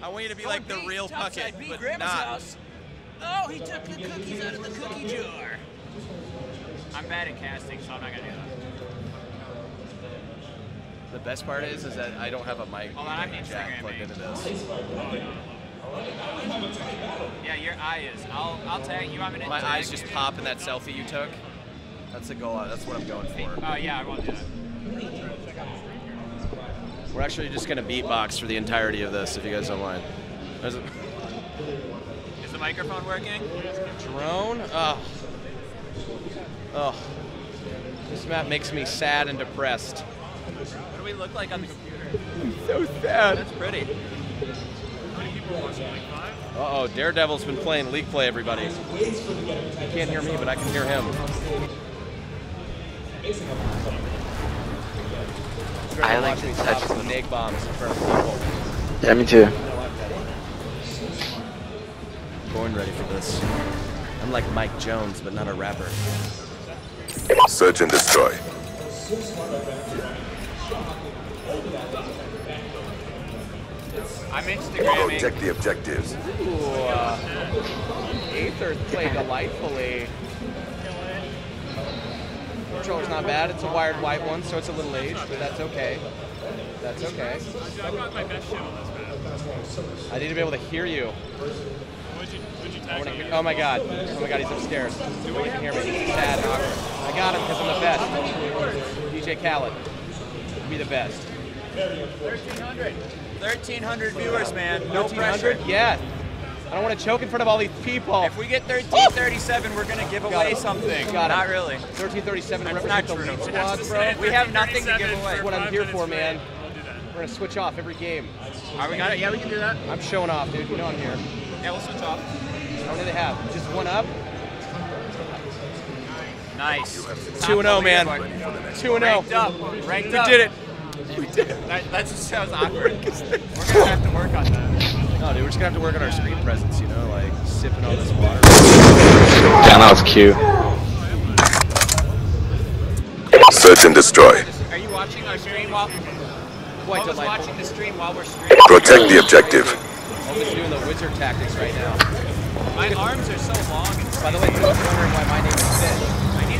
I want you to be like the real Puckett, but not. House. Oh, he took the cookies out of the cookie jar. I'm bad at casting, so I'm not gonna do that. The best part is that I don't have a mic jack plugged into this. Yeah, your eye is. I'll tag you. My eyes just pop in that selfie you took. That's the goal. That's what I'm going for. Oh yeah, I won't do that. We're actually just gonna beatbox for the entirety of this, if you guys don't mind. Is the microphone working? Drone? Oh. Oh. This map makes me sad and depressed. What do we look like on the computer? I'm so sad. That's pretty. Uh-oh, Daredevil's been playing League Play, everybody. You can't hear me, but I can hear him. I like to touch some neg bombs in front of people. Yeah, me too. Born ready for this. I'm like Mike Jones, but not a rapper. Search and destroy. I'm Instagramming. Protect the objectives. Ooh, Aether played delightfully. Controller's not bad. It's a wired white one, so it's a little aged, but that's okay. That's okay. I brought my best shit on this map. I need to be able to hear you. Would you tag me? Oh my god. Oh my god, he's upstairs. Nobody can hear me. He's sad and awkward. I got him because I'm the best. DJ Khaled. Be the best. 1,300. 1,300 viewers, man. No pressure. Yeah. I don't want to choke in front of all these people. If we get 1337, we're going to give away something. Not really. 1337 That's not true. Squad, bro. We have nothing to give away. That's what I'm here for, man. We'll do that. We're going to switch off every game. Are we got it? Yeah, we can do that. I'm showing off, dude. You know I'm here. Yeah, we'll switch off. How many do they have? Just one up? Nice. 2-0, man. 2-0. Ranked up. Ranked up. We did it. We did it. That just sounds awkward. We're going to have to work on that. No, dude, we're just going to have to work on our screen presence, you know, like sipping all this water. Damn, that was cute. Search and destroy. Are you watching our stream while... Quite I was delightful. watching the stream while we're streaming. Protect the objective. I'm just doing the wizard tactics right now. My arms are so long. By the way, for those wondering why my name is Fish,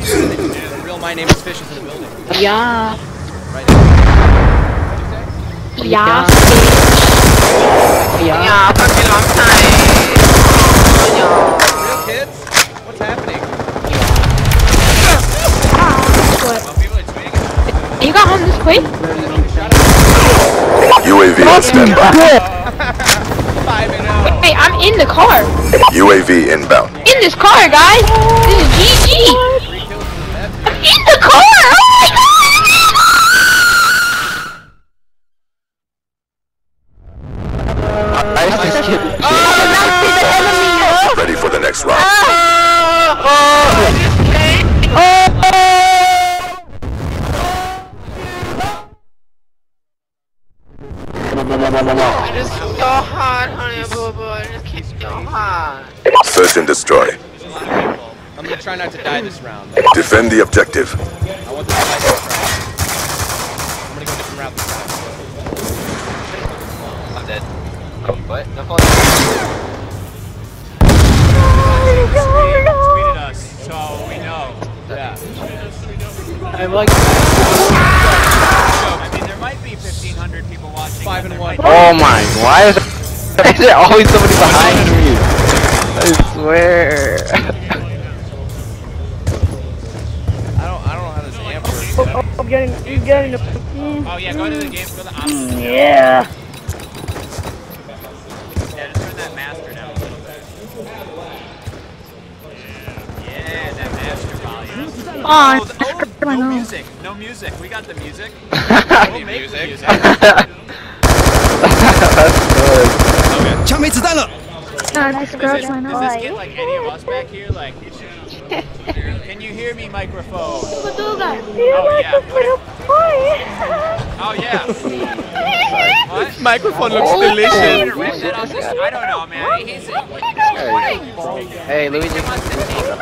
the real my name is Fish is in the building. Yeah. Right now. What'd you say? Yeah. Yeah, for a long time. Real kids? What's happening? What? Well, people are tweeting it. You got home this quick? UAV on standby. 5-0. Wait, I'm in the car. UAV inbound. In this car, guys. This is GG. 3 kills from that. I'm in the car. Oh my god. Ready for the next round. Search and destroy. I'm gonna try not to die this round. Defend the objective. I want this fight this round. I'm gonna go a different route this time. I'm dead. Oh, what? No fault. Tweeted us, so we know. Yeah. I'm like. I mean, there might be 1,500 people watching. 5 and 1. Oh my, why is there always somebody behind me? I swear. I don't know how this amp works. I'm getting. He's getting the. Oh yeah, go to the game. Go to the opposite. Yeah. Yeah, just turn that master down a little bit. Yeah, that master volume. On. No music. No music. We got the music. We'll make the music. That's good.枪没子弹了。 Nice Does scratch this, my does this nose. get like any of us back here? Like, can you hear me, microphone? Oh yeah. Oh yeah. What? Microphone looks I'm delicious. gonna rip that off this. I don't know, man. He's. Hey, Luigi. He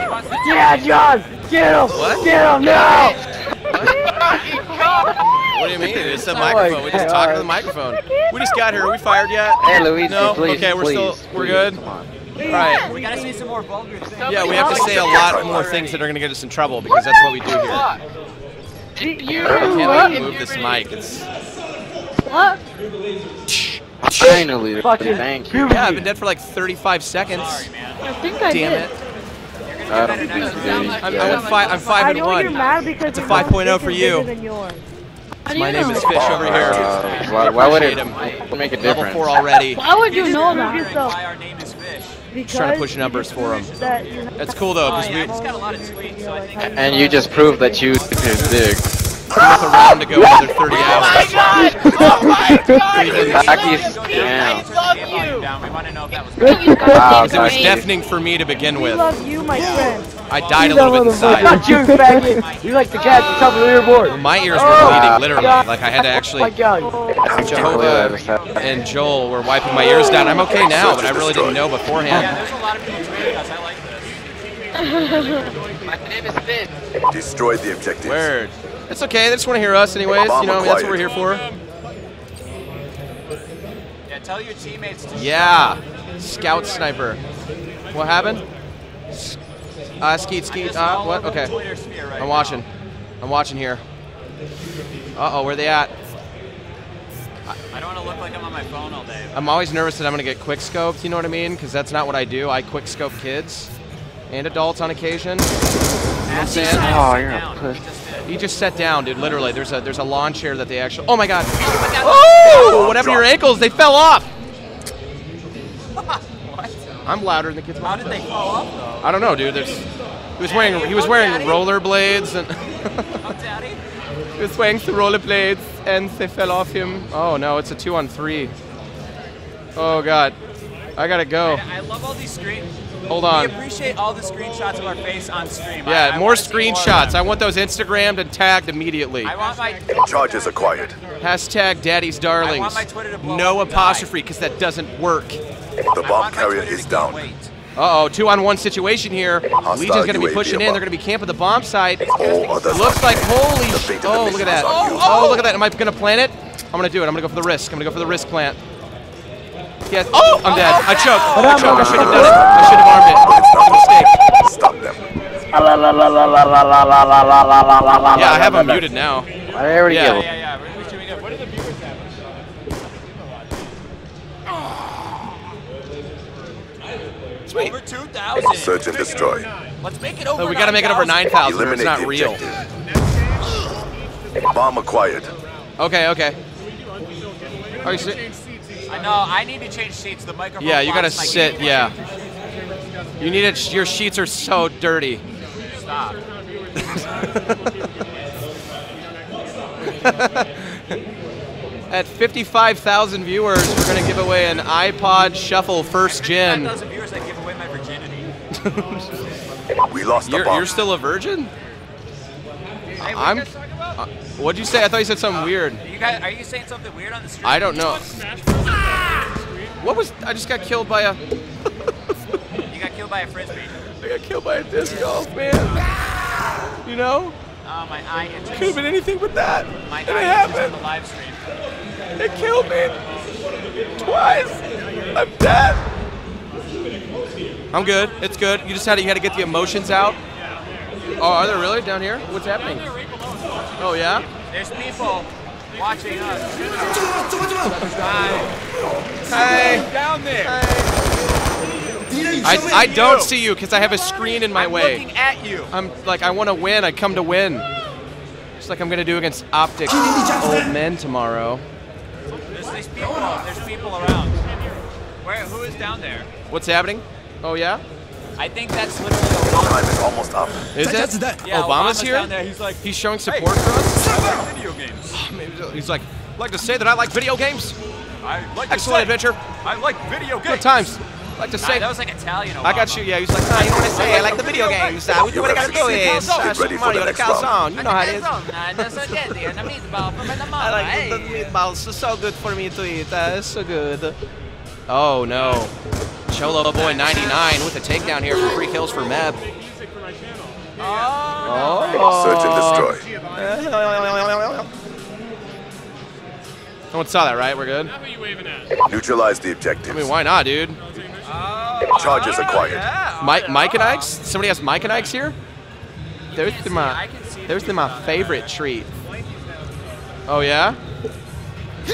wants to Yeah, John. Get him. What? Get him now. What do you mean? It's a microphone. We just talk to the microphone. We just got here. Are we fired yet? Hey, Luigi, No? please, Okay, we're please, good? Come on. Right. We gotta say some more vulgar things. Yeah, we have to say a lot more things that are going to get us in trouble because that's what we do here. I can't move this mic. It's... What? Finally, thank you. Yeah, I've been dead for like 35 seconds. Sorry, man. I think I Damn did. it. I don't think you I'm 5 and 1. It's a 5.0 for you. How do My you name know? is Fish over here. Why would it Appreciate make a Level difference? 4 already. Why would you know that? Why our name is Fish. Just trying to push numbers for him. That's cool though, because Yeah, I we just got a lot of tweets, so I think. And you just proved that you did dig. have a round to go, another 30 hours. Rocky's Yeah. down. We want to know if that was. Wow, Because it was Rocky. deafening for me to begin with. love you, my friend. I died a little bit inside. You faggot. You like the cat at the top of the leaderboard. My ears were bleeding, literally. Like I had to actually... Oh my God. Jehovah and Joel were wiping my ears down. I'm okay now, but I really didn't know Yeah, beforehand. there's a lot of people tweeting us. I like this. My name is Finn. Destroy the objectives. Word. It's okay, they just want to hear us anyways. You know, I mean, that's what we're here for. Yeah, tell your teammates to. Yeah. Scout sniper. What happened? Skeet. What? Okay. I'm watching. I'm watching here. Uh-oh, where they at? I don't want to look like I'm on my phone all day. I'm always nervous that I'm going to get quick scoped, you know what I mean? Because that's not what I do. I quick scope kids and adults on occasion. You know what I'm saying? Oh, you're a puss. He just sat down, dude, literally. There's a lawn chair that they actually... Oh, my God. Oh! Whatever your ankles, they fell off. What? I'm louder than the kids. How did they fall off though? I don't know, dude. He was wearing rollerblades and... Oh, Daddy? He was wearing the rollerblades and they fell off him. Oh, no, it's a 2-on-3. Oh, God. I gotta go. I love all these screens. Hold on. We appreciate all the screenshots of our face on stream. Yeah, I more wanna see screenshots. of I them. want those Instagrammed and tagged immediately. I want my. Charges acquired. Hashtag Daddy's Darlings. I want my Twitter to blow No up and apostrophe, because that doesn't work. The I bomb want my carrier Twitter is to go down. wait. Uh-oh, 2-on-1 situation here. Hostile Legion's gonna be UAV pushing in. above. They're gonna be camping the bomb site. All others Looks are like dead. holy The sh... fate of the Oh, look at missiles that. are you. Oh, look at that. Am I gonna plant it? I'm gonna do it. I'm gonna go for the risk. I'm gonna go for the risk plant. Yes. Oh, I'm dead. I choked. I shouldn't have done it. I should have armed it. Mistake. Stop them. Yeah, I have him muted now. I already Yeah. gave him. Yeah. We should be good. What are the viewers having? Sweet. Over 2,000. Search and destroy. Let's make it over. So we gotta make it over 9,000 or it's Eliminate not the real. objective. Bomb acquired. Okay. Are you I know. I need to change seats. The microphone. Yeah, you gotta blocks my sit, game. yeah. You need it, your sheets are so dirty. Stop. At 55,000 viewers, we're gonna give away an iPod Shuffle first gen. 5,000 viewers, I give away my virginity. We lost the bomb. You're still a virgin? Hey, what I'm. you guys talking about? What'd you say? I thought you said something weird. Are you saying something weird on the stream? I don't know. What was? I just got killed by a. You got killed by a frisbee. I got killed by a disc golf, man. You know? Oh, my eye itches. Could have been anything but that. My And it eye itches on happened. the live stream. It killed me. Twice. I'm dead. I'm good. It's good. You had to get the emotions out. Oh, are there really down here? What's happening? Oh yeah. There's people watching us. Hey. Down there. I don't see you because I have a screen in my way. Looking at you. I'm like, I want to win. I come to win. Just like I'm gonna do against Optic old men tomorrow. There's people around. Who is down there? What's happening? Oh yeah. I think that's literally Obama. Time is almost up. Is it? Yeah, Obama's here? down there. He's like, He's showing support for us? I like video games. He's like to say that I like video games. I like Excellent adventure. I like video games. Good times. Like to say. That was like Italian Obama. I got you. Yeah, he's like, you know what I say? I like the video games. What you gotta do is Super Mario, the calzone. You know how it is. I like the meatballs. It's so good for me to eat. It's so good. Oh no. Cholo Boy 99 with a takedown here for 3 kills for Meb. Search and destroy. No one saw that, right? We're good? Who are you waving at? Neutralize the I objectives. mean, why not, dude? Charges acquired. Mike and Ike's? Somebody has Mike and Ike's here? Those are my favorite treat. Oh, yeah?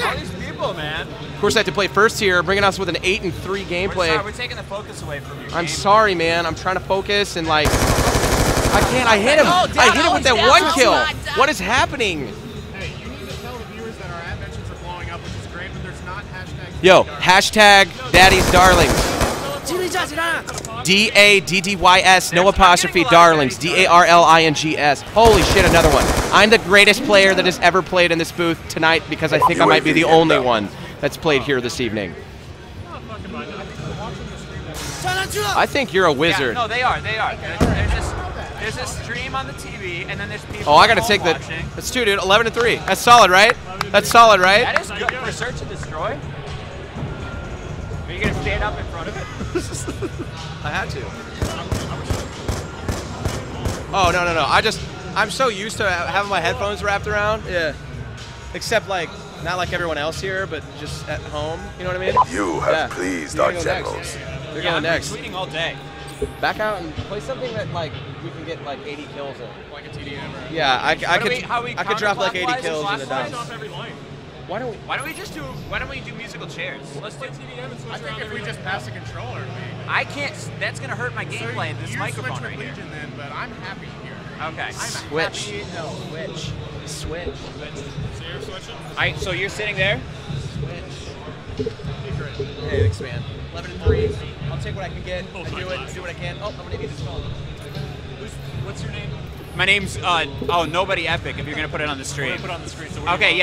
All these people, man. Of course, I have to play first here, bringing us with an 8-3 gameplay. We're taking the focus away from you. I'm sorry, man. I'm trying to focus and, like, I can't. I hit him. I hit him with that 1 kill. What is happening? Hey, you need to tell the viewers that our ad mentions are blowing up, which is great, but there's not hashtag. Yo, hashtag Daddy's Darlings. D-A-D-D-Y-S, no apostrophe, Darlings. D-A-R-L-I-N-G-S. Holy shit, another one. I'm the greatest player that has ever played in this booth tonight because I think I might be the only one that's played here this evening. I think you're a wizard. Yeah, no, they are. They are. There's a stream on the TV, and then there's people. Oh, I gotta take that. watching. That's 2, dude. 11-3. That's solid, right? That's solid, right? That is good for search and destroy. Are you gonna stand up in front of it? I had to. Oh, no. I'm so used to having my headphones wrapped around. Yeah. Except, like, not like everyone else here, but just at home. You know what I mean? You have pleased You're our gonna go next. generals. You're going next. I'm tweeting all day. Back out and play something that, like, we can get, like, 80 kills in. Like a TDM or Yeah, I could drop, like, 80 counterclockwise kills in the and downs. off every line. Why don't we? Why don't we do musical chairs? Let's do TDM and switch I think around if we every just pass the controller, I can't. That's gonna hurt my gameplay. This microphone switch right with here. Legion then, but I'm happy here. Okay. Switch. Switch. So you're switching? Alright, so you're sitting there? Hey, thanks, man. 11-3. I'll take what I can get. I do what I can. Oh, I'm gonna need this phone. What's your name? My name's Nobody Epic if you're gonna put it on the stream. Put it on the screen. So what do you Okay,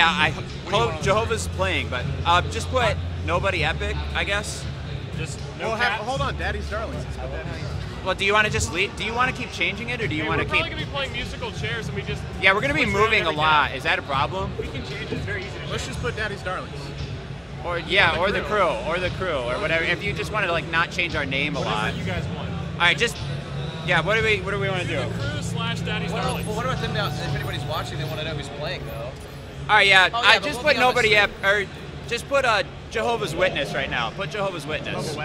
want? yeah, Jehovah's playing, but just put Nobody Epic, I guess. Just no cats? Hold on, Daddy's Darlings. Let's put that in. Well, do you want to just leave? Do you want to keep changing it, or do you want to We're keep? probably gonna be playing musical chairs, and we just. Yeah, we're gonna be switch around moving a every lot. day. Is that a problem? We can change it. It's very easy to Let's change. just put Daddy's Darlings. Or the crew, or whatever. If you just wanted to like not change our name a lot. Whatever you guys want. All right, just yeah. What do we want to do? The crew / Daddy's Darlings. Well, what about them now? If anybody's watching, they want to know who's playing, though. All right, yeah. Oh, yeah, I but just we'll put be on the Nobody stream. or just put Jehovah's Witness right now. Put Jehovah's Witness.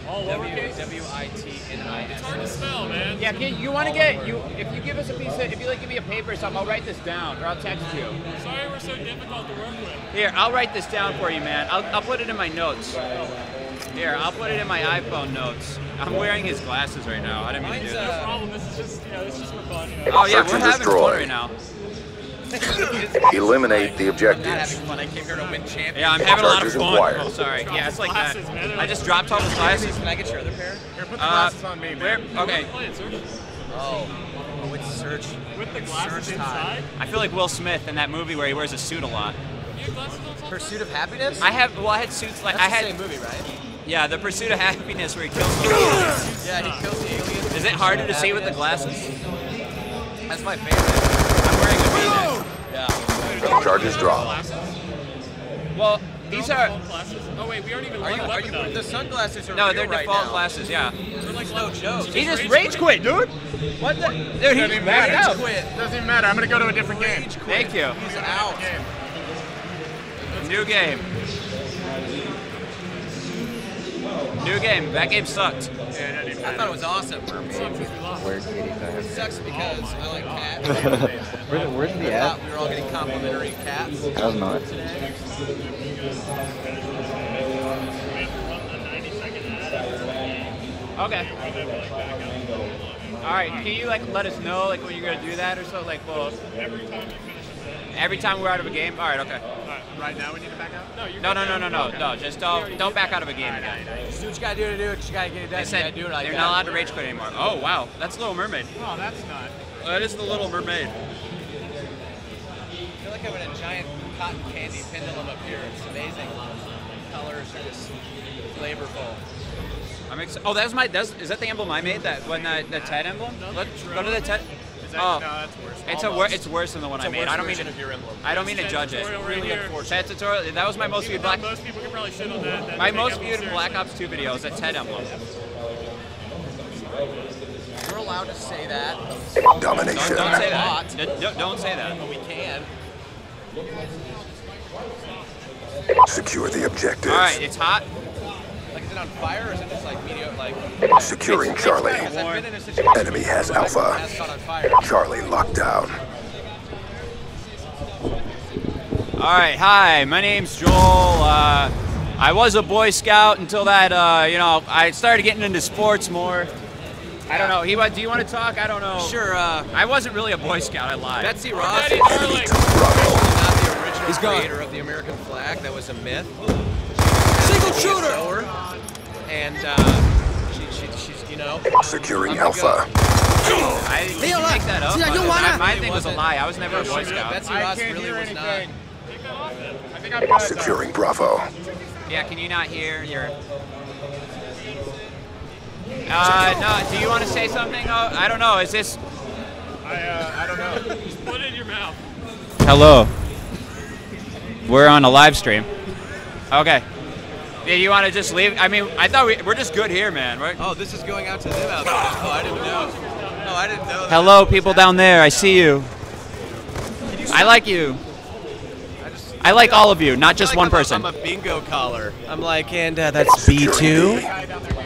All lowercase. W-I-T-N-I-S. It's hard to spell, man. Yeah, you want to get you if you give us a piece of if you like give me a paper or something, I'll write this down or I'll text you. Sorry we're so difficult to work with. Here, I'll write this down for you, man. I'll put it in my notes. Here, I'll put it in my iPhone notes. I'm wearing his glasses right now. I didn't mean to do No that. problem. This is just this is just for fun. Oh yeah, Search we're and having destroy. fun right now. Eliminate the I'm not objectives. having fun. I came here to win champions. Yeah, I'm having a lot of Charges fun. acquired. Oh, sorry. Yeah, it's like that. Glasses, man. I just dropped all his glasses. Can I get your other pair? Here, put the glasses on me, Where? man. Okay. Play it, search. Oh, it's search. With the glasses Search time. inside. I feel like Will Smith in that movie where he wears a suit a lot. You have glasses on top? Pursuit of Happiness? I had suits like That's I had. the same movie, right? Yeah, The Pursuit of Happiness where he kills the aliens. Yeah, he kills the aliens. Is it harder to see with the glasses? That's my favorite. I'm wearing a V-neck. Yeah. Charges dropped. Well, These are Oh wait, we aren't even Are you, weapon though. the sunglasses are no, real they're right default now. glasses. Yeah. They're like No joke. He just rage quit, dude. What the? Dude, he Doesn't just even backed matter. out. Doesn't even matter. I'm gonna go to a different game. Thank you. He's out. New game. New game. That game sucked. I thought it was awesome. Where's kitty time? It sucks because I like cats. Where's the I ad? thought we were all getting complimentary cats. I was not. Okay. All right. Can you like let us know like when you're gonna do that or so? Like, well, every time we're out of a game. All right. Okay. Right now we need to back out? No, you're No. Just don't back out of a game again. Just do what you gotta do to do it. You gotta get it done. They said do it like they're that. not allowed to rage quit anymore. Oh wow, that's Little Mermaid. Oh, that's not. That is the Little Mermaid. I feel like having a giant cotton candy pendulum up here. It's amazing. Colors are just flavorful. I'm excited. Oh, is that the emblem I made? That when the TED emblem? Let's go to the TED. Oh, No, that's worse. it's worse than the one I made. I don't mean to judge it. Tutorial right here. TED tutorial. That was my most viewed Even though Black. most people can probably shit on that. My most viewed Black Ops 2 video is a TED emblem. We're allowed to say that. Domination. Don't say that. Don't say that. But we can. Secure the objectives. All right, it's hot. Like, is it on fire or is it just like medium? Like Securing Charlie. Because I've been in a situation Enemy has where Alpha. it has caught on fire. Charlie locked down. All right, hi. My name's Joel. I was a Boy Scout until that. I started getting into sports more. I don't know. Do you want to talk? I don't know. Sure. I wasn't really a Boy Scout. I lied. Betsy Ross is Darling. not the original creator of the American flag. That was a myth. Single shooter. And she's Securing Alpha. I did you make that up? My thing was a lie. I was never a Boy Scout. Betsy I Ross can't really hear was anything. not. Take that off it. I think I'm good. Securing Bravo. Yeah, can you not hear your? No. Do you want to say something? Oh, I don't know. Is this? I don't know. Just put it in your mouth. Hello. We're on a live stream. Okay. Yeah, you want to just leave? I mean, I thought we're just good here, man. Right? Oh, this is going out to them out there. Oh, I didn't know. Oh, I didn't know. That. Hello, people down there. I see you. I like you. I like all of you, not just one person. I'm a bingo caller. I'm like, and that's B2,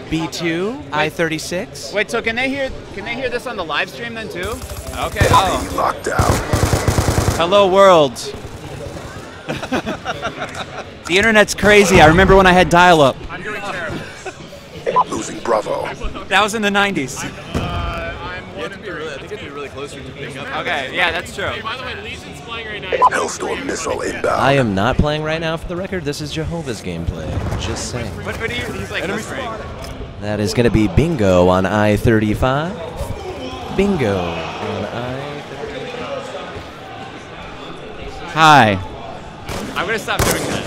B2, I-36. Wait, so can they hear this on the live stream then too? Okay. Oh. Locked down. Hello, world. The internet's crazy. I remember when I had dial-up. I'm doing terrible. Losing Bravo. That was in the 90s. I'm one and three. I think it'd be really closer to picking up. Okay, yeah, that's true. Hey, by the way, Leeson's playing right now. Hellstorm missile inbound. I am not playing right now for the record. This is Jehovah's gameplay. Just saying. What do you? He's like whispering. That is going to be bingo on I-35. Bingo on I-35. Hi. I'm gonna stop doing that.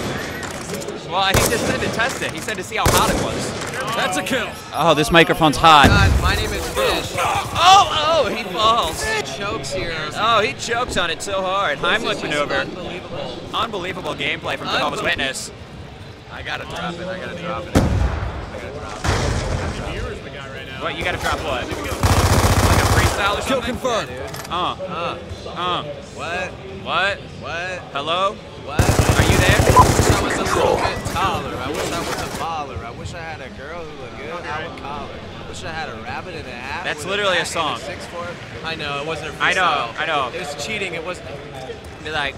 Well, he just said to test it. He said to see how hot it was. That's a kill. Oh, this microphone's hot. God, my name is Fish. Oh, he falls. He chokes here. Oh, he chokes on it so hard. Heimlich maneuver. Unbelievable. Unbelievable gameplay from Jehovah's Witness. I gotta drop it. Viewers we got right now. What, you gotta drop what? Like a freestyle or something? confirmed. What? What? Hello? What? Are you there? I wish I was a little bit taller. I wish I was a baller. I wish I had a girl who looked good. I would call her. I wish I had a rabbit in a hat. That's with literally a hat and song. 6'4". I know, it wasn't a I freestyle. know. It was cheating. It wasn't. Be like,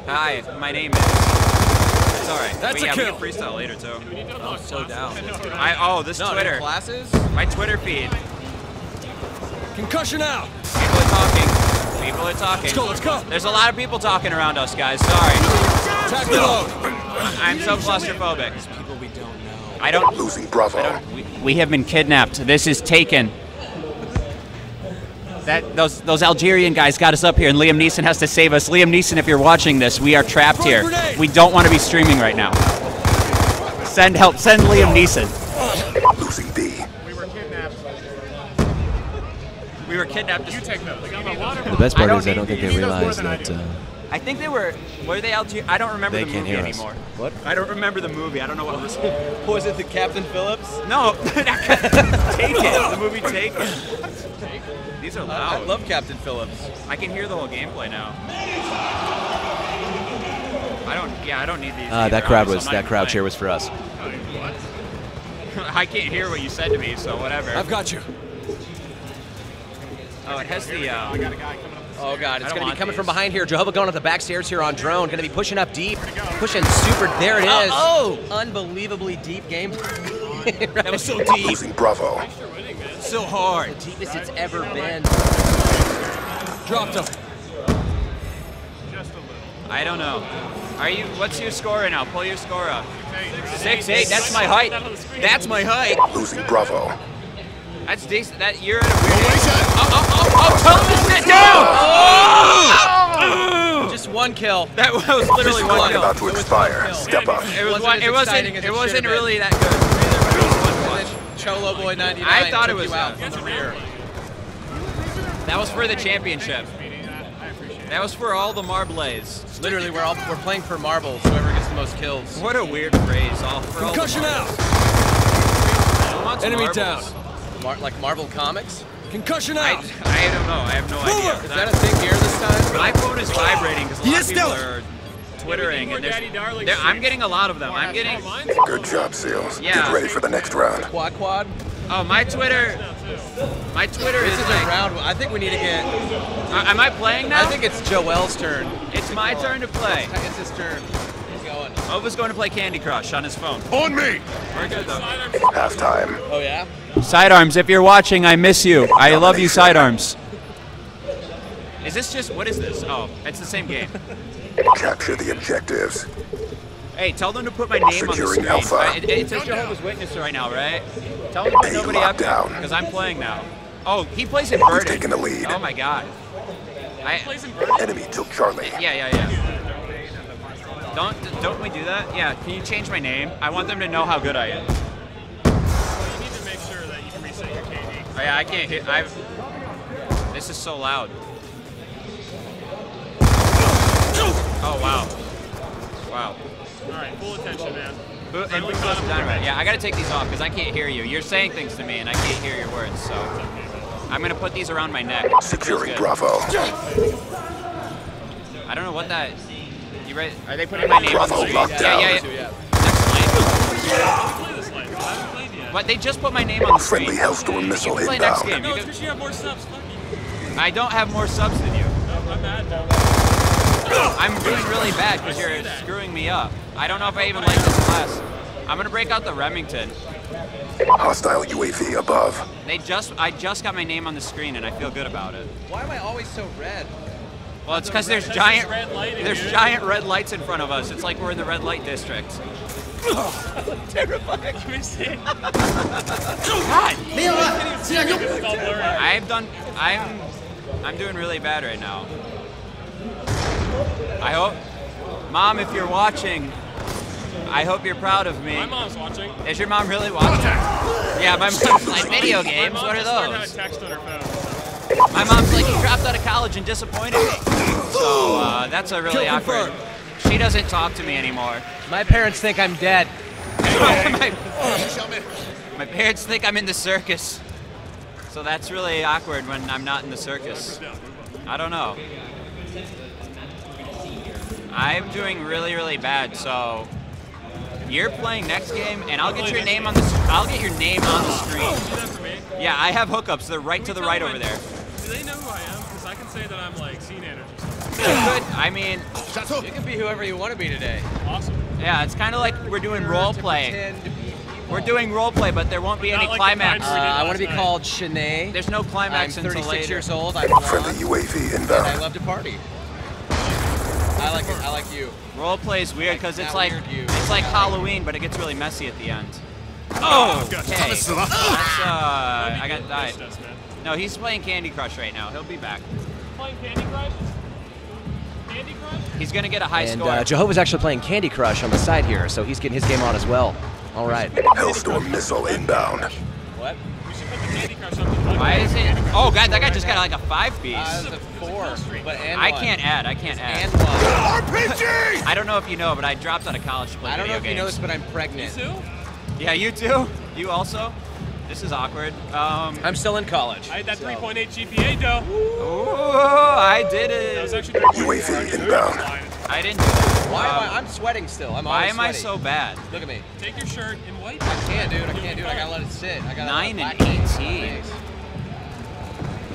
hi, my name is. It's alright. That's a We kill. can freestyle later too. I'm so down. This No, Twitter. classes? My Twitter feed. Concussion out. People are talking. Let's go. There's a lot of people talking around us, guys. Sorry. Tactical. I'm so claustrophobic. People we don't know. I don't. Losing Bravo. We have been kidnapped. This is taken. Those Algerian guys got us up here, and Liam Neeson has to save us. Liam Neeson, if you're watching this, we are trapped here. We don't want to be streaming right now. Send help. Send Liam Neeson. Losing B. We were kidnapped. You take those. The best part is I don't think they realize that I think they were they LG? I don't remember They the can't movie hear us. anymore. What? I don't remember the movie. I don't know what was. Was it the Captain Phillips? No, Take It. The movie Take It. These are I loud. love Captain Phillips. I can hear the whole gameplay now. I don't need these. That either, crowd so was I'm not that even crowd playing. cheer was for us. I can't hear what you said to me, so whatever. I've got you. Oh, it has the. I got a guy coming up. Oh God, it's I don't going to be want coming these. from behind here. Jehovah going up the back stairs here on drone. Going to be pushing up deep, pushing super. There it is. Oh! Unbelievably deep game. That was so deep, Losing Bravo. so hard. The deepest it's ever been. Dropped him. Just a little. I don't know. Are you? What's your score right now? Pull your score up. 6'8". That's my height. That's my height. Losing Bravo. That's decent. That you're at a weird. Oh! Tell him to sit down. Oh! Just one kill. That was literally This one clock kill. about to expire. Step up. It was Wasn't one. as It wasn't. exciting as it It wasn't should've really that good. And then Cholo Boy 99. I thought it took was you out from the rear. That was for the championship. That was for all the marbles. Literally, we're playing for marbles. Whoever gets the most kills. What a weird phrase. All for all the Concussion out. Who wants Enemy marbles? down. Like Marvel Comics? Concussion I out. don't know. I have no idea. Is that a thing here this time? My phone is vibrating because a lot of people stellar. are twittering, and Daddy Darling I'm getting a lot of them. I'm getting. Good job, SEALs. Yeah. Get ready for the next round. Quad? Oh, my Twitter This is is like. a round. I think we need to get. Am I playing now? I think it's Joel's turn. it's my turn to play. It's his turn. He's going. Ova's going to play Candy Crush on his phone. On me. Very good though. Halftime. Oh yeah. Sidearms, if you're watching, I miss you. I love you, Sidearms. Is this just, what is this? Oh, it's the same game. Capture the objectives. Hey, tell them to put my name on the Securing screen. Alpha. It says Jehovah's Witness right now, right? Tell them to put Hey, nobody up there, lockdown. because I'm playing now. Oh, he plays We've inverted. taken the lead. Oh my god. Enemy took Charlie. Yeah. Don't we do that? Yeah, can you change my name? I want them to know how good I am. You need to make sure that you can reset your KD. Oh yeah, I can't hit, this is so loud. Oh wow. Wow. All right, full attention, man. And we close the dynamite. Yeah, I gotta take these off because I can't hear you. You're saying things to me and I can't hear your words, so I'm gonna put these around my neck. Securing Feels good. Bravo. I don't know what that. You ready? Are they putting my name on the Bravo screen? locked down. Yeah. Next lane. What? They just put my name on the screen. Friendly Hellstorm missile You can play next inbound. game. You can, you have more subs. Fuck you. I don't have more subs than you. I'm bad. I'm doing really bad because you're screwing me up. I don't know if I even like this class. I'm gonna break out the Remington. Hostile UAV above. I just got my name on the screen and I feel good about it. Why am I always so red? Well, it's because there's giant lighting, giant red lights in front of us. It's like we're in the red light district. Terrifying. Let me see. God. I'm doing really bad right now. I hope, Mom, if you're watching, I hope you're proud of me. My mom's watching. Is your mom really watching? Yeah, my mom's like video games. My mom What are just learned how to those? text on her phone. My mom's like, you dropped out of college and disappointed me. So that's a really Kill awkward. confirmed. She doesn't talk to me anymore. My parents think I'm dead. My parents think I'm in the circus. So that's really awkward when I'm not in the circus. I don't know. I'm doing really, really bad. So you're playing next game, and I'll get your name on the. I'll get your name on the screen. Yeah, I have hookups. They're right to the right over there. Do they know who I am? Because I can say that I'm like scene manager. Good. I mean, You can be whoever you want to be today. Awesome. yeah, it's kind of like we're doing role play. We're doing role play, but there won't be any Not like the climax. fight we did I want to be last night. called Shanae. There's no I'm climax until 36 later. years old. I'm Friendly blonde, UAV and I inbound. love to party. I like it. I like you. Role play is weird because Like it's that like weird you. it's like Halloween, but it gets really messy at the end. Oh, okay. That's I got died. No, he's playing Candy Crush right now. He'll be back. Playing Candy Crush? Candy Crush? He's gonna get a high And score. Jehovah's actually playing Candy Crush on the side here, so he's getting his game on as well. All right. Hellstorm missile inbound. What? We should put the Candy Crush on the Why is it? Oh god, that guy just got like a 5-piece. It's a 4, but and I one. can't add. I can't add. And one. I don't know if you know, but I dropped out of college to play I don't know video if you know games. this, but I'm pregnant. You too? Yeah, you too. You also. This is awkward. I'm still in college. I had that 3.8 GPA, though. Oh, I did That was it. actually UAV inbound. I didn't do it. Why am I'm sweating still. Why am I so bad? Look at me. Take your shirt in white. I can't, dude. I can't do it. I gotta let it sit. I gotta 9 let and it 18.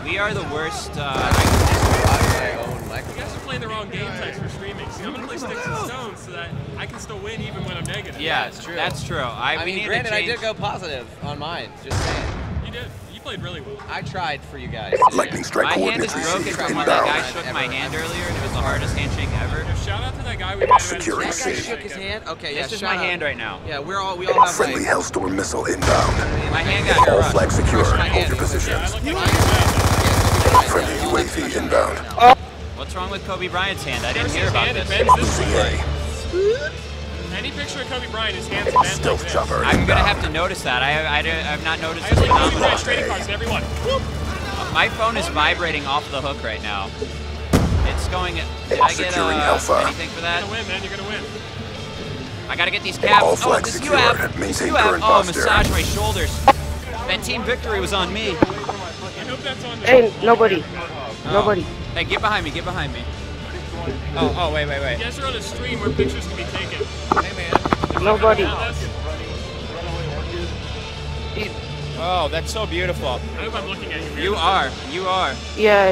We are the worst. my own You microphone. guys are playing the wrong game types for streaming. See, I'm gonna play sticks and stones so that I can still win even when I'm negative. Yeah, it's true. That's true. I we mean, need granted, to I change. did go positive on mine. Just saying. You did. You played really well. I tried for you guys. Lightning strike My hand is coordinates broken received from when that guy inbound. shook my hand earlier, and it was the hardest handshake ever. Shout out to that guy we met. Securing That guy C. shook his hand. Okay, yeah. This is shout my out. hand right now. Yeah, we all have Friendly like. Hellstorm missile inbound. My hand got All crushed. flags secure. Crush my Hold hand. your positions. Friendly UAV inbound. What's wrong with Kobe Bryant's hand? I didn't hear His about hand, it this. bends this Losing way. A. Any picture of Kobe Bryant, his hands bend like Stealth this. chopper I'm gonna have to inbound. notice that. I've not noticed I this have like Kobe phenomenon. Bryant trading cards to everyone. Whoop. My phone is vibrating off the hook right now. It's going. Did I get Securing Alpha. anything for that? You're gonna win, man. You're gonna win. I gotta get these caps. All Oh, flags this secured. UAV. This Maintain UAV. current Oh, posture. massage my shoulders. That team victory was on me. I hope that's on the. Hey, nobody. Oh. Nobody. Hey, get behind me. Get behind me. Oh, wait. You guys are on a stream where pictures can be taken. Hey man. Nobody. Oh, that's so beautiful. I hope I'm looking at you. You are. You are. Yeah, I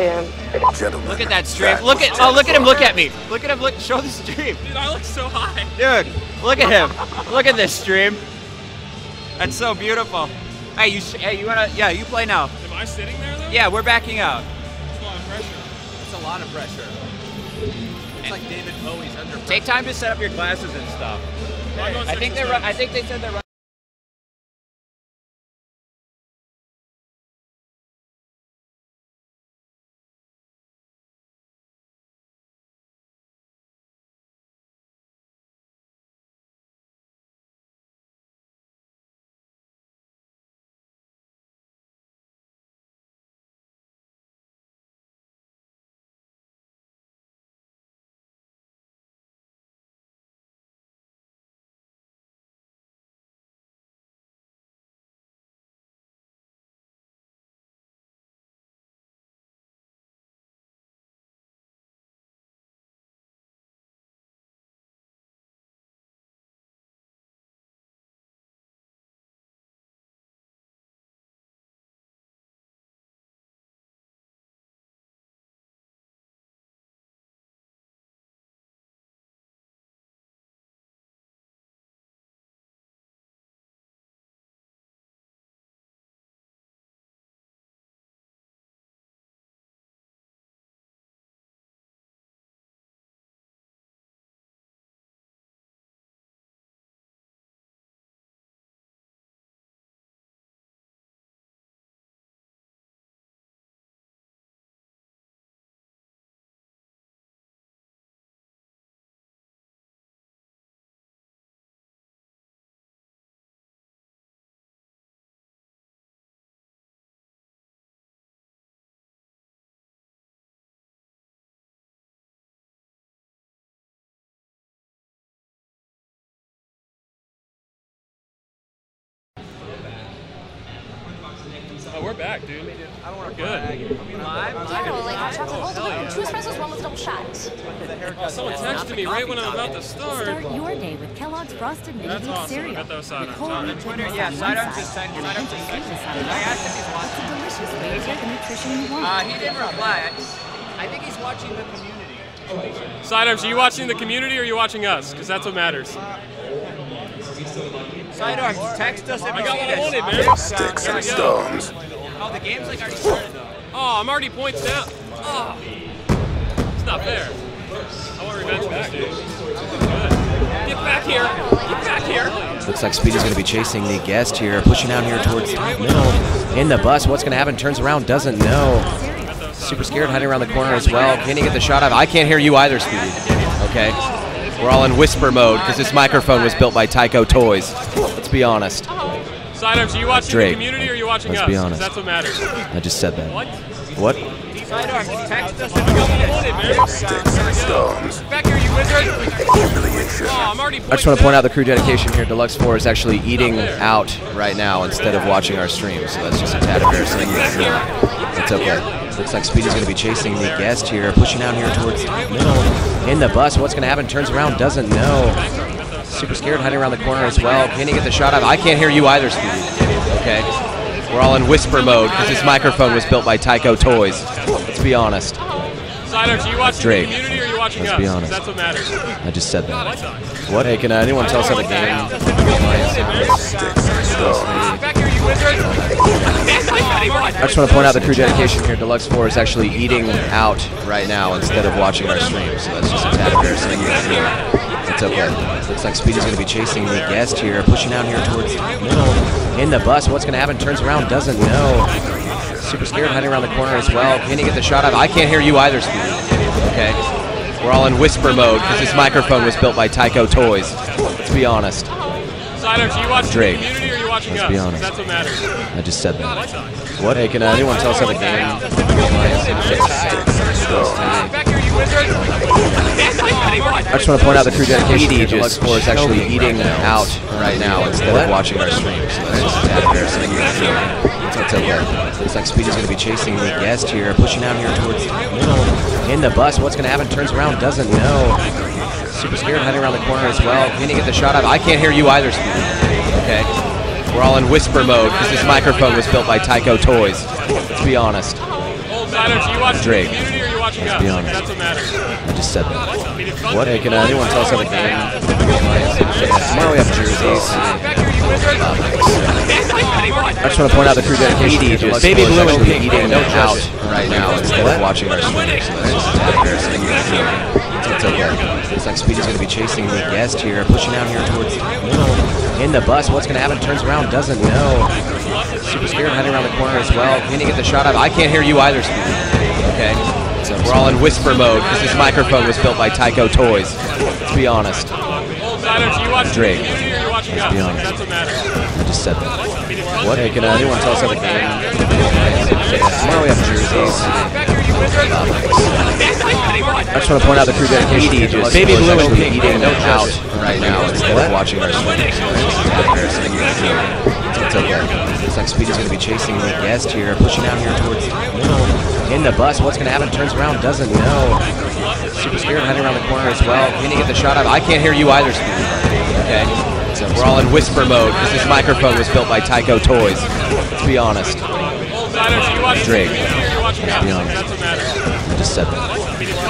am. Gentlemen, Look at that stream. that Look was at. Oh, look at him. terrifying. Look at me. Look at him. Look. Show the stream. Dude, I look so high. Dude, look at him. Look at this stream. That's so beautiful. Hey, you wanna? Yeah, you play now. Am I sitting there though? Yeah, we're backing out. It's a lot of pressure. It's a lot of pressure. It's like David Bowie's under pressure. Take time to set up your glasses and stuff. I'll go I think sticks they're. and I think they said they're. Oh, we're back, dude. I don't want to Good. Generally, hot chocolate all the way. 2 espressos, 1 with double shot. Oh, someone texted me right when I'm about to start. Start your day with Kellogg's Frosted Mini That's Wheat awesome. cereal. I got those sidearms. With whole All right. wheat Twitter, goodness yeah, on one sidearms side is sent. and a Sidearms hint is of sweetness on the I other. asked if he's watching. It's a delicious way to get the nutrition you want. He didn't reply. I think he's watching the community. Sidearms, are you watching the community or are you watching us? Because that's what matters. Sidearms, text us if I you got see what I this. wanted, man. Sticks There and we go. stones. Oh, the game's like already started though. Oh, I'm already points down. Oh. It's not fair. I want revenge for this dude. Good. Get back here. Get back here. Looks like Speedy's going to be chasing the guest here, pushing out here towards the middle in the bus. What's going to happen? Turns around, doesn't know. Super scared, hiding around the corner as well. Can he get the shot off? I can't hear you either, Speedy. Okay. We're all in whisper mode because this microphone was built by Tyco Toys. Let's be honest. Sidearms, are you watching Drake. the community or are you watching Let's us? be 'Cause honest. that's what matters. I just said that. What? What? Sidearm, can you text us? Sticks and stones. Back here, you wizard! Humiliation. Oh, I'm already I just want to point out the crew dedication here. Deluxe 4 is actually eating there. out right now instead of watching our stream, so that's just a tad embarrassing. It's okay. Looks like Speedy's going to be chasing the guest here, pushing out here towards the middle in the bus. What's going to happen? Turns around, doesn't know. Super scared, hiding around the corner as well. Can he get the shot up? I can't hear you either, Speedy. Okay. We're all in whisper mode because this microphone was built by Tyco Toys. Let's be honest. Sidearms, are you watching Drake. the community or are you watching Let's us? be 'Cause honest. that's what matters. I just said that. What? Hey, can anyone tell us how the game? Sticks and stones. Back here, you wizard! I just want to point out the crew dedication here. Deluxe 4 is actually eating out right now instead of watching our stream, so that's just a tad embarrassing. It's okay. Looks like Speedy's going to be chasing the guest here, pushing out here towards the middle in the bus. What's going to happen? Turns around, doesn't know. Super scared, hiding around the corner as well. Can he get the shot up? I can't hear you either, Speedy. Okay. We're all in whisper mode because this microphone was built by Tyco Toys. Let's be honest. Sidearms, are you watching Drake. the community or are you watching Let's us? be 'Cause honest. that's what matters. I just said that. What? Hey, can anyone tell us how the game? Back here, you wizard! I just want to point out the crew dedication here. Deluxe 4 is actually eating out right now instead of watching our stream, so that's just a tad embarrassing. It's okay. Looks like Speedy's going to be chasing the guest here, pushing out here towards the middle in the bus. What's going to happen? Turns around, doesn't know. Super scared, hiding around the corner as well. Can he get the shot up? I can't hear you either, Speedy. Okay. We're all in whisper mode because this microphone was built by Tyco Toys. Let's be honest. Sidearms, are you watching Drake. the community or are you watching Let's us? be 'Cause honest. that's what matters. I just said that. What? Hey, can anyone tell us how the game? Tomorrow we have jerseys. Back here, you wizard! I just want to point out the crew dedication here. Deluxe Baby 4 is blue and actually pink. eating No out judges. right now instead of watching our stream, so that's just a tad embarrassing. It's okay. Looks like Speedy's going to be chasing the guest here, pushing out here towards the middle in the bus. What's going to happen? Turns around, doesn't know. Super scared, hiding around the corner as well. Can he get the shot up? I can't hear you either, Speedy. Okay. So we're all in whisper mode because this microphone was built by Tyco Toys. Let's be honest. Sidearms, are you watching Drake. the community or are you watching Let's us? be 'Cause honest. that's what matters. I just said that. What? Hey, can anyone tell us how the game? Tomorrow we have jerseys. Back here, you wizard! I just want to point out the crew dedication here. Deluxe Baby 4 is blue and actually pink. eating No out judges. right now instead of watching our stream, so that's just a tad embarrassing. It's okay. Looks like Speedy's going to be chasing the guest here, pushing out here towards the middle in the bus. What's going to happen? Turns around, doesn't know. Super scared, hiding around the corner as well. Can he get the shot up? I can't hear you either, Speedy. Okay. So we're all in whisper mode because this microphone was built by Tyco Toys. Let's be honest. Sidearms, are you watching Drake. the community or are you watching us? Let's be 'Cause honest. that's what matters. I just said that.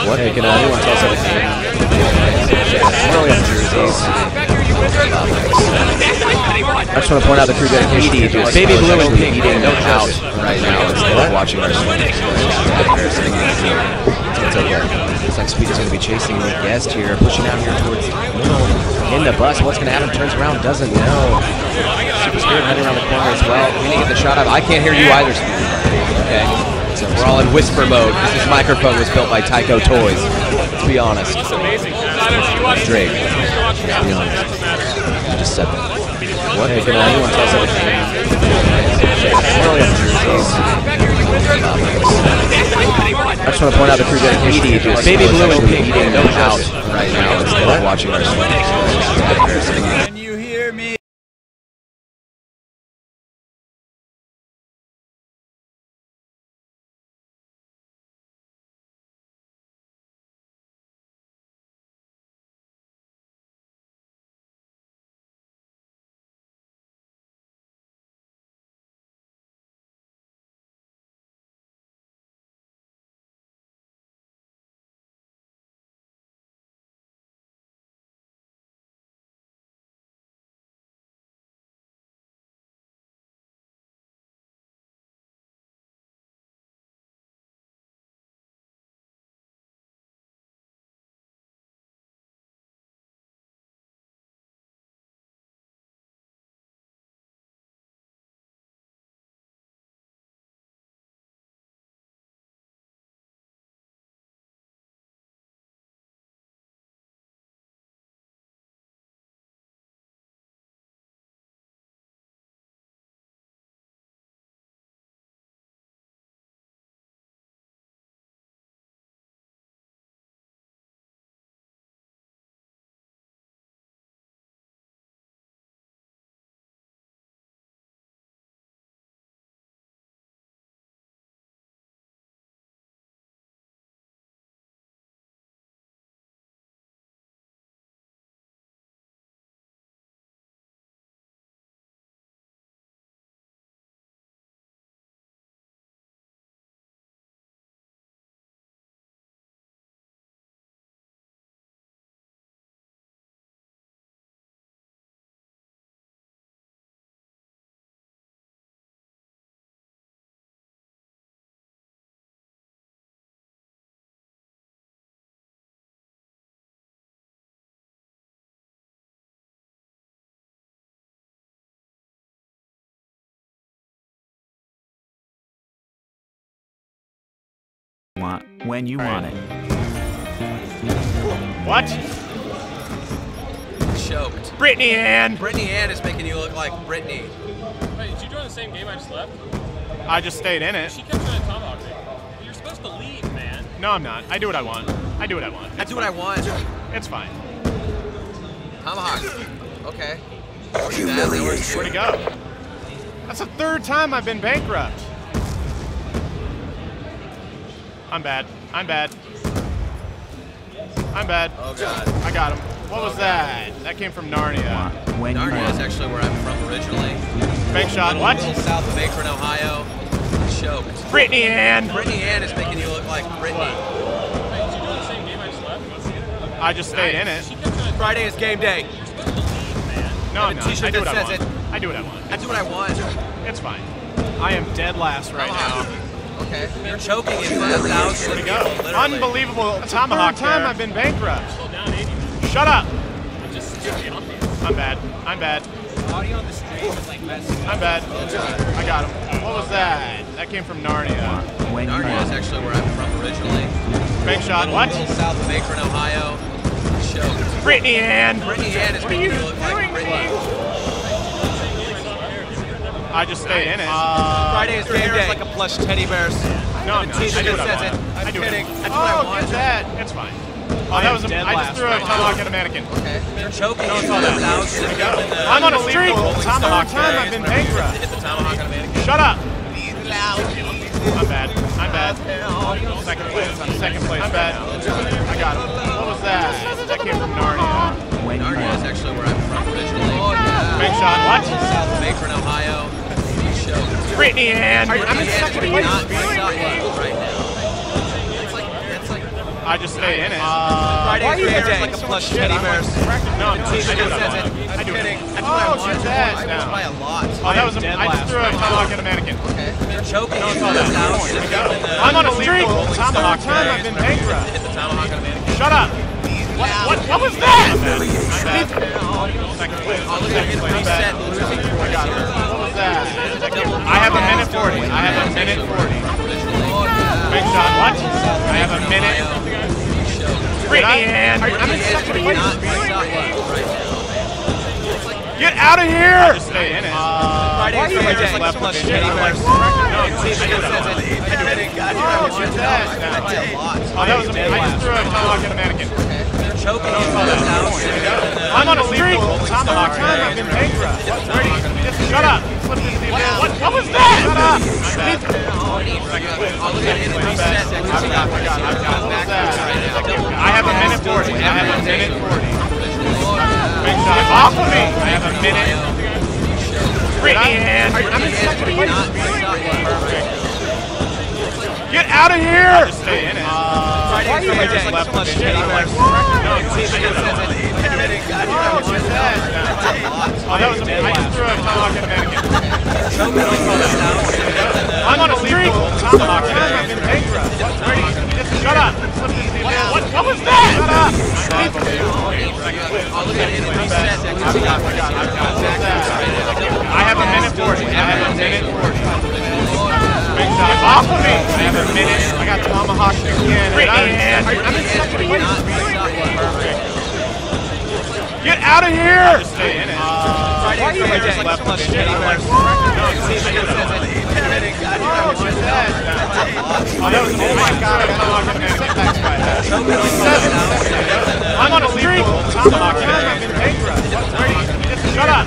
What? Hey, can anyone tell us how the game? Tomorrow we have jerseys. Back here, you wizard! I just want to point out the crew dedication here. Deluxe Baby 4 is blue and actually pink. eating No out judges. right now instead of watching our stream, so that's just a tad embarrassing. It's okay. Looks like Speedy's going to be chasing the guest here, pushing out here towards the middle in the bus. What's going to happen? Turns around, doesn't know. Super scared, hiding around the corner as well. Can he get the shot up? I can't hear you either, Speedy. Okay. So we're all in whisper mode because this microphone was built by Tyco Toys. Let's be honest. That's amazing. Sidearms, are you watching Drake. the community or are you watching us? Be 'Cause honest. that's what matters. I just said that. What? Hey, can anyone tell us how the game? Tomorrow we have jerseys. Back here, you wizard! I just want to point out the crew dedication here. Deluxe Baby 4 is blue and actually pink. eating No out judges. right now instead of watching our stream, so that's just a tad embarrassing. when you want it. What? Choked. Brittany Ann! Brittany Ann is making you look like Brittany. Wait, did you join the same game I just left? I just stayed in it. She kept trying to tomahawk me. You're supposed to leave, man. No, I'm not. I do what I want. I do what I want. I do what I want. It's fine. Tomahawk. Okay. Where'd he go? That's the third time I've been bankrupt. I'm bad. I'm bad. I'm bad. Oh, God. I got him. What was that? That came from Narnia. Narnia is actually where I'm from originally. Bank shot. What? Little south of Akron, Ohio. Choked. Brittany Ann! Brittany Ann is making you look like Brittany. Wait, did you join the same game I just left? I just stayed in it. Friday is game day. You're supposed to leave, man. No, I'm not. I T-shirt do what that I says want. it. I do what I want. I do what I want. It's fine. I am dead last right now. Okay. You're choking in front of thousands of people, literally. Unbelievable. That's the third time I've been bankrupt. Shut up. I'm bad. I'm bad. Audio on the stream is like I'm bad. I got him. What was that? That came from Narnia. Narnia is actually where I'm from originally. Bank shot. What? Little south of Akron, Ohio. Choked. Brittany Ann! Brittany Ann is making you look like Brittany. I just stayed in it. Friday is game day. Like a plush teddy bears. No, I'm not. I do what I want. I'm kidding. I do what I Oh, want. get that. It's fine. Oh, that was I just threw a tomahawk at a mannequin. Okay. You're choking in all front of that. thousands of people. I'm on a streak. Tomahawk time I've been bankrupt. Hit the tomahawk on a mannequin. Shut up. I'm bad. I'm bad. Second place. I'm second place. I'm bad. I got him. What was that? That came from Narnia. Narnia is actually where I'm from originally. Bank shot. What? South of Akron, Ohio. Choked. Brittany Ann! I'm in second place. Right now. I just stayed in it. Friday is game day. Like a plush teddy bears. No, I'm not. I do what I want. I do it. Oh, get that now. By a lot. Oh, that was I just threw a tomahawk at a mannequin. Okay. You're choking in all front of that. thousands of people. I'm on a streak. Tomahawk time I've been bankrupt. Hit the tomahawk on a mannequin. Shut up. What was that? Second place. Second place. I'm bad. I got it. What was that? I have a minute 40. I have a minute 40. Big shot. What? I have a minute. Brittany Ann! I'm in second place. Get out of here! I just stay in it. Friday is game day. Like a plush teddy bears. Oh, that was I just threw a tomahawk at a mannequin. Choking in front of thousands of people. I'm on a streak. Tomahawk time I've been bankrupt. Just shut up. What was that? Shut up. I have a minute 40. I have a minute 40. Big shot. Off of me. I have a minute. Brittany Ann. I'm in second place. Get out of here! Just stay in it. Friday is game day. Like a plush teddy bears. Oh, that was I just threw a tomahawk at a mannequin. I'm on a streak. Tomahawk time I've been bankrupt. Shut up. What was that? Shut up. I have a minute 40. I have a minute 40. Off of me! I have a minute. I got tomahawk again. I'm in second place. Get out of here! Just stay in it. Friday is game day. Like a plush teddy bears. Oh, that was oh my god! I'm on a streak. Tomahawk time I've been bankrupt. Shut up!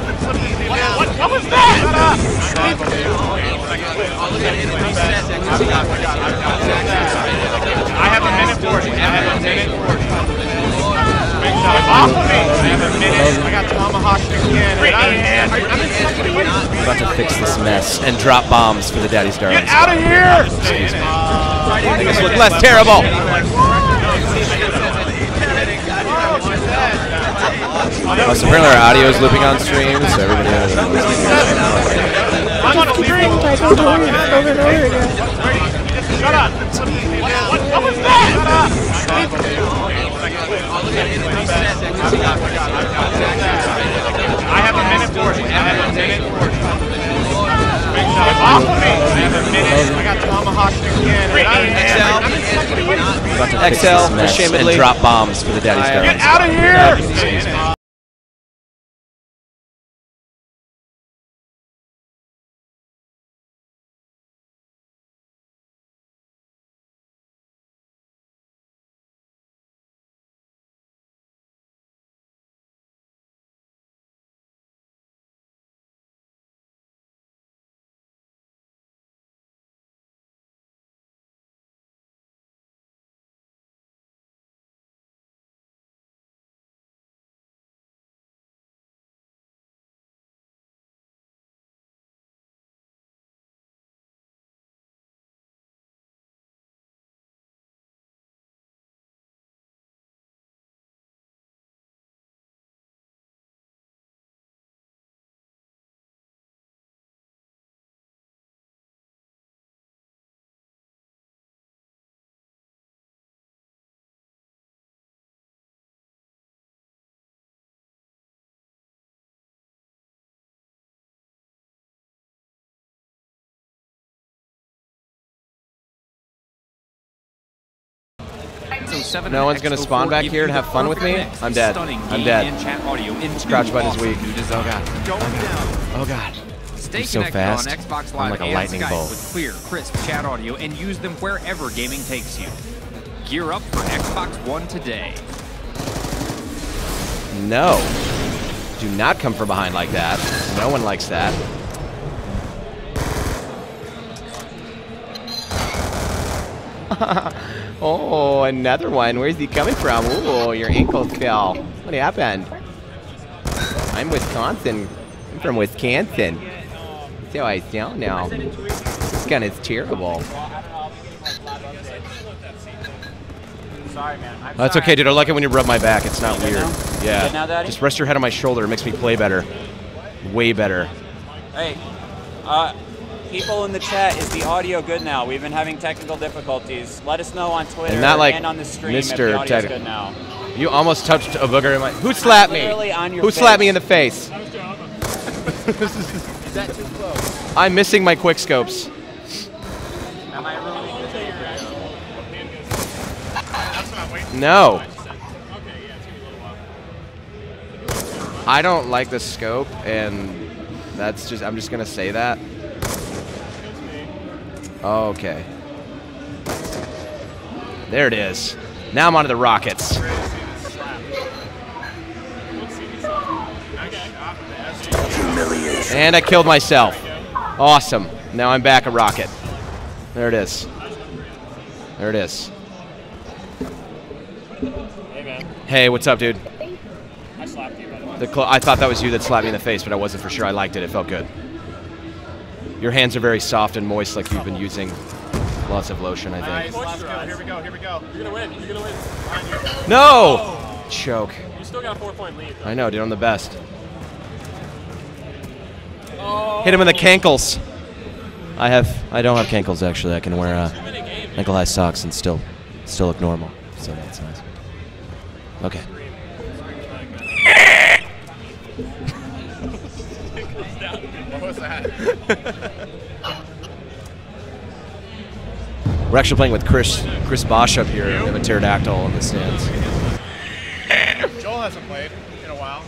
What was that? Shut up! I have a minute 40. I have a minute 40. Off of me! I have a minute. I got tomahawk again. I'm in second place. I'm about to fix this mess and drop bombs for the Daddy's Darlings. Get out of here! Excuse me. Make us look less terrible. Oh, so apparently our audio is looping on stream, so everybody knows. I'm on a streak. Over and over again. Shut up! What was that? Shut up! I have a minute 40. I have a minute 40. Off of me! I have a minute. I got tomahawked again. XL, XL, ashamedly. and drop bombs for the Daddy Stars. Get out of here! No one's gonna spawn back here and have fun with me? I'm dead. I'm dead. Scratch button is weak. Oh god. Oh god. Stay so connected fast. on Xbox I'm Live like a and lightning Skype bolt. with clear, crisp chat audio and use them wherever gaming takes you. Gear up for Xbox One today. No. Do not come from behind like that. No one likes that. Oh, another one. Where's he coming from? Ooh, your ankle fell. What happened? I'm Wisconsin. I'm from Wisconsin. That's how I sound now. This gun is terrible. Sorry, man. I'm That's sorry. okay, dude. I like it when you rub my back. It's not weird. Yeah. Good now, Daddy? Just rest your head on my shoulder. It makes me play better. Way better. Hey, people in the chat, is the audio good now? We've been having technical difficulties. Let us know on Twitter And not like and on the stream if Mr. the audio's Tech- good now. You almost touched a booger in my... Who slapped me? Literally on your Who face. slapped me in the face? Is that too close? I'm missing my quick scopes. Am I ruining it? No. I don't like the scope, and that's just... I'm just gonna say that. Okay. There it is. Now I'm onto the rockets. Humiliation. And I killed myself. Awesome. Now I'm back a rocket. There it is. There it is. Hey, man. Hey, what's up, dude? I slapped you, by the way. I thought that was you that slapped me in the face, but I wasn't for sure. I liked it. It felt good. Your hands are very soft and moist, like you've been using lots of lotion, I think. Nice. Let's go. Here we go. Here we go. You're gonna win. You're gonna win. No! Choke. You still got a 4-point lead. I know, dude. I'm the best. Oh. Hit him in the cankles. I don't have cankles, actually. I can wear ankle-high socks and still look normal. So that's nice. Okay. What was that? We're actually playing with Chris Bosch up here. We have a pterodactyl in the stands. Joel hasn't played in a while.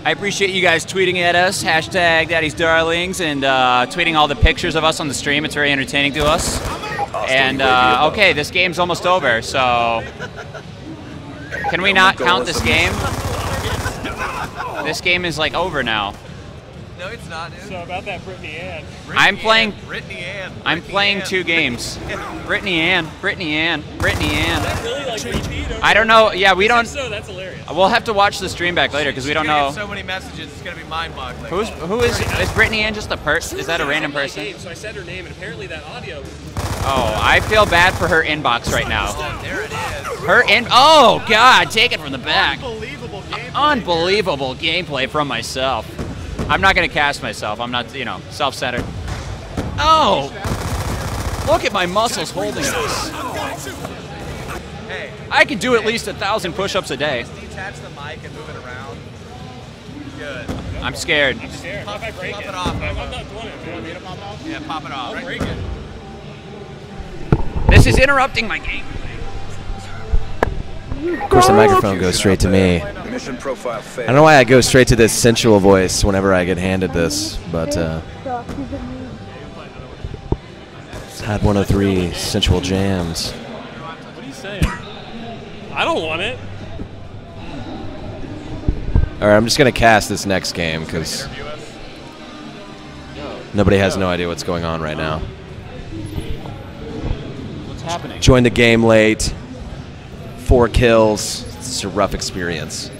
I appreciate you guys tweeting at us, hashtag Daddy's Darlings, and tweeting all the pictures of us on the stream. It's very entertaining to us. And, okay, this game's almost over, so... Can we not count this game? This game is, like, over now. No, it's not, dude. So about that Brittany Ann. I'm playing... Brittany Ann. I'm playing 2 games. Brittany Ann. Brittany Ann. Brittany Ann. Is that really, like, repeat? I don't know. Yeah, we don't... So that's hilarious. We'll have to watch the stream back later, because we don't know... Get so many messages, it's going to be mind-boggling. Who is Brittany Ann just a person? Is that a random person? So I said her name, and apparently that audio... Oh, I feel bad for her inbox right now. There it is. Oh, God, take it from the back. Unbelievable gameplay. Unbelievable gameplay from myself. I'm not going to cast myself. I'm not, you know, self-centered. Oh! Look at my muscles holding this. Hey. I could do at least 1,000 push-ups a day. Just detach the mic and move it around. Good. I'm scared. I'm scared. What if I break it? Pop it off. I'm not doing it. You want me to pop off? Yeah, pop it off. I'll break it. This is interrupting my game. Of course, the microphone goes straight to me. Mission profile I failed. don't know why I go straight to this sensual voice whenever I get handed this, but it's Had 103 sensual jams. What are you saying? I don't want it. All right, I'm just gonna cast this next game because nobody has no idea what's going on right now. What's happening? Joined the game late. 4 kills. It's a rough experience.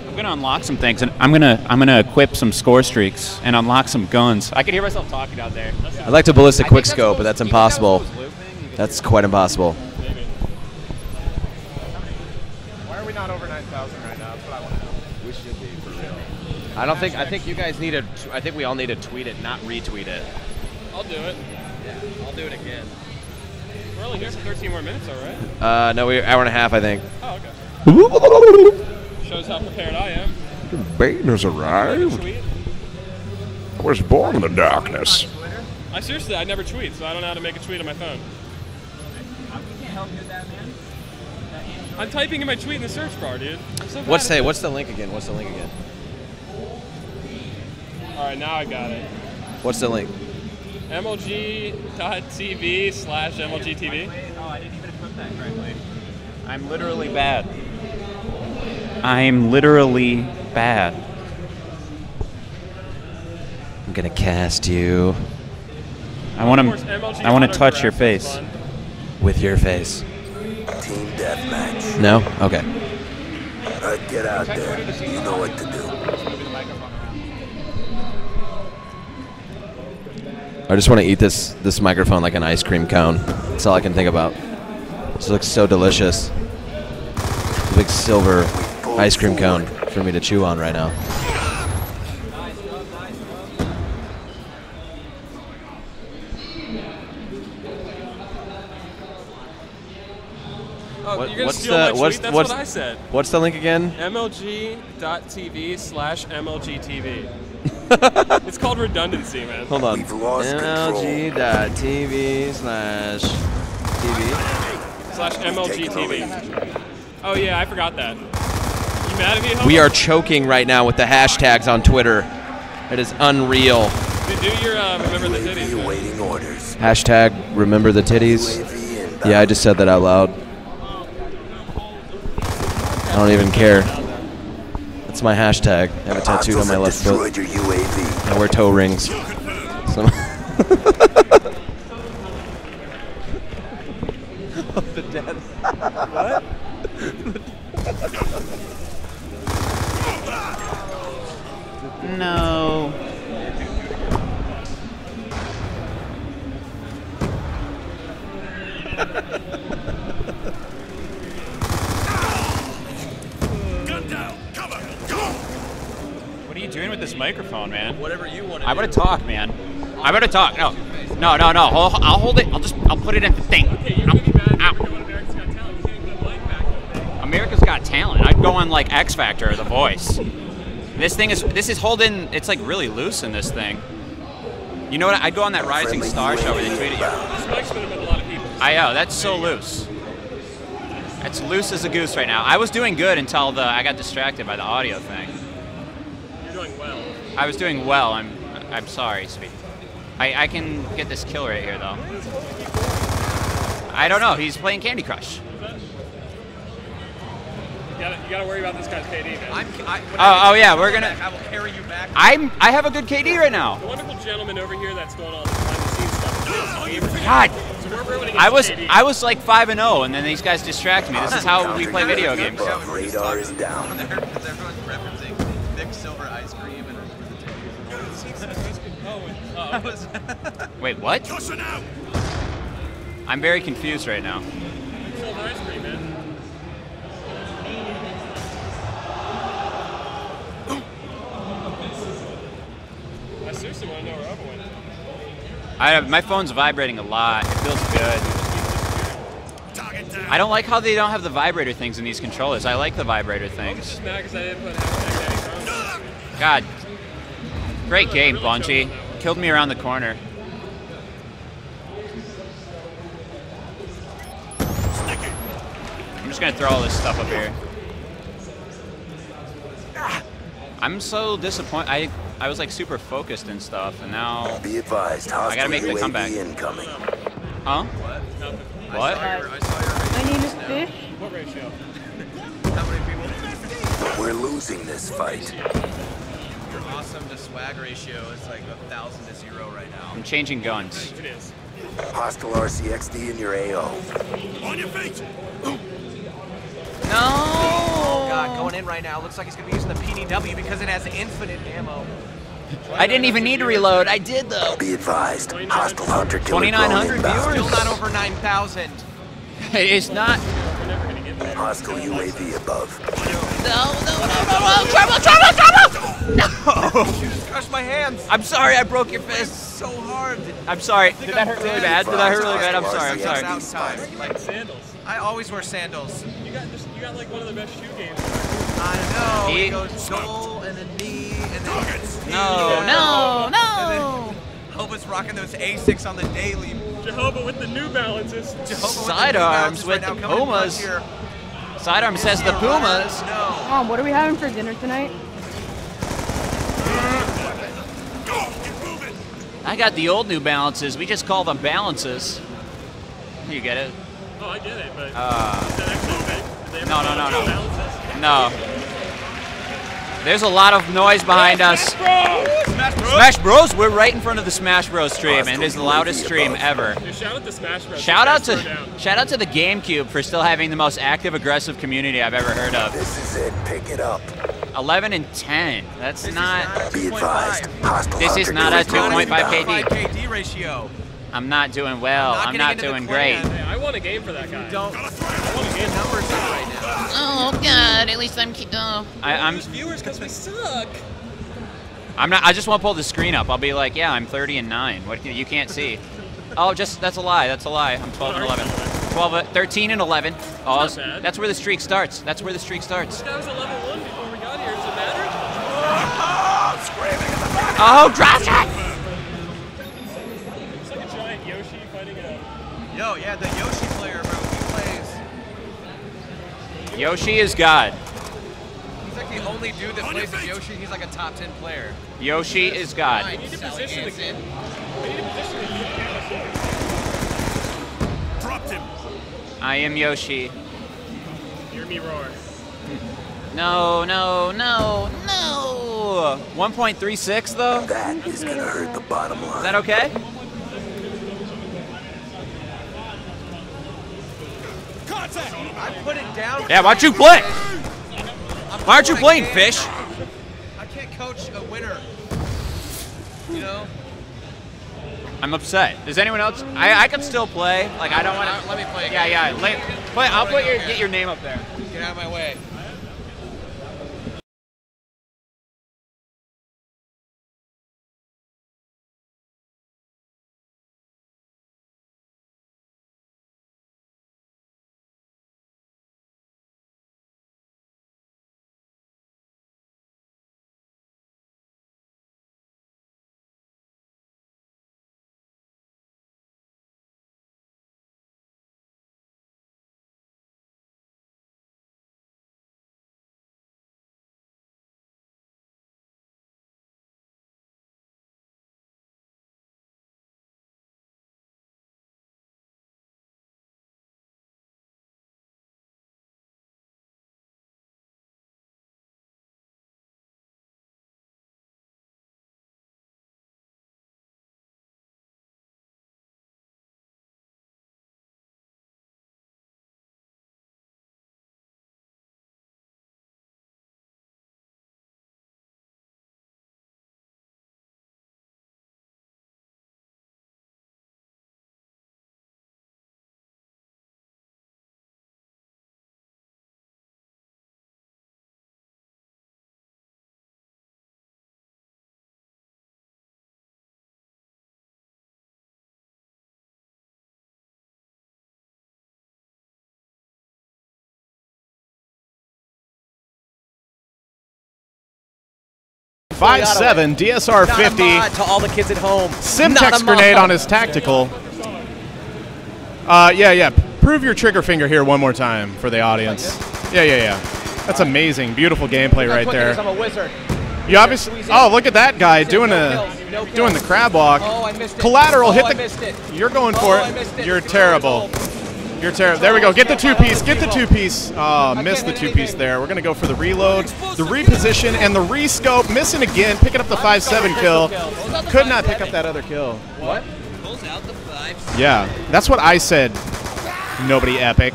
I'm gonna unlock some things, and I'm gonna equip some score streaks and unlock some guns. I can hear myself talking out there. I'd like to ballistic quick scope, but that's impossible. That's quite impossible. Why are we not over 9,000 right now? That's what I want to know. We should be, for real. I think you guys need to, I think we all need to tweet it, not retweet it. I'll do it. Yeah, I'll do it again. We're only here for 13 more minutes, all right? No, we're hour and a half, I think. Oh, okay. Shows how prepared I am. Bane has arrived. I was born in the darkness. I seriously, I never tweet, so I don't know how to make a tweet on my phone. I'm typing in my tweet in the search bar, dude. So What's the link again? What's the link again? All right, now I got it. What's the link? MLG.tv/MLGTV. Oh, I didn't even equip that correctly. I'm literally bad. I'm literally bad. I'm gonna cast you. I want to touch your face. With your face. Team deathmatch. No? Okay. Get out there. You know what to do. I just want to eat this microphone like an ice cream cone. That's all I can think about. This looks so delicious. A big silver ice cream cone for me to chew on right now. Oh, you're gonna steal my tweet? That's what I said. What's the link again? MLG.tv/MLGTV. It's called redundancy, man. Hold on. MLG.tv/MLGTV. Oh yeah, I forgot that. You mad at me? We are choking right now with the hashtags on Twitter. It is unreal. Dude, do your remember the titties. Awaiting orders. Hashtag remember the titties. Yeah, I just said that out loud. I don't even care. That's my hashtag. I have it tattooed on my left foot. I wear toe rings. So The dead. What? No. What are you doing with this microphone, man? Whatever you want to I want to talk, man. I want to talk. No. I'll hold it. I'll put it in the thing. America's Got Talent. I'd go on like X Factor or The Voice. This is holding. It's like really loose in this thing. You know what? I'd go on that Rising Star show where they tweeted you. This mic's been with a lot of people. I know, that's so loose. It's loose as a goose right now. I was doing good until I got distracted by the audio thing. You're doing well. I was doing well. I'm sorry, sweetie. I can get this kill right here though. I don't know. He's playing Candy Crush. You gotta worry about this guy's KD, man. Oh yeah, we're gonna. I will carry you back. I have a good KD right now. The wonderful gentleman over here that's going on behind the scenes stuff. God. So we're rooting I against was KD. like 5-0, and then these guys distract me. This is how we play video games. Radar is down. Everyone's referencing thick silver ice cream and Wait, what? I'm very confused right now. Silver ice cream, man. I seriously want to know where Ava went. My phone's vibrating a lot. It feels good. I don't like how they don't have the vibrator things in these controllers. I like the vibrator things. Just mad because I didn't put hashtag God. Great game, Bungie. Killed me around the corner. I'm just gonna throw all this stuff up here. I'm so disappointed. I was like super focused and stuff, and now be advised, I gotta make the comeback. Incoming. Huh? What? My name is Fish. What ratio? We're losing this fight. Your awesome to swag ratio is like 1,000 to 0 right now. I'm changing guns. It is. Hostile RCXD in your AO. On your feet. No! Oh god, going in right now. Looks like he's gonna be using the PDW because it has infinite ammo. I didn't even need to reload. I did though. Be advised, hostile hunter killer 2,900 viewers. Still not over 9,000. It's not. Hostile UAV above. No! Trouble! No! Crushed my hands. I'm sorry, I broke your fist. So hard. I'm sorry. Did that hurt really bad? Did that hurt really bad? I'm sorry. I'm sorry. Like sandals. I always wear sandals. You got like one of the best shoe games. I know. He goes goal and then knee and then No. Jehovah's rocking those Asics on the daily. Jehovah with the New Balances. Sidearms with the Pumas. Sidearm says the Pumas. Mom, what are we having for dinner tonight? I got the old New Balances. We just call them Balances. You get it? Oh, I get it, but is that actually a thing? Did they ever No. Balances? No. There's a lot of noise behind us. Smash Bros. We're right in front of the Smash Bros. Stream, and it is the loudest stream ever. Dude, shout out to Smash Bros. Shout out to the GameCube for still having the most active, aggressive community I've ever heard of. This is it. Pick it up. 11 and 10. That's not. Be advised, hostile This is not a 2.5 KD. KD ratio. I'm not doing well. I'm not doing great. Hey, I want a game for that guy. Don't. I want a game Numbers in right now. Oh God! At least I'm. I'm. viewers because we suck. I'm not. I just want to pull the screen up. I'll be like, yeah, I'm 30 and 9. What you can't see? Oh, that's a lie. That's a lie. I'm 12 and 11. 13 and 11. Oh, That's not bad. that's where the streak starts. That's where the streak starts. This guy was a level 1 before we got here. Does it matter? Screaming in the back. Oh, drop shot! It's like a giant Yoshi fighting a. Yo, yeah, the Yoshi player, bro. He plays. Yoshi is God. He's like the only dude that plays as Yoshi. He's like a top 10 player. Yoshi is God. We need to position the game. We need to position the game. Dropped him. I am Yoshi. Hear me roar. No. 1.36 though? That is gonna hurt the bottom line. Is that okay? Contact. I put it down. Yeah, why don't you play? Why aren't you playing, Fish? I can't coach a winner. You know? I'm upset. Does anyone else? I can still play. Like I don't want to. Let me play. Yeah. I'll get your name up there. Get out of my way. 5-7, DSR 50. To all the kids at home. Simtex grenade on his tactical. Yeah. Prove your trigger finger here one more time for the audience. Yeah. That's amazing. Beautiful gameplay right there. I'm a wizard. You obviously. Oh, look at that guy doing the crab walk. Oh, I missed it. Collateral hit I the. missed it. You're going for it. You're terrible. You're terrible. There we go. Get the two-piece. Get the two-piece. Oh, missed the two-piece there. We're going to go for the reload, the reposition, and the rescope. Missing again. Picking up the 5-7 kill. Could not pick up that other kill. What? Pulls out the 5. Yeah, that's what I said. Nobody epic.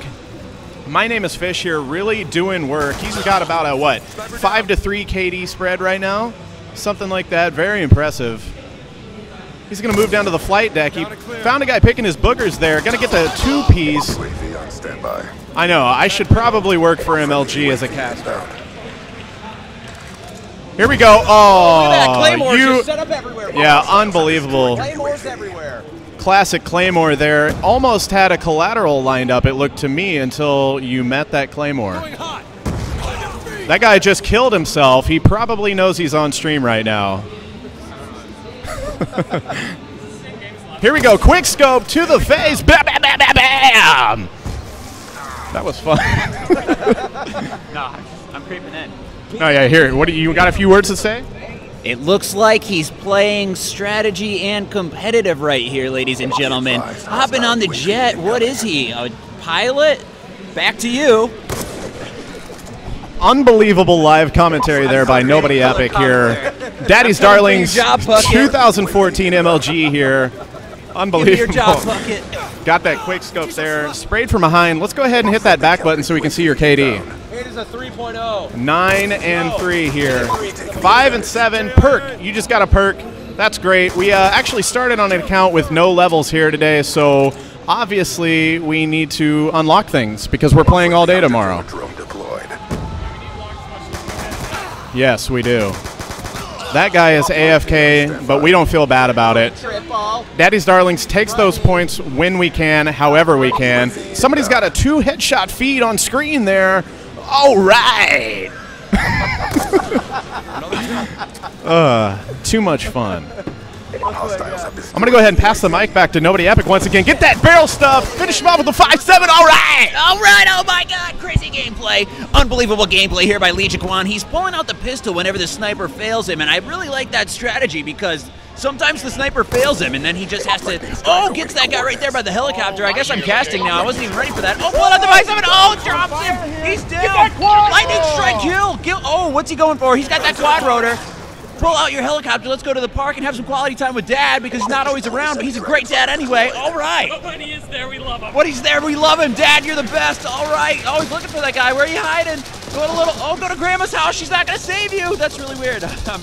My name is Fish here, really doing work. He's got about a, what, 5-3 KD spread right now? Something like that. Very impressive. He's going to move down to the flight deck. He found a guy picking his boogers there. Going to get the two-piece. I know. I should probably work for MLG as a caster. Here we go. Oh, look at that. Claymores just set up everywhere. Yeah, unbelievable. Claymores everywhere. Classic Claymore there. Almost had a collateral lined up, it looked to me, until you met that Claymore. That guy just killed himself. He probably knows he's on stream right now. Here we go. Quick scope to the face. Bam, bam, bam, bam, bam. That was fun. No, I'm creeping in. Oh, yeah, here. What do you got a few words to say? It looks like he's playing strategy and competitive right here, ladies and gentlemen. Hopping on the jet. What is he? A pilot? Back to you. Unbelievable live commentary there by Nobody Epic here. Daddy's Darlings 2014 MLG here. Unbelievable. Got that quick scope there. Sprayed from behind. Let's go ahead and hit that back button so we can see your KD. It is a 3.0. 9 and 3 here. 5 and 7. Perk. You just got a perk. That's great. We actually started on an account with no levels here today, so obviously we need to unlock things because we're playing all day tomorrow. Yes, we do. That guy is AFK, but we don't feel bad about it. Daddy's Darlings takes those points when we can, however we can. Somebody's got a 2-headshot feed on screen there. All right. Too much fun. I'm going to go ahead and pass the mic back to Nobody Epic once again. Get that barrel stuff. Finish him off with the 5-7. All right. All right. Oh, my God. Crazy gameplay. Unbelievable gameplay here by MLGTVOne. He's pulling out the pistol whenever the sniper fails him, and I really like that strategy because sometimes the sniper fails him, and then he just has to, gets that guy right there by the helicopter. I guess I'm casting now. I wasn't even ready for that. Oh, pull out the 5-7. Oh, drops him. He's down. Lightning strike kill. Oh, what's he going for? He's got that quad rotor. Pull out your helicopter. Let's go to the park and have some quality time with Dad because he's not always around, but he's a great dad anyway. All right. But when he is there, we love him. When he's there, we love him. Dad, you're the best. All right. Oh, he's looking for that guy. Where are you hiding? Go to Grandma's house. She's not going to save you. That's really weird. I'm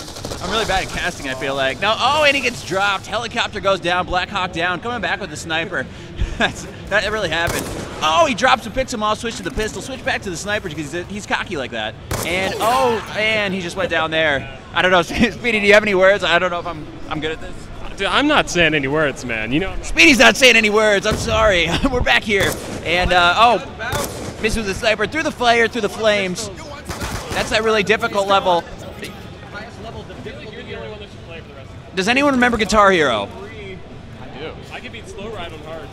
really bad at casting, I feel like. No, and he gets dropped. Helicopter goes down. Black Hawk down. Coming back with the sniper. That really happened. Oh, he drops and picks him off. Switch to the pistol. Switch back to the sniper because he's cocky like that. And he just went down there. I don't know. Speedy, do you have any words? I don't know if I'm good at this. Dude, I'm not saying any words, man. You know. Speedy's not saying any words. I'm sorry. We're back here. And, missed with the sniper. Through the fire, through the flames. That's that really difficult level. Does anyone remember Guitar Hero? I do. I can beat Slow Ride on hard.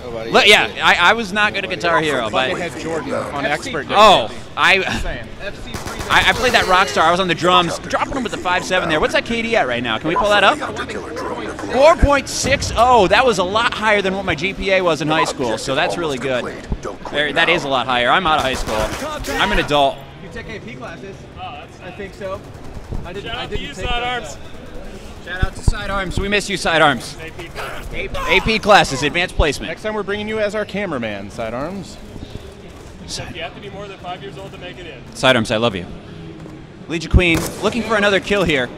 Yeah, I was not good at Guitar Hero, but Buckethead Jordan on expert. I played that Rockstar. I was on the drums, dropping him with the 5-7 there. What's that KD at right now? Can we pull that up? 4.60. That was a lot higher than what my GPA was in high school, so that's really good. That is a lot higher. I'm out of high school. I'm an adult. You take AP classes? I think so. I didn't take Sidearms. Shout out to Sidearms. We miss you, Sidearms. AP classes, advanced placement. Next time we're bringing you as our cameraman, Sidearms. You have to be more than 5 years old to make it in. Sidearms, I love you. Legion Queen, looking for another kill here.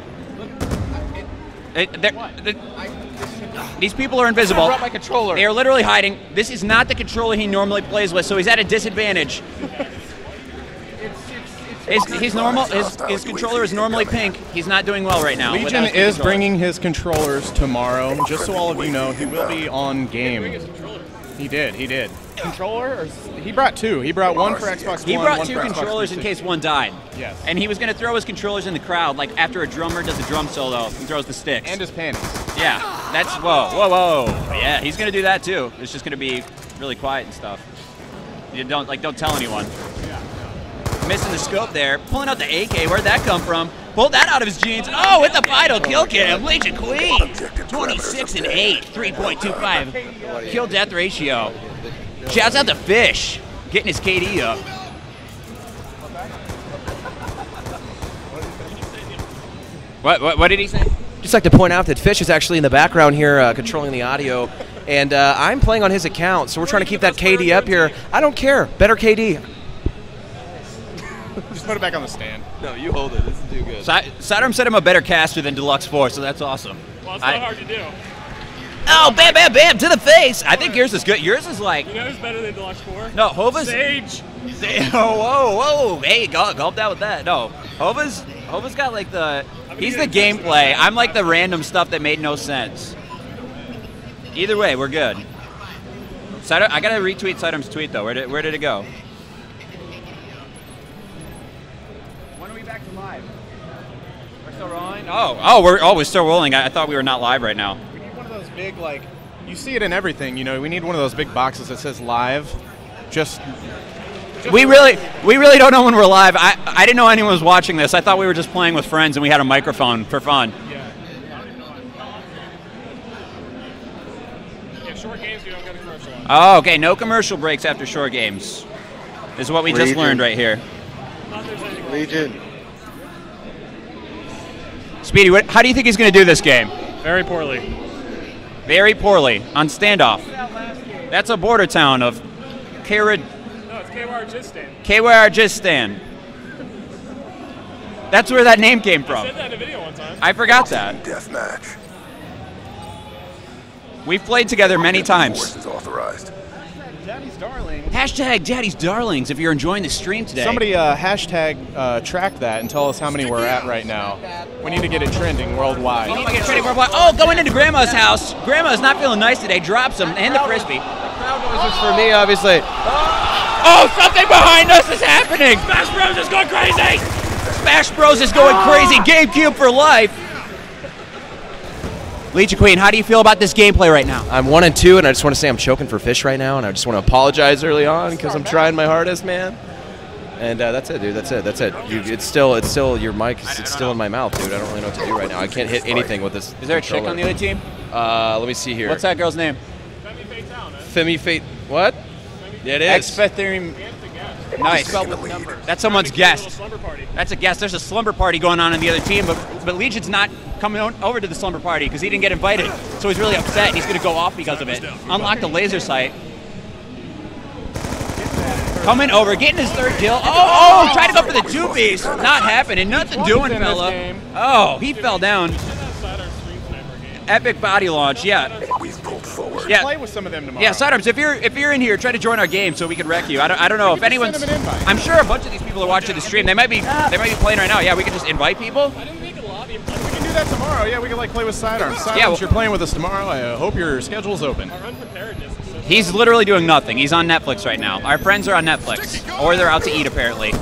These people are invisible. I brought my controller. They are literally hiding. This is not the controller he normally plays with, so he's at a disadvantage. His controller is normally pink. He's not doing well right now. Legion is bringing his controllers tomorrow. Just so all of you know, he will be on game. He did. He did. Controller? Or he brought two. He brought one for Xbox He One. brought one two for Xbox controllers in 360. case one died. Yes. And he was going to throw his controllers in the crowd, like after a drummer does a drum solo and throws the sticks. And his panties. Yeah, that's whoa. Yeah, he's going to do that too. It's just going to be really quiet and stuff. You don't tell anyone. Missing the scope there, pulling out the AK. Where'd that come from? Pulled that out of his jeans. Oh, with the final kill cam, Legion Queen. 26 and 8, 3.25 kill death ratio. Shouts out to Fish, getting his KD up. What did he say? Just like to point out that Fish is actually in the background here controlling the audio, and I'm playing on his account, so we're trying to keep that KD up here. I don't care. Better KD. Just put it back on the stand. No, you hold it. This is too good. Sidearm said I'm a better caster than Deluxe 4, so that's awesome. Well, it's not hard to do. Oh, bam, bam, bam, to the face. I think yours is good. Yours is like... You know who's better than Deluxe 4? No, Hova's... Sage. Whoa. Hey, gulped out with that. No, Hova's got like the... He's the gameplay. I'm like the random stuff that made no sense. Either way, we're good. I gotta retweet Sidearm's tweet though. Where did it go? When are we back to live? We're still rolling? We're still rolling. I thought we were not live right now. We need one of those big, like, you see it in everything, you know, we need one of those big boxes that says live. We really don't know when we're live. I didn't know anyone was watching this. I thought we were just playing with friends and we had a microphone for fun. Yeah, short games, you don't get a commercial on. Oh, okay. No commercial breaks after short games. This is what we just learned right here. Legion. Speedy, how do you think he's going to do this game? Very poorly. Very poorly on standoff. That's a border town of Kyrgyzstan. No, it's Kyrgyzstan. Kyrgyzstan. That's where that name came from. I said that in a video one time. I forgot that. Deathmatch. We've played together many times. Forces authorized. Daddy's Darlings. Hashtag Daddy's Darlings if you're enjoying the stream today. Somebody hashtag track that and tell us how many we're at right now. We need to get it trending worldwide. Oh, going into Grandma's house. Grandma's not feeling nice today. Drops him and the frisbee. This is for me, obviously. Oh, something behind us is happening. Smash Bros is going crazy. Smash Bros is going crazy. GameCube for life. Legion Queen, how do you feel about this gameplay right now? I'm 1 and 2, and I just want to say I'm choking for Fish right now, and I just want to apologize early on because I'm trying my hardest, man. And that's it, dude. That's it. It's still your mic. It's still in my mouth, dude. I don't really know what to do right now. I can't hit anything with this. Is there a chick on the other team? Let me see here. What's that girl's name? Femi Fate. What? Yeah, it is. Expectherim. Nice. That's someone's guest. That's a guest. There's a slumber party going on in the other team, but Legion's not coming over to the slumber party because he didn't get invited. So he's really upset and he's going to go off because of it. Unlock the laser sight. Coming over, getting his third kill. Oh, trying to go for the two-piece. Not happening. Nothing doing, fella. Oh, he fell down. Epic body launch, yeah. We've pulled forward. Yeah. Play with some of them tomorrow. Yeah, Sidearms, if you're in here, try to join our game so we can wreck you. I don't know if anyone's. I'm sure a bunch of these people are watching the stream. They might be playing right now. Yeah, we can just invite people. We can do that tomorrow. Yeah, we can play with Sidearms. Sidearms, Yeah, well, you're playing with us tomorrow. I hope your schedule's open. He's literally doing nothing. He's on Netflix right now. Our friends are on Netflix, or they're out to eat apparently.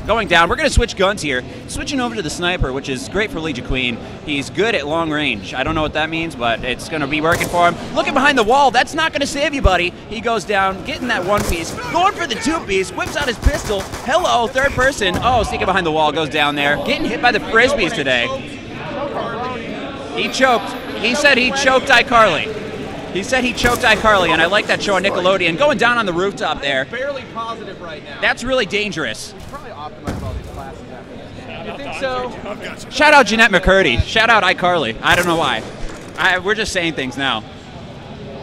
Going down, we're going to switch guns here. Switching over to the sniper, which is great for Legion Queen. He's good at long range. I don't know what that means, but it's going to be working for him. Looking behind the wall, that's not going to save you, buddy. He goes down, getting that one piece, going for the two piece, whips out his pistol. Hello, third person. Oh, sneaking behind the wall, goes down there. Getting hit by the frisbees today. He choked. He said he choked iCarly. He said he choked iCarly, and I like that show on Nickelodeon. Going down on the rooftop there. Barely positive right now. That's really dangerous. Probably optimize all these classes after this. You think so? Shout out Jeanette McCurdy. Shout out iCarly. I don't know why. We're just saying things now.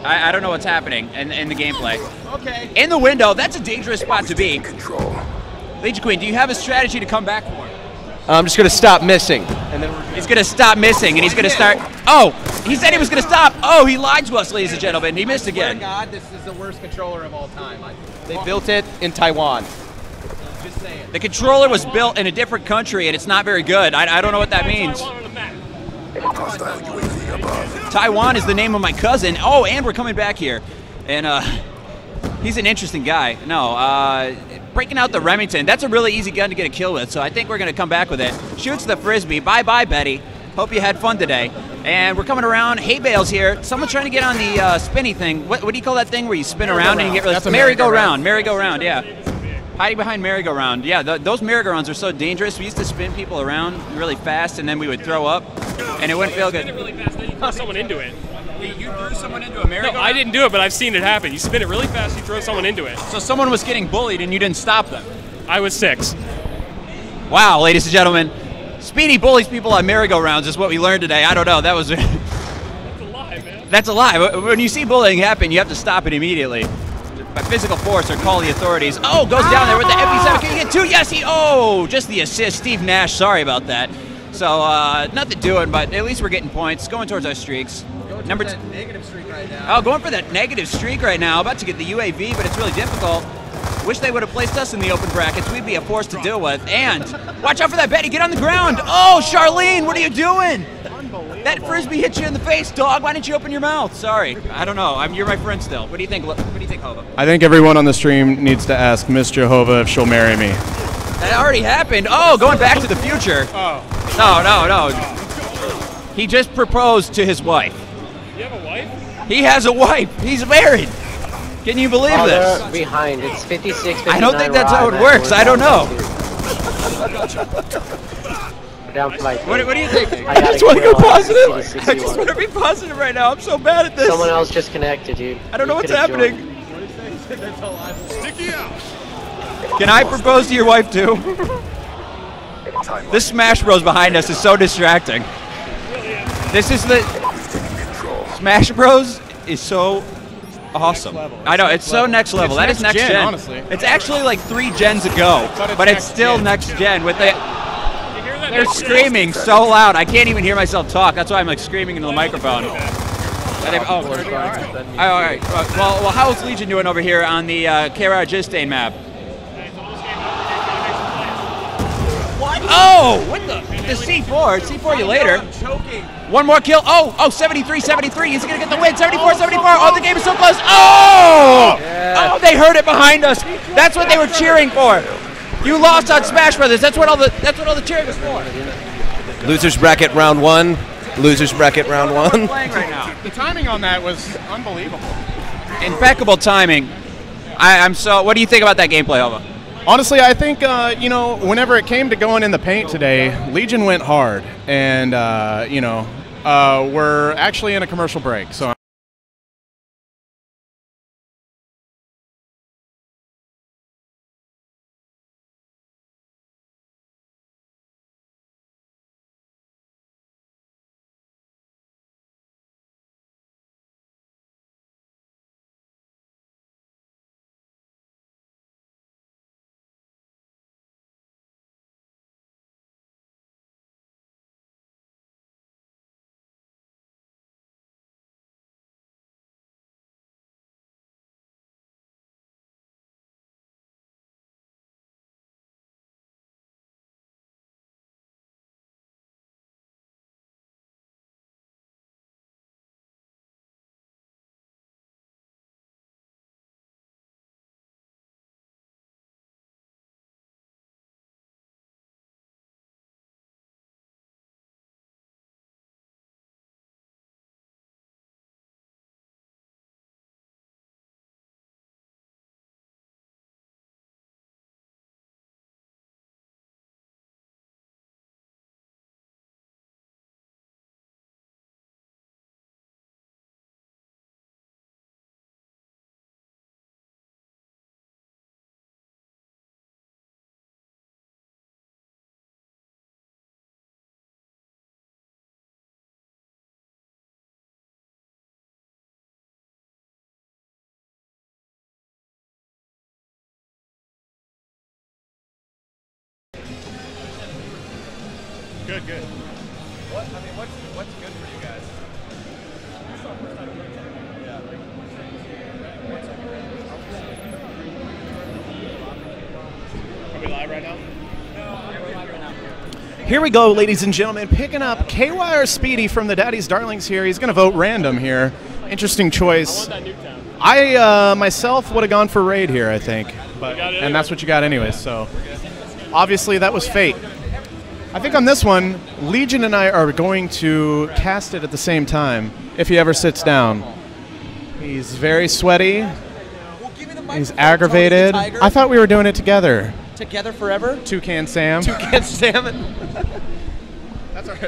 I don't know what's happening in the gameplay. Okay. In the window, that's a dangerous spot to be. Legion Queen, do you have a strategy to come back for? I'm just going to stop missing. And then he's going to stop missing, and he's going to start... Oh, he said he was going to stop. Oh, he lied to us, ladies and gentlemen. He missed again. God, this is the worst controller of all time. They built it in Taiwan. Just saying. The controller was built in a different country, and it's not very good. I don't know what that means. Taiwan is the name of my cousin. Oh, and we're coming back here. And He's an interesting guy. No, breaking out the Remington, that's a really easy gun to get a kill with, so I think we're going to come back with it. Shoots the Frisbee. Bye-bye, Betty. Hope you had fun today. And we're coming around. Hay bales here. Someone's trying to get on the spinny thing. What do you call that thing where you spin around and you get really... Merry-go-round. Merry-go-round, yeah. Hiding behind merry-go-round. Yeah, those merry-go-rounds are so dangerous. We used to spin people around really fast, and then we would throw up, and it wouldn't feel good. You spin it really fast, then you throw someone into it. You threw someone into a merry-go-round? No, I didn't do it, but I've seen it happen. You spin it really fast, you throw someone into it. So someone was getting bullied, and you didn't stop them? I was 6. Wow, ladies and gentlemen. Speedy bullies people on merry-go-rounds is what we learned today. I don't know. That was... That's a lie, man. That's a lie. When you see bullying happen, you have to stop it immediately. By physical force or call the authorities. Oh, goes down there with the MP7. Can you get 2? Yes, just the assist. Steve Nash, sorry about that. So, nothing doing, but at least we're getting points. Going towards our streaks. Number 2. Negative streak right now. Oh, going for that negative streak right now. About to get the UAV, but it's really difficult. Wish they would have placed us in the open brackets. We'd be a force to deal with. And watch out for that Betty. Get on the ground. Oh, Charlene, what are you doing? That Frisbee hit you in the face, dog. Why didn't you open your mouth? Sorry. I don't know. You're my friend still. What do you think? What do you think, Hova? I think everyone on the stream needs to ask Miss Jehovah if she'll marry me. That already happened. Oh, going back to the future. Oh. No. He just proposed to his wife. You have a wife? He has a wife. He's married. Can you believe this? They're behind. It's 56, 59. I don't think that's how it works. I don't know. Down for like what do you think? I just want to go positive. I just want to be positive right now. I'm so bad at this. Someone else just connected, dude. I don't know what's happening. Sticky out. Can I propose to your wife too? This Smash Bros behind us is so distracting. This is the Smash Bros is so awesome. I know, it's so next level. That is next gen. Honestly. It's actually like 3 gens ago, but it's still next gen with the... They're screaming so loud. I can't even hear myself talk. That's why I'm like screaming into the microphone. All right. Well, how's Legion doing over here on the Kara Gistain map? Oh, what the C4? C4 you later. One more kill. Oh, 73. He's going to get the win. 74. Oh, the game is so close. Oh! Oh, they heard it behind us. That's what they were cheering for. You lost on Smash Brothers. That's what all the cheering was for. Losers bracket round 1. Losers bracket round 1. Playing right now. The timing on that was unbelievable. Impeccable timing. What do you think about that gameplay, Hova? Honestly, I think, whenever it came to going in the paint today, Legion went hard. And, we're actually in a commercial break. So Good. What's good for you guys? Are we live right now? Here we go, ladies and gentlemen, picking up KY or Speedy from the Daddy's Darlings here. He's going to vote random here. Interesting choice. I want that Nuketown. I myself would have gone for raid here, I think. But, and that's what you got anyway, so obviously that was fate. I think on this one, Legion and I are going to cast it at the same time if he ever sits down. He's very sweaty. He's aggravated. I thought we were doing it together. Together forever? Toucan Sam. Toucan Sam.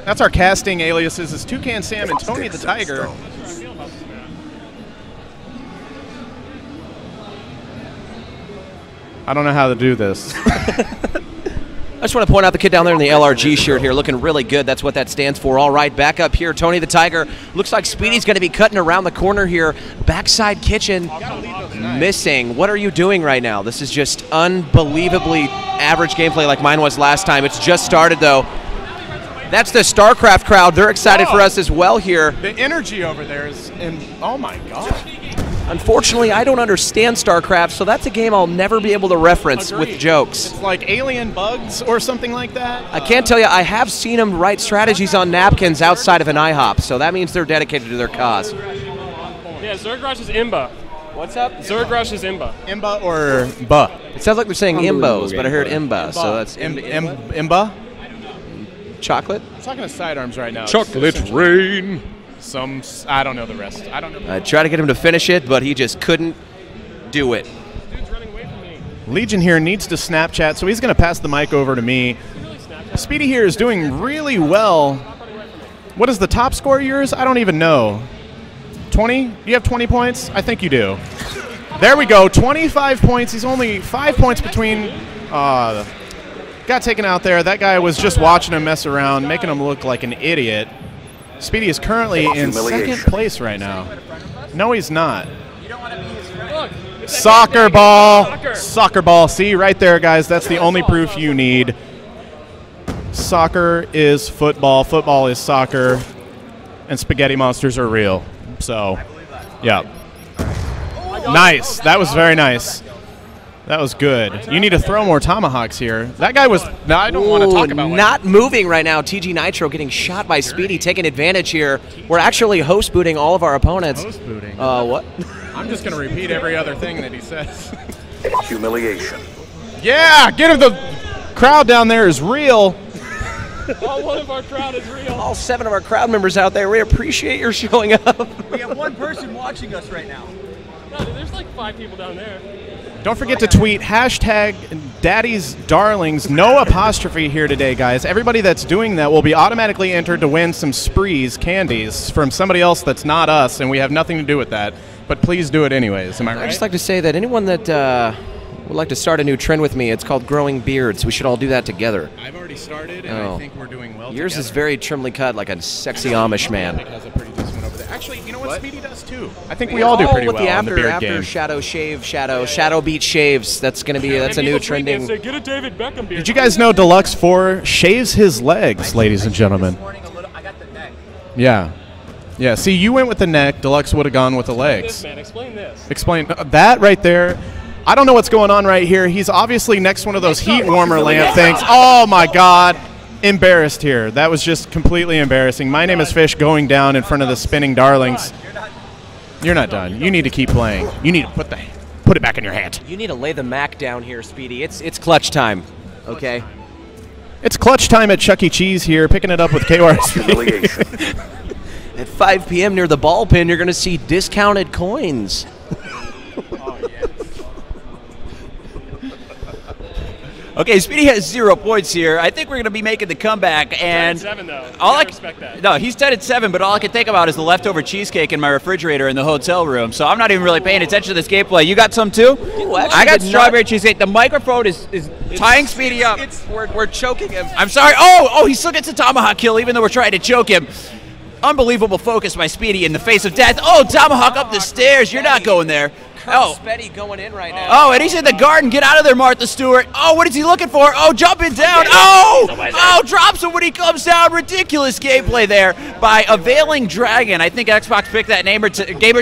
That's our casting aliases is Toucan Sam and Tony the Tiger. I don't know how to do this. I just want to point out the kid down there in the LRG shirt here looking really good. That's what that stands for. All right, back up here, Tony the Tiger. Looks like Speedy's going to be cutting around the corner here. Backside kitchen missing. What are you doing right now? This is just unbelievably average gameplay like mine was last time. It's just started, though. That's the StarCraft crowd. They're excited for us as well here. The energy over there is, oh my God. Unfortunately, I don't understand StarCraft, so that's a game I'll never be able to reference with jokes. It's like alien bugs or something like that. I can't tell you, I have seen them write strategies on napkins outside of an IHOP, so that means they're dedicated to their cause. Yeah, Zergrosh is Imba. What's up? Zergrosh is Imba. Imba or Ba? It sounds like they're saying Imbos, but I heard Imba, so that's Imba? Chocolate? I'm talking to sidearms right now. Chocolate rain. I don't know the rest. I don't know. I tried to get him to finish it, but he just couldn't do it. Dude's running away from me. Legion here needs to Snapchat, so he's going to pass the mic over to me. Speedy here is doing really well. What is the top score of yours? I don't even know. 20? You have 20 points? I think you do. There we go. 25 points. He's only 5 points between. Got taken out there. That guy was just watching him mess around, making him look like an idiot. Speedy is currently in second place right now. No, he's not. Soccer ball. Soccer ball. See, right there, guys. That's the only proof you need. Soccer is football. Football is soccer. And spaghetti monsters are real. So, yeah. Nice. That was very nice. That was good. You need to throw more tomahawks here. That guy was. No, I don't want to talk about. Not moving right now. TG Nitro getting shot by Speedy, taking advantage here. We're actually host booting all of our opponents. Host booting. What? I'm just gonna repeat every other thing that he says. Humiliation. Yeah, get him. The crowd down there is real. All one of our crowd is real. All 7 of our crowd members out there. We appreciate your showing up. We have one person watching us right now. No, there's like 5 people down there. Don't forget to tweet hashtag Daddy's Darlings, no apostrophe here today, guys. Everybody that's doing that will be automatically entered to win some Sprees candies from somebody else that's not us, and we have nothing to do with that. But please do it anyways. Am I right? I'd just like to say that anyone that would like to start a new trend with me, it's called growing beards. We should all do that together. I've already started, and I think we're doing well Yours together. is very trimly cut, like a sexy Amish man. Has a pretty decent one over there. Actually, you know what? Speedy does too. I think we all do pretty well on the beard game. Shadow shave, shadow beat shaves. That's gonna be that's a new trending. Say, get a David Beckham beard. Did you guys know Deluxe 4 shaves his legs, ladies and gentlemen? I got the neck. Yeah. Yeah, see, you went with the neck. Deluxe would have gone with the legs. Explain this. Explain that right there. I don't know what's going on right here. He's obviously next to one of those heat warmer lamp things. Oh, my God. Embarrassed here. That was just completely embarrassing. My name is Fish going down in front of the spinning darlings. You're not done. You need to keep playing. You need to put it back in your hat. You need to lay the Mac down here, Speedy. It's clutch time, okay? It's clutch time at Chuck E. Cheese here, picking it up with KRSP. At 5 p.m. near the ball pin, you're going to see discounted coins. Okay, Speedy has 0 points here. I think we're going to be making the comeback. And 7 though. I respect that. No, he's 10-7, but all I can think about is the leftover cheesecake in my refrigerator in the hotel room. So I'm not even really paying attention to this gameplay. You got some too? I got strawberry cheesecake. The microphone is tying Speedy up. We're choking him. I'm sorry. Oh, he still gets a tomahawk kill even though we're trying to choke him. Unbelievable focus by Speedy in the face of death. Oh, tomahawk up the stairs. You're not going there. Oh, Spetty going in right now. Oh, and he's in the garden. Get out of there, Martha Stewart. Oh, what is he looking for? Oh, jumping down. Oh, drops him when he comes down. Ridiculous gameplay there by Availing Dragon. I think Xbox picked that gamer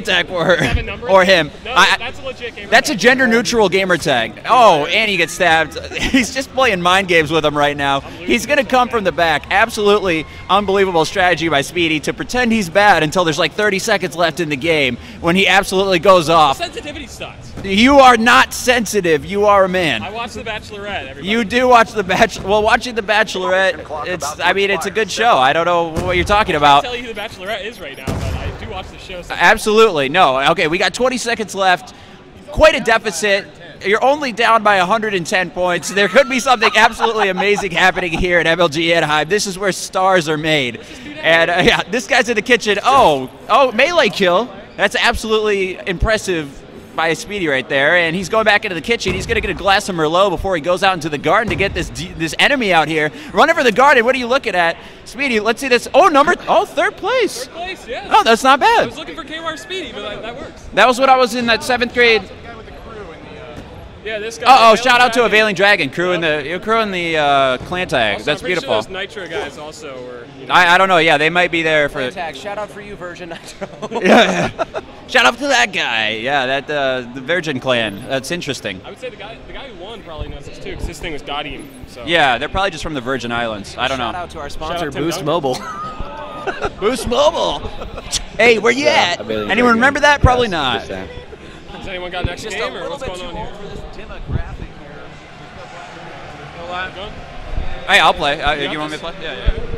tag for her or him. No, that's a legit gamer That's tag. a gender-neutral gamer tag. Oh, and he gets stabbed. He's just playing mind games with him right now. He's going to come from the back. Absolutely unbelievable strategy by Speedy to pretend he's bad until there's like 30 seconds left in the game when he absolutely goes off. Sensitivity sucks. You are not sensitive. You are a man. I watch The Bachelorette. Everybody. You do watch The Bachelor. Well, watching The Bachelorette, it's a good show. I don't know what you're talking about. I can't tell you who The Bachelorette is right now, but I do watch the show. Sometimes. Absolutely. No. Okay, we got 20 seconds left. Quite a deficit. You're only down by 110 points. There could be something absolutely amazing happening here at MLG Anaheim. This is where stars are made. And yeah, this guy's in the kitchen. Oh, melee kill. That's absolutely impressive by Speedy right there, and he's going back into the kitchen. He's going to get a glass of Merlot before he goes out into the garden to get this enemy out here. Running for the garden. What are you looking at? Speedy, let's see this. Oh, third place. Third place, yeah. Oh, that's not bad. I was looking for KY Speedy, but that works. That was what I was in that 7th grade. Yeah, this guy. Oh, shout out to Availing Dragon, crew in the clan tag. Also, That's I'm pretty beautiful. Sure those Nitro guys also were. I don't know. Yeah, they might be there for. Tag. Shout out for you, Virgin Nitro. Yeah. Shout out to that guy. Yeah, that the Virgin clan. That's interesting. I would say the guy who won probably knows this too, because his thing was Godim. So. Yeah, they're probably just from the Virgin Islands. I don't know. Shout out to our sponsor, Tim Boost Duncan. Mobile. Boost Mobile. Hey, where you at? Anyone remember that? Probably not. Has anyone got next game or what's going on here? Hey, I'll play. You want me to play? Yeah.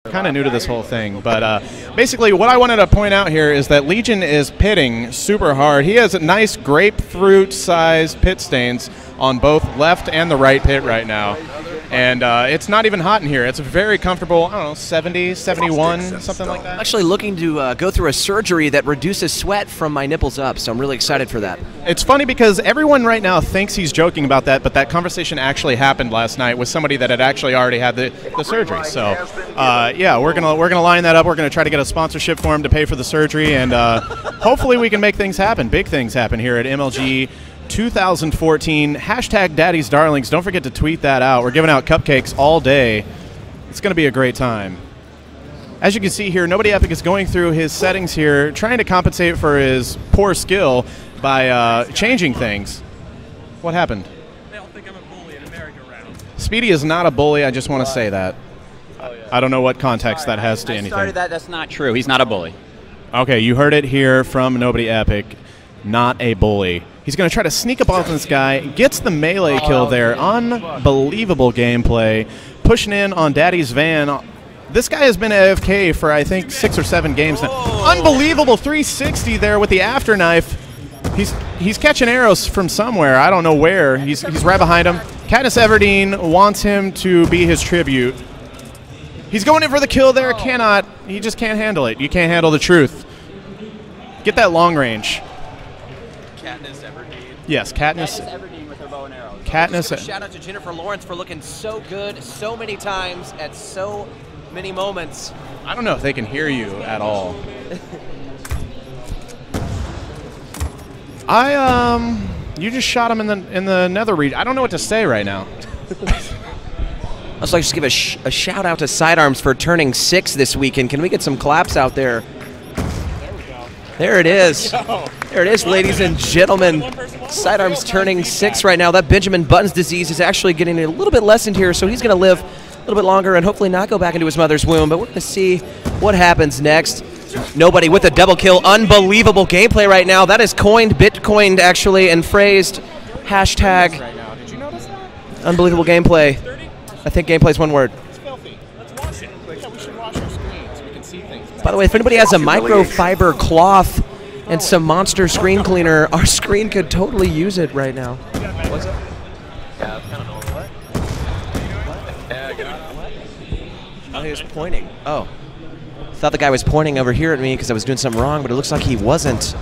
Kind of new to this whole thing, but basically what I wanted to point out here is that Legion is pitting super hard. He has nice grapefruit-sized pit stains on both left and the right pit right now. And it's not even hot in here. It's very comfortable, I don't know, 70, 71, something like that. I'm actually looking to go through a surgery that reduces sweat from my nipples up, so I'm really excited for that. It's funny because everyone right now thinks he's joking about that, but that conversation actually happened last night with somebody that had actually already had the surgery. So, yeah, we're gonna line that up. We're gonna try to get a sponsorship for him to pay for the surgery, and hopefully we can make things happen. Big things happen here at MLG 2014. Hashtag Daddy's Darlings. Don't forget to tweet that out. We're giving out cupcakes all day. It's going to be a great time. As you can see here, Nobody Epic is going through his settings here, trying to compensate for his poor skill by changing things. What happened? They don't think I'm a bully in a merry-go-round. Speedy is not a bully. I just want to say that. I don't know what context that has to anything. Started that. That's not true. He's not a bully. Okay, you heard it here from Nobody Epic. Not a bully. He's going to try to sneak up on this guy. Gets the melee kill there. Unbelievable gameplay. Pushing in on Daddy's van. This guy has been AFK for, I think, 6 or 7 games now. Unbelievable 360 there with the afterknife. He's catching arrows from somewhere. I don't know where. He's right behind him. Katniss Everdeen wants him to be his tribute. He's going in for the kill there. Cannot. He just can't handle it. You can't handle the truth. Get that long range. Katniss Everdeen. Yes, Katniss Everdeen with her bow and arrow. Katniss. Shout out to Jennifer Lawrence for looking so good so many times at so many moments. I don't know if they can hear you at all. You just shot him in the nether region. I don't know what to say right now. I'd also like to give a shout out to Sidearms for turning 6 this weekend. Can we get some claps out there? There it is. There it is, ladies and gentlemen. Sidearms turning 6 right now. That Benjamin Button's disease is actually getting a little bit lessened here, so he's going to live a little bit longer and hopefully not go back into his mother's womb. But we're going to see what happens next. Nobody with a double kill. Unbelievable gameplay right now. That is Bitcoined actually, and phrased. Hashtag. Did you notice that? Unbelievable gameplay. I think gameplay is one word. It's filthy. Let's wash it. Yeah, we should wash our screen so we can see things. By the way, if anybody has a microfiber cloth and some monster screen cleaner, our screen could totally use it right now. What's up? Yeah, that's kind of normal. Oh, he was pointing. Oh. Thought the guy was pointing over here at me because I was doing something wrong, but it looks like he wasn't.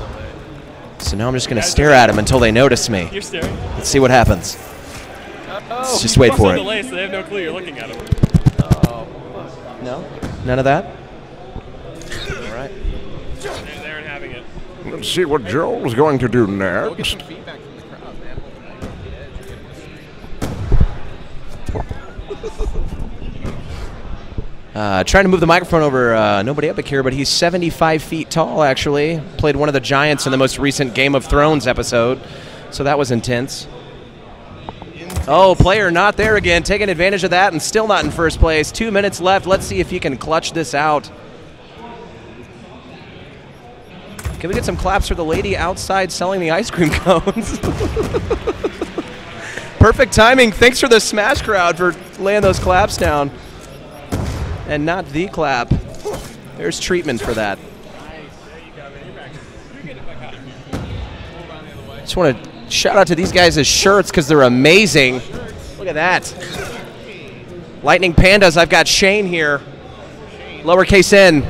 So now I'm just going to stare at him until they notice me. You're staring? Let's see what happens. Let's just wait for it. Delay, so they have no clue you're looking at them. No? None of that? All right. They aren't having it. Let's see what Joel's going to do next. Trying to move the microphone over nobody epic here, but he's 75 feet tall, actually. Played one of the giants in the most recent Game of Thrones episode, so that was intense. Oh, player not there again, taking advantage of that and still not in first place. 2 minutes left. Let's see if he can clutch this out. Can we get some claps for the lady outside selling the ice cream cones? Perfect timing. Thanks for the Smash crowd for laying those claps down. And not the clap. There's treatment for that. Just want to shout out to these guys' shirts because they're amazing. Look at that. Lightning Pandas, I've got Shane here. Lowercase n.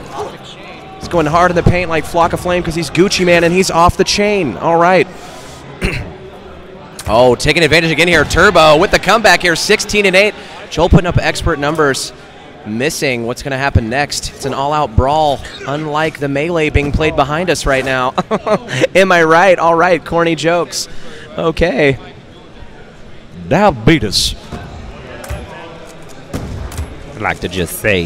He's going hard in the paint like Flock of Flame because he's Gucci Man and he's off the chain. All right. Oh, taking advantage again here. Turbo with the comeback here, 16-8. Joel putting up expert numbers. Missing. What's going to happen next? It's an all-out brawl, unlike the melee being played behind us right now. Am I right? All right, corny jokes. Okay. Diabetes. I'd like to just say,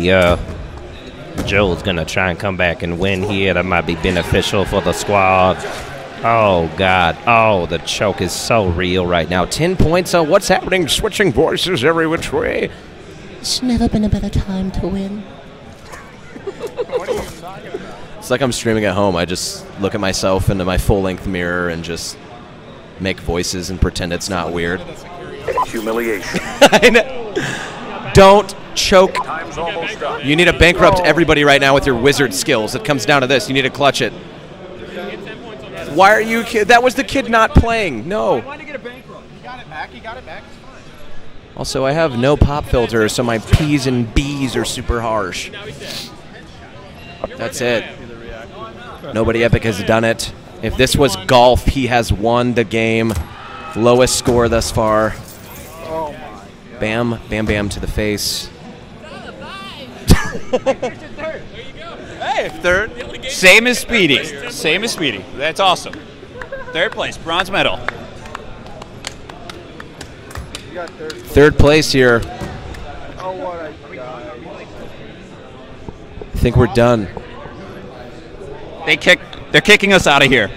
Joel's going to try and come back and win here. That might be beneficial for the squad. Oh, God. Oh, the choke is so real right now. 10 points. So what's happening? Switching voices every which way. It's never been a better time to win. It's like I'm streaming at home. I just look at myself into my full-length mirror and just make voices and pretend it's not weird. Humiliation. Don't choke. You need to bankrupt everybody right now with your wizard skills. It comes down to this. You need to clutch it. Why are you... That was the kid not playing. No. He wanted to get a bankroll. He got it back. He got it back. It's fine. Also, I have no pop filter, so my P's and B's are super harsh. That's it. Nobody epic has done it. If this was golf, he has won the game. Lowest score thus far. Bam, bam, bam to the face. Hey, third. Same as Speedy. Same as Speedy. That's awesome. Third place, bronze medal. Third place here. I think we're done. They're kicking us out of here.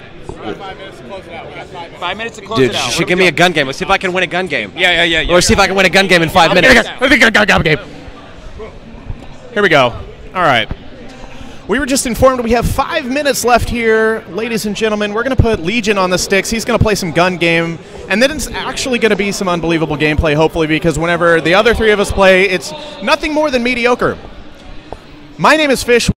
5 minutes to close Dude, it out. you should give me a gun game. Let's see if I can win a gun game. Yeah. Or see if I can win a gun game in 5 minutes. I think I got a gun game. Here we go. All right. We were just informed we have 5 minutes left here, ladies and gentlemen. We're going to put Legion on the sticks. He's going to play some gun game. And then it's actually going to be some unbelievable gameplay, hopefully, because whenever the other three of us play, it's nothing more than mediocre. My name is Fish.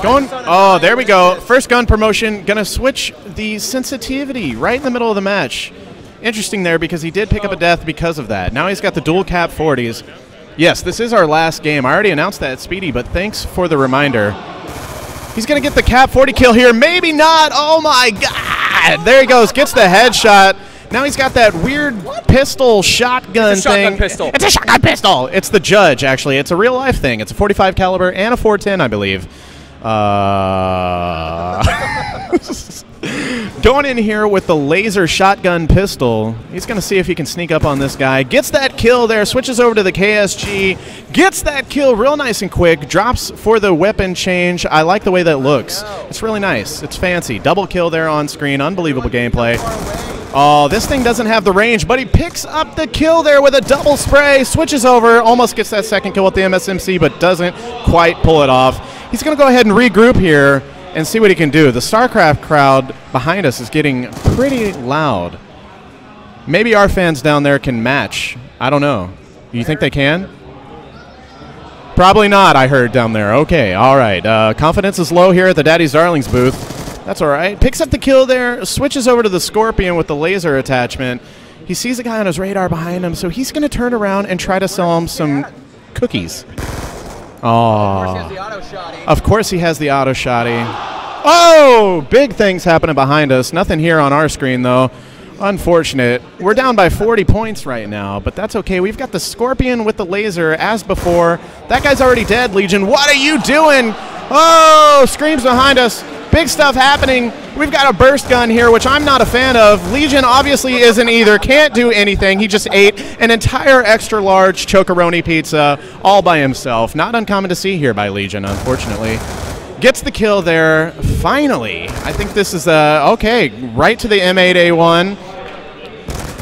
Going. Oh, there we go. First gun promotion. Going to switch the sensitivity right in the middle of the match. Interesting there because he did pick up a death because of that. Now he's got the dual cap 40s. Yes, this is our last game. I already announced that, Speedy, but thanks for the reminder. He's going to get the cap 40 kill here. Maybe not. Oh, my God. There he goes. Gets the headshot. Now he's got that weird pistol shotgun thing. It's a shotgun pistol. It's the Judge, actually. It's a real-life thing. It's a 45 caliber and a 410, I believe. Going in here with the laser shotgun pistol. He's going to see if he can sneak up on this guy. Gets that kill there, switches over to the KSG. Gets that kill real nice and quick. Drops for the weapon change. I like the way that looks. It's really nice. It's fancy. Double kill there on screen. Unbelievable gameplay. Oh, this thing doesn't have the range, but he picks up the kill there with a double spray. Switches over. Almost gets that second kill with the MSMC, but doesn't quite pull it off. He's going to go ahead and regroup here and see what he can do. The StarCraft crowd behind us is getting pretty loud. Maybe our fans down there can match. I don't know. You think they can? Probably not, I heard down there. Okay, all right. Confidence is low here at the Daddy's Darlings booth. That's all right. Picks up the kill there, switches over to the Scorpion with the laser attachment. He sees a guy on his radar behind him, so he's going to turn around and try to sell him some cookies. Oh, of course he has the auto shotty. Oh, big things happening behind us. Nothing here on our screen, though. Unfortunate. We're down by 40 points right now, but that's okay. We've got the Scorpion with the laser as before. That guy's already dead, Legion. What are you doing? Oh, screams behind us. Big stuff happening. We've got a burst gun here, which I'm not a fan of. Legion obviously isn't either. Can't do anything. He just ate an entire extra large chocoroni pizza all by himself. Not uncommon to see here by Legion, unfortunately. Gets the kill there. Finally. I think this is, okay, right to the M8A1.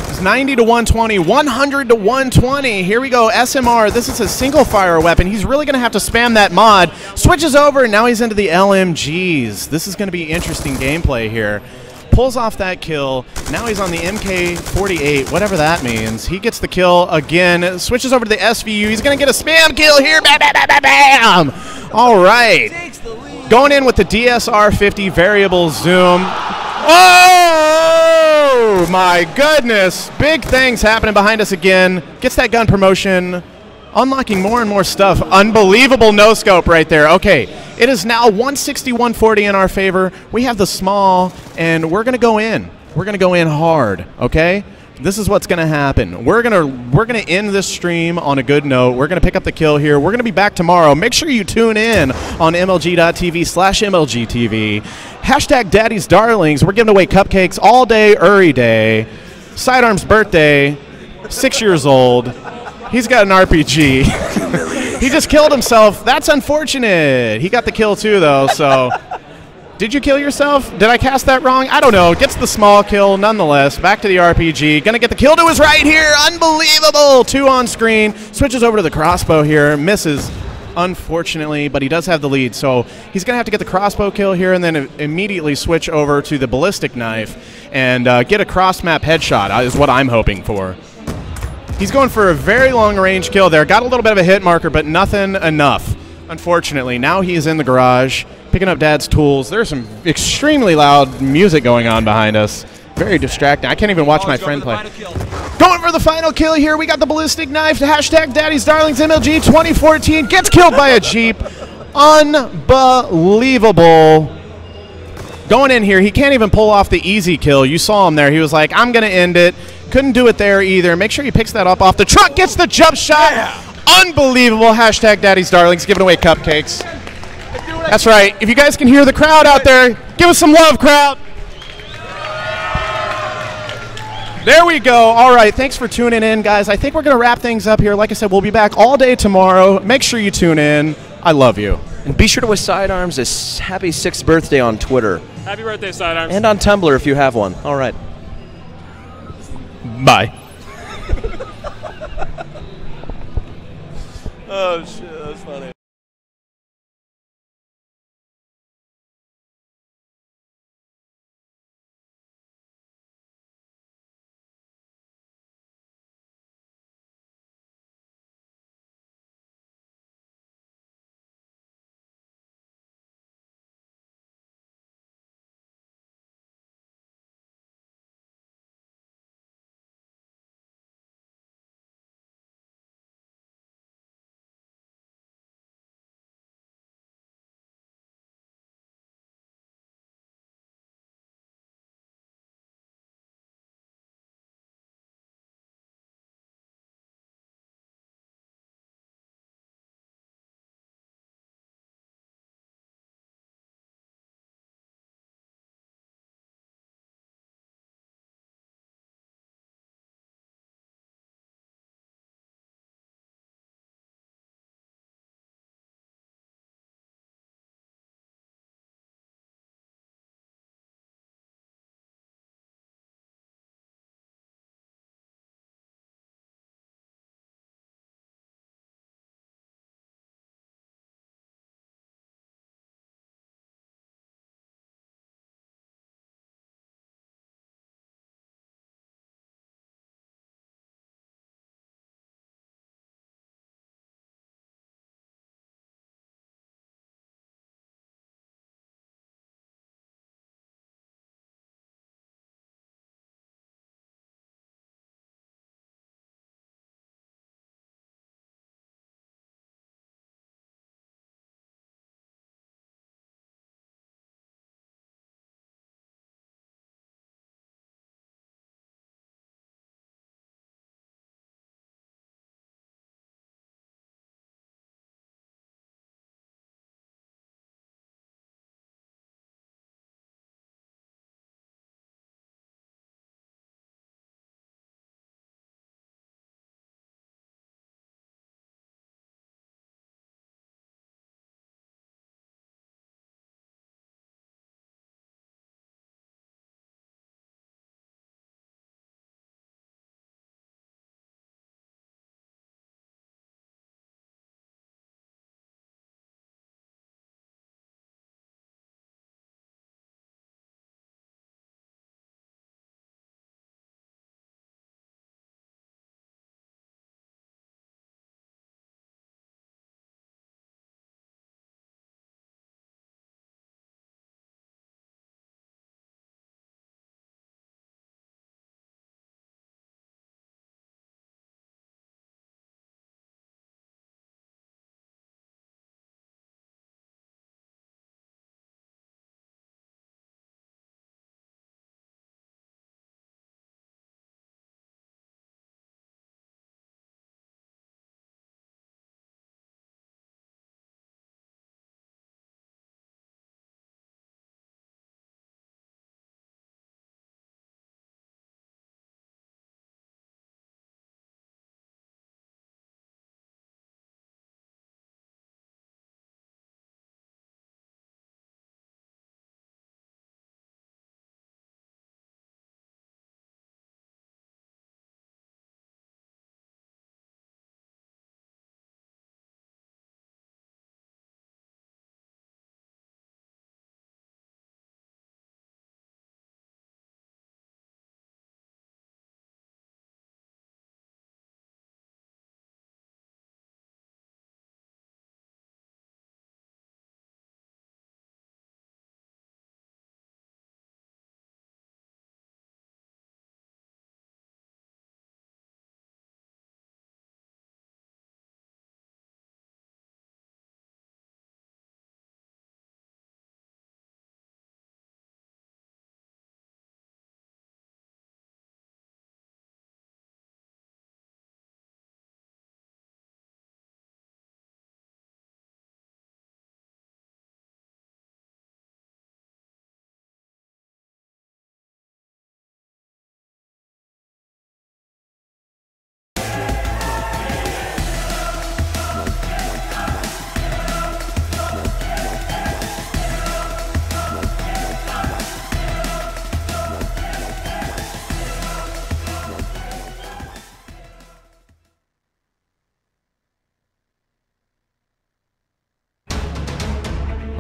It's 90 to 120, 100 to 120. Here we go, SMR. This is a single fire weapon. He's really going to have to spam that mod. Switches over, and now he's into the LMGs. This is going to be interesting gameplay here. Pulls off that kill. Now he's on the MK48, whatever that means. He gets the kill again. Switches over to the SVU. He's going to get a spam kill here. Bam, bam, bam, bam, bam. All right. Going in with the DSR-50 variable zoom. Oh, my goodness. Big things happening behind us again. Gets that gun promotion. Unlocking more and more stuff. Unbelievable no-scope right there. Okay, it is now 160-140 in our favor. We have the small, and we're going to go in. We're going to go in hard, okay? This is what's going to happen. We're gonna end this stream on a good note. We're going to pick up the kill here. We're going to be back tomorrow. Make sure you tune in on MLG.TV/MLGTV. Hashtag Daddy's Darlings. We're giving away cupcakes all day, every day. Sidearm's birthday, 6 years old. He's got an RPG. He just killed himself. That's unfortunate. He got the kill too, though, so... Did you kill yourself? Did I cast that wrong? I don't know. Gets the small kill nonetheless. Back to the RPG. Gonna get the kill to his right here. Unbelievable. 2 on screen. Switches over to the crossbow here. Misses, unfortunately, but he does have the lead. So he's gonna have to get the crossbow kill here and then immediately switch over to the ballistic knife and get a cross-map headshot is what I'm hoping for. He's going for a very long-range kill there. Got a little bit of a hit marker, but nothing enough. Unfortunately, now he is in the garage, picking up Dad's tools. There's some extremely loud music going on behind us. Very distracting. I can't even watch my friend play. Going for the final kill here. We got the ballistic knife. Hashtag Daddy's Darlings MLG 2014. Gets killed by a Jeep. Unbelievable. Going in here, he can't even pull off the easy kill. You saw him there. He was like, I'm going to end it. Couldn't do it there either. Make sure he picks that up off the truck. Gets the jump shot. Yeah. Unbelievable. Hashtag Daddy's Darlings giving away cupcakes. That's right. If you guys can hear the crowd out there, give us some love, crowd. There we go. All right. Thanks for tuning in, guys. I think we're going to wrap things up here. Like I said, we'll be back all day tomorrow. Make sure you tune in. I love you. And be sure to wish Sidearms a happy 6th birthday on Twitter. Happy birthday, Sidearms. And on Tumblr if you have one. All right. Bye. Oh, shit. That's funny.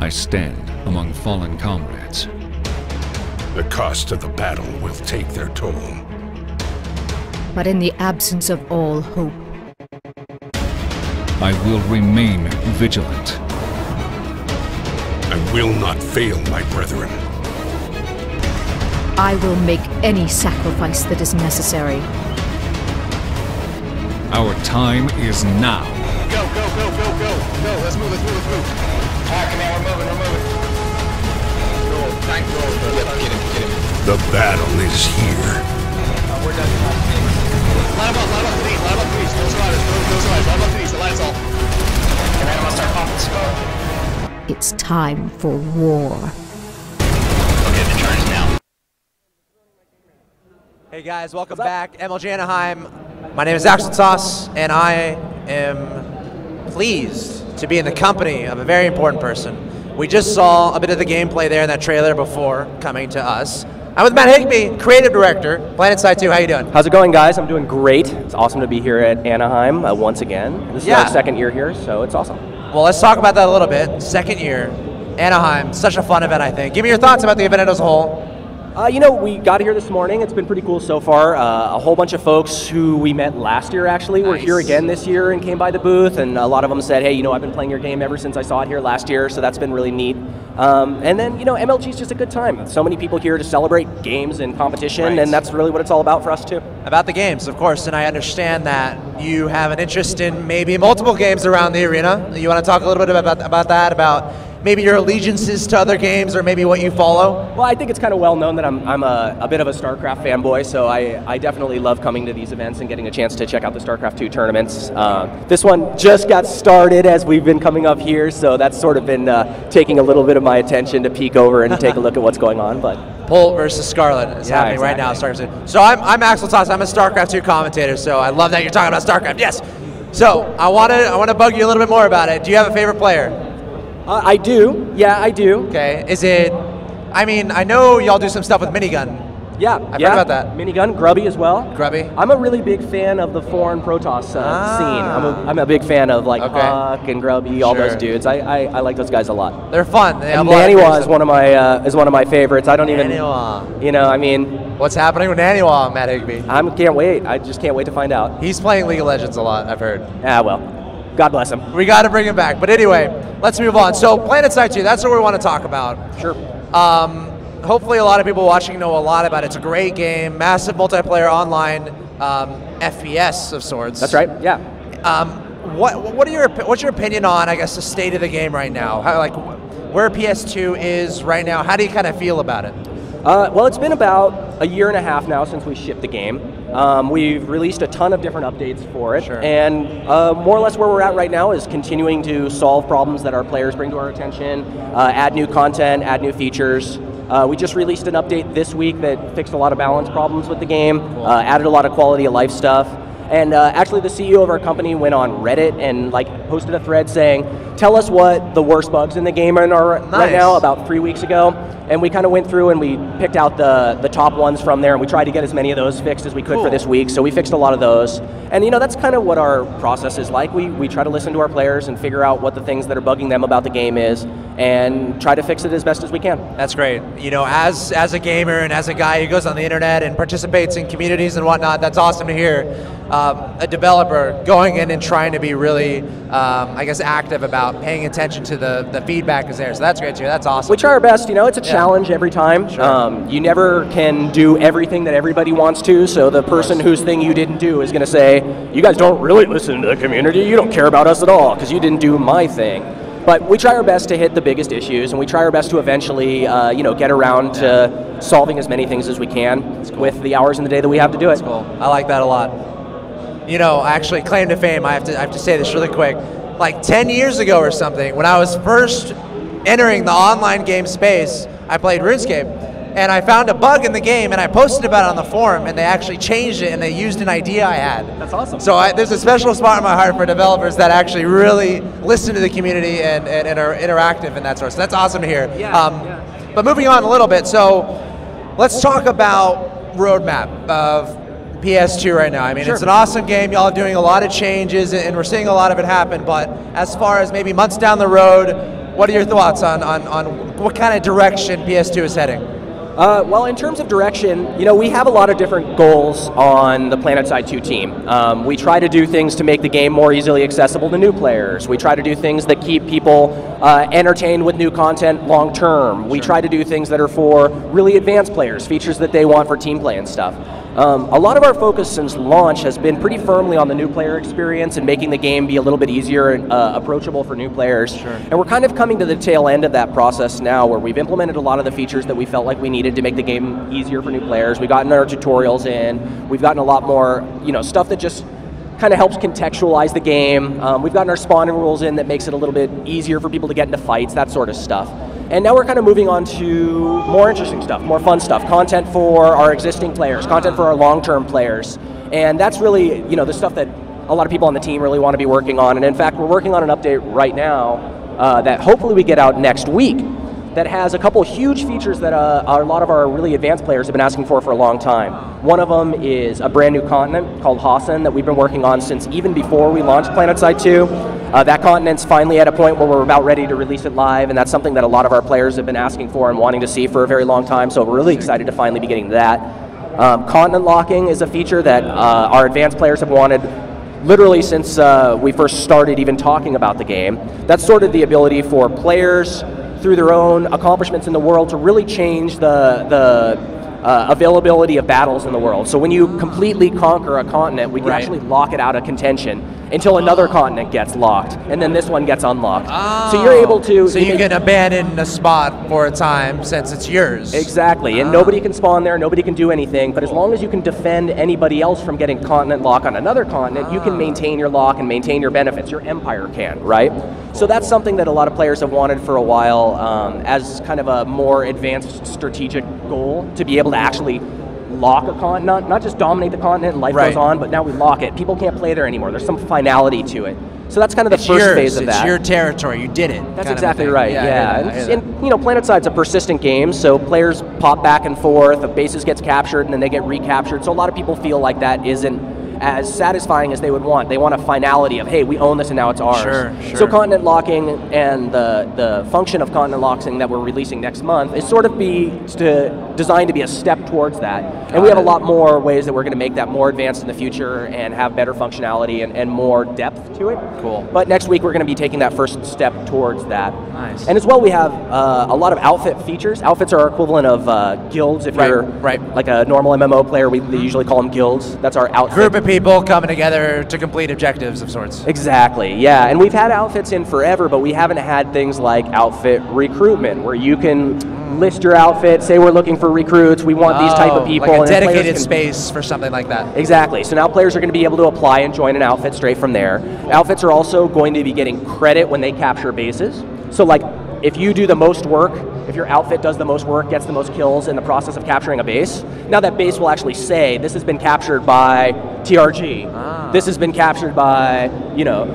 I stand among fallen comrades. The cost of the battle will take their toll. But in the absence of all hope, I will remain vigilant. I will not fail my brethren. I will make any sacrifice that is necessary. Our time is now. Go, go, go, go, go, go. Let's move, let's move, let's move. All right, command, we're moving, we're moving. Roll, tank roll. Yep, get him, get him. The battle is here. We're done. Line them up to these, line them up to these. Those riders, line them up to these, the lights all. And then I'm gonna start popping smoke. It's time for war. Okay, the turn is now. Hey guys, welcome back. MLG Anaheim. My name is Axel Toss, and I am pleased to be in the company of a very important person. We just saw a bit of the gameplay there in that trailer before coming to us. I'm with Matt Higbee, creative director, PlanetSide 2. How you doing? How's it going, guys? I'm doing great. It's awesome to be here at Anaheim once again. This is our second year here, so it's awesome. Well, let's talk about that a little bit. Second year, Anaheim, such a fun event, I think. Give me your thoughts about the event as a whole. You know, we got here this morning. It's been pretty cool so far. A whole bunch of folks who we met last year actually were here again this year and came by the booth, and a lot of them said, hey, you know, I've been playing your game ever since I saw it here last year, so that's been really neat. And then, you know, MLG is just a good time. So many people here to celebrate games and competition, and that's really what it's all about for us too. About the games, of course, and I understand that you have an interest in maybe multiple games around the arena. You want to talk a little bit about that, about maybe your allegiances to other games or maybe what you follow? Well, I think it's kind of well known that I'm a bit of a StarCraft fanboy, so I definitely love coming to these events and getting a chance to check out the StarCraft 2 tournaments. This one just got started as we've been coming up here, so that's sort of been taking a little bit of my attention to peek over and take a look at what's going on. But Bolt versus Scarlet is happening right now. StarCraft 2. So I'm Axel Toss. I'm a StarCraft 2 commentator, so I love that you're talking about StarCraft. Yes. So I want to bug you a little bit more about it. Do you have a favorite player? I do. Yeah, I do. Okay. Is it? I mean, I know y'all do some stuff with Minigun. Yeah, I've heard about that. Minigun, Grubby as well. Grubby. I'm a really big fan of the foreign Protoss scene. I'm a big fan of like Huck and Grubby, all those dudes. I like those guys a lot. They're fun. They and Naniwa is one of my favorites. I don't even. Naniwa. You know, I mean. What's happening with Naniwa, Matt Higbee? Can't wait. I just can't wait to find out. He's playing League of Legends a lot, I've heard. Yeah, well. God bless him. We got to bring him back. But anyway, let's move on. So PlanetSide 2, that's what we want to talk about. Sure. Hopefully a lot of people watching know a lot about it. It's a great game, massive multiplayer online FPS of sorts. That's right, yeah. What's your opinion on, I guess, the state of the game right now? How, like, where PS2 is right now? How do you kind of feel about it? Well, it's been about a year and a half now since we shipped the game. We've released a ton of different updates for it, and more or less where we're at right now is continuing to solve problems that our players bring to our attention, add new content, add new features. We just released an update this week that fixed a lot of balance problems with the game, added a lot of quality of life stuff. And actually the CEO of our company went on Reddit and posted a thread saying, tell us what the worst bugs in the game are right now, about 3 weeks ago. And we kind of went through and we picked out the top ones from there, and we tried to get as many of those fixed as we could for this week. So we fixed a lot of those. And you know, that's kind of what our process is like. We try to listen to our players and figure out what the things that are bugging them about the game is and try to fix it as best as we can. That's great. You know, as a gamer and as a guy who goes on the internet and participates in communities and whatnot, that's awesome to hear. A developer going in and trying to be really, I guess, active about paying attention to the feedback is there. So that's great too. That's awesome. We try our best. You know, it's a challenge every time. Sure. You never can do everything that everybody wants to. So the person whose thing you didn't do is going to say, you guys don't really listen to the community. You don't care about us at all because you didn't do my thing. But we try our best to hit the biggest issues, and we try our best to eventually, you know, get around to solving as many things as we can with the hours in the day that we have to do it. That's cool. I like that a lot. You know, actually, claim to fame, I have to say this really quick. Like 10 years ago or something, when I was first entering the online game space, I played RuneScape, and I found a bug in the game, and I posted about it on the forum, and they actually changed it, and they used an idea I had. That's awesome. So there's a special spot in my heart for developers that actually really listen to the community and are interactive and that sort of stuff. So that's awesome to hear. Yeah, But moving on a little bit, so let's talk about roadmap of PS2 right now. I mean, it's an awesome game. Y'all are doing a lot of changes, and we're seeing a lot of it happen. But as far as maybe months down the road, What are your thoughts on what kind of direction PS2 is heading? Well, in terms of direction, we have a lot of different goals on the PlanetSide 2 team. We try to do things to make the game more easily accessible to new players. We try to do things that keep people entertained with new content long term. We try to do things that are for really advanced players, features that they want for team play and stuff. A lot of our focus since launch has been pretty firmly on the new player experience and making the game be a little bit easier and approachable for new players. And we're kind of coming to the tail end of that process now, where we've implemented a lot of the features that we felt like we needed to make the game easier for new players. We've gotten our tutorials in. We've gotten a lot more, stuff that just kind of helps contextualize the game. We've gotten our spawning rules in that makes it a little bit easier for people to get into fights, that sort of stuff. And now we're kind of moving on to more interesting stuff, more fun stuff, content for our existing players, content for our long-term players. And that's really, the stuff that a lot of people on the team really want to be working on. And in fact, we're working on an update right now that hopefully we get out next week that has a couple huge features that a lot of our really advanced players have been asking for a long time. One of them is a brand new continent called Hassan that we've been working on since even before we launched PlanetSide 2. That continent's finally at a point where we're about ready to release it live, and that's something that a lot of our players have been asking for and wanting to see for a very long time, so we're really excited to finally be getting that. Continent locking is a feature that our advanced players have wanted literally since we first started even talking about the game. That's sort of the ability for players, through their own accomplishments in the world, to really change the availability of battles in the world. So when you completely conquer a continent, we can actually lock it out of contention until another continent gets locked, and then this one gets unlocked. So you're able to... So you can abandon a spot for a time since it's yours. Exactly, and nobody can spawn there, nobody can do anything, but as long as you can defend anybody else from getting continent lock on another continent, you can maintain your lock and maintain your benefits. Your empire can, right? So that's something that a lot of players have wanted for a while as kind of a more advanced strategic goal, to be able to actually lock a continent, not just dominate the continent and life goes on, but now we lock it. People can't play there anymore. There's some finality to it. So that's kind of the first phase of that. It's your territory. You did it. That's exactly right. Yeah. And PlanetSide's a persistent game, so players pop back and forth. A basis gets captured and then they get recaptured. So a lot of people feel like that isn't as satisfying as they would want. They want a finality of, hey, we own this and now it's ours. Sure. So continent locking and the function of continent locking that we're releasing next month is sort of designed to be a step towards that. And we have a lot more ways that we're going to make that more advanced in the future and have better functionality and more depth to it. Cool. But next week we're going to be taking that first step towards that. Nice. And as well, we have a lot of outfit features. Outfits are our equivalent of guilds. If you're like a normal MMO player, we usually call them guilds. That's our outfit. Group of people coming together to complete objectives of sorts. Exactly, yeah. And we've had outfits in forever, but we haven't had things like outfit recruitment, where you can list your outfit, say we're looking for recruits, we want these type of people. Like a dedicated space for something like that. Exactly. So now players are going to be able to apply and join an outfit straight from there. Outfits are also going to be getting credit when they capture bases. So like, if you do the most work, if your outfit does the most work, gets the most kills in the process of capturing a base, now that base will actually say, this has been captured by TRG, this has been captured by,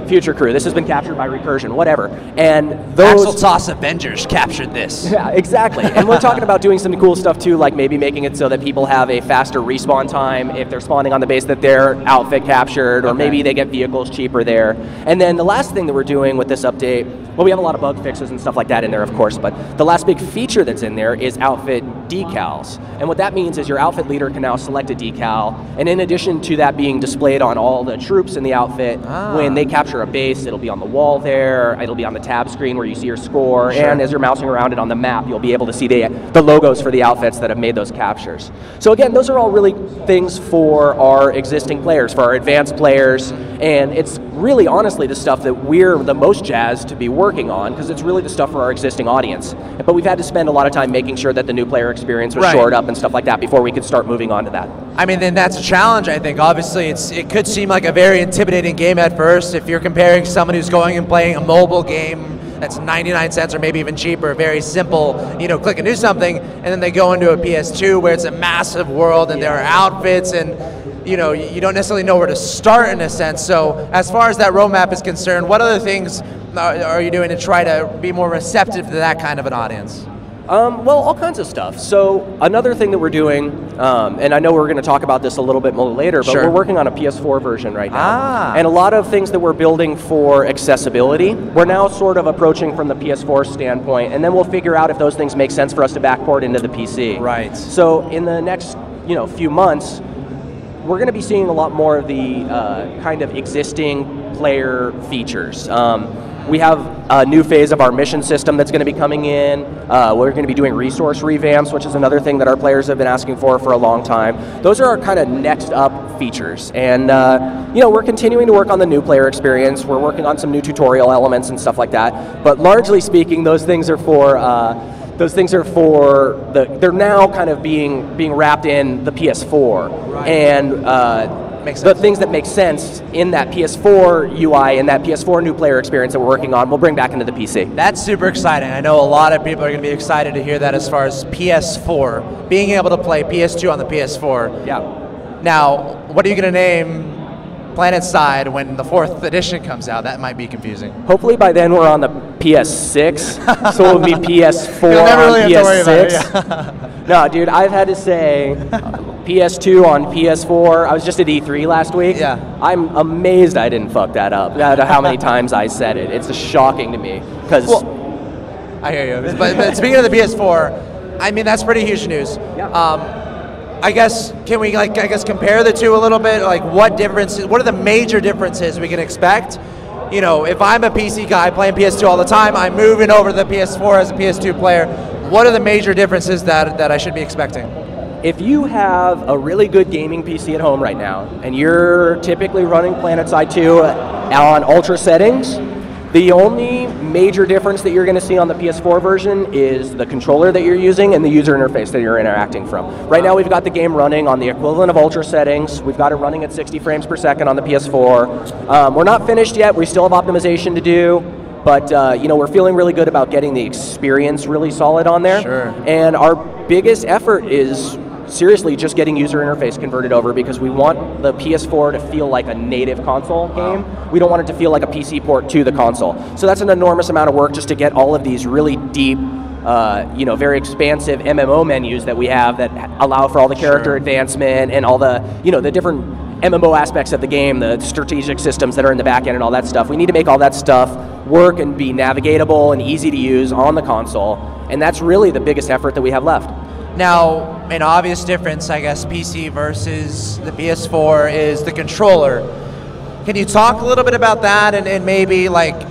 Future Crew, this has been captured by Recursion, whatever. And those... Axel Toss Avengers captured this. Yeah, exactly. And we're talking about doing some cool stuff too, like maybe making it so that people have a faster respawn time if they're spawning on the base that their outfit captured, or maybe they get vehicles cheaper there. And then the last thing that we're doing with this update, well, we have a lot of bug fixes and stuff like that in there, of course, but the last big feature that's in there is outfit decals. And what that means is your outfit leader can now select a decal, and in addition to that being displayed on all the troops in the outfit, when they capture a base, it'll be on the wall there, it'll be on the tab screen where you see your score, and as you're mousing around it on the map, you'll be able to see the logos for the outfits that have made those captures. So again, those are all really things for our existing players, for our advanced players, and it's really honestly the stuff that we're the most jazzed to be working on, because it's really the stuff for our existing audience. But we've had to spend a lot of time making sure that the new player experience was shored up and stuff like that before we could start moving on to that. I mean, then that's a challenge, I think. Obviously, it could seem like a very intimidating game at first if you're comparing someone who's going and playing a mobile game that's 99 cents or maybe even cheaper, very simple, click and do something, and then they go into a PS2 where it's a massive world and there are outfits and you don't necessarily know where to start in a sense. So as far as that roadmap is concerned, what other things are you doing to try to be more receptive to that kind of an audience? Well, all kinds of stuff. So another thing that we're doing, and I know we're going to talk about this a little bit more later, but we're working on a PS4 version right now. And a lot of things that we're building for accessibility, we're now sort of approaching from the PS4 standpoint, and then we'll figure out if those things make sense for us to backport into the PC. Right. So in the next few months, we're going to be seeing a lot more of the kind of existing player features. We have a new phase of our mission system that's going to be coming in. We're going to be doing resource revamps, which is another thing that our players have been asking for a long time. Those are our kind of next up features. And we're continuing to work on the new player experience. We're working on some new tutorial elements and stuff like that. But largely speaking, those things are for they're now kind of being wrapped in the PS4. Right. And the things that make sense in that PS4 UI and that PS4 new player experience that we're working on, we'll bring back into the PC. That's super exciting. I know a lot of people are going to be excited to hear that as far as PS4, being able to play PS2 on the PS4. Yeah. Now, what are you going to name PlanetSide when the 4th edition comes out? That might be confusing. Hopefully by then we're on the PS6, so it'll be PS4 You'll never really on have to worry PS6. about it, No, dude, I've had to say PS2 on PS4. I was just at E3 last week. Yeah. I'm amazed I didn't fuck that up. How many times I said it. It's just shocking to me. Because I hear you. But speaking of the PS4, I mean, that's pretty huge news. Yeah. I guess, can we compare the two a little bit? Like, what are the major differences we can expect? If I'm a PC guy playing PS2 all the time, I'm moving over to the PS4 as a PS2 player. What are the major differences that I should be expecting? If you have a really good gaming PC at home right now, and you're typically running PlanetSide 2 on ultra settings, the only major difference that you're going to see on the PS4 version is the controller that you're using and the user interface that you're interacting from. Right now we've got the game running on the equivalent of ultra settings. We've got it running at 60 frames per second on the PS4. We're not finished yet. We still have optimization to do. But we're feeling really good about getting the experience really solid on there. Sure. And our biggest effort is seriously just getting user interface converted over, because we want the PS4 to feel like a native console game. We don't want it to feel like a PC port to the console. So that's an enormous amount of work just to get all of these really deep, very expansive MMO menus that we have that allow for all the character advancement and all the, the different MMO aspects of the game, the strategic systems that are in the back end and all that stuff. We need to make all that stuff work and be navigatable and easy to use on the console. And that's really the biggest effort that we have left. Now, an obvious difference, I guess, PC versus the PS4 is the controller. Can you talk a little bit about that and maybe like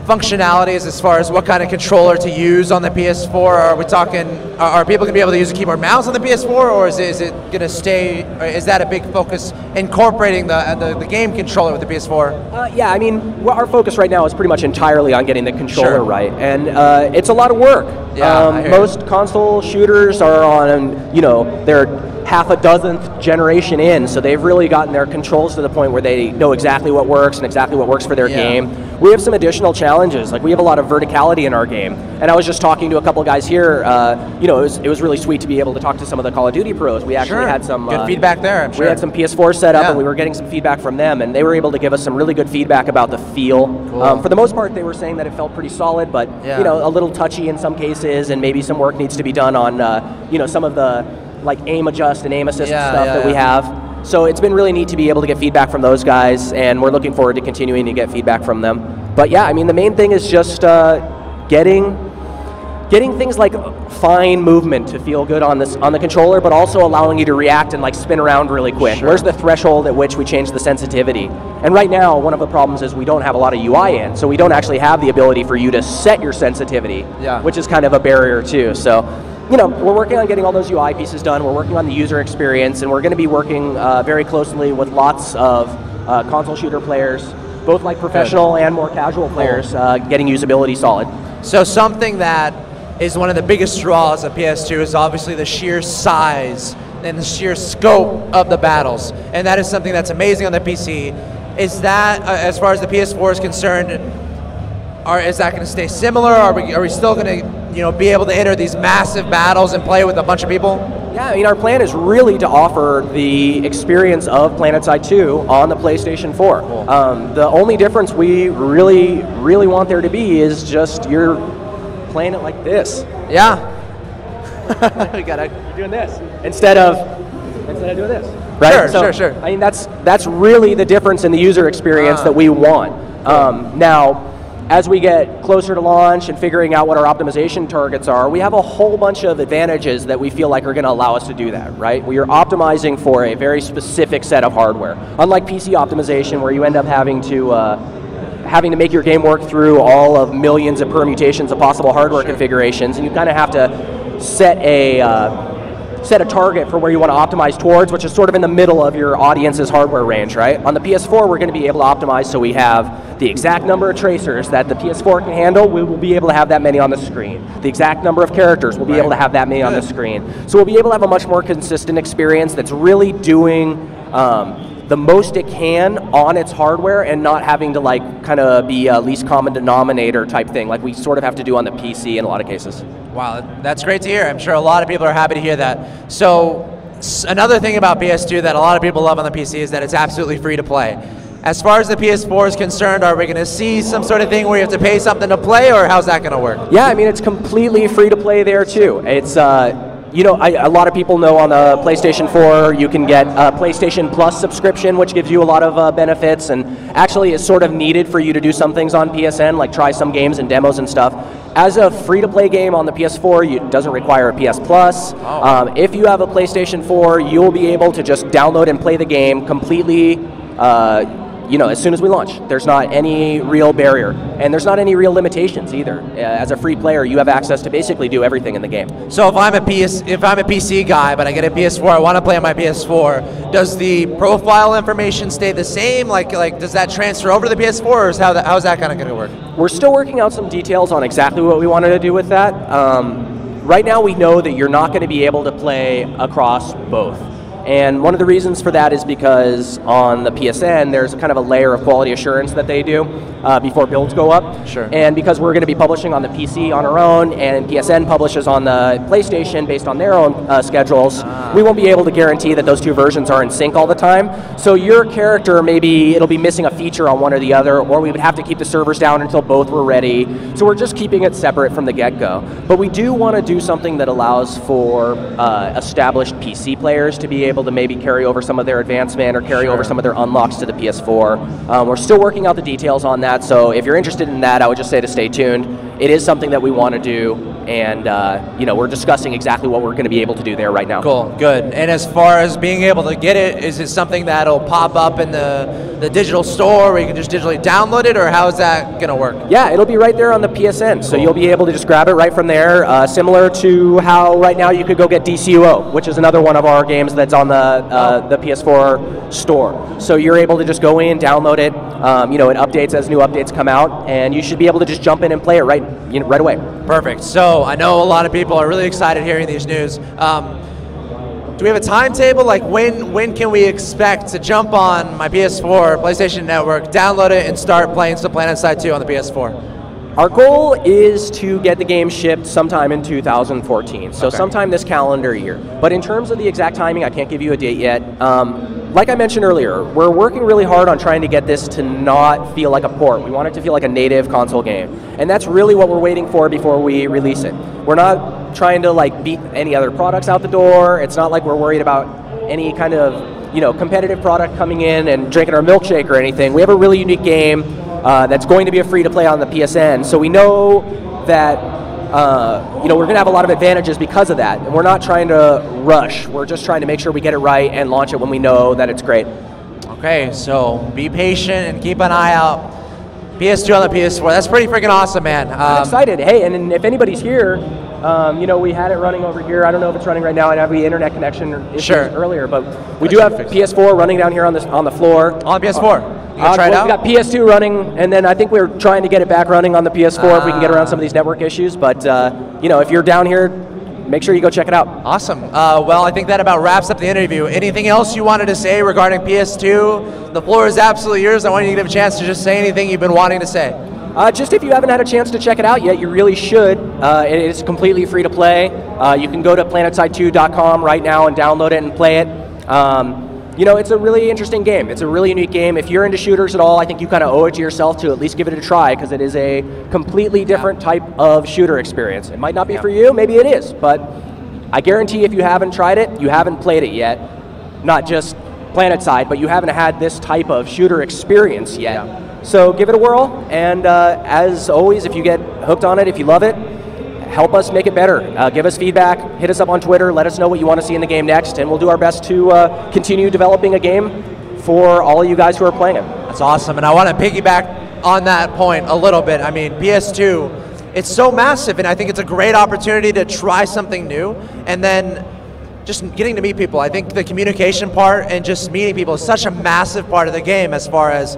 functionalities as far as what kind of controller to use on the PS4? Are we talking, are people going to be able to use a keyboard mouse on the PS4, or is it going to stay, or is that a big focus, incorporating the game controller with the PS4? Yeah, I mean, our focus right now is pretty much entirely on getting the controller right, and it's a lot of work. Yeah, most console shooters are on, their half a dozenth generation in, so they've really gotten their controls to the point where they know exactly what works and exactly what works for their game. We have some additional challenges, like we have a lot of verticality in our game, and I was just talking to a couple of guys here. It was really sweet to be able to talk to some of the Call of Duty pros. We actually had some good feedback there. I'm sure we had some PS4 set up, and we were getting some feedback from them, and they were able to give us some really good feedback about the feel. Cool. For the most part, they were saying that it felt pretty solid, but a little touchy in some cases, and maybe some work needs to be done on some of the like aim adjust and aim assist stuff that we have. So it's been really neat to be able to get feedback from those guys, and we're looking forward to continuing to get feedback from them. But yeah, I mean, the main thing is just getting things like fine movement to feel good on the controller, but also allowing you to react and like spin around really quick. Where's the threshold at which we change the sensitivity? And right now, one of the problems is we don't have a lot of UI in, so we don't actually have the ability for you to set your sensitivity, which is kind of a barrier too. So, we're working on getting all those UI pieces done. We're working on the user experience, and we're going to be working very closely with lots of console shooter players, both like professional and more casual players, getting usability solid. So something that is one of the biggest draws of PS2 is obviously the sheer size and the sheer scope of the battles, and that is something that's amazing on the PC. Is that, as far as the PS4 is concerned, is that going to stay similar? Are we still going to be able to enter these massive battles and play with a bunch of people? Yeah, I mean, our plan is really to offer the experience of PlanetSide 2 on the PlayStation 4. Cool. The only difference we really want there to be is just you're playing it like this. Yeah. You're doing this instead of doing this. Right? Sure. I mean, that's really the difference in the user experience that we want. Now, as we get closer to launch and figuring out what our optimization targets are, we have a whole bunch of advantages that we feel like are going to allow us to do that, right? We are optimizing for a very specific set of hardware. Unlike PC optimization, where you end up having to make your game work through all of millions of permutations of possible hardware configurations, and you kind of have to set a target for where you want to optimize towards, which is sort of in the middle of your audience's hardware range, right? On the PS4, we're going to be able to optimize so we have the exact number of tracers that the PS4 can handle. We will be able to have that many on the screen. The exact number of characters, we'll be able to have that many on the screen. So we'll be able to have a much more consistent experience that's really doing the most it can on its hardware and not having to like kind of be a least common denominator type thing like we sort of have to do on the PC in a lot of cases. Wow, that's great to hear. I'm sure a lot of people are happy to hear that. So another thing about PS2 that a lot of people love on the PC is that it's absolutely free to play. As far as the PS4 is concerned, are we going to see some sort of thing where you have to pay something to play, or how's that going to work? Yeah, I mean, it's completely free to play there too. It's a lot of people know on the PlayStation 4 you can get a PlayStation Plus subscription, which gives you a lot of benefits, and actually is sort of needed for you to do some things on PSN, like try some games and demos and stuff. As a free-to-play game on the PS4, it doesn't require a PS Plus. If you have a PlayStation 4, you'll be able to just download and play the game completely as soon as we launch. There's not any real barrier, and there's not any real limitations either. As a free player, you have access to basically do everything in the game. So if I'm a PC guy, but I get a PS4, I want to play on my PS4, does the profile information stay the same? Like does that transfer over to the PS4, or how's that kind of going to work? We're still working out some details on exactly what we wanted to do with that. Right now, we know that you're not going to be able to play across both. And one of the reasons for that is because on the PSN, there's kind of a layer of quality assurance that they do before builds go up. Sure. And because we're going to be publishing on the PC on our own, and PSN publishes on the PlayStation based on their own schedules, we won't be able to guarantee that those two versions are in sync all the time. So your character, maybe it'll be missing a feature on one or the other, or we would have to keep the servers down until both were ready. So we're just keeping it separate from the get-go. But we do want to do something that allows for established PC players to be able to maybe carry over some of their advancement or carry over some of their unlocks to the PS4. We're still working out the details on that, so if you're interested in that, I would just say to stay tuned. It is something that we want to do, and we're discussing exactly what we're going to be able to do there right now. Cool, good. And as far as being able to get it, is it something that'll pop up in the digital store where you can just digitally download it, or how is that going to work? Yeah, it'll be right there on the PSN, so you'll be able to just grab it right from there, similar to how right now you could go get DCUO, which is another one of our games that's on the PS4 store. So you're able to just go in, download it, it updates as new updates come out, and you should be able to just jump in and play it right away. Perfect. So I know a lot of people are really excited hearing these news. Do we have a timetable? Like when can we expect to jump on my PS4, PlayStation Network, download it, and start playing some PlanetSide 2 on the PS4? Our goal is to get the game shipped sometime in 2014, so sometime this calendar year. But in terms of the exact timing, I can't give you a date yet. Like I mentioned earlier, we're working really hard on trying to get this to not feel like a port. We want it to feel like a native console game. And that's really what we're waiting for before we release it. We're not trying to beat any other products out the door. It's not like we're worried about any kind of competitive product coming in and drinking our milkshake or anything. We have a really unique game that's going to be a free-to-play on the PSN. So we know that we're going to have a lot of advantages because of that. And we're not trying to rush. We're just trying to make sure we get it right and launch it when we know that it's great. Okay, so be patient and keep an eye out. PS2 on the PS4. That's pretty freaking awesome, man. I'm excited. Hey, and if anybody's here, we had it running over here. I don't know if it's running right now. I have the internet connection issues earlier, but we do have PS4 running down here on the floor. On the PS4. You can try it out? We got PS2 running, and then I think we're trying to get it back running on the PS4 if we can get around some of these network issues. But if you're down here, make sure you go check it out. Awesome. Well, I think that about wraps up the interview. Anything else you wanted to say regarding PS2? The floor is absolutely yours. I want you to give a chance to just say anything you've been wanting to say. Just if you haven't had a chance to check it out yet, you really should. It is completely free to play. You can go to planetside2.com right now and download it and play it. you know, it's a really interesting game. It's a really unique game. If you're into shooters at all, I think you kind of owe it to yourself to at least give it a try, because it is a completely different type of shooter experience. It might not be for you, maybe it is, but I guarantee if you haven't tried it, you haven't played it yet. Not just PlanetSide, but you haven't had this type of shooter experience yet. So give it a whirl, and as always, if you get hooked on it, if you love it, help us make it better. Give us feedback, hit us up on Twitter, let us know what you want to see in the game next, and we'll do our best to continue developing a game for all of you guys who are playing it. That's awesome, and I want to piggyback on that point a little bit. I mean, PS2, it's so massive, and I think it's a great opportunity to try something new, and then just getting to meet people. I think the communication part and just meeting people is such a massive part of the game, as far as,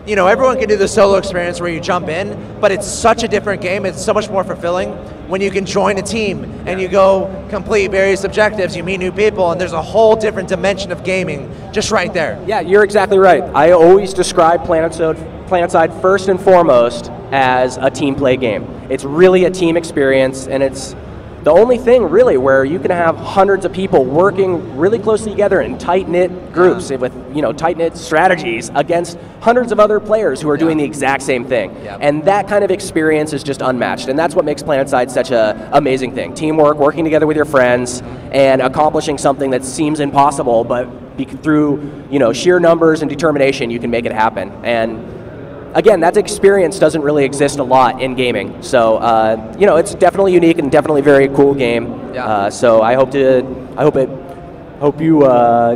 you know, everyone can do the solo experience where you jump in, but it's such a different game. It's so much more fulfilling when you can join a team and you go complete various objectives, you meet new people, and there's a whole different dimension of gaming just right there. Yeah, you're exactly right. I always describe PlanetSide first and foremost as a team play game. It's really a team experience, and it's the only thing really where you can have hundreds of people working really closely together in tight-knit groups with, you know, tight-knit strategies against hundreds of other players who are doing the exact same thing. And that kind of experience is just unmatched, and that's what makes PlanetSide such an amazing thing. Teamwork, working together with your friends, and accomplishing something that seems impossible, but through, you know, sheer numbers and determination, you can make it happen. And again, that experience doesn't really exist a lot in gaming. So, you know, it's definitely unique and definitely a very cool game. So I hope you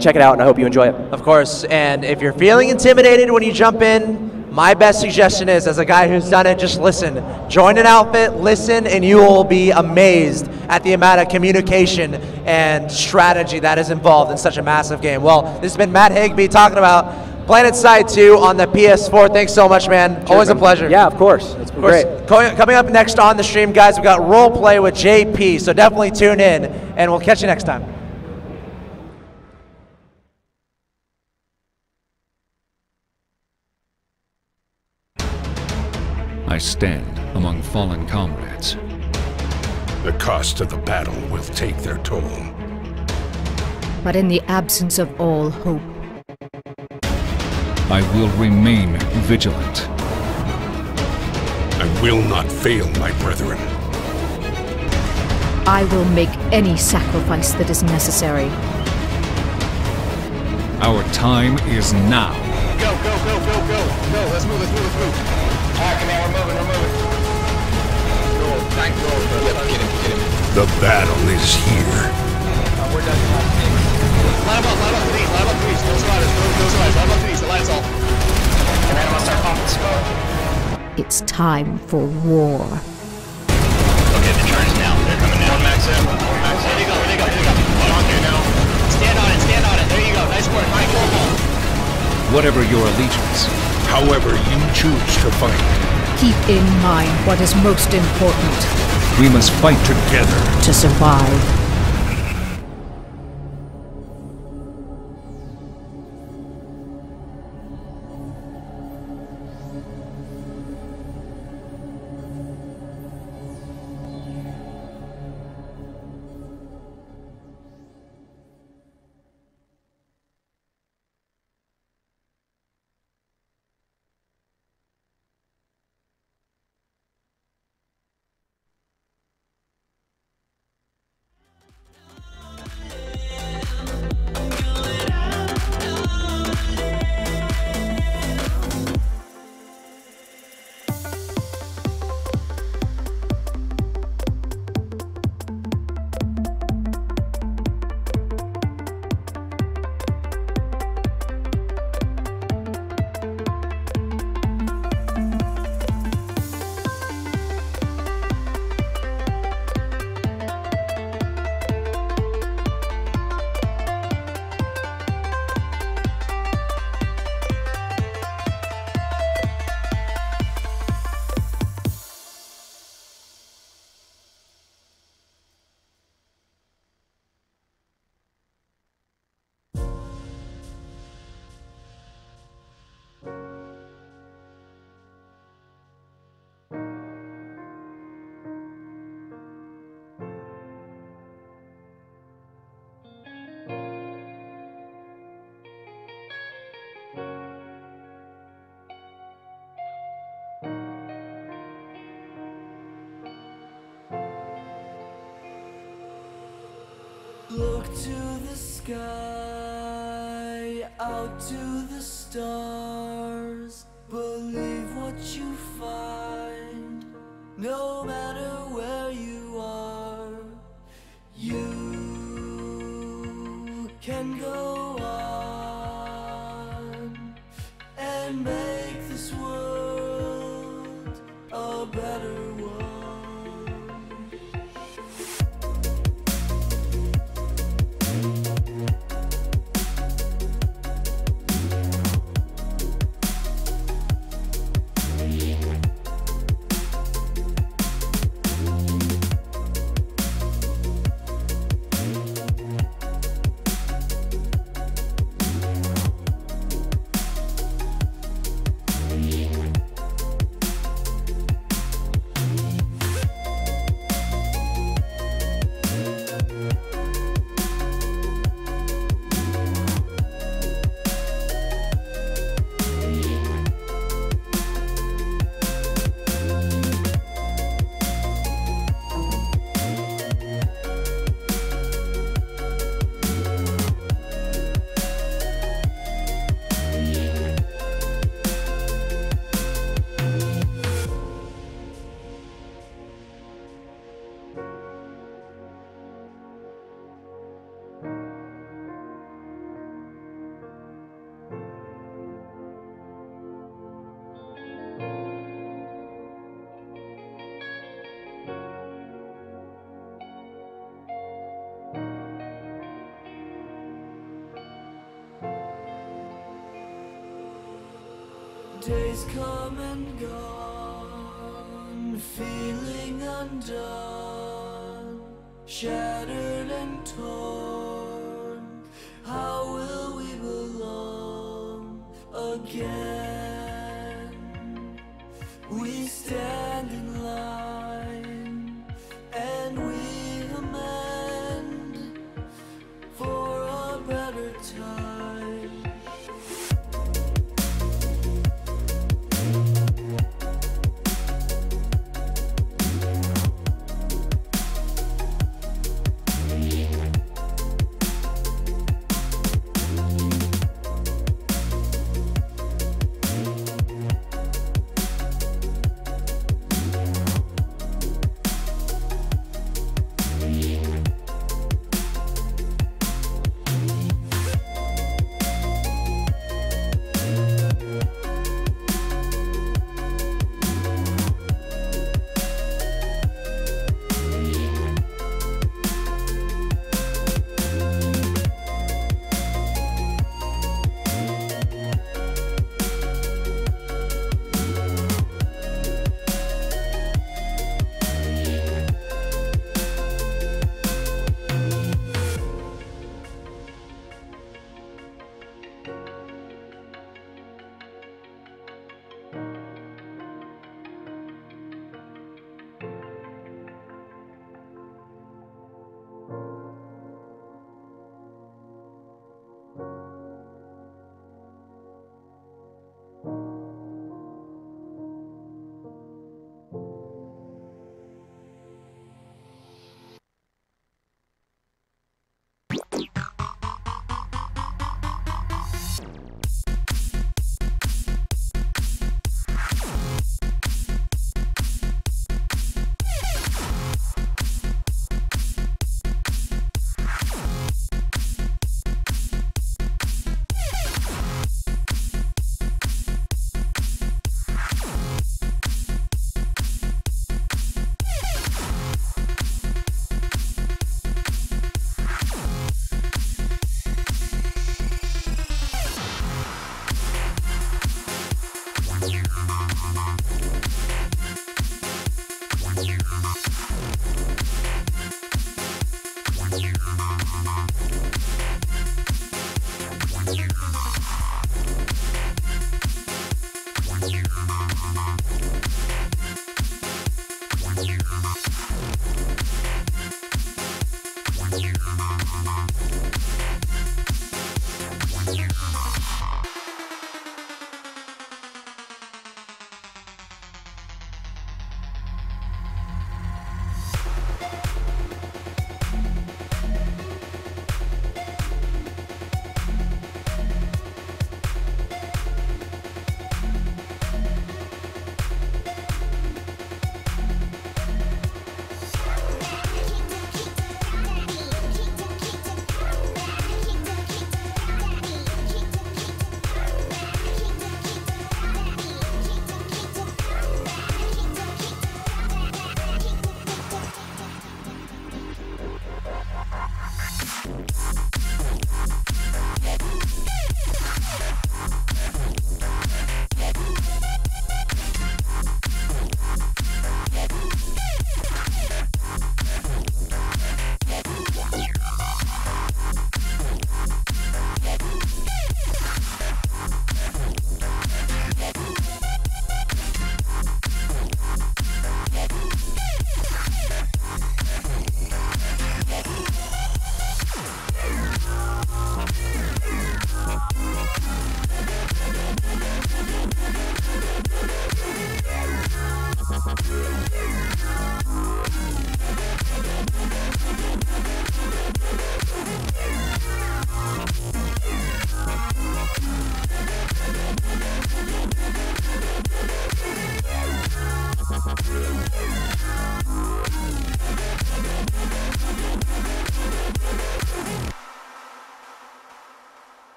check it out, and I hope you enjoy it. Of course, and if you're feeling intimidated when you jump in, my best suggestion is, as a guy who's done it, just listen. Join an outfit, listen, and you will be amazed at the amount of communication and strategy that is involved in such a massive game. Well, this has been Matt Higbee talking about PlanetSide 2 on the PS4. Thanks so much, man. Cheers, Always a man. pleasure. Yeah, of course. It's great. Coming up next on the stream, guys, we've got role play with JP, so definitely tune in, and we'll catch you next time. I stand among fallen comrades. The cost of the battle will take their toll. But in the absence of all hope, I will remain vigilant. I will not fail my brethren. I will make any sacrifice that is necessary. Our time is now. Go, go, go, go, go. Go, let's move, let's move, let's move. Alright, command, we're moving. Go, thank you. Get him. The battle is here. We're done. Line up to these. Those riders, line up to these, the lights off. And then I'm gonna start pumping smoke. It's time for war. Okay, the charge is now. They're coming down. One max in. There you go. On there now. Stand on it. There you go. Nice work. High goal ball. Whatever your allegiance, however you choose to fight, Keep in mind what is most important. we must fight together To survive. to the sky, out to the stars. Believe what you find, no matter where you are. You can go on and make this world a better one. Days come and gone, feeling undone, shattered and torn. How will we belong again? We stand in line and we amend for a better time.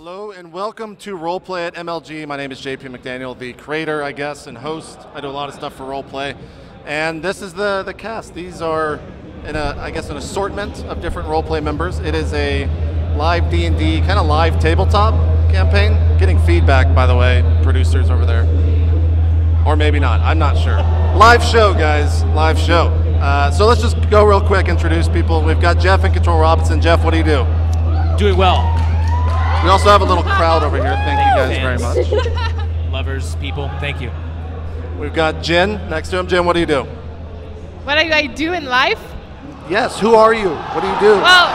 Hello and welcome to Roleplay at MLG. My name is JP McDaniel, the creator, I guess, and host. I do a lot of stuff for Roleplay. And this is the cast. These are, an assortment of different Roleplay members. It is a live D&D, kind of live tabletop campaign. Getting feedback, by the way, producers over there. Or maybe not, I'm not sure. Live show, guys, live show. So let's just go real quick, introduce people. We've got Jeff and Control Robinson. Jeff, what do you do? Doing well. We also have a little crowd over here. Thank you guys very much. Lovers, people, thank you. We've got Jen next to him. Jen, what do you do? What do I do in life? Yes, who are you? What do you do? Well,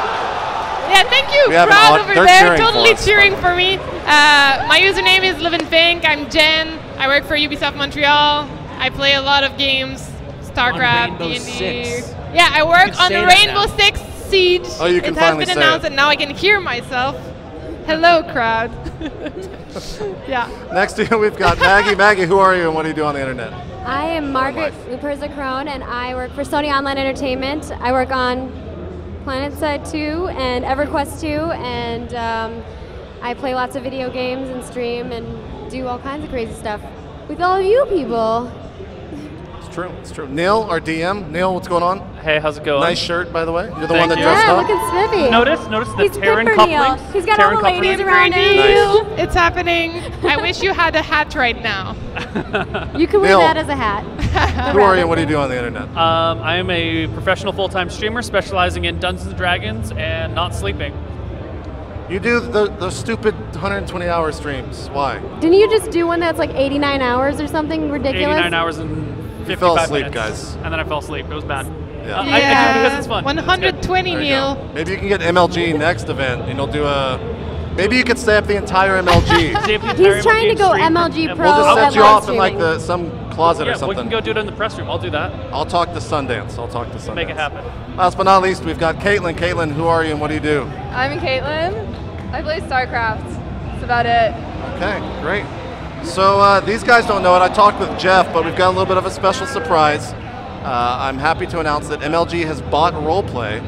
yeah, thank you, crowd over there, totally cheering for me. My username is LivinFink. I'm Jen. I work for Ubisoft Montreal. I play a lot of games, StarCraft, D&D. Yeah, I work on the Rainbow Six Siege. Oh, you can it has finally been say announced, it. and now I can hear myself. Hello, crowd. Yeah. Next to you, we've got Maggie. Maggie, who are you and what do you do on the internet? I am Margaret Luperza-Crone, and I work for Sony Online Entertainment. I work on PlanetSide 2 and EverQuest 2, and I play lots of video games and stream and do all kinds of crazy stuff with all of you people. It's true, it's true. Neil, our DM. Neil, what's going on? Hey, how's it going? Nice shirt, by the way. You're the Thank one that you. dressed Yeah, up. looking spiffy. Notice the He's Terran good for Neil. couplings. He's got Terran all the ladies couplings. around him. Nice. It's happening. I wish you had a hat right now. You can wear Neil, that as a hat. Who are you and what do you do on the internet? I am a professional full-time streamer specializing in Dungeons & Dragons and not sleeping. You do the stupid 120-hour streams. Why? Didn't you just do one that's like 89 hours or something ridiculous? 89 hours and 55 You fell asleep, minutes. guys. And then I fell asleep. It was bad. Yeah. I do it because it's fun. 120, There you Neil. go. Maybe you can get MLG next event and you'll do a... Maybe you could stay up the entire MLG. He's trying to go MLG Pro. We'll just set at you live off in like streaming. some closet Yeah, or we something. can go do it in the press room. I'll do that. I'll talk to Sundance. I'll talk to Sundance. Make it happen. Last but not least, we've got Caitlin. Caitlin, who are you and what do you do? I'm Caitlin. I play StarCraft. That's about it. Okay, great. So these guys don't know it. I talked with Jeff, but we've got a little bit of a special surprise. I'm happy to announce that MLG has bought Roleplay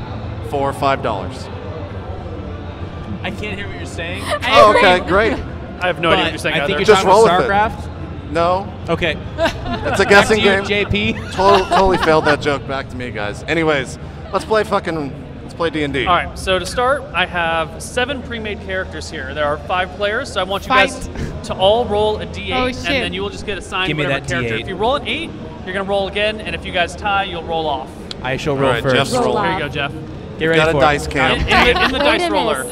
for $5. I can't hear what you're saying. Oh, okay, great. I have no idea what you're saying I think either. you're Just talking roll about with it. StarCraft. No. Okay. It's a guessing game. Back to you, JP. Totally failed that joke. Back to me, guys. Anyways, let's play D&D. All right, so to start, I have 7 pre-made characters here. There are 5 players, so I want you guys to all roll a D8, Oh, and shit. then you will just get assigned Give me whatever that character. D8. If you roll an 8, you're going to roll again, and if you guys tie, you'll roll off. I shall All roll right, first. Jeff's rolling. Here you go, Jeff. Get ready Got for a it. dice cam. In the dice roller.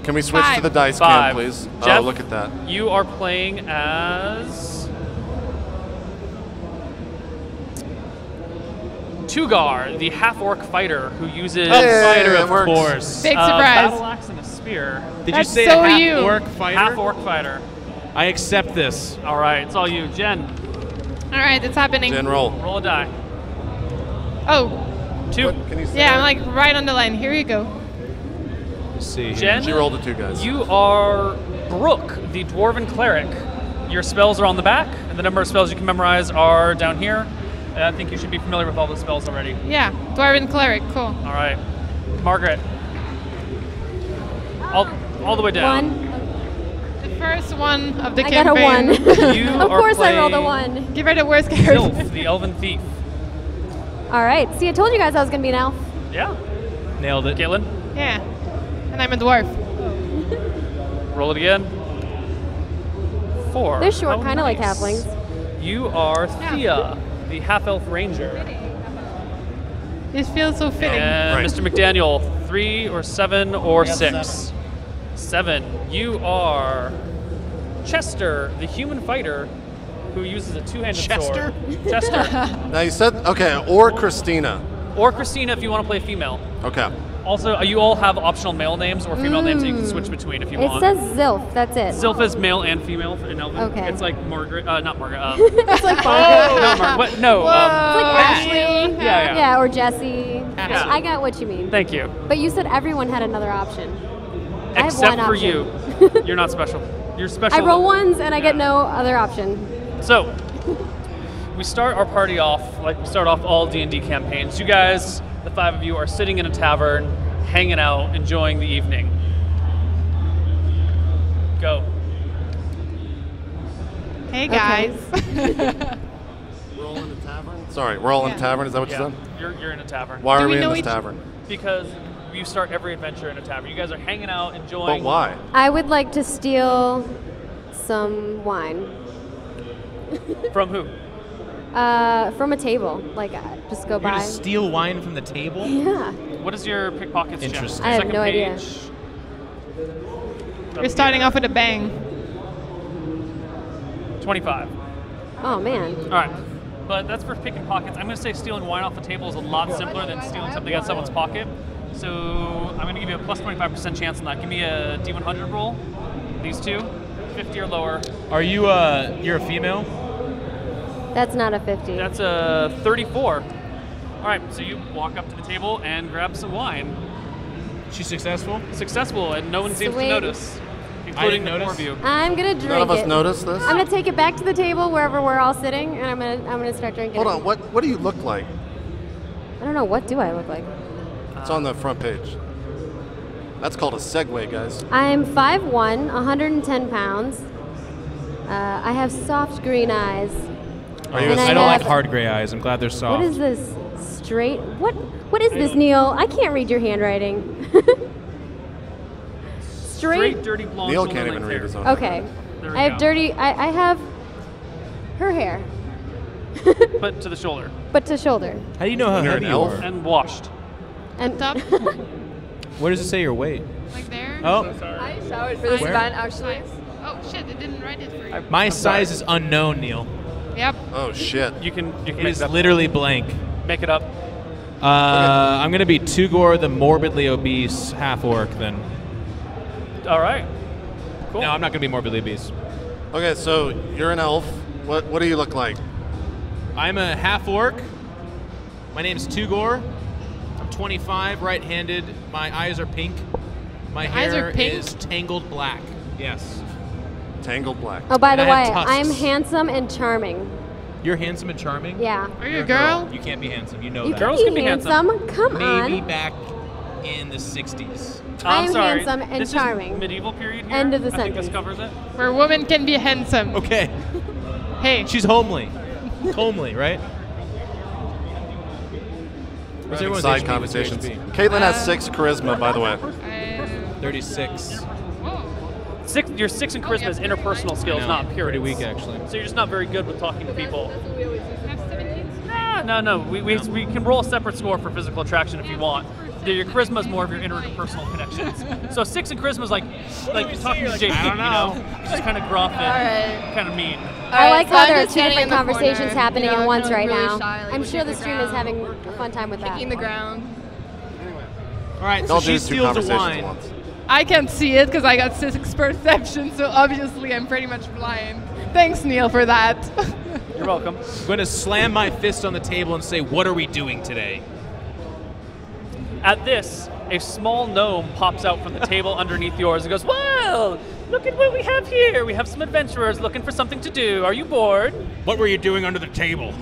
Can we switch to the dice 5. cam, please? Jeff, Oh, look at that. You are playing as Tugar, the half-orc fighter who uses Fighter, it of works. course. Big surprise. battle axe and a spear. Did That's you say so a you. half-orc fighter? Half-orc fighter. I accept this. All right, it's all you, Jen. All right, it's happening. Jen, roll. Roll a die. Oh, 2. Can you say yeah, I'm that? like right on the line. Here you go. Let's see. Jen, She rolled a 2, guys. you are Brooke, the dwarven cleric. Your spells are on the back, and the number of spells you can memorize are down here. And I think you should be familiar with all the spells already. Yeah, Dwarven Cleric. Cool. All right, Margaret. All the way down. 1. The first one of the I got a campaign. 1. You Of are course I rolled a playing 1. Give her the worst character. Sylph, the elven thief. All right. See, I told you guys I was going to be an elf. Yeah. Nailed it. Caitlin, Yeah, and I'm a dwarf. roll it again. 4. They're short, How kind of like nice. halflings. You are Thea, the half-elf ranger. This feels so fitting. And Right. Mr. McDaniel, 3 or 7 or I got 6. 7. You are Chester, the human fighter who uses a two-handed Chester? sword. Chester. Now you said, okay, or Christina. Or Christina if you want to play female. Okay. Also, you all have optional male names or female names that you can switch between if you It want. says Zilf. That's it. Zilph is male and female in Elven. Okay. It's like Margaret, not Margaret. It's like Margaret. Not Margaret. What? No. It's like Ashley. Yeah. Yeah, or Jesse. Yeah. I got what you mean. Thank you. But you said everyone had another option. I have Except one for option. you. You're not special. You're special. I roll ones and I get no other option. So, we start our party off like we start off all D&D campaigns. You guys, the 5 of you, are sitting in a tavern, hanging out, enjoying the evening. Go. Hey guys. We're all in a tavern? Sorry, we're all in a tavern? Is that what you said? You're in a tavern. Why are we in this tavern? Because you start every adventure in a tavern. You guys are hanging out, enjoying. But why? I would like to steal some wine. From who? From a table. Like, just go You're by. gonna steal wine from the table? Yeah. What is your pickpockets? Interesting. I have Second no idea. page. We're starting off with a bang. 25. Oh man. All right. But that's for picking pockets. I'm going to say stealing wine off the table is a lot simpler than stealing something out of someone's pocket. So I'm going to give you a plus 25% chance on that. Give me a D100 roll. These two, 50 or lower. Are you you're a female? That's not a 50. That's a 34. All right, so you walk up to the table and grab some wine. She's successful? Successful, and no one seems to Sweet. notice, including the four of you. I'm gonna drink it. None of us noticed this? I'm gonna take it back to the table wherever we're all sitting, and I'm gonna start drinking. Hold it. on, what do you look like? I don't know. What do I look like? It's on the front page. That's called a segue, guys. I'm 5'1", 110 pounds. I have soft green eyes. I don't like hard gray eyes. I'm glad they're soft. What is this? Straight? What is this, Neil? I can't read your handwriting. Straight, dirty blonde. Neil can't even read his own. Okay. There we I have go. dirty. I have her hair, But to the shoulder. but to shoulder. How do you know how You're heavy an you elf? are? And washed. And Top. Where does it say your weight? Like there. Oh. I showered for this Where? event, actually. Oh shit! It didn't write it for you. My size is unknown, Neil. Yep. Oh shit. You can It make is it up. literally blank. Make it up. I'm gonna be Tugor, the morbidly obese half orc. Then. All right. Cool. No, I'm not gonna be morbidly obese. Okay, so you're an elf. What do you look like? I'm a half orc. My name's Tugor. I'm 25, right-handed. My eyes are pink. My eyes are hair pink? is tangled black. Yes. Tangled black. oh, by And the I way, have tusks. I'm handsome and charming. You're handsome and charming? Yeah. Are you You're a girl? You can't be handsome. You know You that. Girls can can be be handsome. Come Maybe on. back in the 60s. I'm I'm sorry. handsome and this charming. Is medieval period here. End of the I think sentence. this covers it. Where women can be handsome. Okay. Hey. She's homely. Homely, right? What's everyone's Side HP? conversations. What's your HP? Caitlin has 6 charisma, by the way. 36. Your 6 in charisma is interpersonal skills, I know. not appearance. Pretty weak, actually. So you're just not very good with talking to people. No. We can roll a separate score for physical attraction if you want. Your charisma is more of your interpersonal connections. So 6 in charisma is like talking to JP, I don't know. you know? It's just kind of gruff and kind of mean. I like so how I'm there are just two standing different in the conversations corner, happening you know, at once feeling right really now. shy, like I'm looking sure at the the stream is ground, having a fun time with that. Kicking the ground. All right, so Don't she do 2 steals a conversations wine. at once. I can't see it because I got 6 perception, so obviously I'm pretty much blind. Thanks, Neil, for that. You're welcome. I'm going to slam my fist on the table and say, what are we doing today? At this, a small gnome pops out from the table underneath yours and goes, "Well, look at what we have here. We have some adventurers looking for something to do. Are you bored?" What were you doing under the table?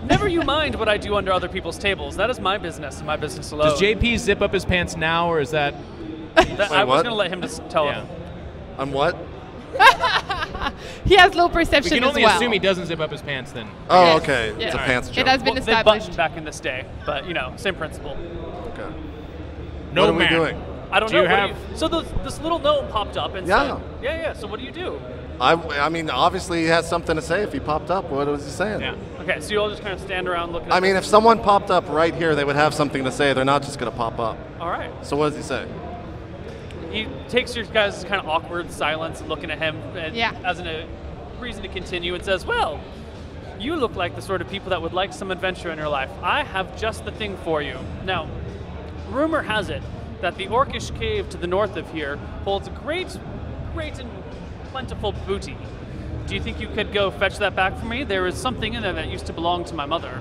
Never you mind what I do under other people's tables. That is my business and my business alone. Does JP zip up his pants now, or is that... I was what? going to let him just tell him. On what? He has low We perception can as only well. assume he doesn't zip up his pants then. Oh, Yes. okay. Yes. It's a All pants It joke. has been They established. buttoned back in this day, but same principle. Okay. No, what are we man. doing? I don't Do know. you what have- So this little gnome popped up and Yeah. said, yeah. So what do you do? I mean, obviously he has something to say if he popped up. What was he saying? Yeah. Okay, so you all just kind of stand around looking at I mean, this. if someone popped up right here, they would have something to say. They're not just going to pop up. All right. So what does he say? He takes your guys' kind of awkward silence and looking at him and as a reason to continue and says, "Well, you look like the sort of people that would like some adventure in your life. I have just the thing for you. Now, rumor has it that the Orcish cave to the north of here holds a great and plentiful booty. Do you think you could go fetch that back for me? There is something in there that used to belong to my mother."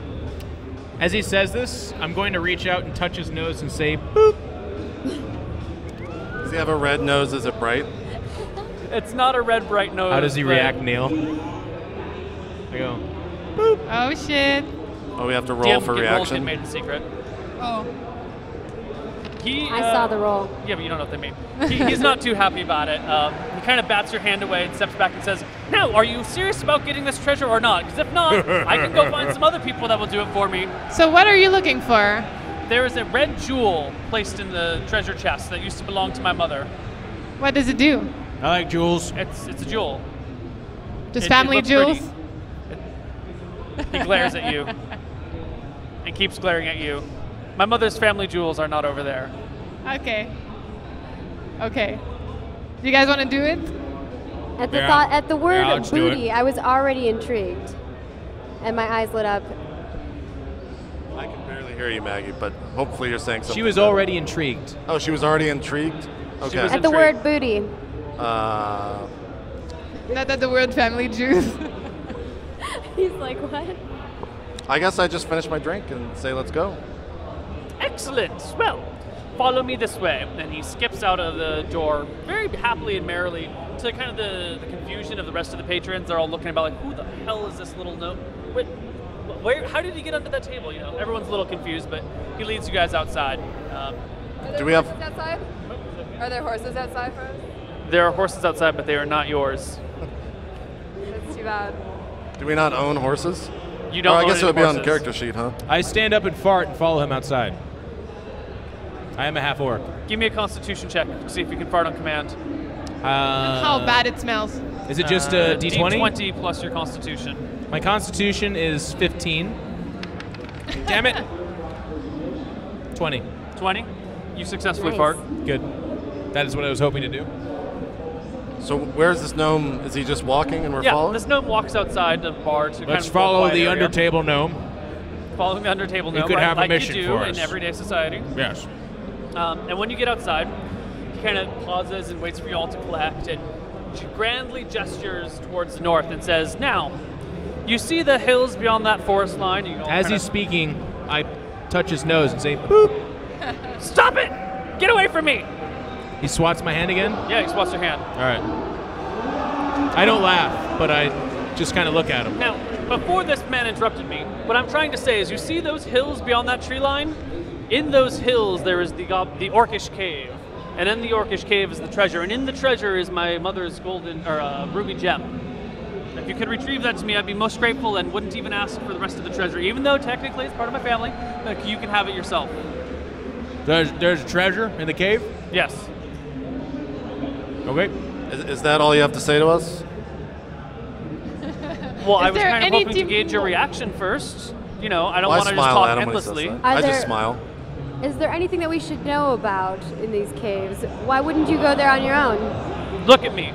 As he says this, I'm going to reach out and touch his nose and say, boop. Does he have a red nose? Is it bright? It's not a red bright nose. How does he but- react, Neil? I go, Oh shit. Oh, we have to roll for Rolls get reaction. made in secret. Oh. I saw the roll. Yeah, but you don't know what they mean. He's not too happy about it. He kind of bats your hand away and steps back and says, "Now, are you serious about getting this treasure or not? Because if not, I can go find some other people that will do it for me." So what are you looking for? There is a red jewel placed in the treasure chest that used to belong to my mother. What does it do? I like jewels. It's a jewel. Just family jewels? He glares at you and keeps glaring at you. My mother's family jewels are not over there. Okay. Okay. Do you guys want to do it? At the at the word booty, I was already intrigued, and my eyes lit up. I can barely hear you, Maggie, but hopefully you're saying something. She was already intrigued. Oh, she was already intrigued? Okay. At the word booty. Not at the word family juice. He's like, what? I guess I just finished my drink and say, let's go. Excellent. Well, follow me this way. And he skips out of the door very happily and merrily to kind of the confusion of the rest of the patrons. They're all looking about like, who the hell is this little note? Wait, where? How did he get under that table? You know, everyone's a little confused, but he leads you guys outside. Do we have horses outside? Are there horses outside for us? There are horses outside, but they are not yours. That's too bad. Do we not own horses? You don't. I guess it would be on the horses. character sheet, huh? I stand up and fart and follow him outside. I am a half orc. Give me a Constitution check to see if you can fart on command. How bad it smells. Is it just a D20? D20 plus your Constitution. My Constitution is 15. Damn it. 20. 20. You successfully Nice. fart. Good. That is what I was hoping to do. So where's this gnome? Is he just walking and we're Yeah, following? this gnome walks outside the bar to kind Let's of follow a the quiet area. undertable gnome. Following the undertable He gnome, could right, have a like mission you do for in us. everyday society. Yes. And when you get outside, he kind of pauses and waits for you all to collect and grandly gestures towards the north and says, "Now, you see the hills beyond that forest line?" You all As kinda- he's speaking, I touch his nose and say, boop. Stop it! Get away from me! He swats my hand again? Yeah, he swats your hand. All right. I don't laugh, but I just kind of look at him. Now, before this man interrupted me, what I'm trying to say is, you see those hills beyond that tree line? In those hills, there is the Orcish Cave, and in the Orcish Cave is the treasure, and in the treasure is my mother's golden or ruby gem. If you could retrieve that to me, I'd be most grateful and wouldn't even ask for the rest of the treasure, even though technically it's part of my family. You can have it yourself. There's a treasure in the cave? Yes. Okay. Is that all you have to say to us? Well, I Is was there kind of any hoping to gauge your reaction first. You know, I don't Well, want to just smile talk at him when he says endlessly. that. I just smile. Is there anything that we should know about in these caves? Why wouldn't you go there on your own? Look at me.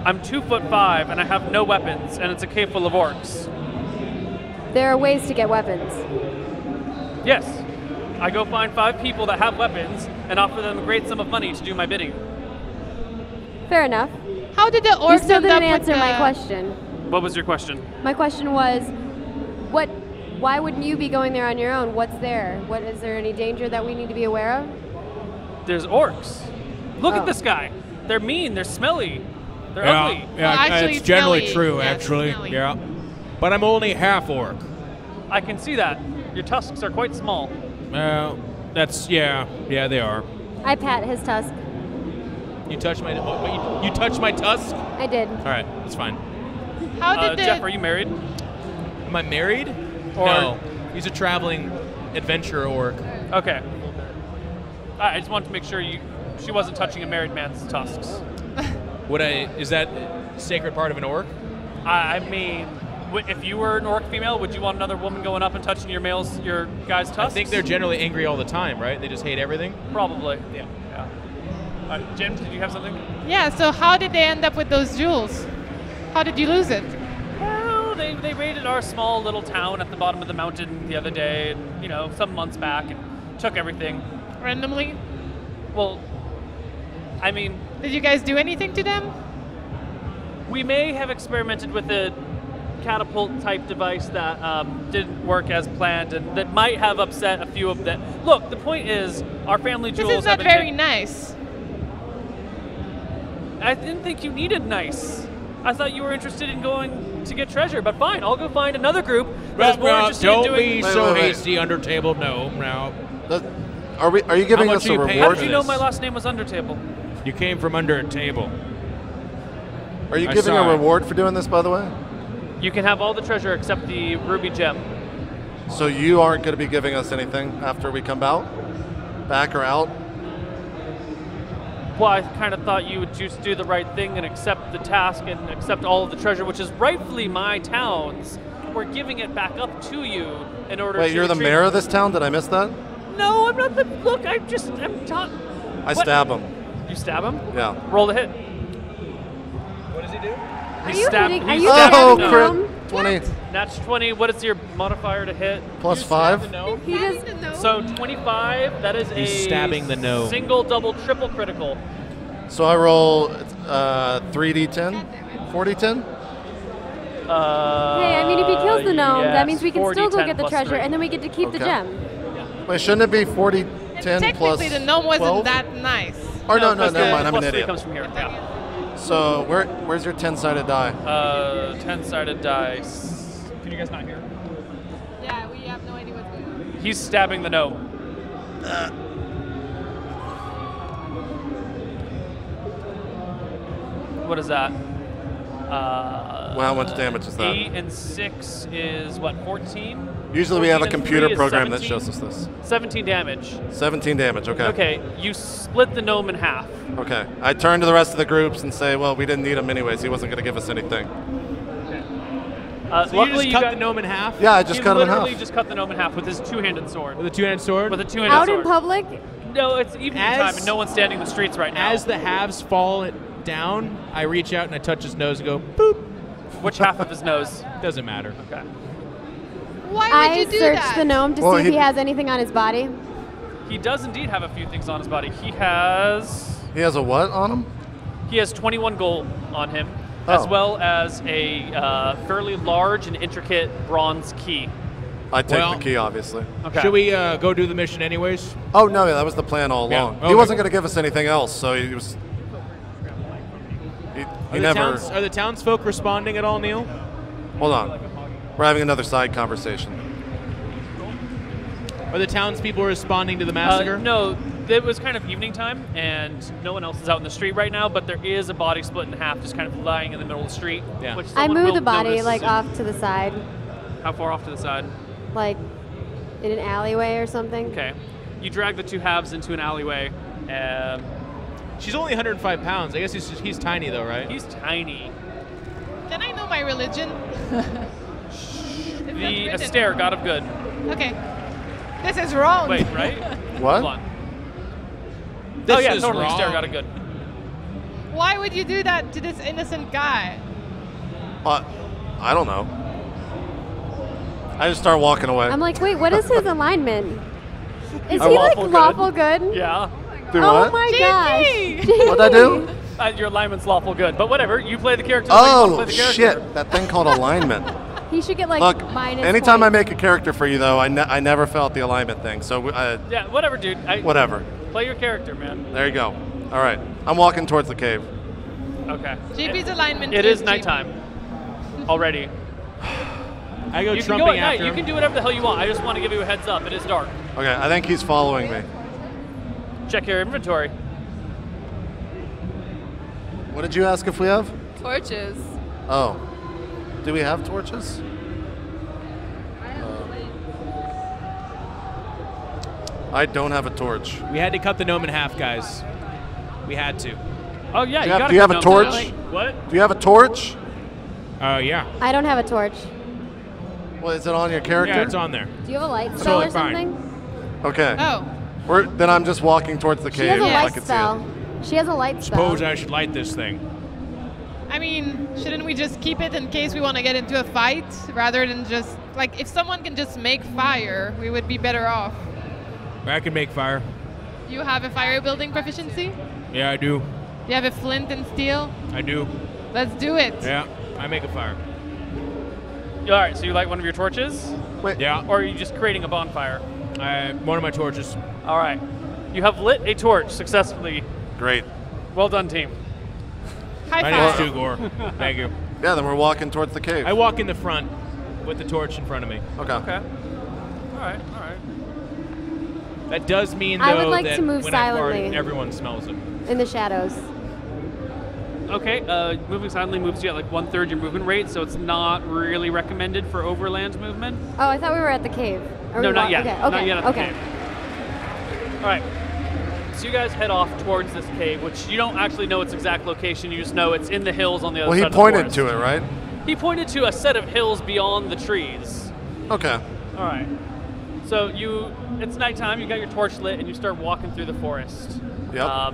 I'm 2'5" and I have no weapons, and it's a cave full of orcs. There are ways to get weapons. Yes. I go find 5 people that have weapons and offer them a great sum of money to do my bidding. Fair enough. How did the You orcs still end up didn't with answer my the- question. What was your question? My question was, why wouldn't you be going there on your own? What's there? Is there any danger that we need to be aware of? There's orcs. Look Oh. at this guy. They're mean, they're smelly, they're Yeah, ugly. yeah, it's generally smelly. true, Yes, actually. smelly. Yeah. But I'm only half orc. I can see that. Your tusks are quite small. Yeah, they are. I pat his tusk. You touch my you touch my tusk? I did. All right, that's fine. How did the Jeff, are you married? Am I married? Or- No. He's a traveling adventurer orc. Okay. I just wanted to make sure she wasn't touching a married man's tusks. Is that a sacred part of an orc? I mean, if you were an orc female, would you want another woman going up and touching your guy's tusks? I think they're generally angry all the time, right? They just hate everything? Probably. Yeah. Jim, did you have something? Yeah, so how did they end up with those jewels? How did you lose it? Well, they raided our small little town at the bottom of the mountain the other day, and, some months back, and took everything. Randomly? Well, I mean... Did you guys do anything to them? We may have experimented with a catapult-type device that didn't work as planned, and that might have upset a few of them. Look, the point is, our family jewels This is have not been very nice. I didn't think you needed nice. I thought you were interested in going to get treasure, but fine, I'll go find another group that is more interested in Don't doing... be so hasty, undertable. No. Are you giving us a How reward? did you know my last name was Undertable? You came from under a table. Are you giving a reward for doing this, by the way? You can have all the treasure except the ruby gem. So you aren't going to be giving us anything after we come out? Back or out? Well, I kind of thought you would just do the right thing and accept the task and accept all of the treasure, which is rightfully my town's. We're giving it back up to you in order to... Wait, you're the mayor of this town? Did I miss that? No, I'm not the... Look, I'm taught... I stab him. You stab him? Yeah. Roll the hit. What does he do? Are you hitting? Are you Oh, crit. 20. That's 20. What is your modifier to hit? Plus 5. He just... So 25, that is He's stabbing the gnome. Single, double, triple critical. So I roll 3d10? 4d10? Hey, I mean, if he kills the gnome, that means we can still go 4d10 get the plus treasure, 3. and then we get to keep the gem. Wait, shouldn't it be 40, 10 plus Technically, the gnome wasn't 12? that nice. Or no, plus never mind. I'm an plus 3 idiot. comes from here. Yeah. So where's your 10-sided die? 10-sided dice. Can you guys not hear? Yeah, we have no idea what's going on. He's stabbing the gnome. What is that? Well, how much damage is that? 8 and 6 is what, 14? Usually we have a 14 and computer 3 is program that 17? shows us this. 17 damage. 17 damage, okay. Okay, you split the gnome in half. Okay. I turn to the rest of the groups and say, well, we didn't need him anyways. He wasn't going to give us anything. So you just cut the gnome in half? Yeah, I just cut him in half. He literally just cut the gnome in half with his two-handed sword. With a two-handed sword? With a two-handed Out sword. in public? No, it's evening time and no one's standing in the streets right now. As the halves fall down, I reach out and I touch his nose and go, boop. Which half of his nose? Doesn't matter. Okay. Why would you do searched that? the gnome to see if he has anything on his body. He does indeed have a few things on his body. He has a what on him? He has 21 gold on him, Oh. as well as a fairly large and intricate bronze key. I take the key, obviously. Okay. Should we go do the mission anyways? Oh, no, that was the plan all Yeah, along. okay. He wasn't going to give us anything else, so he was... He never... Are the townsfolk responding at all, Neil? Hold on. We're having another side conversation. Are the townspeople responding to the massacre? No, it was kind of evening time, and no one else is out in the street right now, but there is a body split in half, just kind of lying in the middle of the street. Yeah. Which I someone moved will the body notice like soon. off to the side, How far off to the side? like in an alleyway or something. Okay. You drag the two halves into an alleyway. She's only 105 pounds. I guess he's tiny, though, right? He's tiny. Can I know my religion? The Astaire, God of Good. Okay. This is wrong. Wait, right? What? Hold on. This oh, yeah, is totally. wrong. Astaire, God of Good. Why would you do that to this innocent guy? I don't know. I just start walking away. I'm like, wait, what is his alignment? Is I'm he like lawful good. lawful good? Yeah. Do Oh what? my JP! gosh. What'd I do? Your alignment's lawful good, but whatever. You play the character. the way you want to Oh, play the character. shit. That thing called alignment. He should get like Look, minus anytime I points. make a character for you, though, I never felt the alignment thing. So, Yeah, whatever, dude. whatever. Play your character, man. There you go. All right. I'm walking towards the cave. Okay. JP's alignment It is JP. nighttime already. I go You can trumping go at night. after You him. can do whatever the hell you want. I just want to give you a heads up. It is dark. Okay, I think he's following me. Check your inventory. What did you ask if we have? Torches. Oh. Do we have torches? I don't have a torch. We had to cut the gnome in half, guys. We had to. Oh, yeah. Do You you have a torch? What? Do you have a torch? Oh, yeah. I don't have a torch. Well, is it on your character? Yeah, it's on there. Do you have a light spell or Totally fine. something? Okay. Oh. Then I'm just walking towards the She cave. has a if I light can spell. She has a light spell. Suppose I should light this thing. I mean, shouldn't we just keep it in case we want to get into a fight rather than just, like, if someone can just make fire, we would be better off. I can make fire. You have a fire building proficiency? Yeah, I do. You have a flint and steel? I do. Let's do it. Yeah, I make a fire. All right. So you light one of your torches? Wait. Yeah. Or are you just creating a bonfire? One of my torches. All right. You have lit a torch successfully. Great. Well done, team. High My five. name's Tugor. Thank you. Yeah, then we're walking towards the cave. I walk in the front with the torch in front of me. Okay. Okay. All right. All right. That does mean, though, I would like that to move when I fart, silently. everyone smells it. In the shadows. Okay, moving silently moves you at like 1/3 your movement rate, so it's not really recommended for overland movement. Oh, I thought we were at the cave. Are No, we not yet. Okay, Not okay, yet at the okay. cave. All right. So you guys head off towards this cave, which you don't actually know its exact location. You just know it's in the hills on the other Well, side he of the pointed forest. to it, right? He pointed to a set of hills beyond the trees. Okay. All right. So it's nighttime. You got your torch lit, and you start walking through the forest. Yep.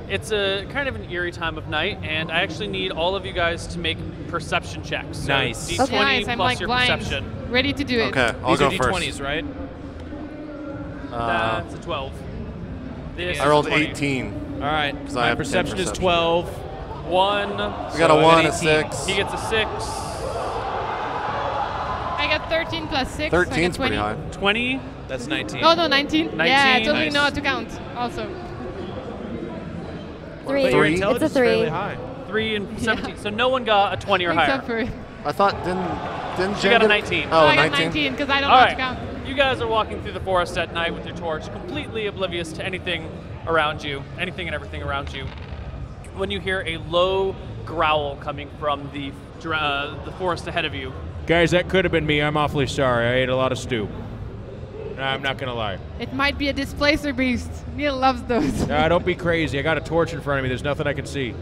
It's a kind of an eerie time of night, and I actually need all of you guys to make perception checks. So Nice. D20 Okay. Nice, I'm plus like your blind. perception. Ready to do it. Okay, I'll These go are D20s, first. right? That's a 12. This I rolled is 20. 18. All right. I My have 10 perception is perception. 12. 1. We got a 1, a 18. 6. He gets a 6. I got 13 plus 6. 13's so I got 20. pretty high. 20. That's 19. Oh, no, 19. Yeah, I 19. totally Nice. know how to count also. 3. But your It's a intelligence is 3. fairly high. 3 and 17. So no one got a 20 or Except higher. for I thought, didn't You Jen got a get- 19. Oh, I got 19? 19 because I don't All know right. how to count. You guys are walking through the forest at night with your torch, completely oblivious to anything around you, anything and everything around you, when you hear a low growl coming from the forest ahead of you. Guys, that could have been me. I'm awfully sorry. I ate a lot of stew. I'm not going to lie. It might be a displacer beast. Neil loves those. Don't be crazy. I got a torch in front of me. There's nothing I can see.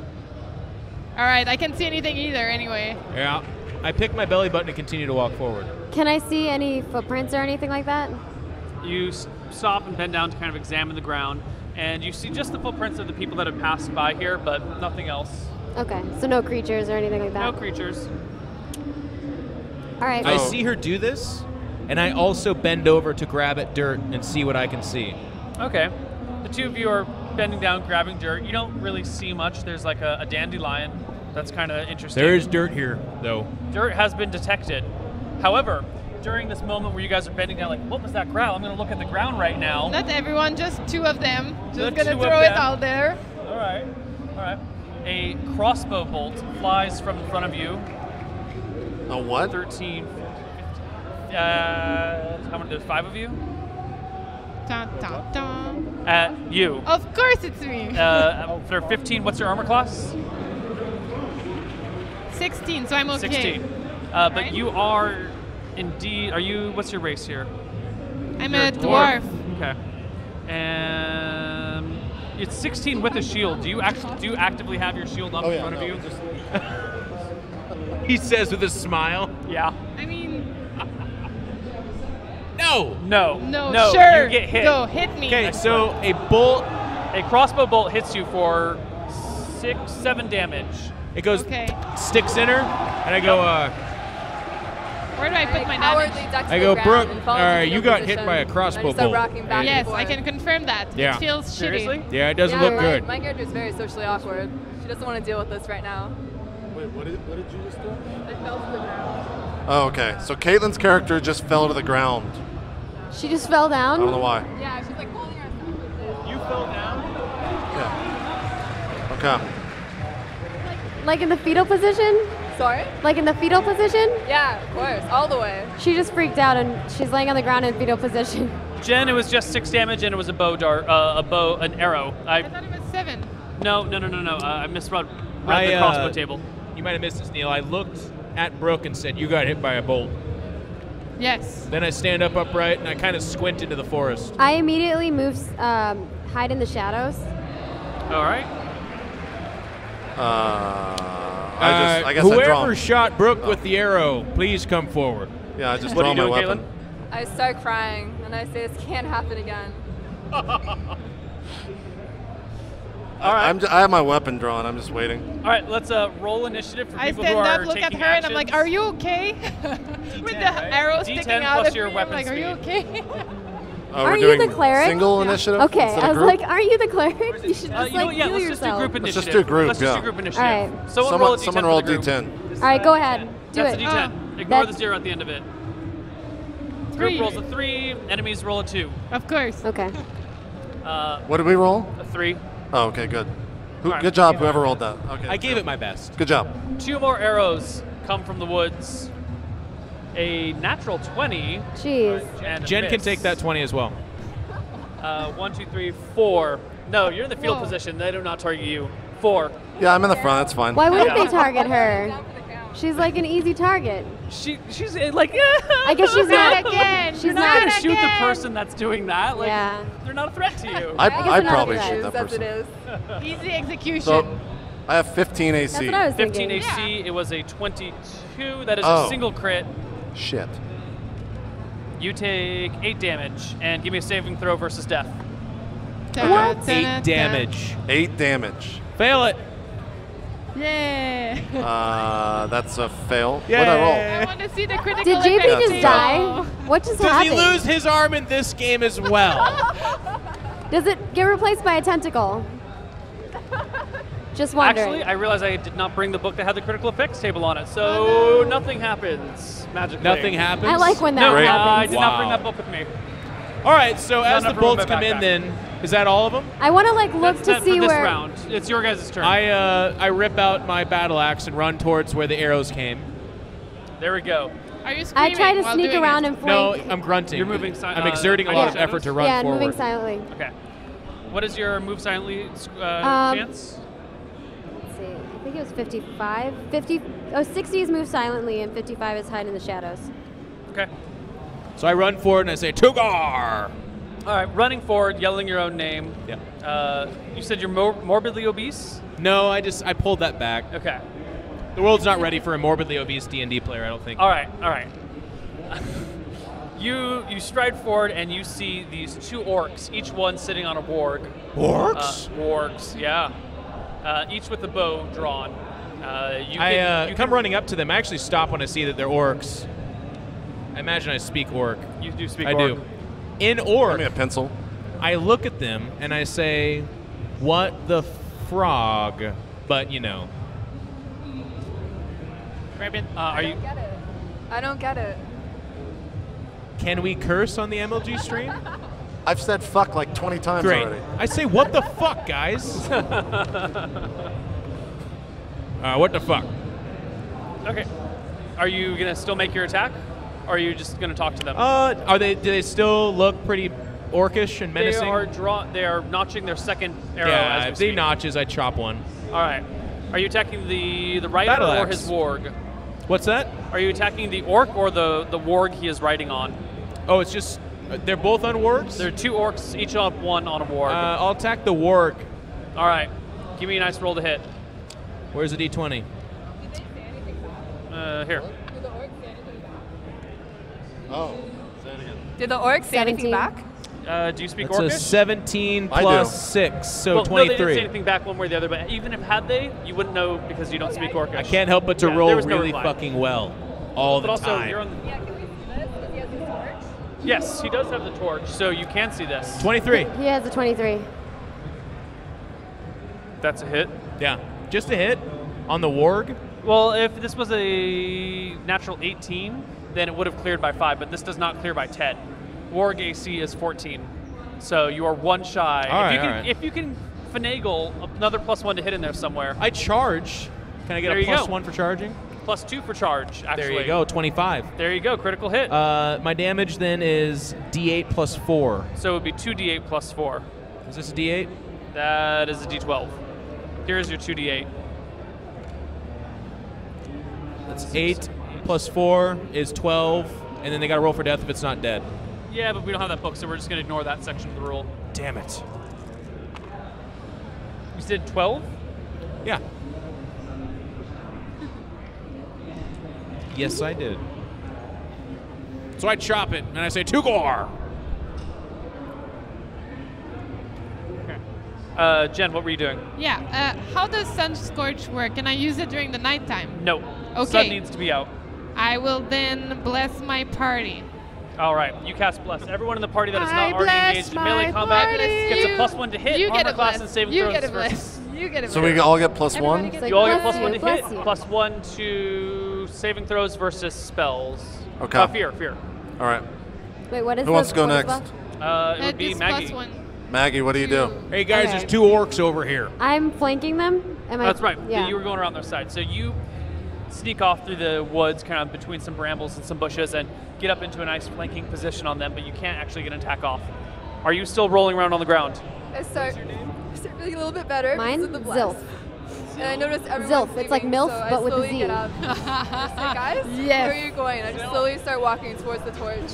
All right, I can't see anything either anyway. Yeah. I pick my belly button and continue to walk forward. Can I see any footprints or anything like that? You stop and bend down to kind of examine the ground, and you see just the footprints of the people that have passed by here, but nothing else. Okay, so no creatures or anything like that? No creatures. All right. I see her do this, and I also bend over to grab at dirt and see what I can see. Okay. The two of you are bending down, grabbing dirt. You don't really see much. There's like a dandelion. That's kind of interesting. There is dirt here, though. Dirt has been detected. However, during this moment where you guys are bending down, like, what was that growl? I'm going to look at the ground right now. Not everyone, just 2 of them. Just The gonna 2 of throw it them. out there. All right. All right. A crossbow bolt flies from in front of you. A what? 13. 15. How many? There's 5 of you? Dun, dun, dun. At you. Of course it's me. For 15, what's your armor class? 16, so I'm okay. 16. But you are indeed. What's your race here? I'm You're a dwarf. Okay. And it's 16 with a shield. Do you actively have your shield up in front of you? He says with a smile. Yeah. I mean, No. No. no, sure. You get hit. Go, hit me. Okay, so a crossbow bolt hits you for 6-7 damage. It goes, Okay. sticks in her, and I go, Where do I put my Cowardly damage? ducks to I the go, ground Brooke, and falls into you fetal got hit position. by a And I crossbow just start bolt. rocking back Yes, and forth. I can confirm that. Yeah. It feels Seriously? shitty. Yeah, it doesn't Yeah, look good. My character is very socially awkward. She doesn't want to deal with this right now. Wait, what did you just do? I fell to the ground. Oh, okay. So Caitlin's character just fell to the ground. She just fell I down? don't know why. Yeah, she's like holding herself. You fell down? Yeah. Okay. Like in the fetal position? Sorry? Like in the fetal position? Yeah, of course, all the way. She just freaked out and she's laying on the ground in fetal position. Jen, it was just 6 damage, and it was a bow dart, an arrow. I thought it was 7. No. I misread the I, crossbow table. You might have missed this, Neil. I looked at Brooke and said, you got hit by a bolt. Yes. Then I stand up upright, and I kind of squint into the forest. I immediately move, hide in the shadows. All right. I guess I draw. Whoever shot Brooke with the arrow, please come forward. Yeah, I just What draw are you my doing, weapon. I start crying and I say this can't happen again. All right. I have my weapon drawn. I'm just waiting. All right, let's roll initiative for I people stand who are up, look at taking her, and I'm like, actions. "Are you okay?" With the arrow D10 sticking out plus of your me, weapon I'm like, "Are you okay?" Oh, Aren't we're you doing the cleric? single initiative? Okay, instead I of was group? like, aren't you the cleric? You should just You know like what, yeah, heal let's just do yourself. group Let's initiative. just do group, Let's just do yeah. group initiative. All right. Someone roll a D10 Someone for roll the group. D10. All right, go ahead. Do That's it. a D10. Ignore the That- 0 at the end of it. 3. Group rolls a 3, enemies roll a 2. Of course. Okay. What did we roll? A 3. Oh, okay, good. All right. Good job, whoever rolled that. Okay. I gave it my best. Good job. 2 more arrows come from the woods. a natural 20. Jeez. And a Jen can miss. take that 20 as well. 1, 2, 3, 4. No, you're in the field position. They do not target you. 4. Yeah, I'm in the front. That's fine. Why wouldn't they target her? She's like an easy target. She's like, I guess she's not again. She's You're not going to not. shoot the person that's doing that. Like, Yeah. they're not a threat to you. I'd probably shoot that As it person. is. Easy execution. So I have 15 AC. That's what I was 15 thinking. AC. It was a 22. That is Oh. a single crit. Shit. You take 8 damage, and give me a saving throw versus death. What? 8 damage. 8 damage. Fail it. Yeah. That's a fail. What'd I roll? I want to see the critical Did JP effect just table. die? What just Does happened? he lose his arm in this game as well? Does it get replaced by a tentacle? Just wondering. Actually, I realized I did not bring the book that had the critical effects table on it, so nothing happens magically. Nothing happens? I like when that No, I happens. did not bring that book with me. All right, so as the enough room in bolts my come in backpack. then, is that all of them? I want to like look That's to it see for this where. round. It's your guys' turn. I rip out my battle axe and run towards where the arrows came. There we go. Are you I screaming try to while sneak doing around it? and No, flank. I'm grunting. You're moving I'm exerting a lot of effort to run yeah, forward. moving silently. Okay. What is your move silently chance? Let's see. I think it was 55. 60 is move silently, and 55 is hide in the shadows. Okay. So I run forward and I say, Tugar! All right, running forward, yelling your own name. Yeah. You said you're morbidly obese? No, I pulled that back. Okay. The world's not ready for a morbidly obese D&D player, I don't think. All right. You stride forward and you see these 2 orcs, each one sitting on a warg. Orcs? Wargs, yeah. Each with a bow drawn. I come running up to them. I actually stop when I see that they're orcs. I imagine I speak orc. You do speak I orc. do. In orc, Give me a pencil. I look at them and I say, what the frog? But, you know. Are you? I don't get it. Can we curse on the MLG stream? I've said fuck like 20 times Great. already. I say, what the fuck, guys? What the fuck? Okay. Are you gonna still make your attack, or are you just gonna talk to them? Do they still look pretty orcish and menacing? They are notching their second arrow. Yeah, as we if they speak. notches, I chop one. All right. Are you attacking the rider Battle or axe. his warg? What's that? Are you attacking the orc or the warg he is riding on? Oh, it's just they're both on wargs? There are 2 orcs, each on one on a warg. I'll attack the warg. All right. Give me a nice roll to hit. Where's the D20? Here. Oh, say it again. Did the orc say anything back? Do you speak That's Orcish? a 17 I plus do. 6, so well, 23. No, they didn't say anything back one way or the other, but even if had they, you wouldn't know because you don't speak Orcish. I can't help but to Yeah, roll there was no really reply. fucking well all But the also, time. you're on the... Yes, he does have the torch, so you can see this. 23. He has a 23. That's a hit. Yeah, just a hit on the warg. Well, if this was a natural 18, then it would have cleared by 5, but this does not clear by 10. Warg AC is 14, so you are 1 shy. All if, right. if you can finagle another +1 to hit in there somewhere. I charge. Can I get There a you go. +1 for charging? +2 for charge, actually. There you go, 25. There you go, critical hit. My damage then is D8 plus 4. So it would be 2d8 plus 4. Is this a D8? That is a d12. Here's your 2d8. That's 8 plus 4 is 12, and then they got to roll for death if it's not dead. Yeah, but we don't have that book, so we're just going to ignore that section of the rule. Damn it. You said 12? Yeah. Yes, I did. So I chop it, and I say, Tugor! Jen, what were you doing? Yeah. How does Sun Scorch work? Can I use it during the nighttime? No. Okay. Sun needs to be out. I will then bless my party. All right, you cast Bless. Everyone in the party that is I not already bless engaged in melee my combat party. gets a +1 to hit, You armor get a class, bless. and saving You throws. get a versus- bless. You get a So bless. we all get +1? Everybody gets You all get bless +1 to you, bless hit, you. +1 to saving throws versus spells. Okay. Fear. All right. Wait, what is Who wants to go what is next? It would be It's Maggie. +1. Maggie, what do you do? Hey, guys, Okay. there's 2 orcs over here. I'm flanking them. Am I? That's right. Yeah. You were going around their side. So sneak off through the woods, kind of between some brambles and some bushes, and get up into a nice flanking position on them, but you can't actually get an attack off. Are you still rolling around on the ground? I start feeling a little bit better. Mine's Zilf. And I noticed everyone's Zilf. It's like leaving, MILF, so but I with a slowly Z. get up. Just say, guys, Yes. where are you going? I just slowly start walking towards the torch.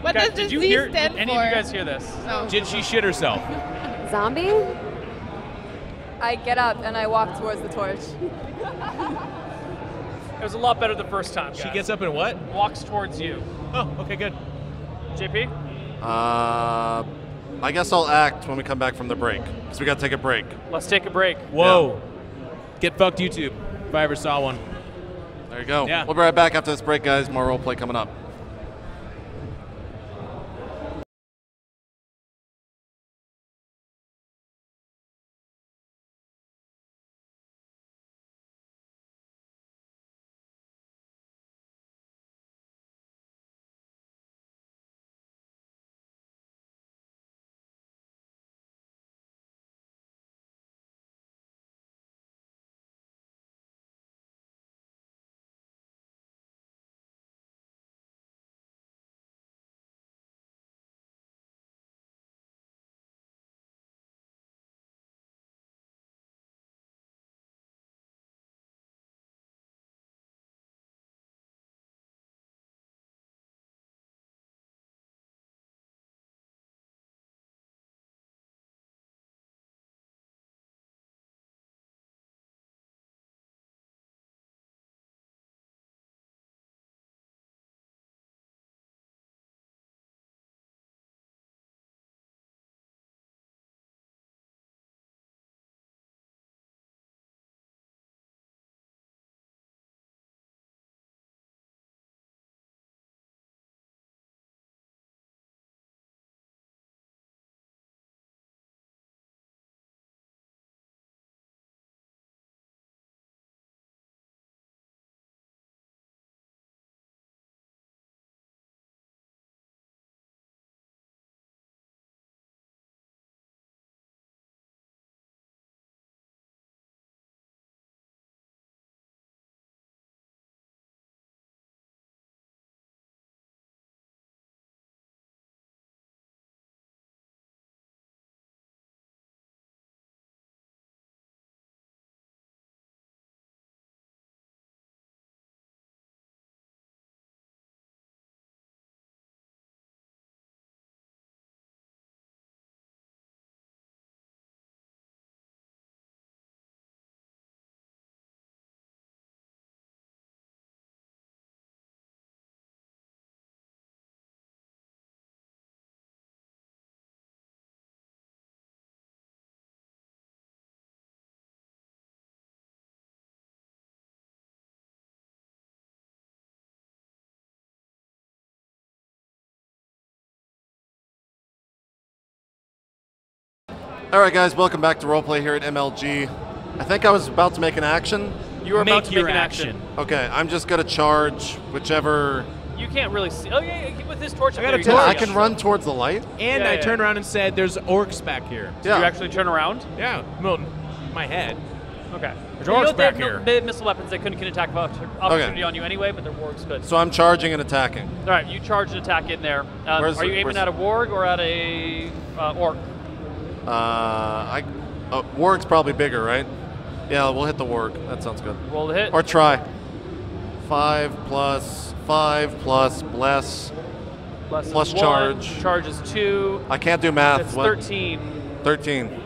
What Guys, does the did you Z hear? stand Did any for? of you guys hear this? No. Did she shit herself? Zombie? I get up and I walk towards the torch. It was a lot better the first time, guys. She gets up and what? Walks towards you. Oh, okay, good. JP? I guess I'll act when we come back from the break, because we got to take a break. Let's take a break. Whoa. Get fucked YouTube, if I ever saw one. There you go. Yeah. We'll be right back after this break, guys. More roleplay coming up. All right, guys, welcome back to Roleplay here at MLG. I think I was about to make an action. You were about to make an action. Okay, I'm just going to charge whichever... You can't really see. Oh, yeah, with this torch. I got a Yeah, I can run towards the light. And Yeah, I yeah. turned around and said, there's orcs back here. Did you actually turn around? Yeah, well, my head. Okay. There's orcs back they here. They have missile weapons. They couldn't get an attack opportunity on you anyway, but their wargs could. So I'm charging and attacking. All right, you charge and attack in there. Are you aiming at a warg or at a orc? Warg's probably bigger, right? Yeah, we'll hit the warg. That sounds good. Roll the hit. Or try. 5 plus 5 plus bless. Plus Plus 1, charge. Charge is 2. I can't do math. It's What? 13. 13.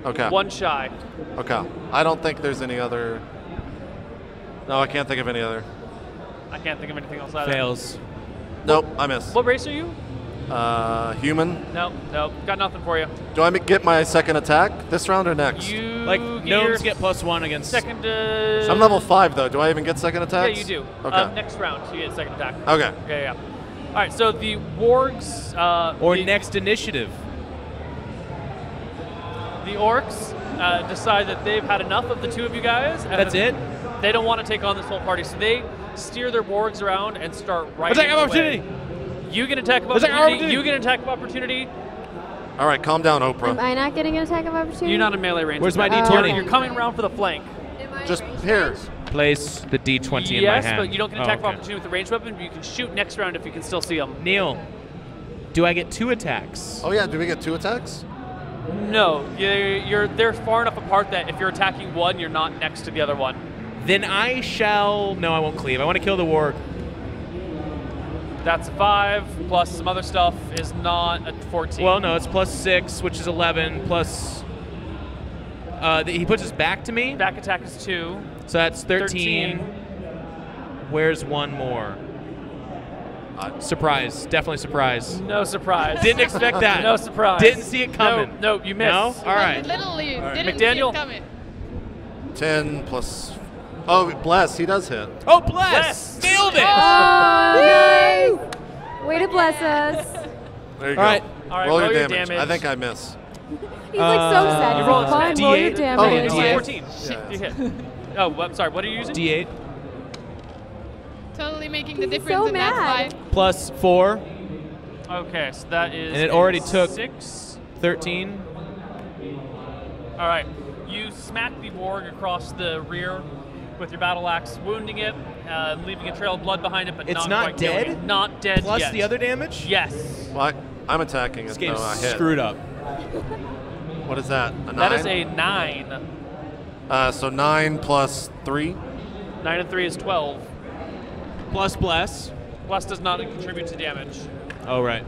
Okay. 1 shy. Okay. I don't think there's any other. No, I can't think of any other. I can't think of anything else either. Fails. Nope, I missed. What race are you? Human. No, got nothing for you. Do I get my second attack this round or next? Like, gnomes get +1 against... Second. I'm level 5 though. Do I even get second attacks? Yeah, you do. Okay. Next round, you get second attack. Okay. Yeah. All right, so the wargs. Or next initiative. The orcs decide that they've had enough of the two of you guys. And That's it? They don't want to take on this whole party, so they steer their wargs around and start right. Attack of opportunity! You get an attack of Attack of opportunity. opportunity! You get an attack of opportunity. All right, calm down, Oprah. Am I not getting an attack of opportunity? You're not in melee range. Where's my You're- D20? You're coming around for the flank. Just here. place the D20 in my Yes, hand. but you don't get attack of okay. opportunity with the ranged weapon, but you can shoot next round if you can still see them. Neil, do I get 2 attacks? Oh yeah, do we get 2 attacks? No, they're far enough apart that if you're attacking one, you're not next to the other one. Then I shall... No, I won't cleave. I want to kill the warg. That's a 5, plus some other stuff is not a 14. Well, no, it's plus 6, which is 11, plus... he puts his back to me. Back attack is 2. So that's 13. Where's one more? Surprise. Definitely surprise. No surprise. Didn't expect that. No surprise. Didn't see it coming. No, you missed. No? All right. Literally didn't McDaniel. see it coming. 10 plus... Oh, bless. He does hit. Oh, bless. Nailed it. Oh, nice. Way to bless us. There you All right. All right, roll your damage. I think I miss. He's like so sad. You roll a Fine, roll your damage. Oh, 14. You hit. Oh, I'm sorry. What are you using? D8. Totally making the difference so in mad. that fight. Plus 4. Okay, so that is. And it already took 6. 13. All right. You smack the warg across the rear with your battle axe, wounding it, leaving a trail of blood behind it, but It's not not quite killing dead? it. Not dead Plus yet. the other damage? Yes. Well, I'm attacking This it. game's No, I hit. screwed up. What is that? A 9? That is a 9. So 9 plus 3? 9 and 3 is 12. Plus bless. Bless does not contribute to damage. Oh, right.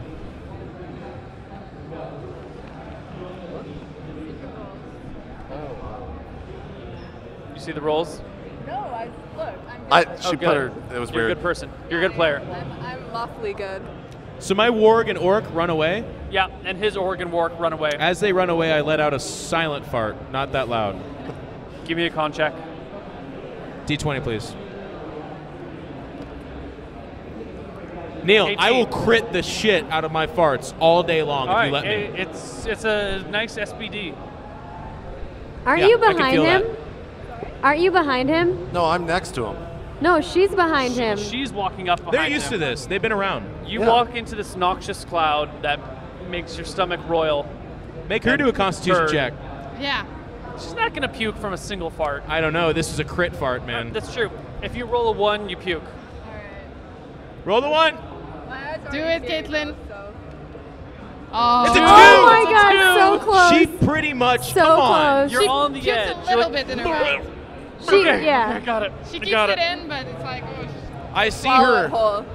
You see the rolls? No, I'm good. She put her. It was You're weird. a good person. You're a good player. I'm awfully good. So my warg and orc run away. Yeah, and his Oregon warg run away. As they run away, I let out a silent fart. Not that loud. Give me a con check. D20, please. Neil, 18. I will crit the shit out of my farts all day long All if you right, let me. it's a nice SBD. Aren't Yeah, you I can behind feel him? that. Aren't you behind him? No, I'm next to him. No, she's behind him. She's walking up behind They're used him. to this. They've been around. You walk into this noxious cloud that makes your stomach roil. Make her do a constitution Bird. check. Yeah. She's not going to puke from a single fart. I don't know. This is a crit fart, man. That's true. If you roll a 1, you puke. Roll the 1. Do it, Caitlin. Oh. It's a 2. Oh my God, so close. She pretty much, So come on. close. You're She on the pukes edge. a little bit in her mouth. She, Okay, yeah. I got it. She I keeps got it in, but it's like, oh. I see Swallow her. it whole.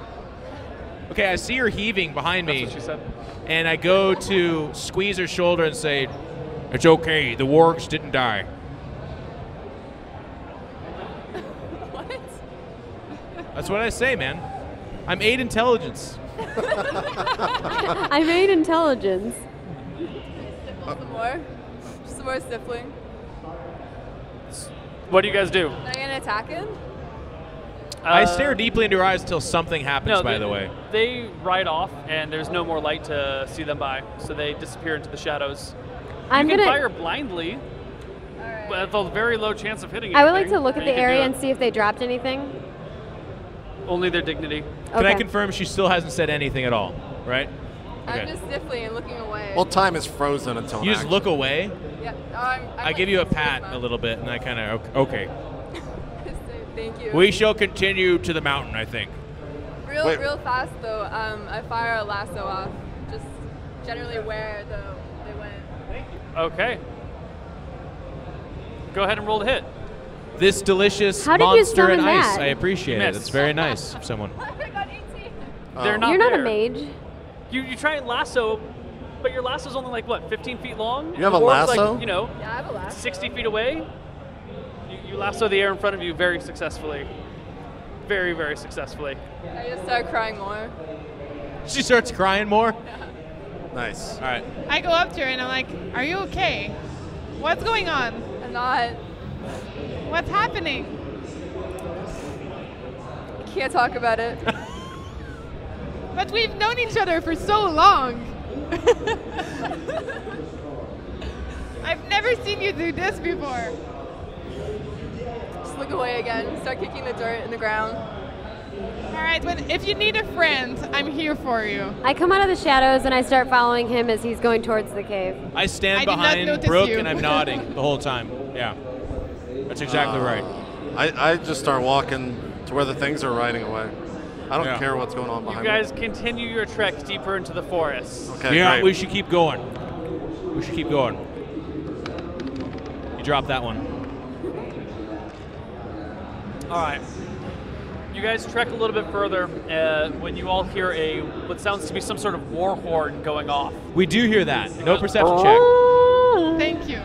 Okay, I see her heaving behind me. That's what she said. And I go to squeeze her shoulder and say, "It's okay. The wargs didn't die." What? That's what I say, man. I'm 8 intelligence. I made intelligence. Some more? Just some more sniffling. What do you guys do? Are you gonna attack him? I stare deeply into her eyes until something happens, No, by they, the way. They ride off, and there's no more light to see them by, so they disappear into the shadows. I'm you can gonna. fire blindly, but with a very low chance of hitting I would like anything, to look at and the you can do area it. and see if they dropped anything. Only their dignity. Can I Okay. confirm she still hasn't said anything at all, right? I'm just sniffling and looking away. Well, time is frozen until You just action. look away. Yeah. Oh, I'm I like give you a this pat much. a little bit, and I kind of, okay. Thank you. We shall continue to the mountain, I think. Real fast though. I fire a lasso off, just generally where they went. Thank you. Okay. Go ahead and roll to hit. This delicious How did you monster and summon ice. that? I appreciate it. Miss. It's very nice of someone. I got 18. They're not You're not there. a mage. You try and lasso, but your lasso's only like, what, 15 feet long? You have a The warg's lasso? Like, you know, Yeah, I have a lasso. 60 feet away. You lasso the air in front of you very successfully. Very, very successfully. I just start crying more. She starts crying more. Nice. All right. I go up to her and I'm like, are you okay? What's going on? I'm not. What's happening? I can't talk about it. But we've known each other for so long. I've never seen you do this before. Just look away again. Start kicking the dirt in the ground. All right, but if you need a friend, I'm here for you. I come out of the shadows and I start following him as he's going towards the cave. I stand I did not behind notice Brooke you. and I'm nodding the whole time. Yeah. That's exactly right. I just start walking to where the things are riding away. I don't care what's going on You behind guys continue your trek deeper into the forest. Okay, yeah, great. we should keep going. We should keep going. You dropped that one. All right. You guys trek a little bit further when you all hear what sounds to be some sort of war horn going off. We do hear that. No perception check. Thank you.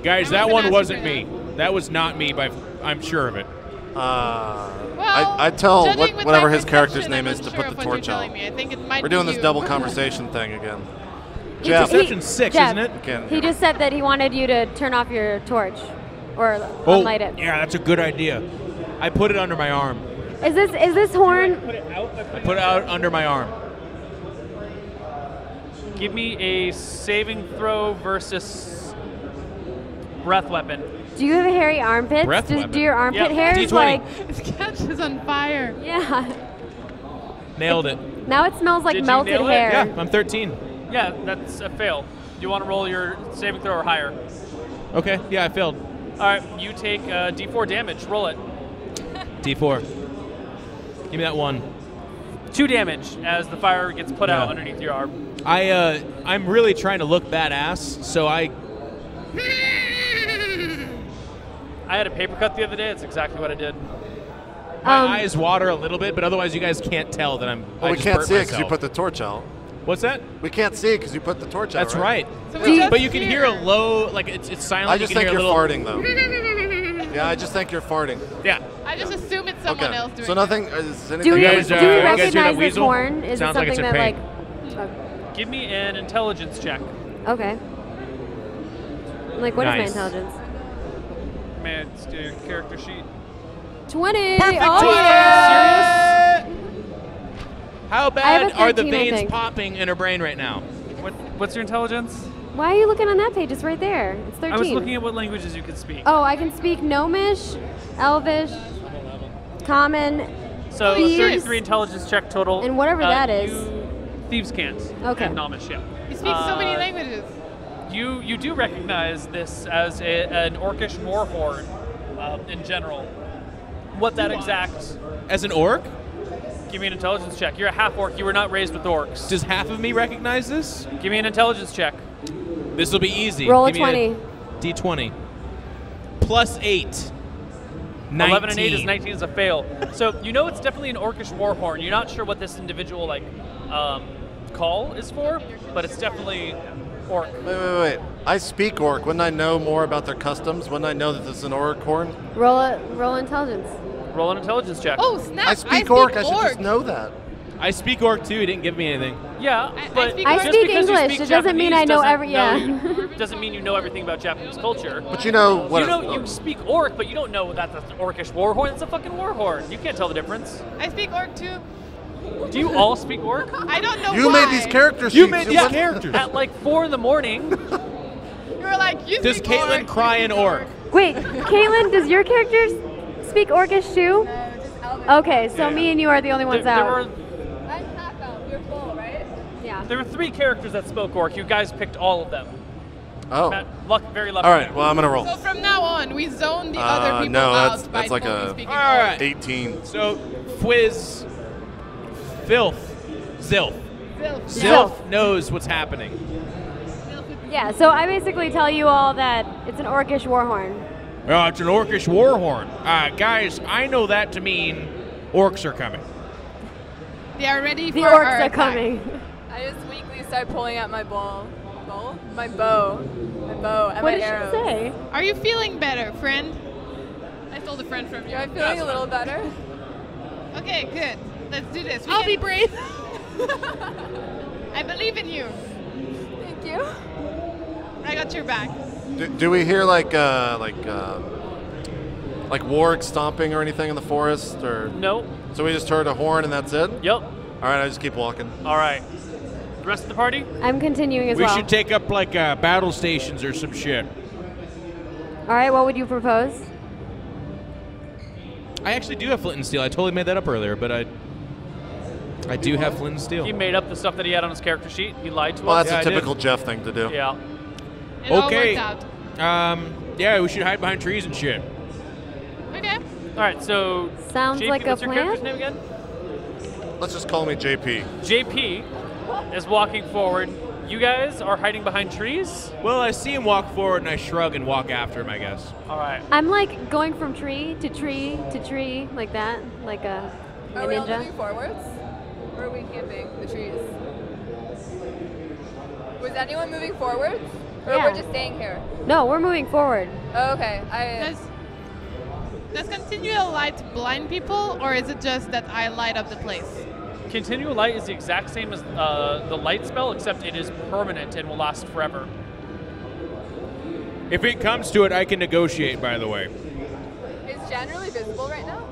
Guys, that one wasn't me. That was not me, I'm sure of it. I tell whatever his character's name is to put the torch out. I think it might We're doing be this you. double conversation thing again. Jeff. Perception 6, Jeff, isn't it? He just said that he wanted you to turn off your torch or unlight it. Yeah, that's a good idea. I put it under my arm. Is this horn? I put it out under my arm. Give me a saving throw versus breath weapon. Do you have hairy armpits? Breath weapon. Do your armpit Yep. hairs D20. like? His couch is on fire. Yeah. Nailed it. Now it smells like Did you melted nail it? hair. Yeah, I'm 13. Yeah, that's a fail. Do you want to roll your saving throw or higher? Okay, yeah, I failed. All right, you take D4 damage. Roll it. D4. Give me that 1. 2 damage as the fire gets put out underneath your arm. I'm really trying to look badass, so I had a paper cut the other day. That's exactly what I did. my eyes water a little bit, but otherwise you guys can't tell that I'm. Well, I we just can't burnt see it because you myself. put the torch out. What's that? We can't see it because you put the torch out. That's right. So But you can hear a low, like it's silent. I just you can think hear you're a little, farting though. Yeah, I just think you're farting. Yeah. I just assume it's someone else doing So nothing. Is anything Do we, guys, do we you guys hear that recognize this weasel? horn? Is Sounds it like it's something in that pain. Give me an intelligence check. Okay. Like, what is Nice. my intelligence? Man, let's do your character sheet. 20. Perfect. Oh, 20. yeah. How I have bad a are the 13, I veins think. popping in her brain right now? What's your intelligence? Why are you looking on that page? It's right there. It's 13. I was looking at what languages you could speak. Oh, I can speak Gnomish, Elvish, Common, So Thieves, 33 intelligence check total. and whatever that is. Thieves can't. Okay. And Gnomish, yeah. You speak so many languages. You do recognize this as an orcish war horn in general. What that exact... As an orc? Give me an intelligence check. You're a half orc. You were not raised with orcs. Does half of me recognize this? Give me an intelligence check. This will be easy. Roll a Give me 20. D20. Plus 8. 19. 11 and 8 is 19 is a fail. So you know it's definitely an orcish war horn. You're not sure what this individual call is for, but it's definitely orc. Wait. I speak orc. Wouldn't I know more about their customs? Wouldn't I know that this is an orc horn? Roll intelligence. Roll an intelligence check. Oh, snap. I speak orc. I should just know that. I speak orc too. He didn't give me anything. Yeah, but speak I just speak because you English. speak It doesn't mean I Japanese know doesn't every. Yeah. doesn't mean you know everything about Japanese culture. But you know what? You speak orc, but you don't know that's an orcish war horn. It's a fucking war horn. You can't tell the difference. I speak orc too. Do you all speak orc? I don't know You why. made these characters. You made these characters. At like 4 in the morning. You were like, you Does speak Caitlin orc, cry you in speak orc? Wait, Caitlin, does your character speak Orcish too? No, just Elvish. Okay, so me and you are the only ones out. There I'm half elf. You're full, right? Yeah. were 3 characters that spoke orc. You guys picked all of them. Oh. Very lucky. All right. Well, I'm gonna roll. So from now on, we zone the other people no, out that's by like only a speaking All right. 18. So, Fizz, Filth, Zilf. Zilf. Knows what's happening. Yeah, so I basically tell you all that it's an Orcish war horn. It's an orcish war horn. Guys, I know that to mean orcs are coming. They are ready for The our orcs are attack. coming. I just weakly start pulling out my bow, and What my did arrows. she say? Are you feeling better, friend? I stole the friend from you. Am I feeling a little better? Okay, good. Let's do this. I'll be brave. I believe in you. Thank you. I got your back. Do we hear like wargs stomping or anything in the forest, or No. So we just heard a horn and that's it? Yep. All right, I just keep walking. All right. The rest of the party? I'm continuing as We well. should take up like battle stations or some shit. All right, what would you propose? I actually do have flint and steel. I totally made that up earlier, but I do have flint and steel. He made up the stuff that he had on his character sheet. He lied to Well, us. that's a typical Jeff thing to do. Yeah. It all Okay. worked out. Yeah, we should hide behind trees and shit. Okay. All right, so Sounds JP, like a what's your plan. character's name again? Let's just call me JP. JP is walking forward. You guys are hiding behind trees? Well, I see him walk forward, and I shrug and walk after him, I guess. All right. I'm like going from tree to tree to tree, like that, like a Are we all ninja. moving forwards? Or are we camping the trees? Was anyone moving forwards? Or Yeah. we're just staying here? No, we're moving forward. Oh, okay. Does continual light blind people, or is it just that I light up the place? Continual light is the exact same as the light spell, except it is permanent and will last forever. If it comes to it, I can negotiate, by the way. Is generally visible right now?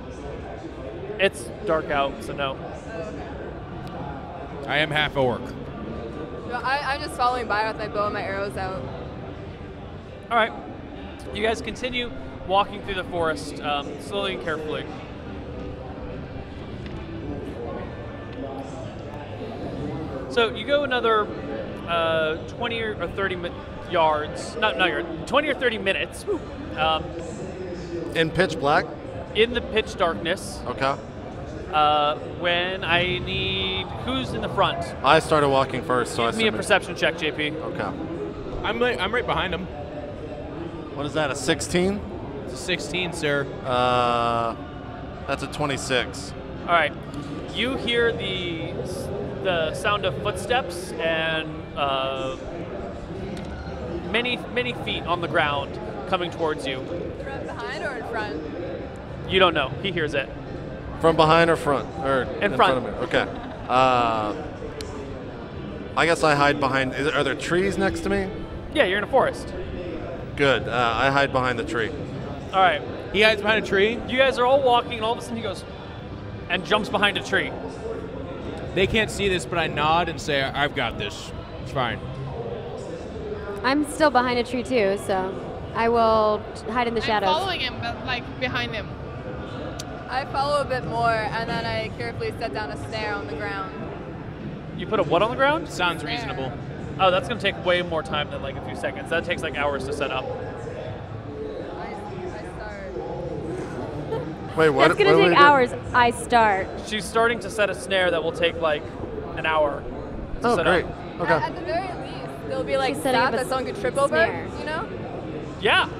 It's dark out, so no. I am half orc. No, I'm just following by with my bow and my arrows out. All right. You guys continue walking through the forest slowly and carefully. So you go another 20 or 30 yards, not yards, 20 or 30 minutes. In pitch black? In the pitch darkness. Okay. When I need, who's in the front? I started walking first, so Give me a perception check, JP. Okay. I'm right behind him. What is that, a 16? It's a 16, sir. That's a 26. All right. You hear the sound of footsteps and many feet on the ground coming towards you. From behind or in front? You don't know. He hears it. From behind or front? Or in front. of me. Okay. I guess I hide behind. Are there trees next to me? Yeah, you're in a forest. Good. I hide behind the tree. All right. He hides behind a tree. You guys are all walking, and all of a sudden he goes and jumps behind a tree. They can't see this, but I nod and say, I've got this. It's fine. I'm still behind a tree too, so I will hide in the shadows. I'm following him, but like behind him. I follow a bit more, and then I carefully set down a snare on the ground. You put a what on the ground? Sounds reasonable. Oh, that's going to take way more time than like a few seconds. That takes like hours to set up. Wait, what? It's gonna take hours. I start. She's starting to set a snare that will take like an hour to Oh, set great. up. Okay. At the very least, there'll be like She's setting stuff up a that someone could trip over, snare. you know? Yeah,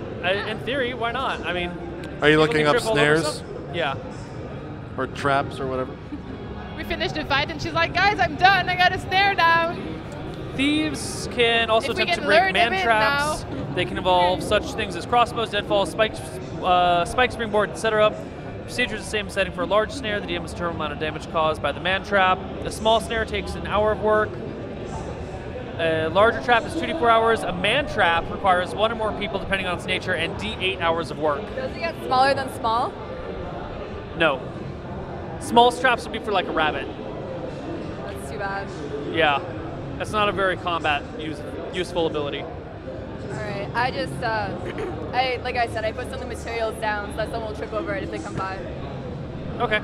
in theory, why not? I mean, Are you people looking can up trip all over snares? stuff. Yeah. Or traps or whatever? We finished the fight, and she's like, "Guys, I'm done. I got a snare down." Thieves can also If we attempt to can break learn a man bit traps. They can involve such things as crossbows, deadfalls, spike springboard, etc. Procedure is the same setting for a large snare. The DM must determine the amount of damage caused by the man trap. A small snare takes an hour of work. A larger trap is 2 to 4 hours. A man trap requires 1 or more people, depending on its nature, and D8 hours of work. Does it get smaller than small? No. Small traps would be for like a rabbit. That's too bad. Yeah. That's not a very combat useful ability. Alright, I just, like I said, I put some of the materials down so that someone will trip over it if they come by. Okay.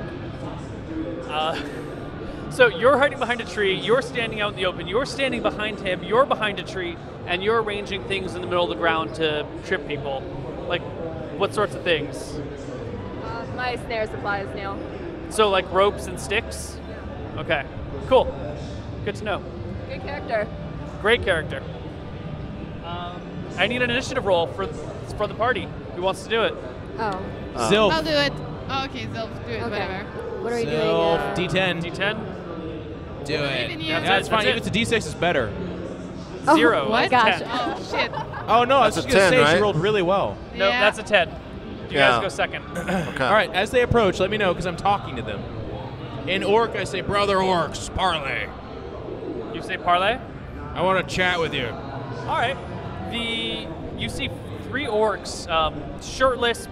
So you're hiding behind a tree, you're standing out in the open, you're standing behind him, you're behind a tree, and you're arranging things in the middle of the ground to trip people. Like, what sorts of things? My snare supplies, Neil. So like ropes and sticks? Okay, cool. Good to know. Good character. Great character. I need an initiative roll for the party. Who wants to do it? Oh. Zilf. I'll do it. Oh, okay, Zilf, do it. Okay. Whatever. What are we Zilf, doing? D10. D10? Do it. Even Yeah, you. that's fine. If it's a D6, it's better. Oh, 0. my gosh. 10. Oh shit. Oh, no, I was That's just a going to 10, say she right? rolled really well. No, Yeah. that's a 10. You Yeah. guys go second. Okay. All right, as they approach, let me know because I'm talking to them. In Orc, I say, brother orcs, parley. You say parlay? I want to chat with you. All right. You see 3 orcs, shirtless,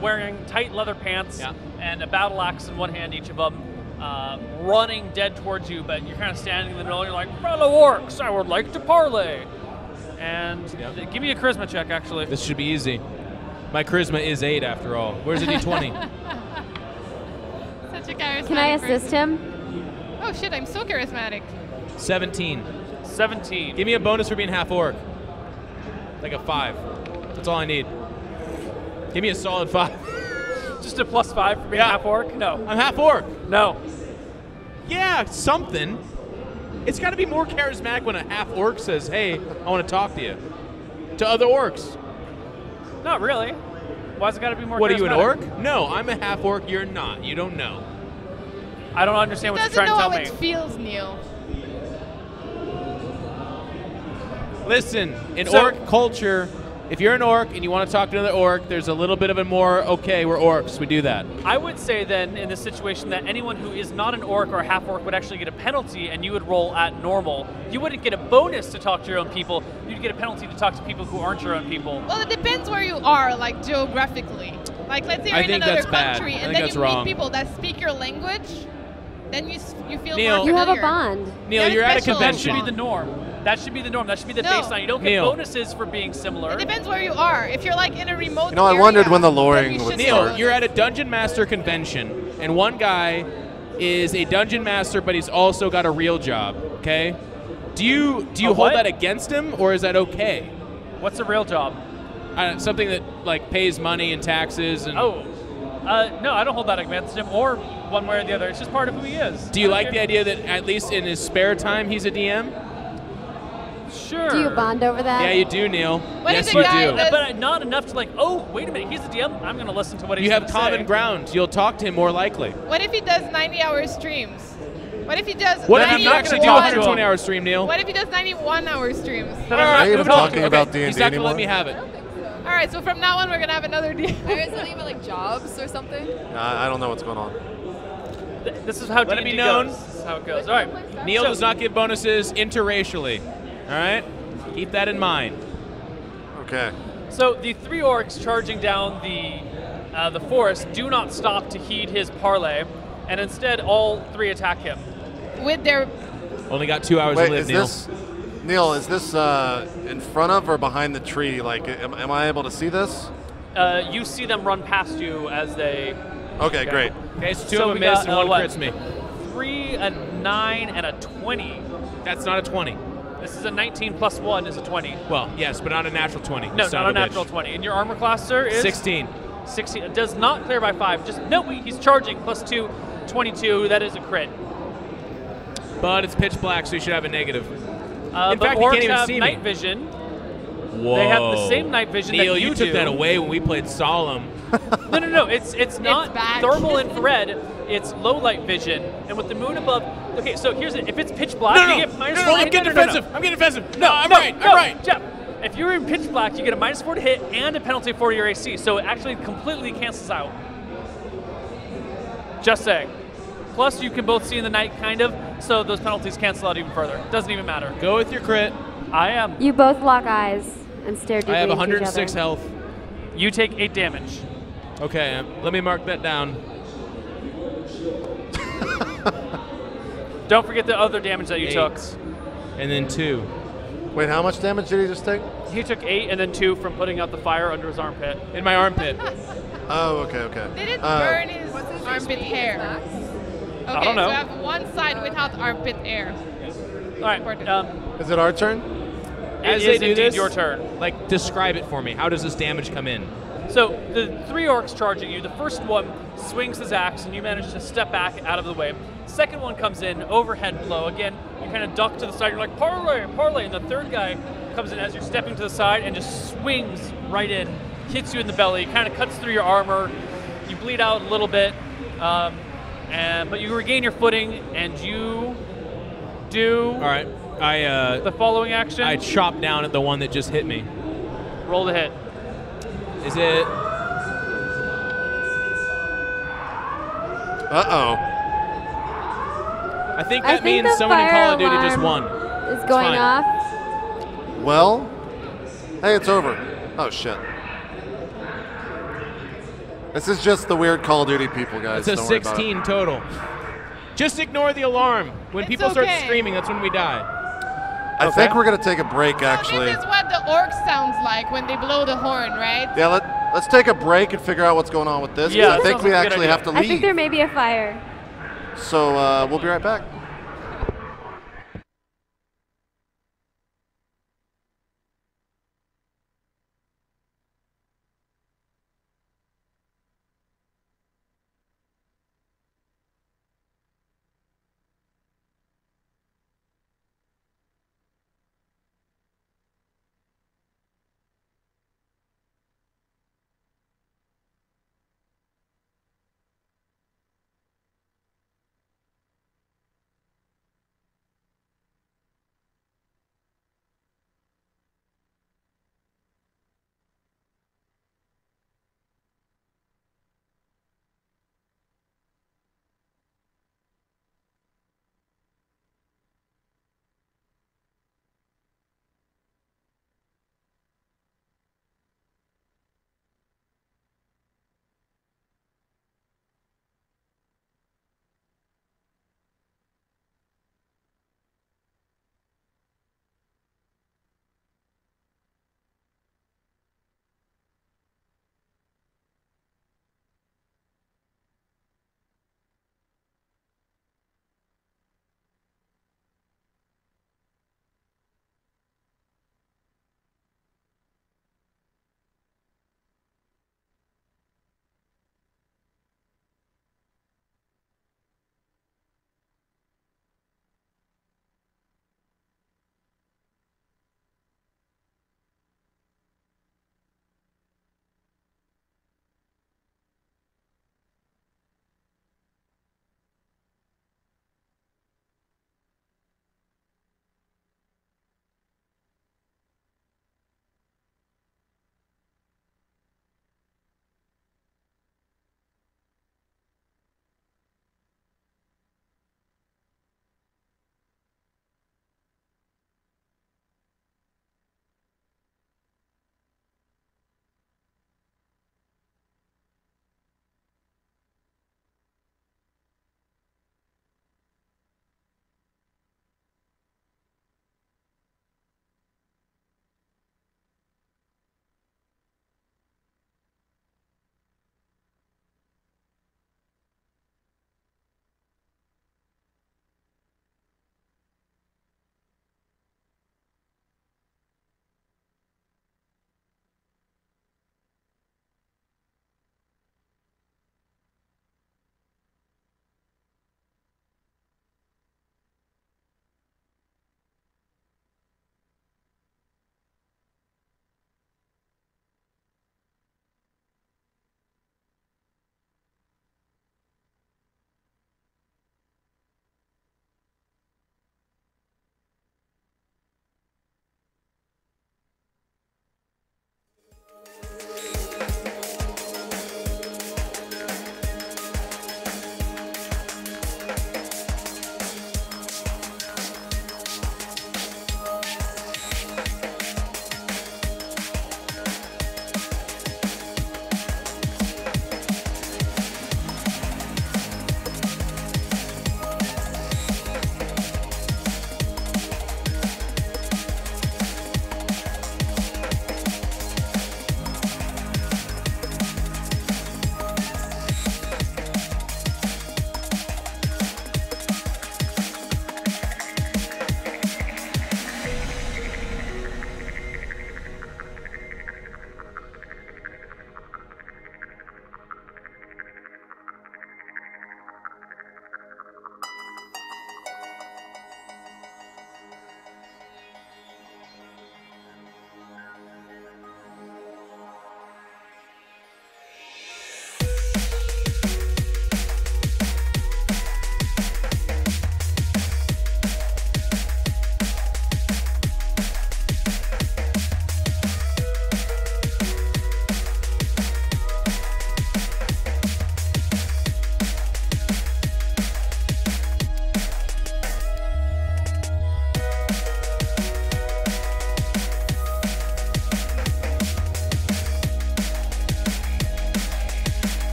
wearing tight leather pants, and a battle axe in one hand, each of them, running dead towards you. But you're kind of standing in the middle, and you're like, "Fellow orcs, I would like to parley." And give me a charisma check, actually. This should be easy. My charisma is 8 after all. Where's the D20? Such a charismatic Can I assist person. him? Oh shit, I'm so charismatic. 17. 17. Give me a bonus for being half orc. Like a 5. That's all I need. Give me a solid 5. Just a +5 for being half orc? No. I'm half orc. No. Yeah, something. It's got to be more charismatic when a half orc says, "Hey, I want to talk to you," to other orcs. Not really. Why's it got to be more? What are you, an charismatic? orc? No, I'm a half orc. You're not. You don't know. I don't understand what you're trying to tell me. Doesn't know how it feels, Neil. Listen, in So- orc culture, if you're an orc and you want to talk to another orc, there's a little bit of a more, okay, we're orcs, we do that. I would say then in this situation that anyone who is not an orc or a half orc would actually get a penalty and you would roll at normal. You wouldn't get a bonus to talk to your own people, you'd get a penalty to talk to people who aren't your own people. Well, it depends where you are, like geographically. Like, let's say you're I in think another that's bad. country I and think then that's you wrong. meet people that speak your language, then you feel Neil, more you familiar. have a bond. Neil, you're at a special convention. That should be the norm. That should be the norm. That should be the No. baseline. You don't get Neil. bonuses for being similar. It depends where you are. If you're like in a remote You know, I area, wondered when the then luring you would should Neil, start. you're at a Dungeon Master convention, and one guy is a Dungeon Master, but he's also got a real job, okay? Do you hold what? that against him, or is that okay? What's a real job? Something that, like, pays money and taxes and... Oh. No, I don't hold that against him or one way or the other. It's just part of who he is. Do you like the idea that at least in his spare time he's a DM? Sure. Do you bond over that? Yeah, you do, Neil. What yes, if you the guy do. does- But not enough to like, oh, wait a minute, he's a DM. I'm going to listen to what he's You have gonna common say. ground. You'll talk to him more likely. What if he does 90-hour streams? What if he does What if 90 you actually do a 120-hour stream, Neil? What if he does 91-hour streams? Are you even talking about okay. D&D He's not going to anymore? let me have it. All right, so from now on, we're going to have another deal. Or is something about like jobs or something? I don't know what's going on. This is how Let it D&D be known. goes. This is how it goes. All right. Neil So- does not give bonuses interracially. All right? Keep that in mind. Okay. So the three orcs charging down the forest do not stop to heed his parlay, and instead all three attack him. With their... Only got 2 hours Wait, to live, is Neil. this, Neil, is this in front of or behind the tree? Like, am I able to see this? You see them run past you as they... Okay, great. Okay, so two So of we them miss got, and one what? crits me. 3, a 9, and a 20. That's not a 20. This is a 19 plus 1 is a 20. Well, yes, but not a natural 20. No, son not a of natural bitch. 20. And your armor class, sir, is? 16. 16. It does not clear by 5. Just, no, he's charging plus 2, 22. That is a crit. But it's pitch black, so you should have a negative. In But fact, you orcs can't even have see night me. vision. Whoa. They have the same night vision Neil, that you took do. that away when we played Solemn. No. It's not back. thermal infrared. It's low light vision. And with the moon above. Okay, so here's it. If it's pitch black, No, you get minus no, 4 I'm to getting hit. defensive. I'm getting defensive. No, I'm no, right. no, I'm right. Jeff, if you're in pitch black, you get a minus 4 to hit and a penalty for your AC. So it actually completely cancels out. Just saying. Plus, you can both see in the night, kind of. So those penalties cancel out even further. Doesn't even matter. Go with your crit. I am. You both lock eyes and stare deeply I have into 106 each other. health. You take 8 damage. Okay, let me mark that down. Don't forget the other damage that you 8. took. And then 2. Wait, how much damage did he just take? He took 8 and then 2 from putting out the fire under his armpit. In my armpit. Oh, okay. Did it burn his armpit hair? Okay, I don't know. so I have one side without armpit air. All right. Is it our turn? As It they is do indeed this, your turn. Like, describe it for me. How does this damage come in? So the 3 orcs charging you. The first one swings his axe, and you manage to step back out of the way. Second one comes in, overhead blow. Again, you kind of duck to the side. You're like, parlay, parlay. And the third guy comes in as you're stepping to the side and just swings right in, hits you in the belly, kind of cuts through your armor. You bleed out a little bit, but you regain your footing, and you do. All right. The following action. I chop down at the one that just hit me. Roll the hit. Is it? Uh-oh. I think I that think means the someone in fire Call of Duty just alarm won. is It's going fine. off. Well, hey, it's over. Oh, shit. This is just the weird Call of Duty people, guys. It's a Don't worry about it. 16 total. Just ignore the alarm. When It's people start okay. screaming, that's when we die. I think we're going to take a break, actually. This is what the orc sounds like when they blow the horn, right? Yeah, let's take a break and figure out what's going on with this. 'cause Yeah, I that think sounds we like a good actually idea. have to I think leave. there may be a fire. So we'll be right back.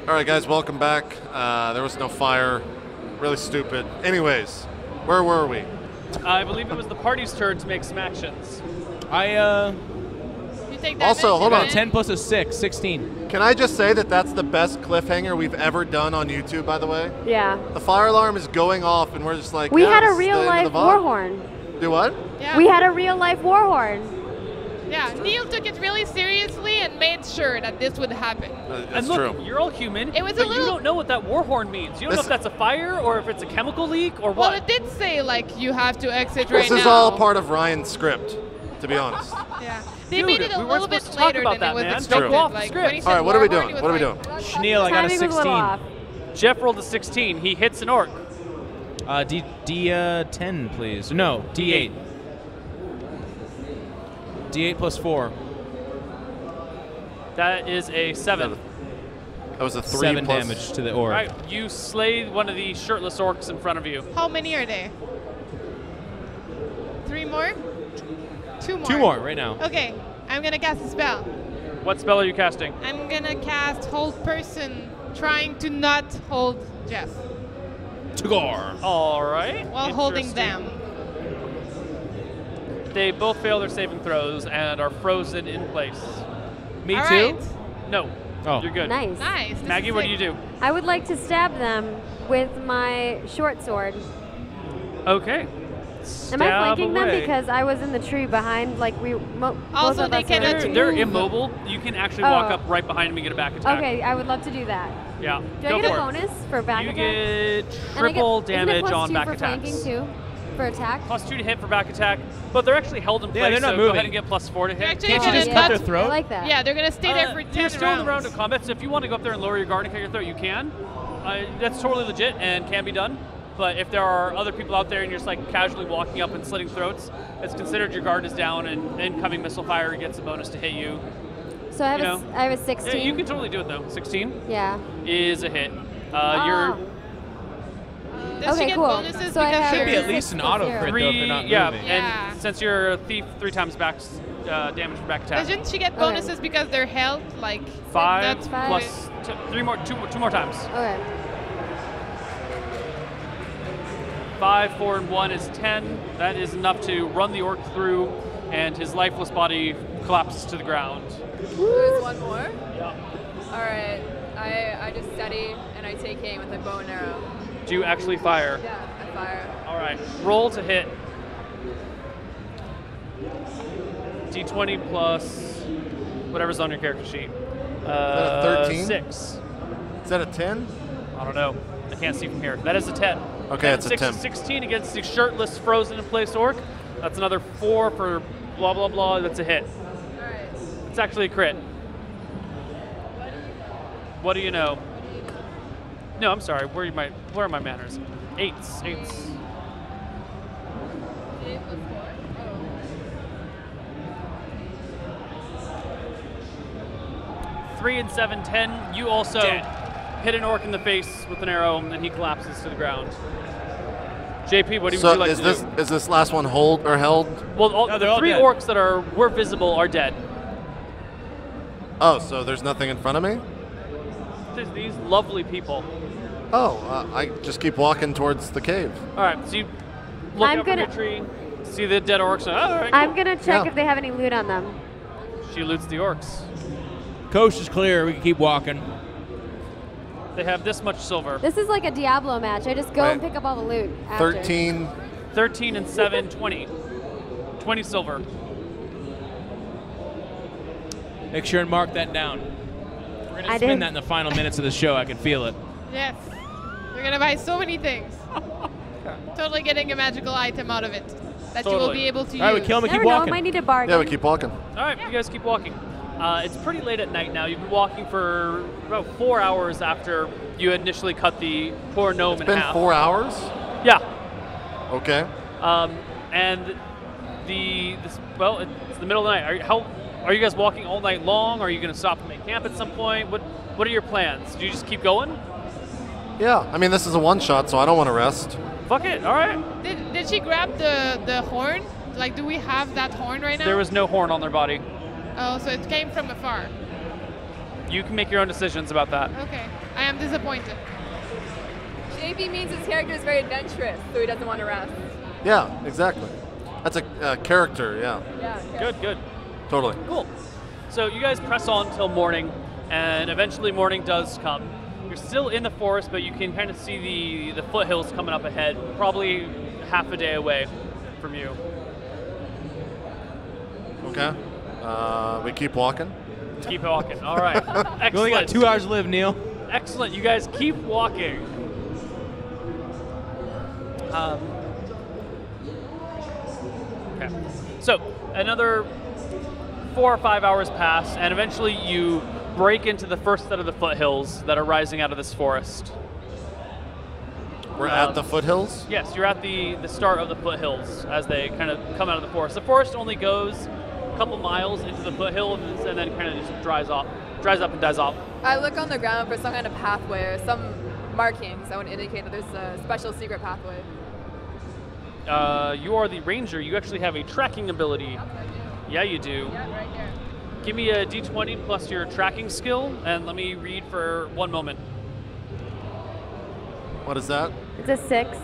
All right, guys, welcome back. There was no fire. Really stupid. Anyways, where were we? I believe it was the party's turn to make some actions. You take that Also, hold on. 10 plus a 6, 16. Can I just say that that's the best cliffhanger we've ever done on YouTube, by the way? Yeah. The fire alarm is going off, and we're just like, We yeah, had a this is the real end of life the war VOD. horn. Do what? Yeah. We had a real life war horn. Yeah, Neil took it really seriously and made sure that this would happen. That's And look, true. you're all human, It was a but little- you don't know what that war horn means. You don't know if that's a fire or if it's a chemical leak or Well, what. it did say, like, you have to exit right This now. is all part of Ryan's script, to be honest. Yeah. They Dude, made it a we weren't little bit supposed to talk later about than that, it was man. expected. Don't go off the Like, script. when he said All right, what are we war horn, doing? he What are we was doing? Schneal, I got a Timing was a little 16. off. Jeff rolled a 16. He hits an orc. D10, please. No, D8. D8 plus 4. That is a 7. That was a 3 7 plus damage to the orc. All right, you slay one of the shirtless orcs in front of you. How many are they? 3 more? 2 more. 2 more right now. Okay, I'm gonna cast a spell. What spell are you casting? I'm gonna cast Hold Person, trying to not hold Jeff Tagore. All right. while holding Interesting. them. They both fail their saving throws and are frozen in place. Me All too? right. No. Oh. You're good. Nice. Nice. this Maggie, is what do sick. you do? I would like to stab them with my short sword. Okay. Am I flanking them away. because I was in the tree behind? Like both Also, of they us cannot were- They're immobile. You can actually walk Oh. up right behind them and get a back attack. Okay, I would love to do that. Yeah. Do Go I get a for it. bonus for back You attack? get And I triple isn't it damage plus on 2 back for attacks. flanking too? For attack? +2 to hit for back attack, but they're actually held in place. Yeah, they're not so moving. Go ahead and get +4 to They're hit. actually Can't you gonna just cut their not- throat? I like that. Yeah, they're gonna stay there for 10 You're still in the round rounds. of combat, so if you want to go up there and lower your guard and cut your throat, you can. That's totally legit and can be done. But if there are other people out there and you're just like casually walking up and slitting throats, it's considered your guard is down and incoming missile fire gets a bonus to hit you. So I have, You a, know. I have a Yeah, 16. you can totally do it though. 16 Yeah. is a hit. Oh. You're Does she Okay, get cool. bonuses So I because have Should be you're- at least an 6 auto plus crit 0. though if they're not yeah, moving. Yeah. and since you're a thief, 3 times back damage for back attack. Doesn't she get bonuses because they're held? Like 5 that's plus 2 more times. Okay. 5, 4, and 1 is 10. That is enough to run the orc through, and his lifeless body collapses to the ground. There's one more? Yeah. All right. I just steady and I take aim with a bow and arrow. Do you actually fire? Yeah, I fire. All right. Roll to hit. D20 plus whatever's on your character sheet. that a 13? 6. Is that a 10? I don't know. I can't see from here. That is a 10. Okay, And it's a 6 10. is 16 against the shirtless, frozen in place orc. That's another 4 for blah, blah, blah. That's a hit. All right. It's actually a crit. What do you know? No, I'm sorry. Where are my manners? 8s. 8s. 8 plus 4. 3 and 7, 10. You also hit an orc in the face with an arrow, and he collapses to the ground. JP, what would you like to do? Is this last one hold or held? Well, No, they're the all 3 dead. orcs that were visible are dead. Oh, so there's nothing in front of me? There's these lovely people. Oh, I just keep walking towards the cave. All right, so you look I'm up from your gonna- tree, see the dead orcs. And, all right, I'm cool. gonna check Yeah. if they have any loot on them. She loots the orcs. Coast is clear. We can keep walking. They have this much silver. This is like a Diablo match. I just go and pick up all the loot. After. 13. 13 and 7, 20. 20 silver. Make sure and mark that down. We're gonna I spend did. that in the final minutes of the show. I can feel it. Yes. You're gonna buy so many things. Totally getting a magical item out of it that you will Totally. be able to All right, we use. kill him and Never keep know. I walking. might need a bargain. Yeah, we keep walking. All right, you guys keep walking. It's pretty late at night now. You've been walking for about 4 hours after you had initially cut the poor gnome in Been half. 4 hours? Yeah. Okay. And well, it's the middle of the night. Are you guys walking all night long? Are you going to stop and make camp at some point? What are your plans? Do you just keep going? Yeah, I mean, this is a one-shot, so I don't want to rest. Fuck it. All right. Did she grab the horn? Like, do we have that horn right now? There was no horn on their body. Oh, so it came from afar. You can make your own decisions about that. Okay, I am disappointed. JP means his character is very adventurous, so he doesn't want to rest. Yeah, exactly. That's a character, yeah. Yeah. Good, good. Totally. Cool. So you guys press on till morning, and eventually morning does come. You're still in the forest, but you can kind of see the foothills coming up ahead, probably half a day away from you. Okay. We keep walking? Keep walking. All right. Excellent. You only got 2 hours to live, Neil. Excellent. You guys keep walking. Okay. So another 4 or 5 hours pass, and eventually you break into the first set of the foothills that are rising out of this forest. We're at the foothills? Yes, you're at the start of the foothills as they kind of come out of the forest. The forest only goes a couple miles into the foothills and then kind of just dries up and dies off. I look on the ground for some kind of pathway or some markings that would indicate that there's a special secret pathway. You are the ranger. You actually have a tracking ability. Yeah, you do. Yeah, right here. Give me a d20 plus your tracking skill, and let me read for 1 moment. What is that? It's a 6.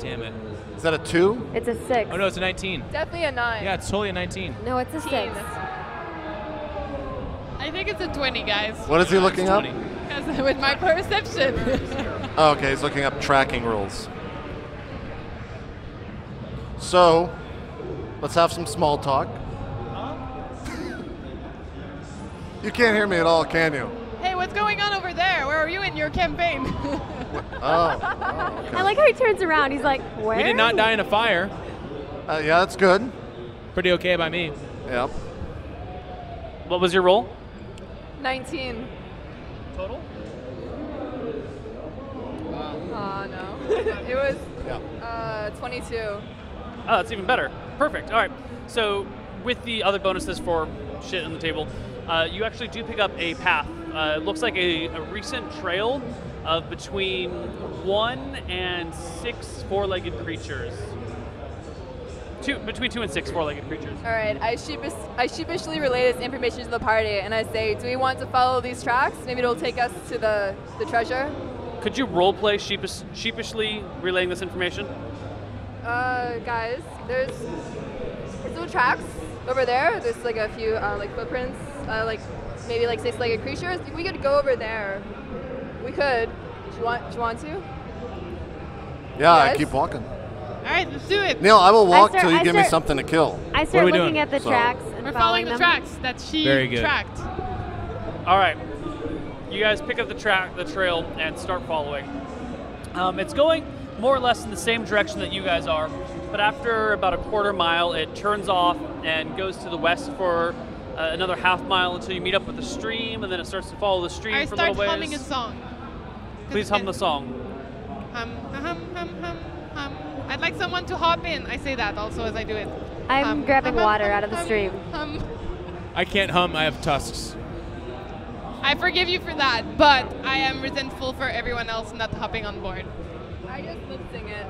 Damn it. Is that a 2? It's a 6. Oh no, it's a 19. Definitely a 9. Yeah, it's totally a 19. No, it's a 6. I think it's a 20, guys. What is he looking up? Because with my perception. Oh, okay, he's looking up tracking rules. So, let's have some small talk. You can't hear me at all, can you? Hey, what's going on over there? Where are you in your campaign? Oh, okay. I like how he turns around. He's like, where? We did not die in a fire. Yeah, that's good. Pretty okay by me. Yep. What was your roll? 19. Total? No. It was 22. Oh, that's even better. Perfect. All right. So with the other bonuses for shit on the table, you actually do pick up a path. It looks like a recent trail of between 1 and 6 four-legged creatures. Between 2 and 6 four-legged creatures. All right, I sheepishly relay this information to the party, and I say, do we want to follow these tracks? Maybe it'll take us to the treasure. Could you roleplay sheepishly relaying this information? Guys, there's little tracks over there. There's like a few like footprints, like maybe like 6-legged creatures. If we could go over there, we could. Do you want to? Yeah, I Yes? keep walking. All right, let's do it. Neil, I will walk till you give me something to kill. I start looking at the tracks and We're following the them. tracks that she Very good. tracked. All right. You guys pick up the trail, and start following. It's going more or less in the same direction that you guys are, but after about a quarter mile, it turns off and goes to the west for another half mile until you meet up with the stream, and then it starts to follow the stream I for a start little ways. humming a song. Please hum the song. Hum, hum, hum, hum, hum. I'd like someone to hop in. I say that also as I do it. I'm grabbing water out of the stream. I can't hum. I have tusks. I forgive you for that, but I am resentful for everyone else not hopping on board. I just lip sing it.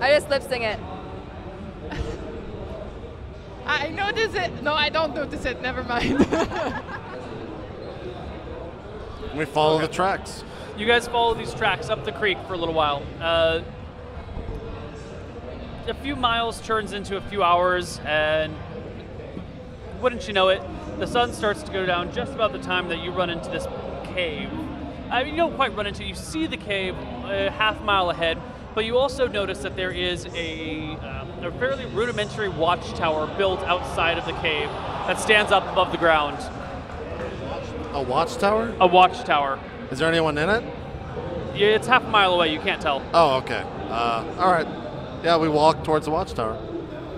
I just lip sing it. I notice it. No, I don't notice it. Never mind. We follow the tracks. You guys follow these tracks up the creek for a little while. A few miles turns into a few hours, and wouldn't you know it, the sun starts to go down just about the time that you run into this cave. I mean, you don't quite run into it. You see the cave a half mile ahead, but you also notice that there is a fairly rudimentary watchtower built outside of the cave that stands up above the ground. A watchtower? A watchtower. Is there anyone in it? Yeah, it's half a mile away. You can't tell. Oh, okay. All right. Yeah, we walk towards the watchtower.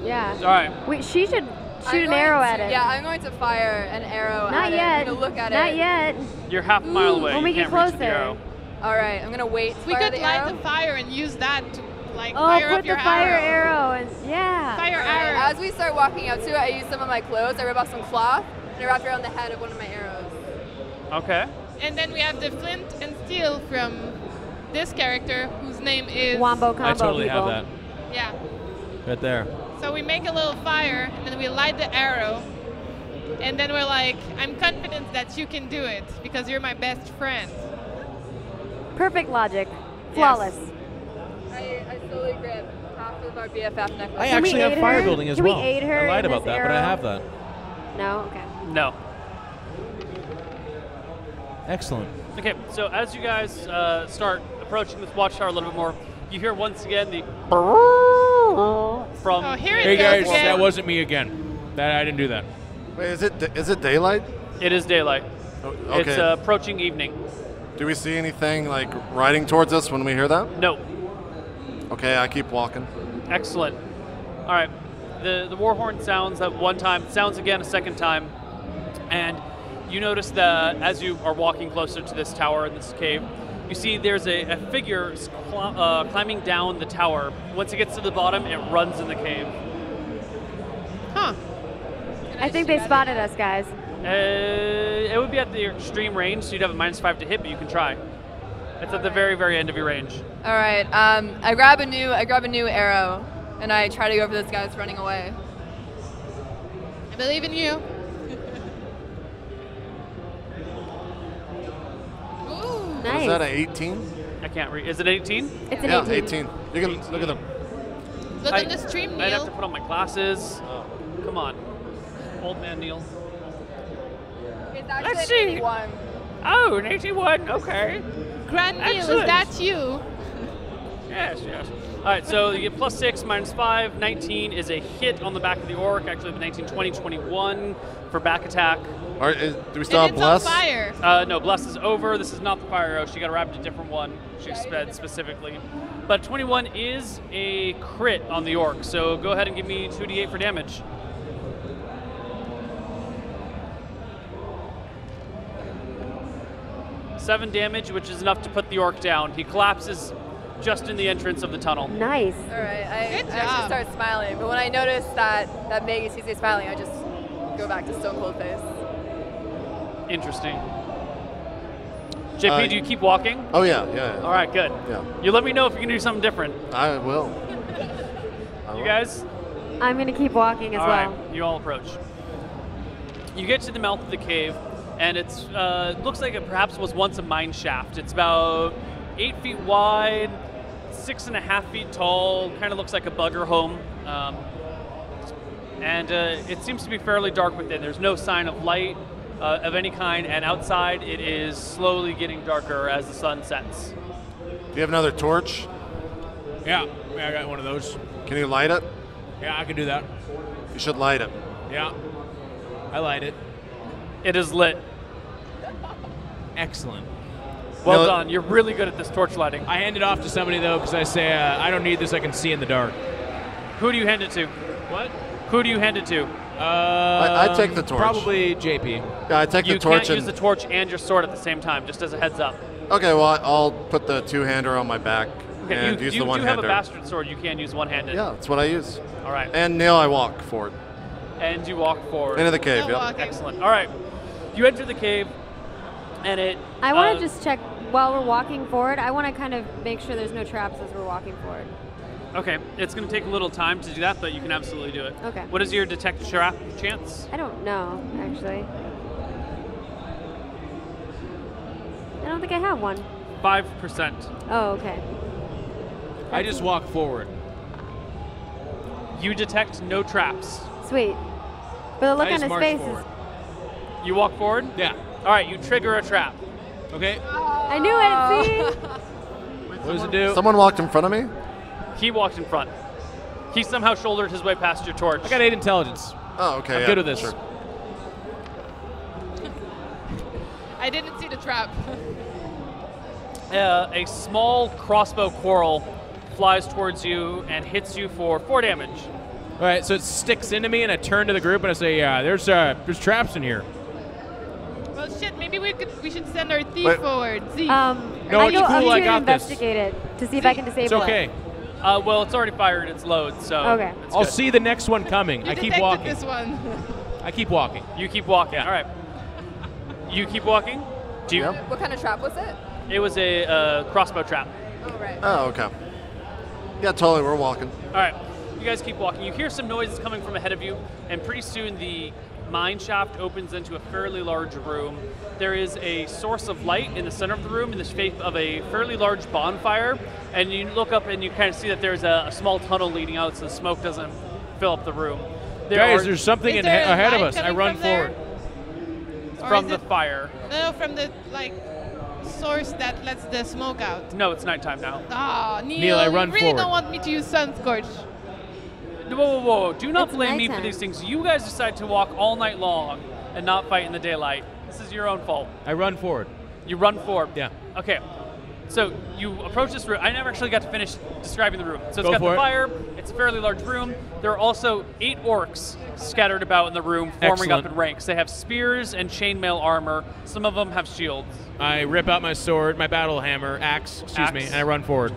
Yeah. All right. She should shoot an arrow at it. Yeah, I'm going to fire an arrow Not at yet. it. I'm going to look at Not it. yet. You're half a mile away. When we You get can't reach the closer. arrow. All right, I'm going to wait to We fire could the light arrow. the fire and use that to like Oh, fire put up your the fire arrow. arrow and yeah. Fire All right, arrow. as we start walking up to it, I use some of my clothes. I rip off some cloth and I wrap it around the head of one of my arrows. Okay. And then we have the flint and steel from this character whose name is Wombo combo I totally people. have that. Yeah. Right there. So we make a little fire and then we light the arrow And then we're like, I'm confident that you can do it because you're my best friend. Perfect logic. Flawless. I slowly grab half of our BFF necklace. I actually have fire building as well. Can we aid her I lied in about this that, but I arrow? have that. No? Okay. No. Excellent. Okay, so as you guys start approaching this watchtower a little bit more, you hear once again the from. Oh, here it Hey goes guys, again. that wasn't me again. That I didn't do that. Wait, is it daylight? It is daylight. Okay. It's approaching evening. Do we see anything like riding towards us when we hear that? No. Okay, I keep walking. Excellent. All right. The war horn sounds at one time, sounds again a second time, and you notice that as you are walking closer to this tower in this cave, you see there's a figure climbing down the tower. Once it gets to the bottom, it runs in the cave. Huh. I think they spotted us, guys. It would be at the extreme range, so you'd have a -5 to hit, but you can try. It's at the very, very end of your range. All right. I grab a new arrow, and I try to go for this guy that's running away. I believe in you. Ooh. Nice. Is that an 18? I can't read. Is it 18? It's an Yeah, 18. 18. You can look at them. Look on the stream, I'd have Neil. to put on my glasses. Come on. Old man Neil. It's actually Let's an see. 81. Oh, an 81. Okay. Grand Neil, is Excellent. that you? Yes, yes. All right, so you get +6, -5. 19 is a hit on the back of the orc. Actually, 19, 20, 21 for back attack. Do we still have It's bless? on fire. No, bless is over. This is not the fire arrow. She got wrapped a different one. She sped specifically. But 21 is a crit on the orc. So go ahead and give me 2d8 for damage. Seven damage, which is enough to put the orc down. He collapses just in the entrance of the tunnel. Nice. All right. I Good actually job. start smiling, but when I notice that Maggie sees me smiling, I just go back to stone cold face. Interesting. JP, do you keep walking? Oh yeah. All right, good. Yeah. You let me know if you can do something different. I will. You guys? I'm going to keep walking as All well. right, you all approach. You get to the mouth of the cave, and it's looks like it perhaps was once a mine shaft. It's about 8 feet wide, 6.5 feet tall, kind of looks like a bugger home. And it seems to be fairly dark within. There's no sign of light of any kind, and outside it is slowly getting darker as the sun sets. Do you have another torch? Yeah, I got one of those. Can you light it? Yeah, I can do that. You should light it. Yeah, I light it. It is lit. Excellent. Well done. You're really good at this torch lighting. I hand it off to somebody, though, because I say, I don't need this. I can see in the dark. Who do you hand it to? What? Who do you hand it to? I take the torch. Probably JP. Yeah, I take the torch. You can't use the torch and your sword at the same time, just as a heads up. Okay, well, I'll put the two-hander on my back Okay, and you use do the one-hander. have a bastard sword. You can use one-handed. Yeah, that's what I use. All right. And Neil, I walk forward. And you walk forward. Into the cave, yep. Excellent. All right. You enter the cave, and it... I want to just check, while we're walking forward, I want to kind of make sure there's no traps as we're walking forward. Okay, it's going to take a little time to do that, but you can absolutely do it. Okay. What is your detect trap chance? I don't know, actually. I don't think I have one. 5%. Oh, okay. I just walk forward. You detect no traps. Sweet. But the look I on just his march face forward. is... You walk forward? Yeah. All right, you trigger a trap. Okay. I knew it, see? What does it do? Someone walked in front of me? He walked in front. He somehow shouldered his way past your torch. I got 8 intelligence. Oh, okay. I'm good with this. Sure. I didn't see the trap. A small crossbow quarrel flies towards you and hits you for 4 damage. All right, so it sticks into me, and I turn to the group and I say, "Yeah, there's traps in here." Well, shit. Maybe we should send our thief Wait. forward. Zeke. No, I'm it's going cool. I to got this. investigate it to see if I can disable It's it. okay. Well, it's already fired its load, so Okay. it's I'll good. see the next one coming. You I keep detected walking. this one. I keep walking. You keep walking. Yeah. All right. You keep walking. Do you? What kind of trap was it? It was a crossbow trap. Oh, right. Oh, okay. Yeah, totally. We're walking. All right. You guys keep walking. You hear some noises coming from ahead of you, and pretty soon the mine shaft opens into a fairly large room. There is a source of light in the center of the room in the shape of a fairly large bonfire, and you look up and you kind of see that there's a small tunnel leading out so the smoke doesn't fill up the room. Guys, there's something ahead of us. I run forward. From the fire. No, from the source that lets the smoke out. No, it's nighttime now. Ah, Neil, I run you really forward. don't want me to use sun scorch. Whoa, whoa, whoa. Do not It's blame me for nighttime. these things. You guys decide to walk all night long and not fight in the daylight. This is your own fault. I run forward. You run forward? Yeah. Okay. So you approach this room. I never actually got to finish describing the room. So it's Go got for the it. fire. It's a fairly large room. There are also 8 orcs scattered about in the room, forming up Excellent. in ranks. They have spears and chainmail armor. Some of them have shields. I rip out my sword, my battle hammer, axe, me, and I run forward.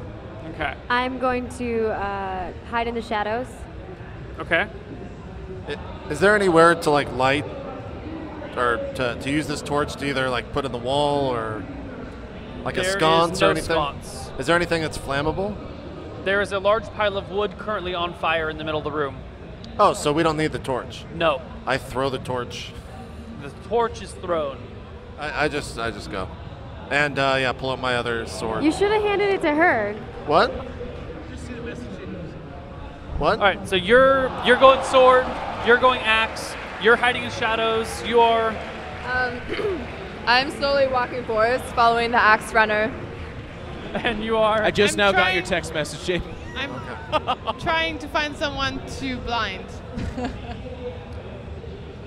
Okay. I'm going to hide in the shadows. Okay. Is there anywhere to like light or to use this torch to either like put in the wall or like a There sconce is or no anything? sconce. Is there anything that's flammable? There is a large pile of wood currently on fire in the middle of the room. Oh, so we don't need the torch. No. I throw the torch. The torch is thrown. I just go, and yeah, pull up my other sword. You should have handed it to her. What? What? All right, so you're going sword, you're going axe, you're hiding in shadows, you are... I'm slowly walking forward, following the axe runner. And you are... I just I'm now got trying- your text message, JP. I'm trying to find someone to blind.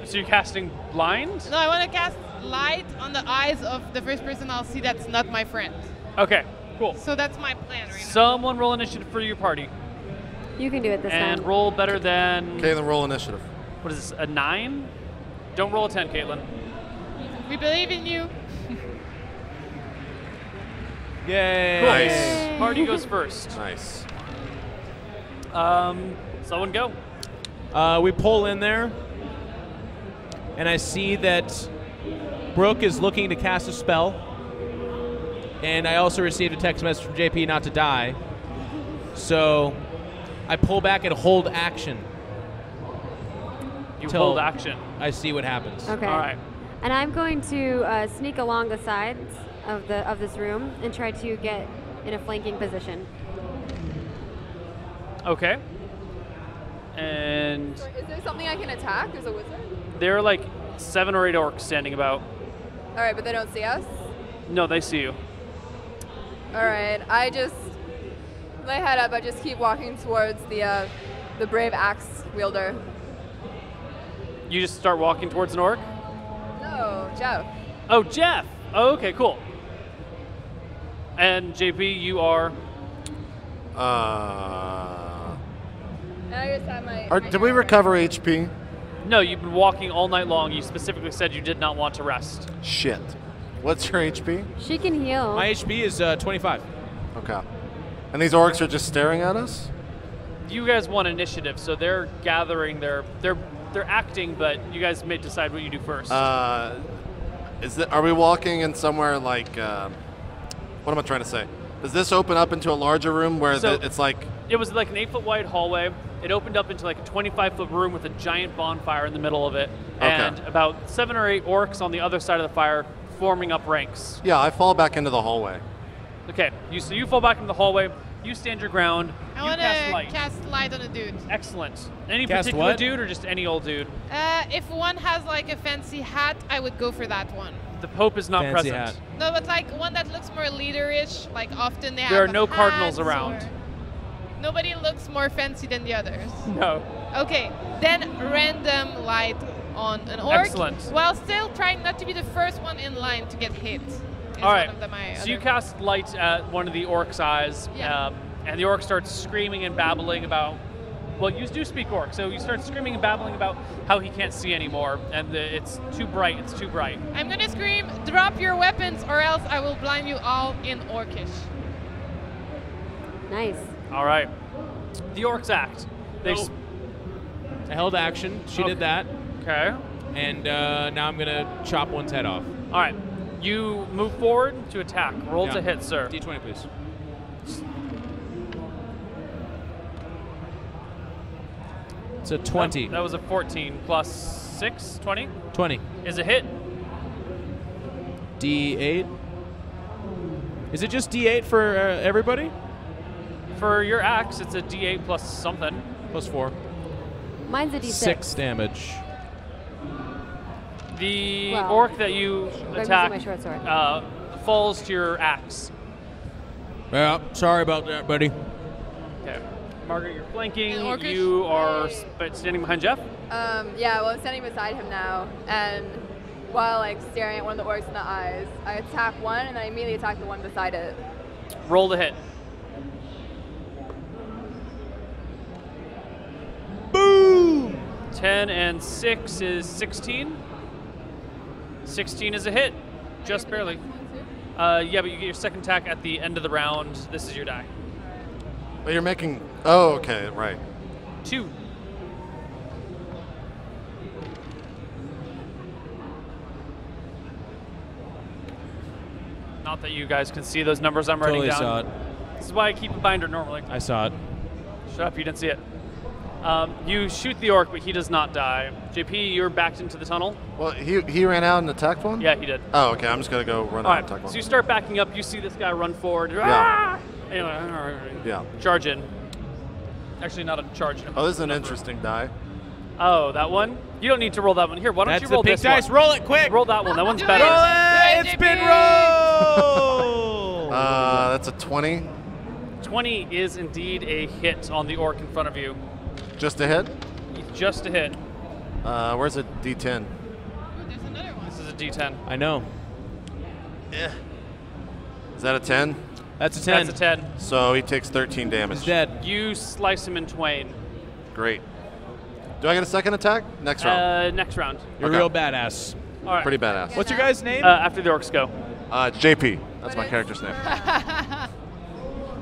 So you're casting blind? No, I want to cast light on the eyes of the first person I'll see that's not my friend. Okay, cool. So that's my plan right now. Someone roll initiative for your party. You can do it this And time. roll better than... Okay, then roll initiative. What is this, a 9? Don't roll a 10, Caitlin. We believe in you. Yay! Cool. Nice. Party goes first. Nice. Someone go. We pull in there, and I see that Brooke is looking to cast a spell, and I also received a text message from JP not to die. So I pull back and hold action. You till hold action. I see what happens. Okay. All right. And I'm going to sneak along the sides of this room and try to get in a flanking position. Okay. And Is there something I can attack? There's a wizard? there are like 7 or 8 orcs standing about. All right, but they don't see us? No, they see you. All right, I just lay head up. I just keep walking towards the brave axe wielder. You just start walking towards an orc? No, Jeff. Oh, Jeff! Oh, okay, cool. And JP, you are... And I just have my... Did we recover HP? No, you've been walking all night long. You specifically said you did not want to rest. Shit. What's your HP? She can heal. My HP is 25. Okay. And these orcs are just staring at us? You guys want initiative, so they're gathering. They're acting, but you guys may decide what you do first. Are we walking in somewhere like? What am I trying to say? Does this open up into a larger room where So- it's like? It was like an 8-foot wide hallway. It opened up into like a 25-foot room with a giant bonfire in the middle of it, and about 7 or 8 orcs on the other side of the fire, forming up ranks. Yeah, I fall back into the hallway. Okay, so you fall back in the hallway. You stand your ground. I you want cast to light. cast light on a dude. Excellent. Any Cast particular what? dude or just any old dude? If one has like a fancy hat, I would go for that one. The Pope is not Fancy present. hat. No, but like one that looks more leaderish. Like often they have. There are no hats cardinals or- around. Nobody looks more fancy than the others. No. Okay, then random light on an orc. Excellent. While still trying not to be the first one in line to get hit. Is All right. One of my So you other- cast light at one of the orc's eyes, Yeah. and the orc starts screaming and babbling about. Well, you do speak orc, so you start screaming and babbling about how he can't see anymore, and it's too bright. It's too bright. I'm gonna scream, drop your weapons or else I will blind you all in orcish. Nice. All right. The orcs act. They. Nope. I held action. She did that. Okay. And now I'm going to chop one's head off. All right. You move forward to attack. Roll Yeah. to hit, sir. D20, please. It's a 20. That was a 14 plus 6, 20? 20. Is a hit. D8. Is it just D8 for everybody? For your axe, it's a D8 plus something. Plus 4. Mine's a D6. 6 damage. The Well, orc that you I'm using attack my short sword. falls to your axe. Yeah, sorry about that, buddy. Okay. Margaret, you're flanking. And orcish? You are standing behind Jeff. Yeah, well, I'm standing beside him now, and while like staring at one of the orcs in the eyes, I attack one, and then I immediately attack the one beside it. Roll the hit. Boom! 10 and 6 is 16. 16 is a hit. Just barely. Yeah, but you get your second attack at the end of the round. This is your die. But you're making. Oh, okay, right. 2. Not that you guys can see those numbers I'm writing Totally down. saw it. This is why I keep a binder normally. I saw it. Shut up, you didn't see it. You shoot the orc, but he does not die. JP, you're backed into the tunnel. Well, he ran out and attacked one? Yeah, he did. Oh, okay. I'm just going to go run All out right, and attack one. so you start backing up. You see this guy run forward. Yeah. Yeah. Charge in. Actually, not a charge. Oh, this is an interesting die. Oh, that one? You don't need to roll that one. Here, why don't That's you the roll big this dice. one? Roll it quick. Roll that one. That one's better. Roll it. It's been rolled. That's a 20. 20 is indeed a hit on the orc in front of you. Just a hit? Just a hit. Where's a D10? This is a D10. I know. Yeah. Is that a 10? That's a 10. That's a 10. So he takes 13 damage. He's dead. You slice him in twain. Great. Do I get a second attack? Next round. Next round. You're real badass. All right. Pretty badass. What's your guy's name? After the orcs go. JP. That's my character's name.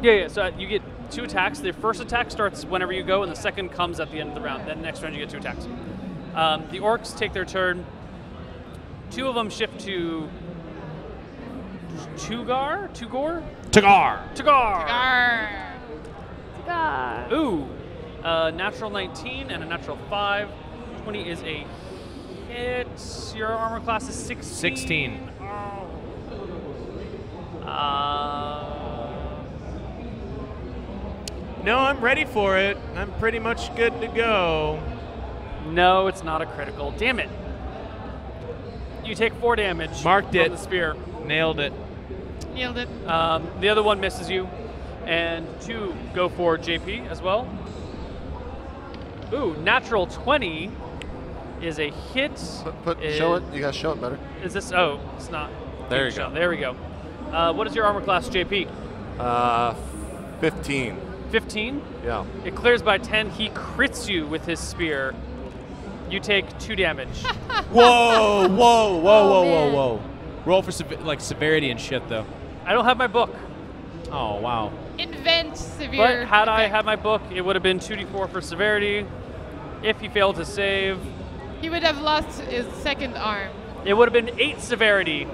Yeah. So you get 2 attacks. The first attack starts whenever you go, and the second comes at the end of the round. Then next round you get 2 attacks. The orcs take their turn. 2 of them shift to Tugor. Ooh. Natural 19 and a natural 5. 20 is a hit. Your armor class is 16. 16. No, I'm ready for it. I'm pretty much good to go. No, it's not a critical. Damn it. You take 4 damage. Marked from it. the spear. Nailed it. Nailed it. The other one misses you. And 2 go for JP as well. Ooh, natural 20 is a hit. Show it. You guys show it better. Is this? Oh, it's not. There you go. There we go. What is your armor class, JP? 15. 15? Yeah. It clears by 10. He crits you with his spear. You take 2 damage. Whoa, whoa, whoa, whoa, whoa, whoa. Roll for severity and shit, though. I don't have my book. Oh, wow. Invent severe. But had I had my book, it would have been 2d4 for severity. If he failed to save, He would have lost his second arm. it would have been 8 severity.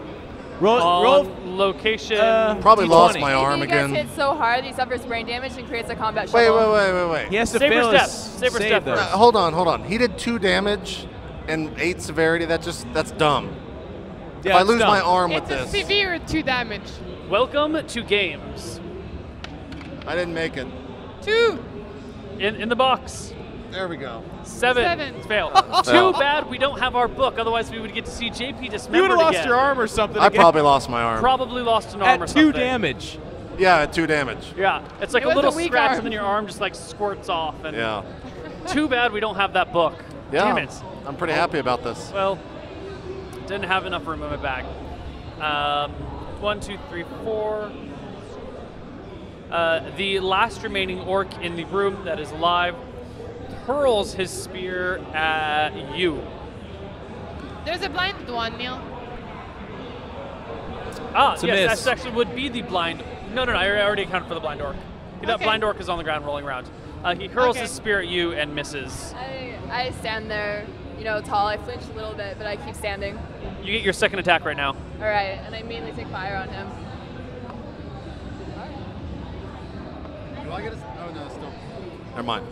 Roll location. Probably D20. lost my arm He gets again. hit so hard, he suffers brain damage and creates a combat Wait. shovel. He has to Save fail your his step. Save your save, step though. first. Hold on. He did 2 damage and 8 severity. That's dumb. Yeah, if I it's lose dumb. my arm It's with a this, severe 2 damage. Welcome to games. I didn't make it. 2. In the box. There we go. 7. 7. Fail. Fail. Too bad we don't have our book. Otherwise, we would get to see JP dismembered You would have lost again. your arm or something. I again. probably lost my arm. Probably lost an arm or At something. 2 damage. Yeah, at 2 damage. Yeah, it's like It a was little a weak scratch, arm. and then your arm just like squirts off. And Yeah. Too bad we don't have that book. Yeah. Damn it. I'm pretty happy about this. Well, didn't have enough room in my bag. 1, 2, 3, 4. The last remaining orc in the room that is alive hurls his spear at you. There's a blinded one, Neil. It's a Yes, miss. that actually would be the blind. No, I already accounted for the blind orc. That Okay. blind orc is on the ground rolling around. He hurls Okay. his spear at you and misses. I stand there, tall. I flinch a little bit, but I keep standing. You get your second attack right now. All right, and I immediately take fire on him. Do I get a... Oh, no, still... Never mind.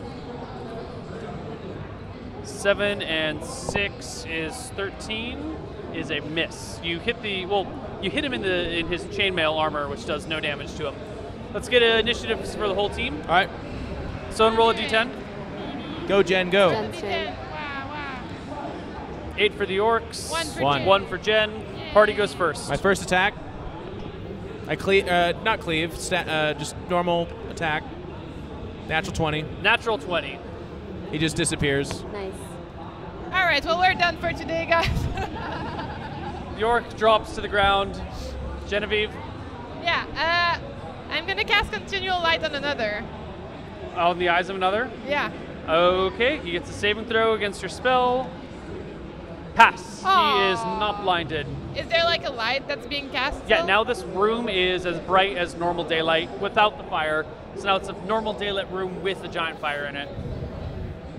7 and 6 is 13. Is a miss. You hit you hit him in his chainmail armor, which does no damage to him. Let's get initiatives for the whole team. All right. So roll a d10. Go, Jen, go. 8 for the orcs. 1. 1 for Jen. Party goes first. My first attack. I not cleave, just normal attack. Natural 20. Natural 20. He just disappears. Nice. All right, well, we're done for today, guys. The orc drops to the ground. Genevieve. Yeah, I'm going to cast Continual Light on another. On the eyes of another? Yeah. Okay, he gets a saving throw against your spell. Pass. Aww. He is not blinded. Is there like a light that's being cast? Yeah, still? now this room is as bright as normal daylight without the fire. So now it's a normal daylight room with a giant fire in it.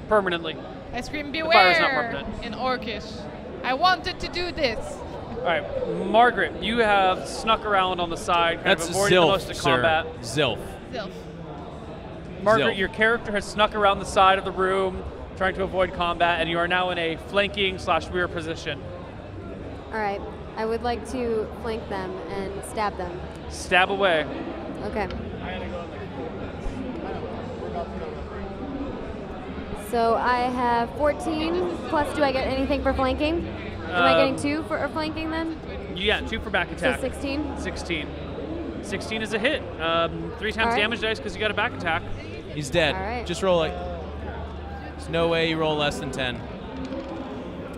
Permanently. I scream, The fire is not beware, permanent. in Orcish. I wanted to do this. All right, Margaret, you have snuck around on the side, kind That's of avoiding the Zilf, most of sir. combat. Zilf. Zilf. Margaret, Zilf. your character has snuck around the side of the room, trying to avoid combat, and you are now in a flanking/rear position. All right. I would like to flank them and stab them. Stab away. Okay. So I have 14 plus. Do I get anything for flanking? Am I getting 2 for flanking then? Yeah, 2 for back attack. So 16. 16. 16 is a hit. 3 times All right. damage dice because you got a back attack. He's dead. All right. Just roll like. There's no way you roll less than 10.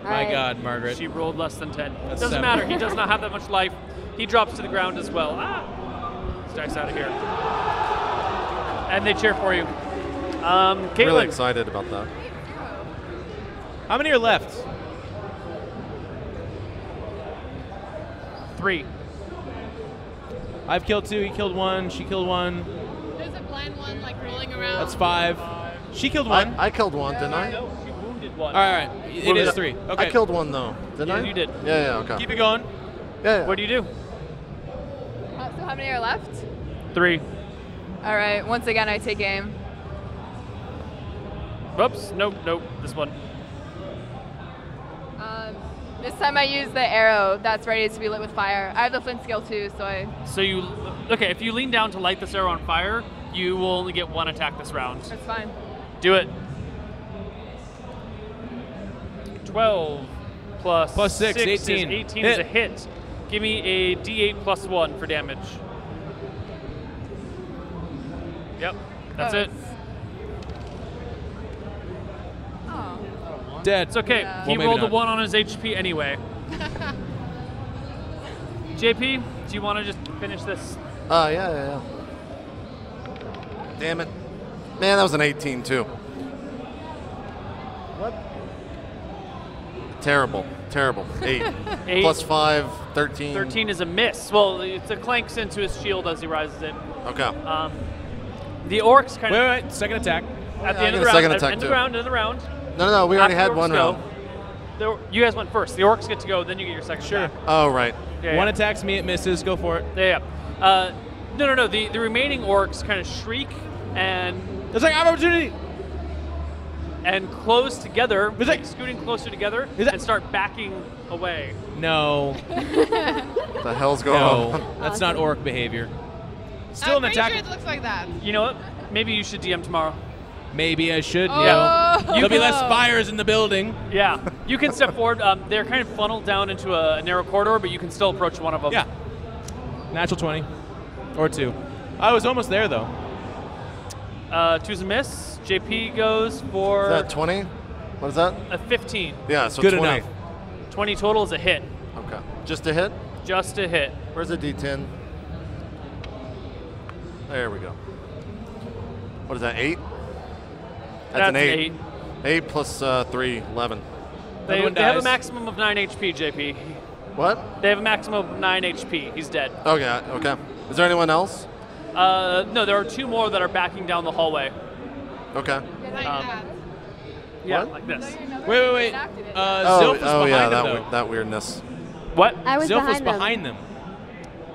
My right. God, Margaret. She rolled less than 10. That's Doesn't 7. matter. He does not have that much life. He drops to the ground as well. This dice out of here. And they cheer for you. Caitlin. Really excited about that. How many are left? 3. I've killed 2. He killed 1. She killed 1. There's a blind one like rolling around. That's 5. She killed 1. I killed 1, didn't I? No, she wounded 1. All right. It is 3. Okay. I killed 1 though, didn't I? You did. Yeah, okay. Keep it going. Yeah. What do you do? So how many are left? 3. All right. Once again, I take aim. Oops. Nope. This one. This time I use the arrow that's ready to be lit with fire. I have the flint skill too, so I. So okay, if you lean down to light this arrow on fire, you will only get 1 attack this round. That's fine. Do it. 12 plus 6, 18. 18 is a hit. Give me a D8 plus 1 for damage. Yep, that's it. Oh. Dead. It's okay. Yeah. He Well, maybe rolled a not. 1 on his HP anyway. JP, do you want to just finish this? Yeah. Damn it. Man, that was an 18 too. What? Terrible. 8. 8 Plus 5, 13. 13 is a miss. Well, it clanks into his shield as he rises it. Okay. The orcs kind of. Wait. Second attack. At the I end get of a the second round. attack End of too. the round. End of the round. No, we already After had the one orcs round. go, you guys went first. The orcs get to go, then you get your second attack. Oh, right. Yeah, One yeah. attacks me, it misses. Go for it. Yeah. No. The remaining orcs kind of shriek and. It's like, I have opportunity. And close together, like scooting closer together, and start backing away. No. What the hell's going No, on? that's not orc behavior. Still I'm an pretty attack. sure it looks like that. You know what? Maybe you should DM tomorrow. Maybe I should. Oh. Yeah. You There'll be can- less fires in the building. Yeah, you can step forward. They're kind of funneled down into a narrow corridor, but you can still approach one of them. Yeah. Natural 20. Or 2. I was almost there, though. 2's a miss. JP goes for Is that 20? What is that? a 15. Yeah, so Good 20. enough. 20 total is a hit. Okay. Just a hit? Just a hit. Where's the D10? There we go. What is that, 8? That's an 8. 8 plus 3, 11. They have a dies. maximum of 9 HP, JP. What? They have a maximum of 9 HP. He's dead. Okay. Is there anyone else? No, there are 2 more that are backing down the hallway. Okay. Yeah, What? like this. Wait. Zilf was behind them, though. that weirdness. What? I was Zilf behind was them. behind them.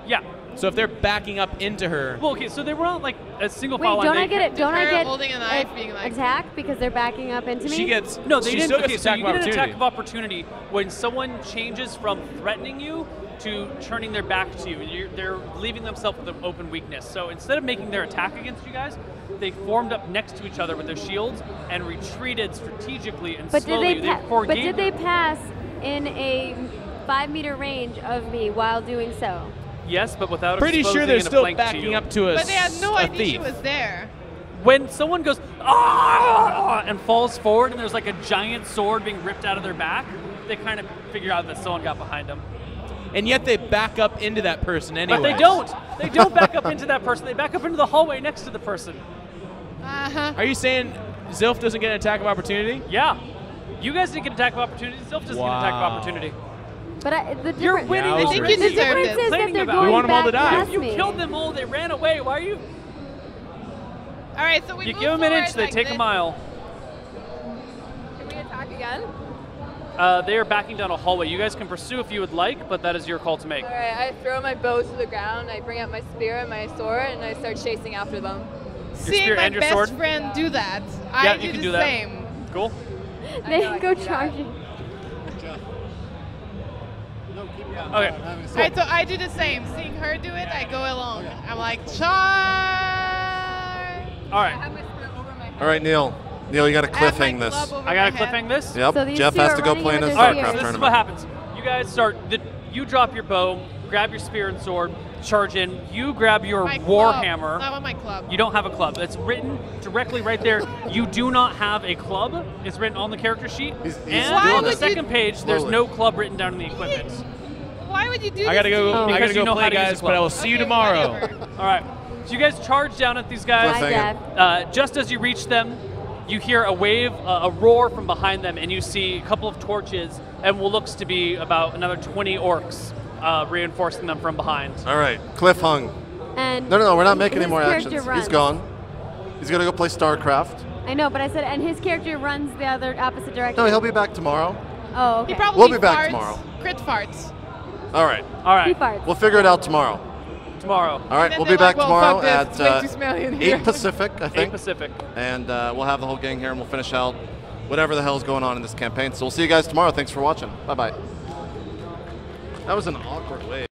Yeah. So if they're backing up into her. Well, okay, so they were on like a single Wait, file line. don't I get it? Don't I get holding a knife, being like attack because they're backing up into me? She gets No, they she didn't. still gets Okay, so attack you of get an opportunity. attack of opportunity when someone changes from threatening you to turning their back to you. They're leaving themselves with an open weakness. So instead of making their attack against you guys, they formed up next to each other with their shields and retreated strategically and slowly. But did they pass in a 5-meter range of me while doing so? Yes, but without Pretty sure they're exposing still flank to backing you. up to But they had no a idea she thief. was there. When someone goes ah and falls forward and there's like a giant sword being ripped out of their back, they kind of figure out that someone got behind them. And yet they back up into that person anyway. But they don't. They don't back up into that person. They back up into the hallway next to the person. Are you saying Zilf doesn't get an attack of opportunity? Yeah. You guys didn't get attack of opportunity. Zilf doesn't get an attack of opportunity. But the You're difference, winning. the difference is that they're going We want them all to back die. past You me. killed them all. They ran away. Why are you? All right, so we You move give them an inch, forward they like take this. a mile. Can we attack again? They are backing down a hallway. You guys can pursue if you would like, but that is your call to make. All right, I throw my bow to the ground. I bring out my spear and my sword, and I start chasing after them. Seeing spear my and your best sword? friend do that, Yeah, I you do can the do that. same. Cool. They go charging. Okay. All right, so I do the same. Seeing her do it, I go along. I'm like, charge! All right. All right, Neil. Neil, you got to cliffhang this. I got to cliffhang this? Yep. So these Jeff two has are to go running play in or his they're All right, StarCraft so this is tournament. what happens. You guys start. You drop your bow, grab your spear and sword, charge in. You grab your My war club. hammer. I want my club. You don't have a club. It's written directly right there. You do not have a club. It's written on the character sheet. He's and doing on the it second page, there's slowly. no club written down in the equipment. Why would you do I gotta this to go. me? I Because gotta you go know play, how to use guys. a But I will club. see you Okay, tomorrow. whatever. All right. So you guys charge down at these guys. Hi, Cliffhanger. Jeff. Just as you reach them, you hear a wave, a roar from behind them, and you see a couple of torches and what looks to be about another 20 orcs reinforcing them from behind. All right, Cliff hung. And No, we're not making any his more character actions. runs. He's gone. He's gonna go play StarCraft. I know, but I said, and his character runs the other opposite direction. No, he'll be back tomorrow. Oh, okay. He probably We'll be back farts, tomorrow. Crit farts. All right, All He right. farts. we'll figure it out tomorrow. Tomorrow. All right, then we'll they're be back like, tomorrow well, fuck at this. It's way too smelly in here. 8 Pacific, I 8 think. Pacific. And we'll have the whole gang here, and we'll finish out whatever the hell's going on in this campaign. So we'll see you guys tomorrow. Thanks for watching. Bye-bye. That was an awkward way.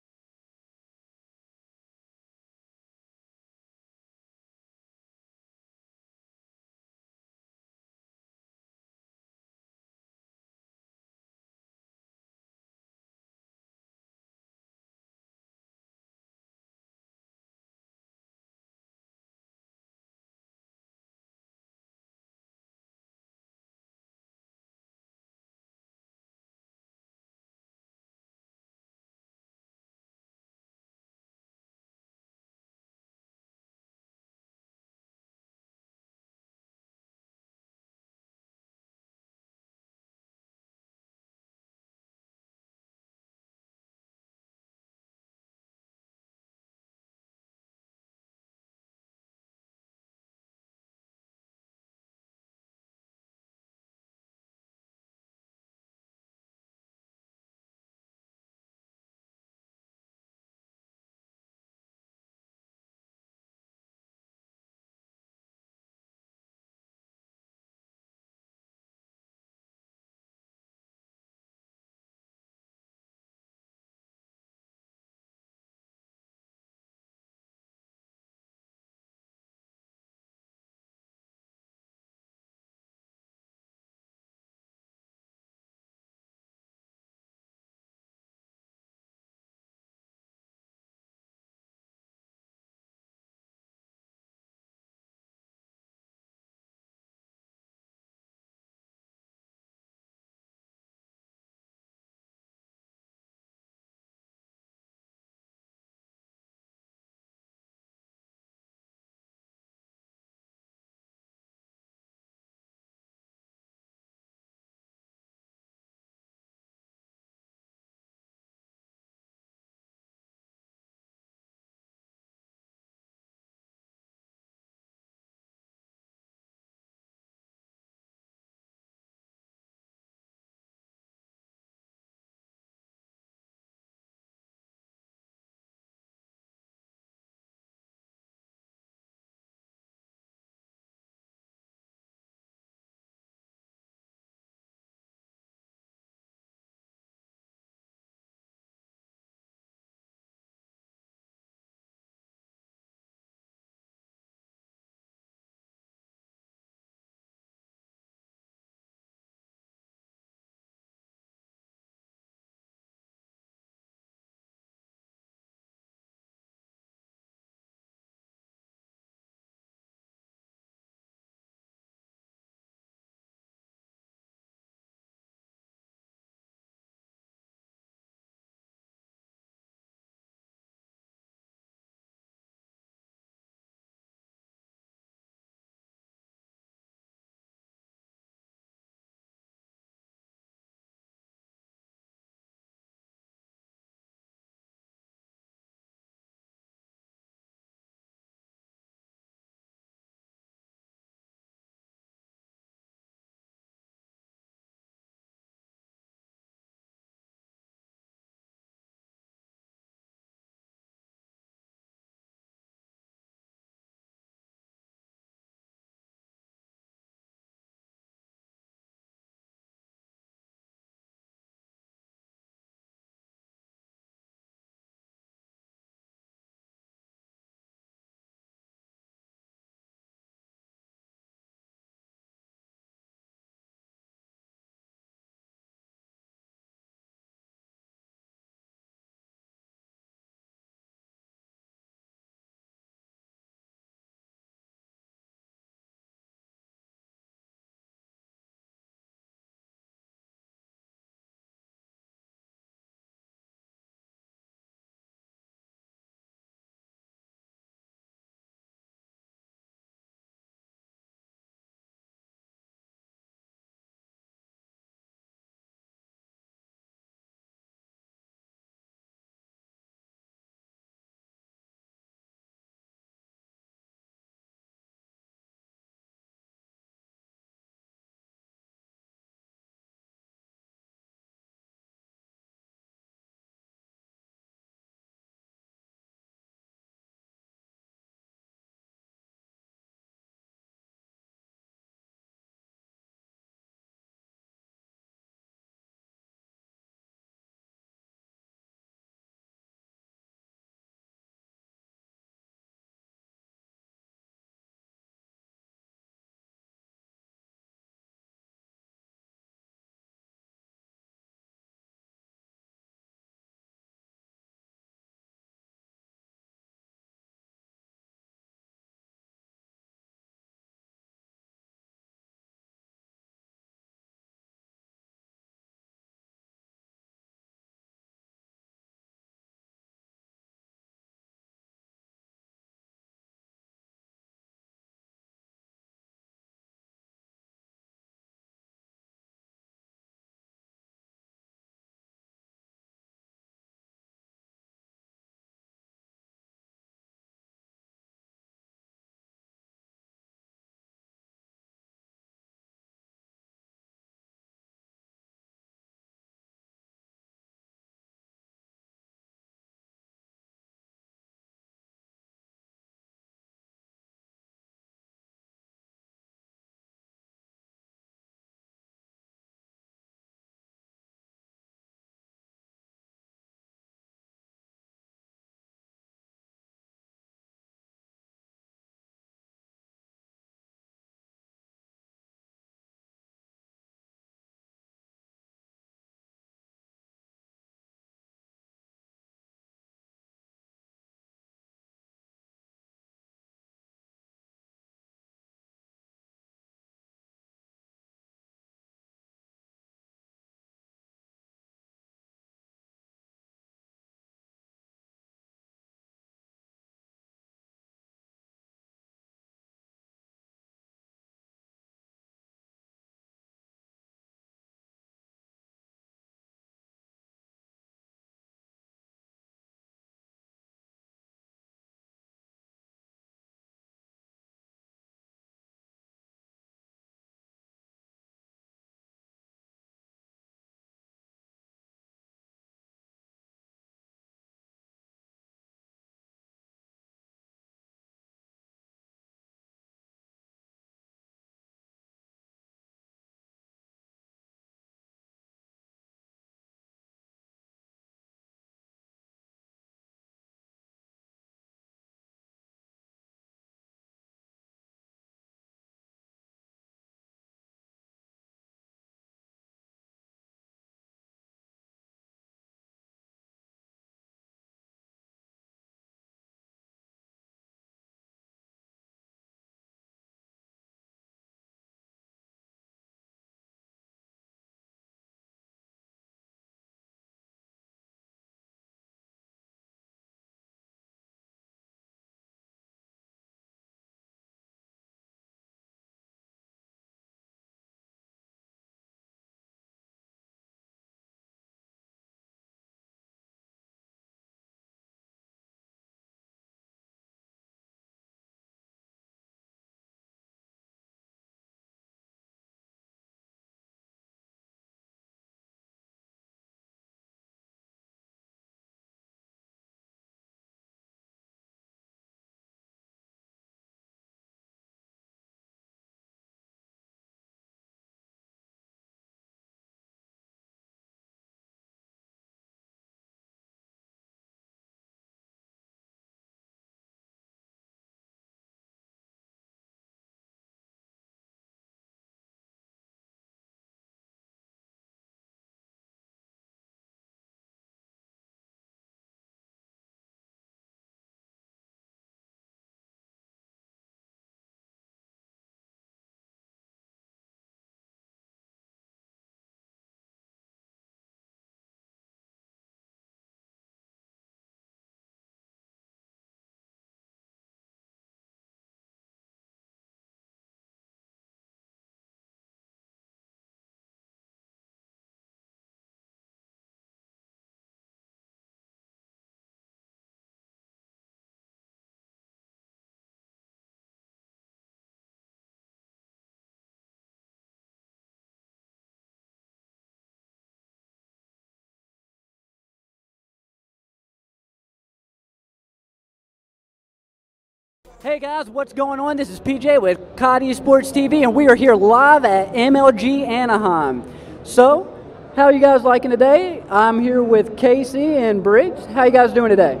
Hey guys, what's going on? This is PJ with COD Esports TV, and we are here live at MLG Anaheim. So, how are you guys liking today? I'm here with Casey and Briggs. How you guys doing today?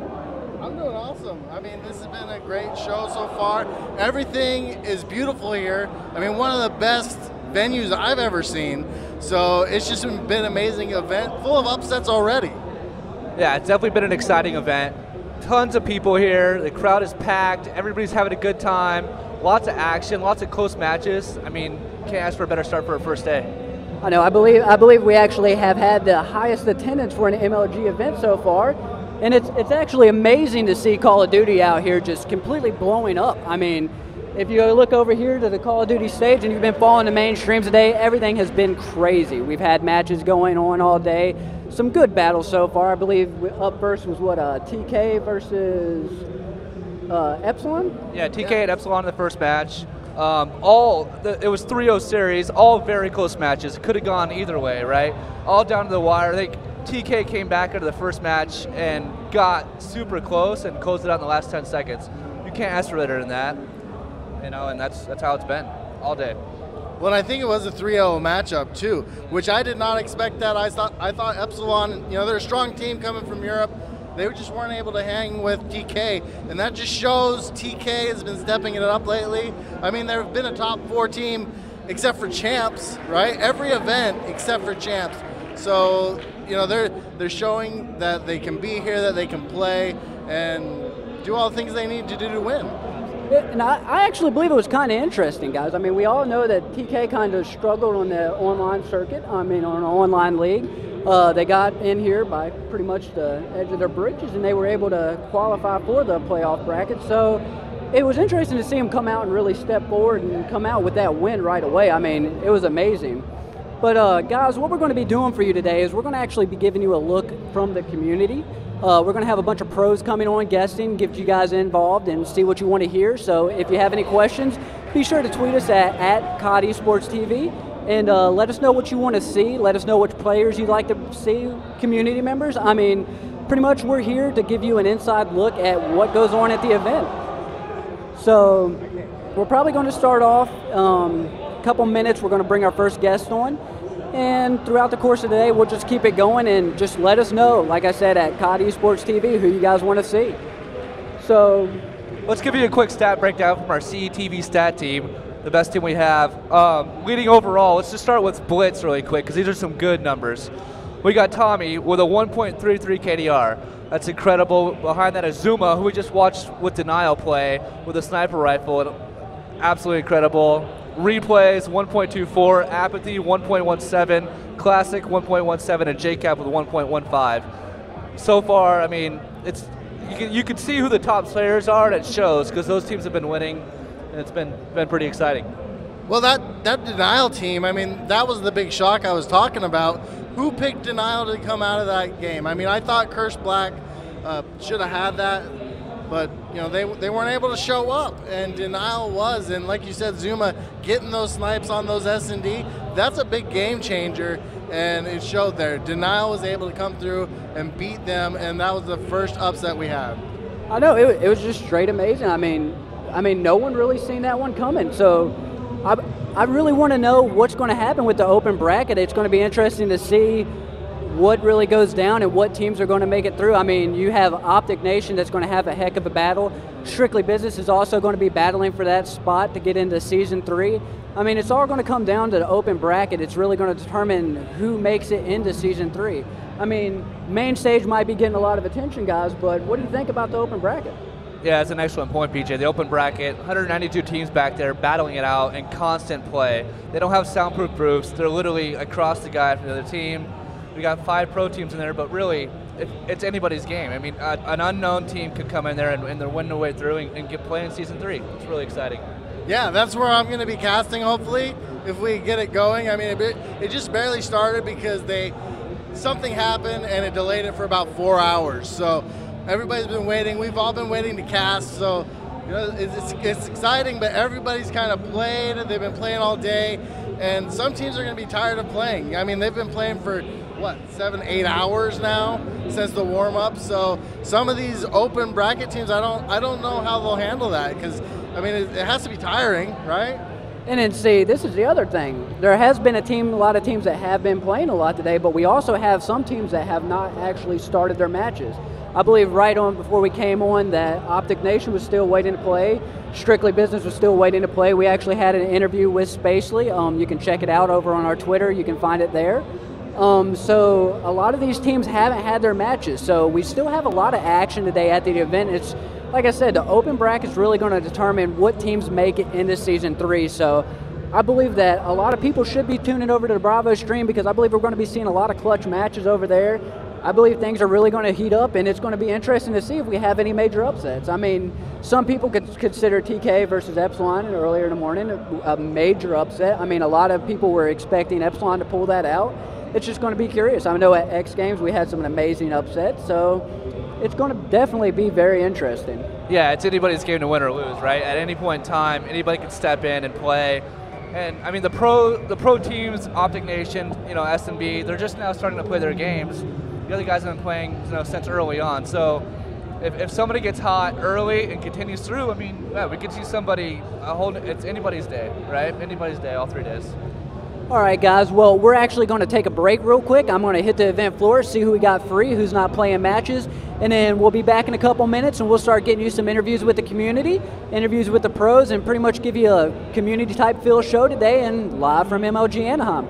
I'm doing awesome. I mean, this has been a great show so far. Everything is beautiful here. I mean, one of the best venues I've ever seen. So it's just been an amazing event, full of upsets already. Yeah, it's definitely been an exciting event. Tons of people here. The crowd is packed. Everybody's having a good time. Lots of action, lots of close matches. I mean, can't ask for a better start for a first day. I know. I believe we actually have had the highest attendance for an MLG event so far, and it's actually amazing to see Call of Duty out here just completely blowing up. I mean, if you look over here to the Call of Duty stage and you've been following the main streams today, everything has been crazy. We've had matches going on all day. Some good battles so far. I believe up first was what, TK versus Epsilon? Yeah, TK and Epsilon in the first match. It was 3-0 series, all very close matches. Could have gone either way, right? All down to the wire. I think TK came back into the first match and got super close and closed it out in the last 10 seconds. You can't ask for better than that, you know, and that's how it's been all day. Well, I think it was a 3-0 matchup too, which I did not expect that. I thought Epsilon, you know, they're a strong team coming from Europe. They just weren't able to hang with TK, and that just shows TK has been stepping it up lately. I mean, there have been a top 4 team except for champs, right? Every event except for champs. So, you know, they're showing that they can be here, that they can play, and do all the things they need to do to win. And I actually believe it was kind of interesting, guys. I mean, we all know that TK kind of struggled on the online circuit, I mean, on an online league. They got in here by pretty much the edge of their britches, and they were able to qualify for the playoff bracket. So it was interesting to see them come out and really step forward and come out with that win right away. I mean, it was amazing. But guys, what we're going to be doing for you today is we're going to actually be giving you a look from the community. We're going to have a bunch of pros coming on, guesting, get you guys involved and see what you want to hear. So if you have any questions, be sure to tweet us at COD Esports TV and let us know what you want to see. Let us know which players you'd like to see, community members. I mean, pretty much we're here to give you an inside look at what goes on at the event. So we're probably going to start off a couple minutes. We're going to bring our first guest on. And throughout the course of the day, we'll just keep it going and just let us know, like I said, at COD Esports TV, who you guys want to see. So let's give you a quick stat breakdown from our CETV stat team, the best team we have. Leading overall, let's just start with Blitz really quick, because these are some good numbers. We got Tommy with a 1.33 KDR. That's incredible. Behind that is Zuma, who we just watched with Denial play with a sniper rifle. Absolutely incredible. Replays 1.24, Apathy 1.17, Classic 1.17, and JCap with 1.15. So far, I mean, you can see who the top players are, and it shows because those teams have been winning, and it's been pretty exciting. Well, that Denial team, I mean, that was the big shock I was talking about. Who picked Denial to come out of that game? I mean, I thought Curse Black should have had that. But, you know, they weren't able to show up, and Denial was. And like you said, Zuma getting those snipes on those S&D, that's a big game changer, and it showed there. Denial was able to come through and beat them, and that was the first upset we had. I know, it was just straight amazing. I mean, no one really seen that one coming. So I really want to know what's going to happen with the open bracket. It's going to be interesting to see what really goes down and what teams are going to make it through. I mean, you have Optic Nation that's going to have a heck of a battle. Strictly Business is also going to be battling for that spot to get into Season 3. I mean, it's all going to come down to the open bracket. It's really going to determine who makes it into Season 3. I mean, main stage might be getting a lot of attention, guys, but what do you think about the open bracket? Yeah, that's an excellent point, PJ. The open bracket, 192 teams back there battling it out in constant play. They don't have soundproof roofs. They're literally across the guy from the other team. We got 5 pro teams in there, but really, it's anybody's game. I mean, an unknown team could come in there and they're winning their way through and get play in Season 3. It's really exciting. Yeah, that's where I'm going to be casting, hopefully, if we get it going. I mean, it just barely started because something happened and it delayed it for about 4 hours. So everybody's been waiting. We've all been waiting to cast. So, you know, it's exciting, but everybody's kind of played. They've been playing all day. and some teams are going to be tired of playing. I mean, they've been playing for what, 7-8 hours now since the warm-up. So some of these open bracket teams, I don't know how they'll handle that, because I mean it has to be tiring, right? And then see, this is the other thing. There has been a lot of teams that have been playing a lot today, but we also have some teams that have not actually started their matches. I believe right on before we came on that Optic Nation was still waiting to play. Strictly Business was still waiting to play. We actually had an interview with Spacely. You can check it out over on our Twitter. You can find it there. So a lot of these teams haven't had their matches. So we still have a lot of action today at the event. It's like I said, the open bracket is really going to determine what teams make it into Season 3. So I believe that a lot of people should be tuning over to the Bravo stream, because I believe we're going to be seeing a lot of clutch matches over there. I believe things are really going to heat up, and it's going to be interesting to see if we have any major upsets. I mean, some people could consider TK versus Epsilon earlier in the morning a major upset. I mean, a lot of people were expecting Epsilon to pull that out. It's just going to be curious. I know at X Games we had some amazing upsets, so it's going to definitely be very interesting. Yeah, it's anybody's game to win or lose, right? At any point in time, anybody can step in and play. And I mean, the pro teams, Optic Nation, you know, SMB, they're just now starting to play their games. The other guys have been playing, you know, since early on. So if somebody gets hot early and continues through, I mean, yeah, we could see somebody it's anybody's day, right? Anybody's day, all 3 days. All right, guys. Well, we're actually going to take a break real quick. I'm going to hit the event floor, see who we got free, who's not playing matches, and then we'll be back in a couple minutes, and we'll start getting you some interviews with the community, interviews with the pros, and pretty much give you a community-type feel show today and live from MLG Anaheim.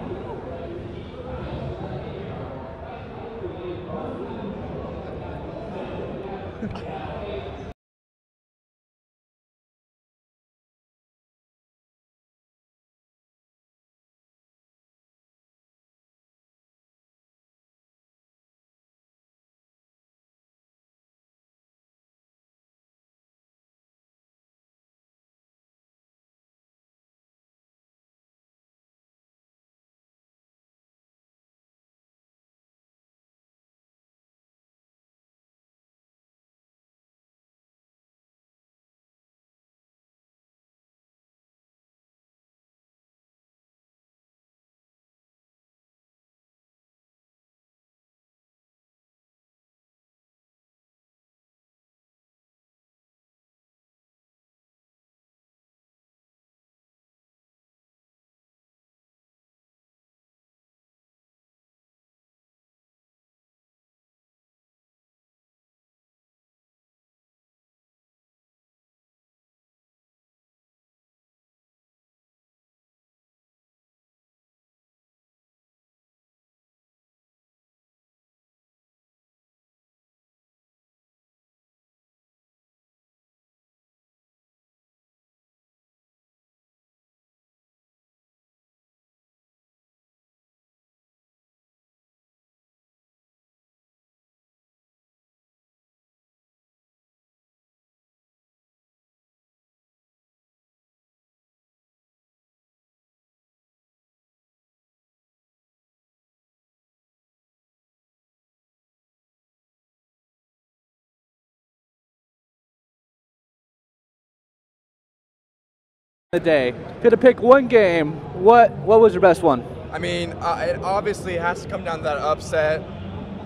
The day. If you had to pick one game, what was your best one? I mean, it obviously has to come down to that upset.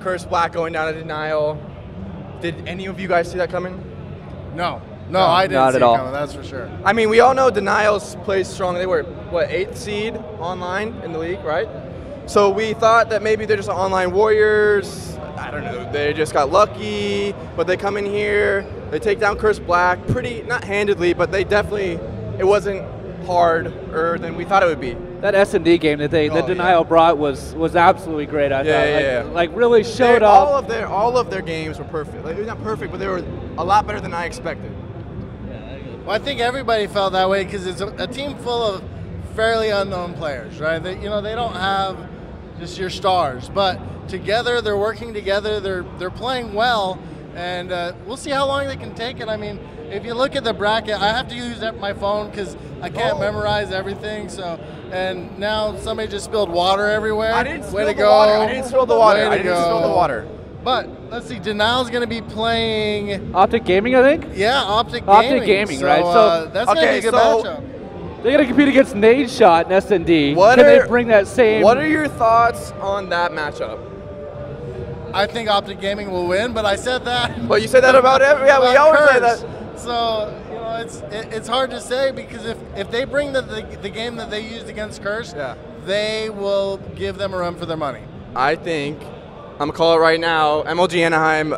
Curse Black going down to denial. Did any of you guys see that coming? No, I didn't see it coming, that's for sure. I mean, we all know Denial's plays strong. They were, what, 8th seed online in the league, right? So we thought that maybe they're just online warriors. I don't know, they just got lucky, but they come in here, they take down Curse Black pretty, not handedly, but they definitely, it wasn't harder than we thought it would be. That S&D game that Denial brought was absolutely great. I thought, like really showed off. All of their games were perfect. Like, they're not perfect, but they were a lot better than I expected. Well, I think everybody felt that way because it's a team full of fairly unknown players, right? They don't have just your stars, but together they're working together. They're playing well, and we'll see how long they can take it. I mean, if you look at the bracket, I have to use my phone because I can't memorize everything. So, and now somebody just spilled water everywhere. I didn't spill the water. I didn't spill the water. I didn't spill the water. But let's see, Denial's going to be playing Optic Gaming, I think. Yeah, Optic Gaming, right? So that's going to be a good matchup. They're going to compete against Nade Shot and SND. Can they bring that same? What are your thoughts on that matchup? I think Optic Gaming will win, but I said that. Well, you say that about every. Yeah, we always say that. So it's hard to say because if they bring the game that they used against Curse, they will give them a run for their money. I think I'm gonna call it right now. MLG Anaheim,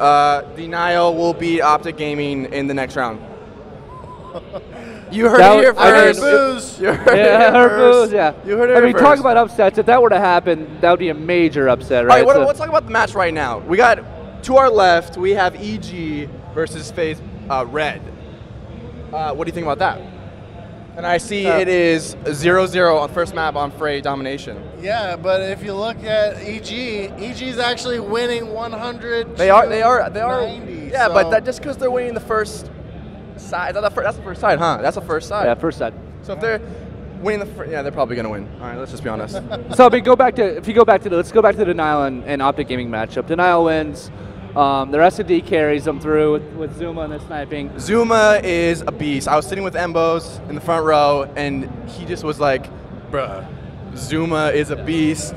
Denial will beat Optic Gaming in the next round. You heard it here first. You heard it first. Yeah. You heard it I mean, first. talk about upsets. If that were to happen, that would be a major upset, right? All right, let's talk about the match right now. We got to our left, we have EG versus FaZe Red. What do you think about that? And I see it is 0-0 on first map on Frey domination. Yeah, but if you look at EG is actually winning 100. They are. 90, yeah, so. but that just because they're winning the first side. That's the first side, huh? That's the first side. Yeah, first side. So if they're winning the first, yeah, they're probably gonna win. All right, let's just be honest. So let's go back to the Denial and Optic Gaming matchup. Denial wins. Their S&D carries them through with Zuma and the sniping. Zuma is a beast. I was sitting with Embos in the front row, and he just was like, bruh, Zuma is a beast.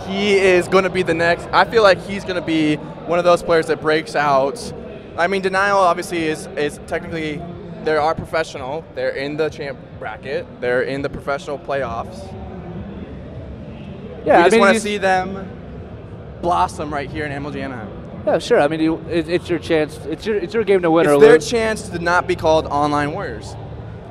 He is going to be the next. I feel like he's going to be one of those players that breaks out. I mean, Denial obviously is technically, they are professional. They're in the champ bracket. They're in the professional playoffs. Yeah, we just want to see them blossom right here in MLG Anaheim. Yeah, sure. I mean, it's your chance. It's your game to win or lose. lose. It's their chance to not be called Online Warriors,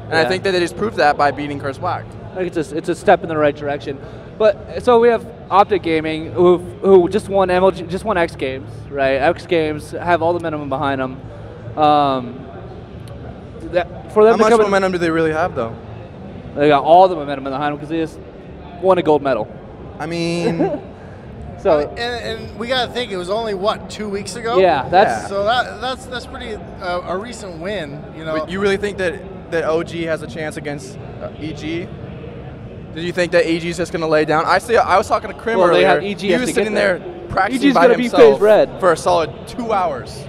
and I think that they just proved that by beating Curse Black. I think it's a step in the right direction. But so we have Optic Gaming who just won MLG, just won X Games, right? X Games have all the minimum behind them. How much momentum do they really have, though? They got all the momentum behind them because they just won a gold medal. I mean. So and we got to think it was only what 2 weeks ago. Yeah, that's pretty a recent win. You know. But you really think that OG has a chance against EG? Did you think that EG is just going to lay down? I was talking to Krim earlier. They have EG he was sitting there practicing EG's by gonna himself be Red. for a solid 2 hours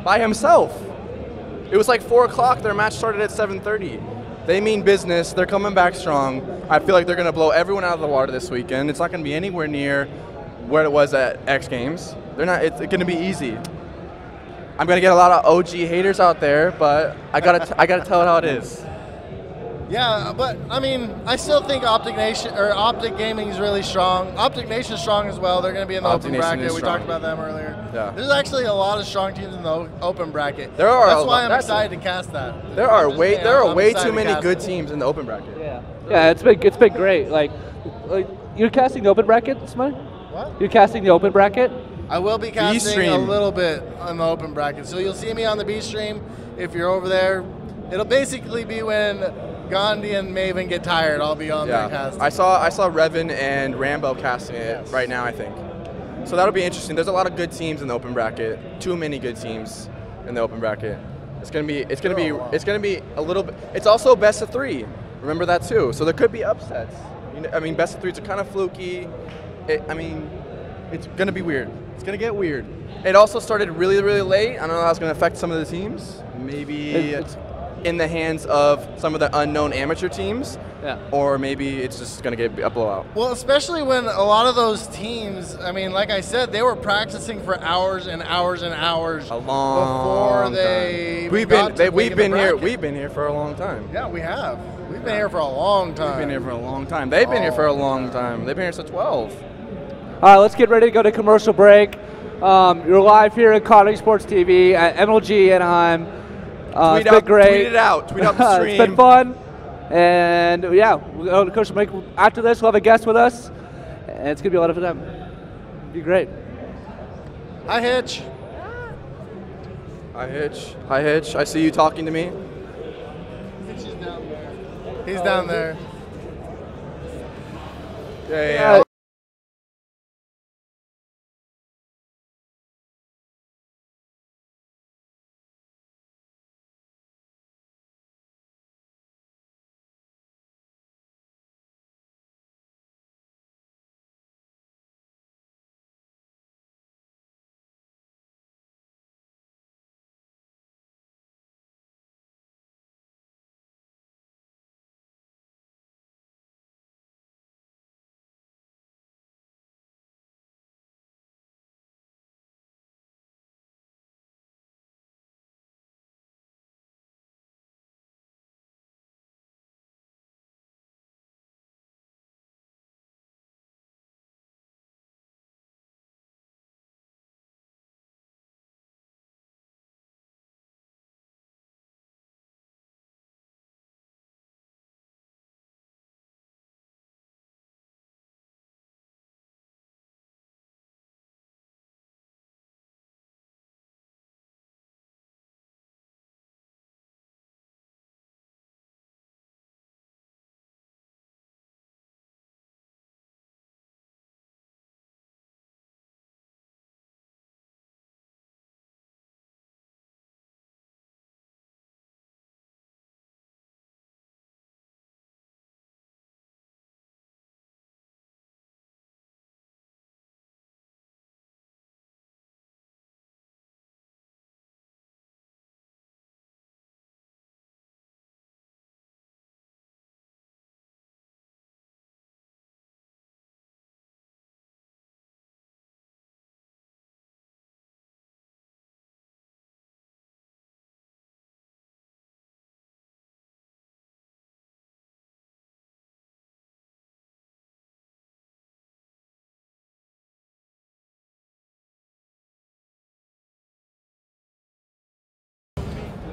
by himself. It was like 4 o'clock. Their match started at 7:30. They mean business. They're coming back strong. I feel like they're going to blow everyone out of the water this weekend. It's not going to be anywhere near where it was at X Games. They're not. It's going to be easy. I'm going to get a lot of OG haters out there, but I gotta tell it how it is. Yeah, but I mean, I still think Optic Gaming is really strong. Optic Nation is strong as well. They're going to be in the open bracket. We talked about them earlier. Yeah. There's actually a lot of strong teams in the open bracket. That's why I'm excited to cast that. There are way too many good teams in the open bracket. Yeah, it's been great. Like you're casting the open bracket, Smudge? What? You're casting the open bracket? I will be casting a little bit on the open bracket. So you'll see me on the B stream if you're over there. It'll basically be when Gandhi and Maven get tired. I'll be on there casting. I saw Revan and Rambo casting it right now, I think. So that'll be interesting. There's a lot of good teams in the open bracket. Too many good teams in the open bracket. It's gonna be a little bit. It's also best of 3. Remember that too. So there could be upsets. I mean, best of 3s are kind of fluky. It's going to be weird. It's going to get weird. It also started really, really late. I don't know how it's going to affect some of the teams. Maybe in the hands of some of the unknown amateur teams. Yeah. Or maybe it's just going to get a blowout. Well, especially when a lot of those teams, I mean, like I said, they were practicing for hours and hours and hours before they We've been here for a long time. Yeah, we have. We've been here for a long time. We've been here for a long time. They've been here for a long time. They've been here since 12. All right, let's get ready to go to commercial break. You're live here at Connolly Sports TV at MLG Anaheim. It's been great. Tweet it out. Tweet out the stream. It's been fun. And yeah, we'll go to commercial break. After this, we'll have a guest with us. And it's going to be a lot of fun. It'll be great. Hi, Hitch. Hi, Hitch. Hi, Hitch. I see you talking to me. He's down there. Yeah.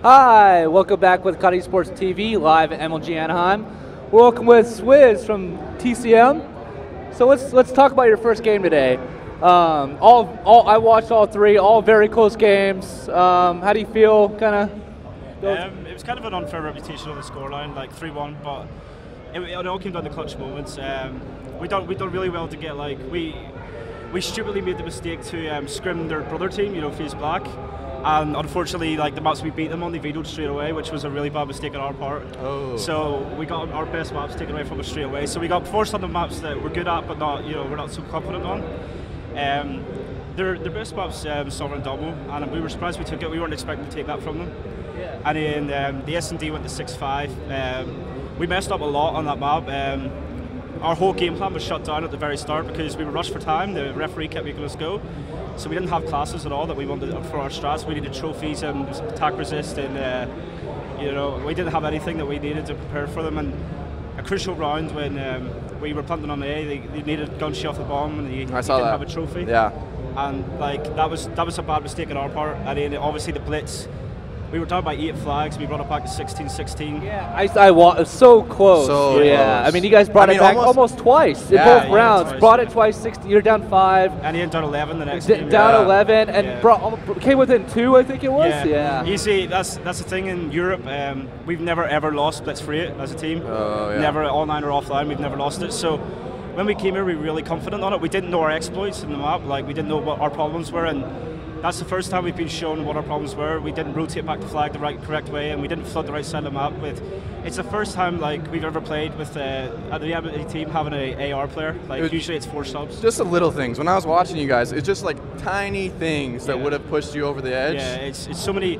Hi, welcome back with Cutting Sports TV, live at MLG Anaheim. Welcome with Swizz from TCM. So let's talk about your first game today. I watched all three, all very close games. How do you feel? It was kind of an unfair reputation on the scoreline, like 3-1, but it all came down to clutch moments. We done really well to get we stupidly made the mistake to scrim their brother team, FaZe Black, and unfortunately, the maps we beat them on, they vetoed straight away, which was a really bad mistake on our part. Oh. So we got our best maps taken away from us straight away. So we got forced on the maps that we're good at, but not, we're not so confident on. Their best maps, Sovereign Double, and we were surprised we took it. We weren't expecting to take that from them. Yeah. And then the S&D went to 6-5. We messed up a lot on that map. Our whole game plan was shut down at the very start because we were rushed for time. The referee kept making us go. So we didn't have classes at all that we wanted for our strats. We needed trophies and attack resist, and we didn't have anything that we needed to prepare for them. And a crucial round when we were planting on the A, they needed gun off the bomb, and they didn't have a trophy. Yeah. And that was a bad mistake on our part. And then obviously the blitz. We were down by 8 flags. We brought it back to 16-16. Yeah, it was so close. So yeah, close. I mean, you guys brought it back almost twice in both rounds. Twice. Brought it twice. 60. You're down 5. And then down 11 the next game. Down 11, and came within 2. I think it was. Yeah. You see, that's the thing in Europe. We've never ever lost Blitz free as a team. Never online or offline. We've never lost it. So when we came here, we were really confident on it. We didn't know our exploits in the map. We didn't know what our problems were, and that's the first time we've been shown what our problems were. We didn't rotate back the flag the correct way, and we didn't flood the right side of the map. It's the first time we've ever played with the MLG team having an AR player. Usually it's 4 subs. Just the little things. When I was watching you guys, it's just tiny things that would have pushed you over the edge. Yeah, it's so many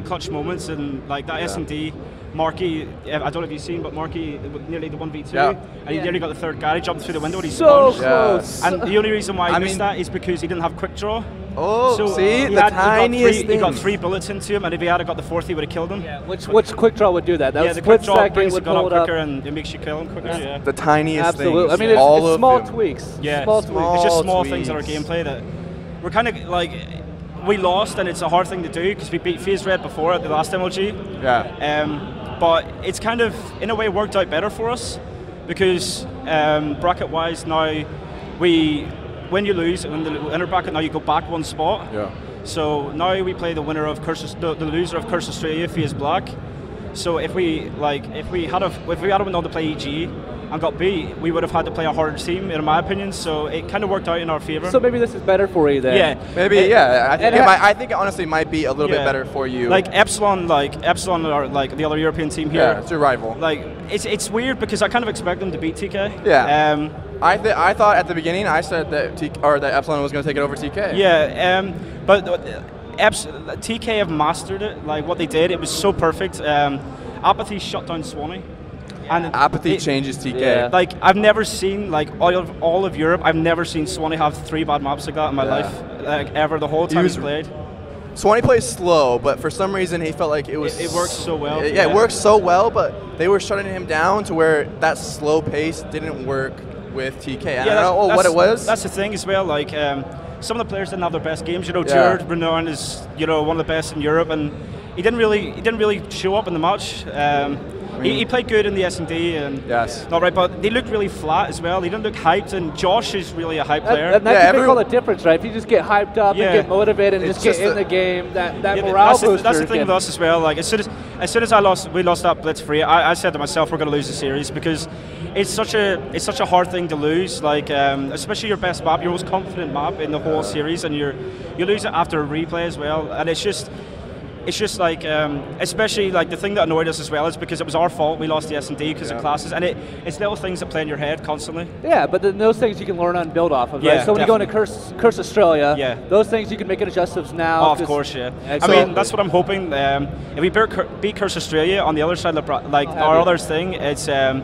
clutch moments, and that S&D. Marky, I don't know if you've seen, but Marky nearly the 1v2, and he nearly got the third guy. He jumped through the window and he so sponged. close. And the only reason why he missed that is because he didn't have quick draw. Oh, so see, the tiniest thing. He got 3 bullets into him, and if he had got the 4th, he would have killed him. Yeah, which quick draw would do that? That was the quick draw brings the would gun pull up it up quicker, and it makes you kill him quicker. Yeah. The tiniest Absolutely. things. I mean, it's small tweaks. Yeah, small tweaks. It's just small things in our gameplay that we're kind of we lost, and it's a hard thing to do because we beat FaZe Red before at the last MLG. Yeah. But it's kind of, in a way, worked out better for us because bracket-wise now, when you lose in the winner bracket, now you go back 1 spot. Yeah. So now we play the winner of the loser of Curse Australia, FaZe Black. So if we had went on to play EG and got beat, we would have had to play a harder team, in my opinion. So it kind of worked out in our favor. So maybe this is better for you then. Yeah, maybe. I think it honestly might be a little bit better for you. Epsilon are the other European team here. Yeah, it's your rival. It's weird because I kind of expect them to beat TK. Yeah. I thought at the beginning I said that that Epsilon was going to take it over TK. Yeah. But TK have mastered it. What they did, it was so perfect. Apathy shut down Swanee. And Apathy changes TK. Yeah. I've never seen all of Europe. I've never seen Swanee have 3 bad maps like that in my life, ever. The whole time he's played. Swanee plays slow, but for some reason he felt like it was. It works so well. It works so well, but they were shutting him down to where that slow pace didn't work with TK. And I don't know what it was. That's the thing as well. Some of the players didn't have their best games. Jared Renan is one of the best in Europe, and he didn't really show up in the match. He played good in the S&D, and not right, but they looked really flat as well. They didn't look hyped, and Josh is really a hype player. And that can make all the difference, right? If you just get hyped up and get motivated and just get in the game, that morale booster. That's the thing with us as well. As soon as we lost that Blitz free, I said to myself, we're going to lose the series because it's such a hard thing to lose. Especially your best map, your most confident map in the whole series, and you lose it after a replay as well, and it's just especially the thing that annoyed us as well is because it was our fault we lost the S&D because of classes, and it's little things that play in your head constantly. Yeah, but then those things you can learn and build off of, right? So when you go into Curse Australia, those things you can make adjustments now. Oh, of course, yeah. I mean, that's what I'm hoping. If we beat Curse Australia on the other side of our other thing, it's the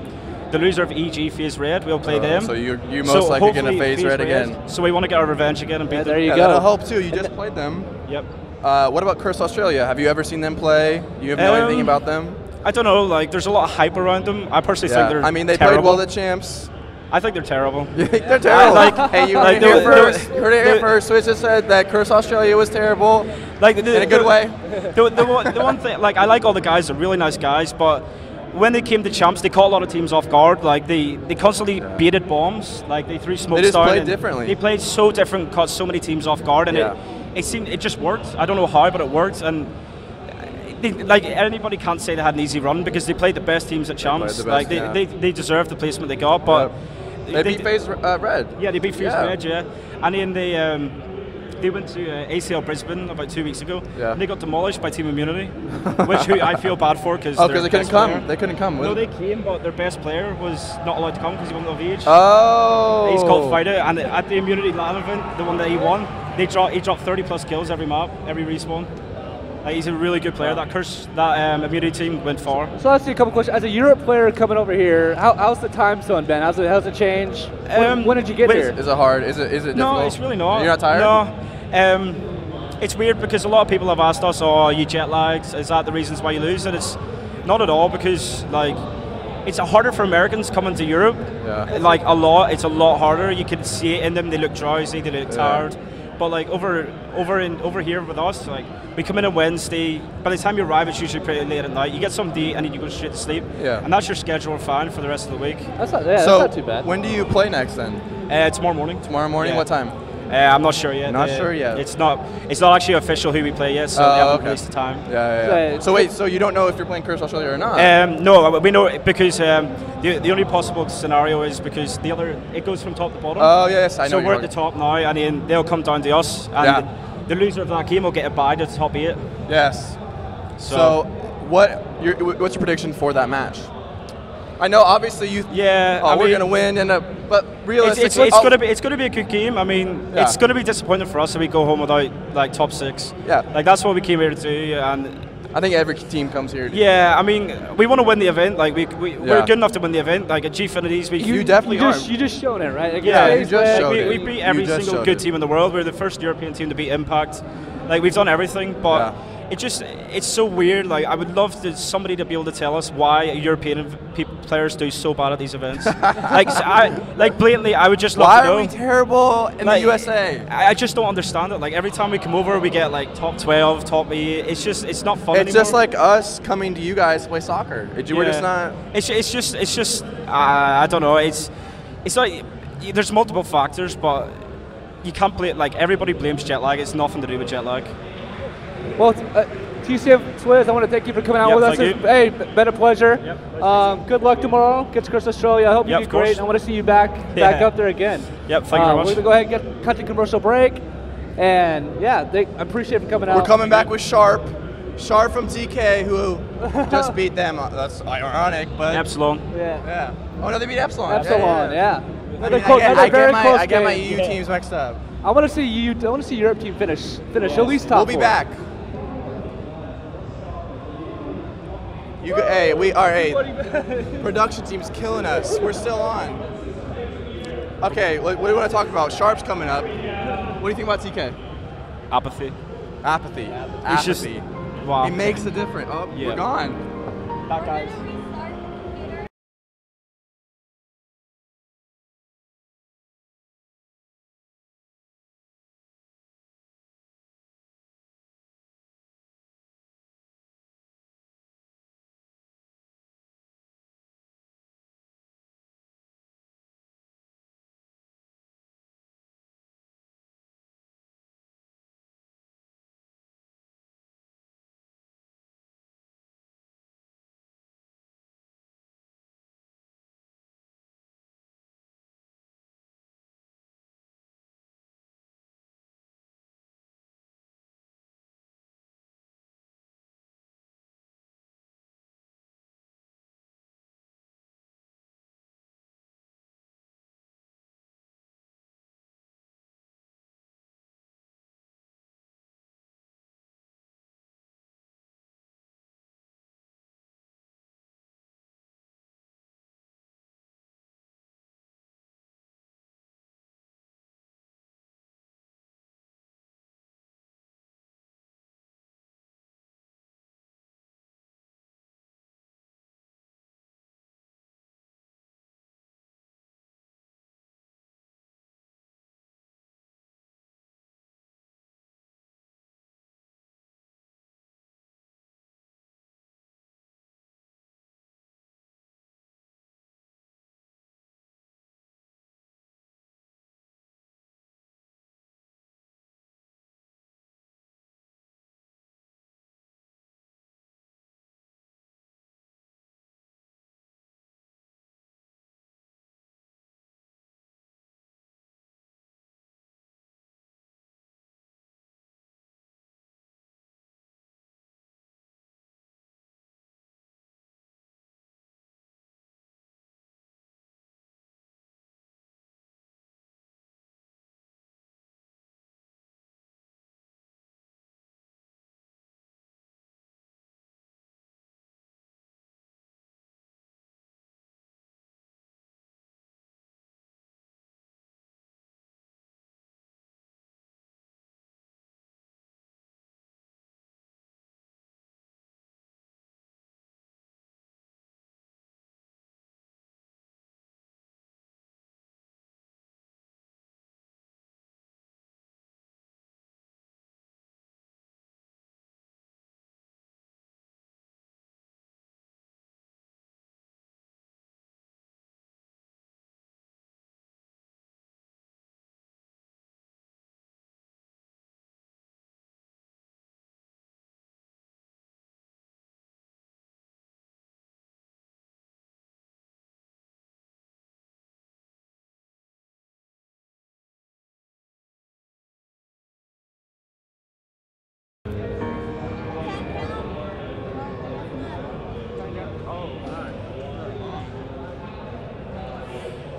loser of EG FaZe Red. We'll play them. So you're most likely going to FaZe Red again. So we want to get our revenge again and beat them. There you go. That'll help too. You just played them. Yep. What about Curse Australia? Have you ever seen them play? You have know anything about them? I don't know. There's a lot of hype around them. I personally think they're. I mean, they terrible. played well at champs. I think they're terrible. You think they're terrible? Hey, you heard it here first. Swizz just said that Curse Australia was terrible. Like in a good way. The one thing, like I like all the guys, they're really nice guys, but when they came to champs, they caught a lot of teams off guard. Like they constantly baited bombs. Like they threw smoke. They just played differently. They played so different, caught so many teams off guard, and it just worked. I don't know how, but it worked. And like anybody can't say they had an easy run because they played the best teams at champs. They deserved the placement they got, but they beat FaZe Red. Yeah, they beat FaZe Red. Yeah, and then they went to ACL Brisbane about 2 weeks ago. Yeah. And they got demolished by Team Immunity, which I feel bad for because they couldn't come. They couldn't come. No, they came, but their best player was not allowed to come because he won the VH. Oh. He's called Fighter, and at the Immunity LAN event, the one that he won, he dropped 30+ kills every map, every respawn. Like, he's a really good player. That Immunity team went far. So I'll ask you a couple questions. As a Europe player coming over here, how's the time zone been? How's it changed? When did you get here? Is it hard? Is it difficult? No, it's really not. You're not tired? No. It's weird because a lot of people have asked us, "Oh, are you jet lagged? Is that the reasons why you lose?" And it's not at all because like it's harder for Americans coming to Europe. Yeah. Like a lot, it's a lot harder. You can see it in them. They look drowsy. They look tired. But like over here with us, like we come in on Wednesday. By the time you arrive, it's usually pretty late at night. You get something to eat and then you go straight to sleep. Yeah. And that's your schedule fine for the rest of the week. That's not too bad. When do you play next then? Tomorrow morning. Tomorrow morning. Yeah. What time? I'm not sure yet. Not sure yet. It's not actually official who we play yet, so they haven't released the time. Yeah. So wait, so you don't know if you're playing Curse Australia or not? No, we know because the only possible scenario is because it goes from top to bottom. Oh yes, I know. So we're at the top now, and then they'll come down to us, and the loser of that game will get a bye to the top 8. Yes. So what's your prediction for that match? I know, obviously you. We're gonna win, but realistically, it's gonna be a good game. I mean, it's gonna be disappointing for us if we go home without like top 6. Yeah, like that's what we came here to do, and I think every team comes here. I mean, we want to win the event. Like we're good enough to win the event. Like at Gfinity's, you definitely are. You just shown it, right? Like, you just showed it. We beat every single good team in the world. We're the first European team to beat Impact. Like we've done everything, but. It's so weird. Like I would love somebody to be able to tell us why European players do so bad at these events. like blatantly, I would just love to know. Why are we terrible in the USA? I just don't understand it. Like every time we come over, we get like top 12, top 8. It's not fun. It's just like us coming to you guys to play soccer. We're just not. It's just I don't know. It's like there's multiple factors, but you can't blame. Like everybody blames jet lag. It's nothing to do with jet lag. Well, TCF Swizz, I want to thank you for coming out with us. Hey, been a pleasure. Good luck tomorrow against Curse Australia. I hope you do great. I want to see you back up there again. Yep, thank you very much. We're going to go ahead and cut the commercial break. And I appreciate them coming out. We're coming back with Sharp from TK, who just beat them. That's ironic, but Epsilon. Yeah. Oh no, they beat Epsilon. Epsilon, yeah. I get my EU teams mixed up. I want to see Europe team finish at least top 4. We'll be back. Production team's killing us. We're still on. Okay, what do you want to talk about? Sharp's coming up. What do you think about TK? Apathy. It's just, wow. He makes a difference. Oh, we're gone. That guy's.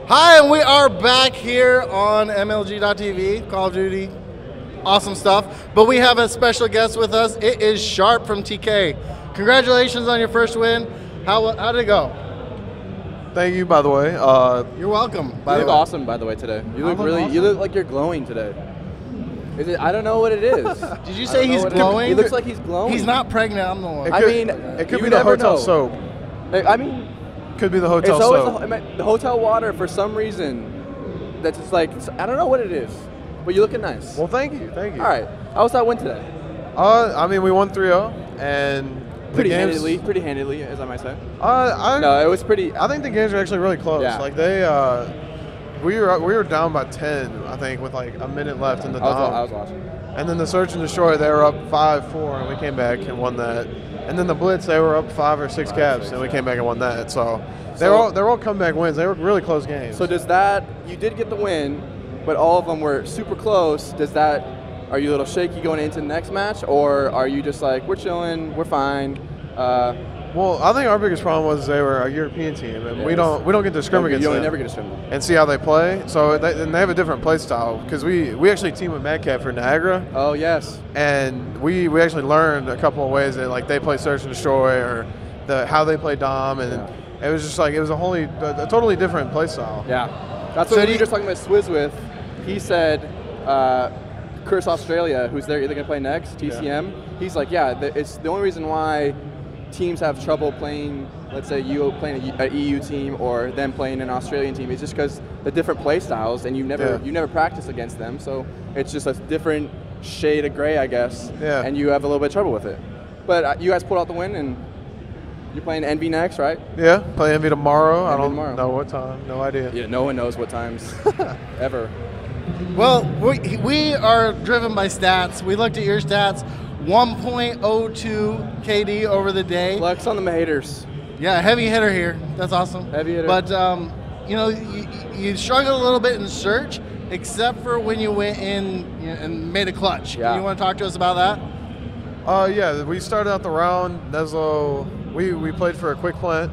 Hi, and we are back here on MLG.TV, Call of Duty, awesome stuff. But we have a special guest with us. It is Sharp from TK. Congratulations on your first win. How did it go? Thank you, by the way. You're welcome. You look awesome, by the way, today. You look really. You look like you're glowing today. Is it? I don't know what it is. Did you say he's glowing? He looks like he's glowing. He's not pregnant. I'm the one. It could be the hotel soap. I mean, could be the hotel it's always soap. the hotel water for some reason. That's just like I don't know what it is, but you're looking nice. Well, thank you. All right. How was that win today? I mean, we won 3-0 and pretty handily, as I might say. No, it was pretty. I think the games were actually really close. Yeah. Like we were down by 10, I think, with like a minute left in the dom. I was watching. And then the search and destroy, they were up 5-4, and we came back and won that. And then the blitz, they were up 5 or 6 caps, and we came back and won that. So they're all comeback wins. They were really close games. So does that? You did get the win, but all of them were super close. Does that? Are you a little shaky going into the next match, or are you just like we're chilling, we're fine? Well, I think our biggest problem was they were a European team, and we don't get to scrim against them. You never get to scrim and see how they play. So they have a different play style because we actually team with Madcap for Niagara. Oh yes. And we actually learned a couple of ways that like they play search and destroy or how they play dom, and it was just like it was a totally different play style. Yeah, that's what we were just talking about Swizz with. He said. Curse Australia, who's they're going to play next, TCM. Yeah. He's like, it's the only reason why teams have trouble playing, let's say you playing an EU team or them playing an Australian team, is just because the different play styles, and you never practice against them, so it's just a different shade of gray, I guess. Yeah. And you have a little bit of trouble with it. But you guys pulled out the win, and you're playing Envy next, right? Yeah, play Envy tomorrow. I don't know what time. No idea. Yeah, no one knows what times ever. Well, we are driven by stats. We looked at your stats, 1.02 KD over the day. Flex on the haters. Yeah, heavy hitter here. That's awesome. Heavy hitter. But, you struggled a little bit in search, except for when you went in and made a clutch. Yeah. You want to talk to us about that? Yeah, we started out the round. Neslo, we played for a quick plant.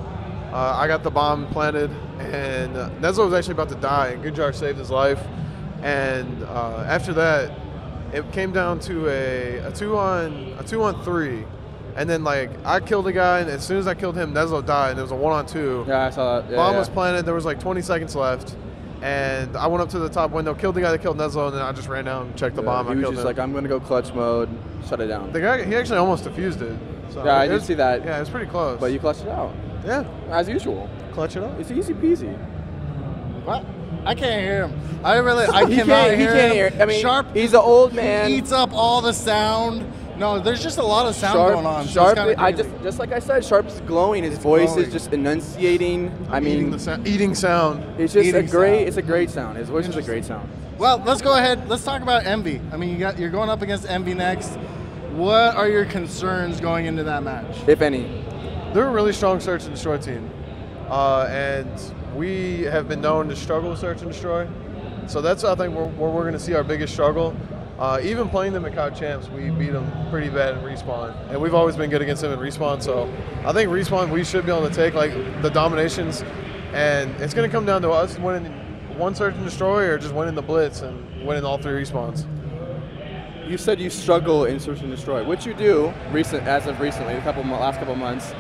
I got the bomb planted, and Neslo was actually about to die, and Gujar saved his life. And after that, it came down to a 2-on-3, and then like I killed a guy, and as soon as I killed him, Neslo died. And it was a 1-on-2. Yeah, I saw that. Yeah, bomb was planted. There was like 20 seconds left, and I went up to the top window, killed the guy that killed Neslo, and then I just ran down and checked the bomb. He was just like, I'm gonna go clutch mode, shut it down. The guy, he actually almost defused it. So yeah, I did see that. Yeah, it was pretty close. But you clutched it out. Yeah, as usual. Clutch it out. It's easy peasy. What? I can't hear him. I cannot hear him. He can't hear. I mean, Sharp. He's an old man. He eats up all the sound. No, there's just a lot of sound going on. Sharp. So just like I said, Sharp's glowing. His voice is just enunciating. Eating sound. It's just It's a great sound. His voice is a great sound. Well, let's go ahead. Let's talk about Envy. I mean, you're going up against Envy next. What are your concerns going into that match, if any? They're a really strong search and destroy team, and we have been known to struggle with search and destroy. So that's, I think, where we're going to see our biggest struggle. Even playing them at COD Champs, we beat them pretty bad in respawn, and we've always been good against them in respawn. So I think respawn, we should be able to take like the dominations, and it's going to come down to us winning one search and destroy or just winning the blitz and winning all 3 respawns. You said you struggle in search and destroy, which you do as of recently, last couple months.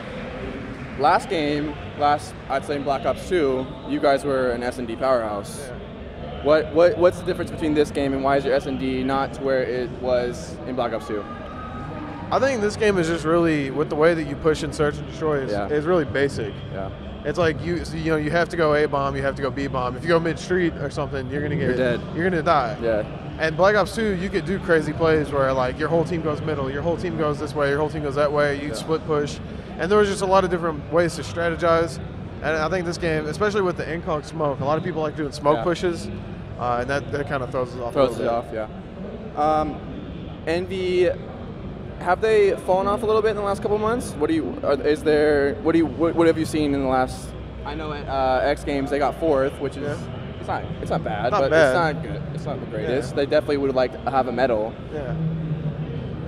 Last game, I'd say in Black Ops 2, you guys were an S&D powerhouse. Yeah. What's the difference between this game and why is your S&D not to where it was in Black Ops 2? I think this game is just really, with the way that you push and search and destroy, is really basic. Yeah. It's like you have to go A bomb, you have to go B bomb. If you go mid street or something, you're dead. You're gonna die. Yeah. And Black Ops 2, you could do crazy plays where like your whole team goes middle, your whole team goes this way, your whole team goes that way. You split push, and there was just a lot of different ways to strategize. And I think this game, especially with the incog smoke, a lot of people like doing smoke pushes, and that kind of throws us off. Throws it off, yeah. Envy. Have they fallen off a little bit in the last couple months? What have you seen in the last? I know at X Games they got 4th, which is it's not bad, but it's not good. It's not the greatest. Yeah. They definitely would like to have a medal. Yeah.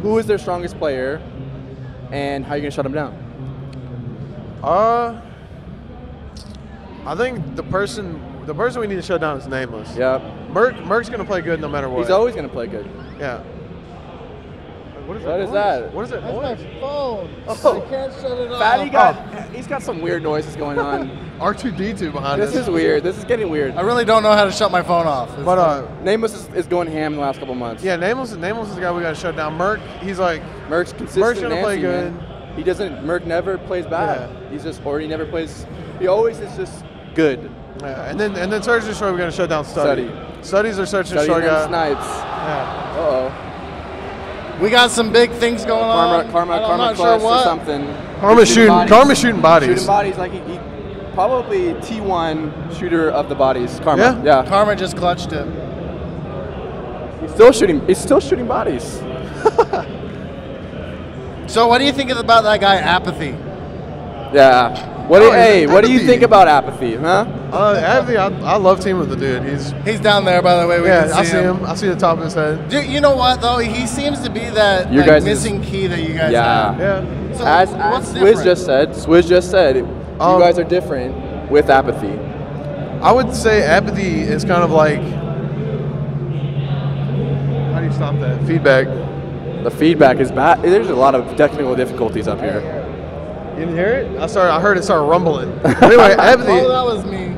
Who is their strongest player, and how are you gonna shut them down? I think the person The person we need to shut down is Nameless. Yeah. Merc's going to play good no matter what. He's always going to play good. Yeah. What is that? What is that That's noise? my phone. Oh. I can't shut it off. Fatty he's got some weird noises going on. R2D2 behind us. This is weird. This is getting weird. I really don't know how to shut my phone off. Nameless is going ham in the last couple months. Yeah, Nameless is the guy we got to shut down. Merc, he's like Merc's consistent. Merc's gonna play good. Man. He doesn't. Merc never plays bad. Yeah. He's just, or he never plays. He always is just good. Yeah, and then Search and Destroy, we're gonna shut down Study. Studies are Search and Study Destroy guy. Snipes. Yeah. Uh-oh. We got some big things going on. Karma Clutch or something. Karma's shooting bodies. Shooting bodies like he probably T1 shooter of the bodies. Karma. Yeah. Karma just clutched it. He's still shooting bodies. So what do you think about that guy Apathy? Yeah. What do you think about Apathy, huh? Apathy, I love teaming with the dude. He's down there, by the way. I see him. I see the top of his head. Dude, you know what though? He seems to be that missing key that you guys have. Yeah. So as Swizz just said, you guys are different with Apathy. I would say Apathy is kind of like, how do you stop that? Feedback. The feedback is bad. There's a lot of technical difficulties up here. You didn't hear it? I heard it start rumbling. Anyway, Apathy. Oh, that was me.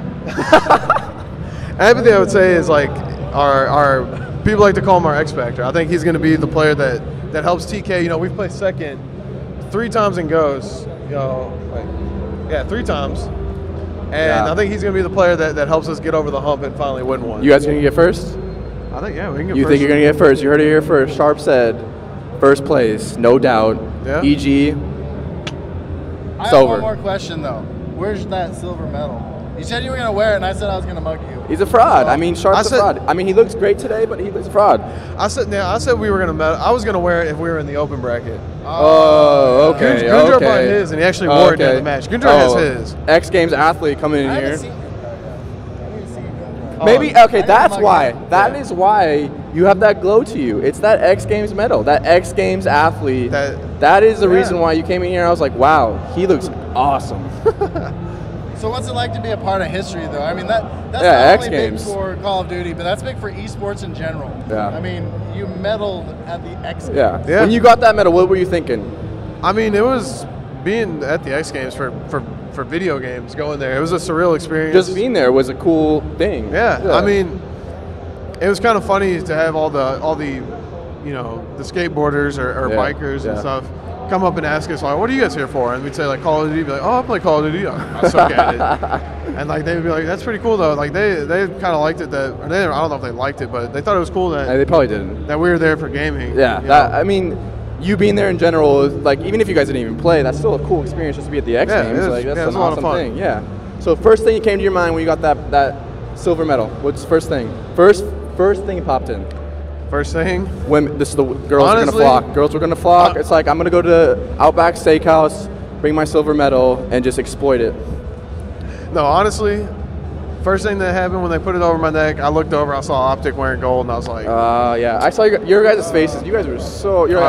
Apathy, I would say, is like our people like to call him our X Factor. I think he's going to be the player that helps TK. You know, we've played second 3 times in goes. You know, 3 times. And I think he's going to be the player that helps us get over the hump and finally win one. You guys going to get first? I think, yeah, we can get first. You think you're going to get first? You heard it here first. Sharp said, first place, no doubt. Yeah. EG. I have one more question though. Where's that silver medal? You said you were gonna wear it, and I said I was gonna mug you. He's a fraud. I mean, Sharp's a fraud. I mean, he looks great today, but he looks a fraud. I said we were gonna. I was gonna wear it if we were in the open bracket. Oh, okay. Gundar bought his, and he actually wore it during the match. Gundar has his. X Games athlete coming in here. Oh, Maybe okay. That's why. That is why you have that glow to you. It's that X Games medal. That X Games athlete. That is the reason why you came in here. I was like, wow, he looks awesome. So what's it like to be a part of history, though? I mean, that's not X only Games. big for Call of Duty, but that's big for esports in general. Yeah. I mean, you medaled at the X Games. Yeah. When you got that medal, what were you thinking? I mean, it was being at the X Games for video games, going there. It was a surreal experience. Just being there was a cool thing. Yeah. I mean, it was kind of funny to have all the you know, the skateboarders or bikers and stuff come up and ask us, like, what are you guys here for? And we'd say, like, Call of Duty. Be like, oh, I play Call of Duty. I suck at it. And, like, they would be like, that's pretty cool, though. Like, they kind of liked it I don't know if they liked it, but they thought it was cool that... They probably didn't. That we were there for gaming. Yeah. I mean, you being there in general, like, even if you guys didn't even play, that's still a cool experience just to be at the X Games. Like, that's an awesome thing. Yeah. So first thing that came to your mind when you got that silver medal, what's the first thing? First thing popped in. First thing? Women, this is the girls are gonna flock. Girls were gonna flock. It's like, I'm gonna go to Outback Steakhouse, bring my silver medal, and just exploit it. No, honestly, first thing that happened when they put it over my neck, I looked over, I saw Optic wearing gold, and I was like... yeah, I saw your guys' faces. You guys were so... we were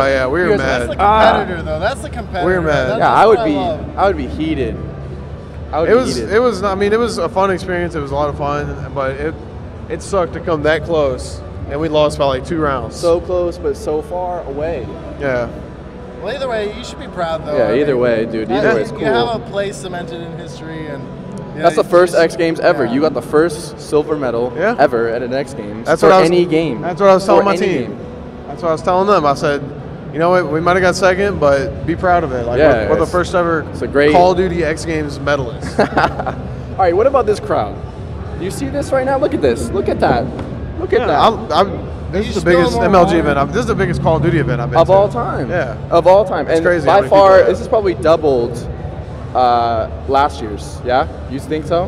mad. That's the competitor, though. That's the competitor. We were mad. Yeah, I would be heated. It was a fun experience. It was a lot of fun, but it sucked to come that close, and we lost by like 2 rounds. So close, but so far away. Yeah. Well, either way, you should be proud, though. Yeah, either way, dude. Either way, it's cool. You have a place cemented in history, and that's the first X Games ever. You got the first silver medal ever at an X Games. That's for what any game. That's what I was telling my team. That's what I was telling them. I said, you know what, we might have got second, but be proud of it. Like, we're the first ever Call of Duty X Games medalist. All right, what about this crowd? Do you see this right now? Look at this. Look at that. Look at that. This is the biggest MLG event. This is the biggest Call of Duty event I've been to. Of all time. Yeah. Of all time. It's and crazy by far, this is probably doubled last year's. Yeah? You think so?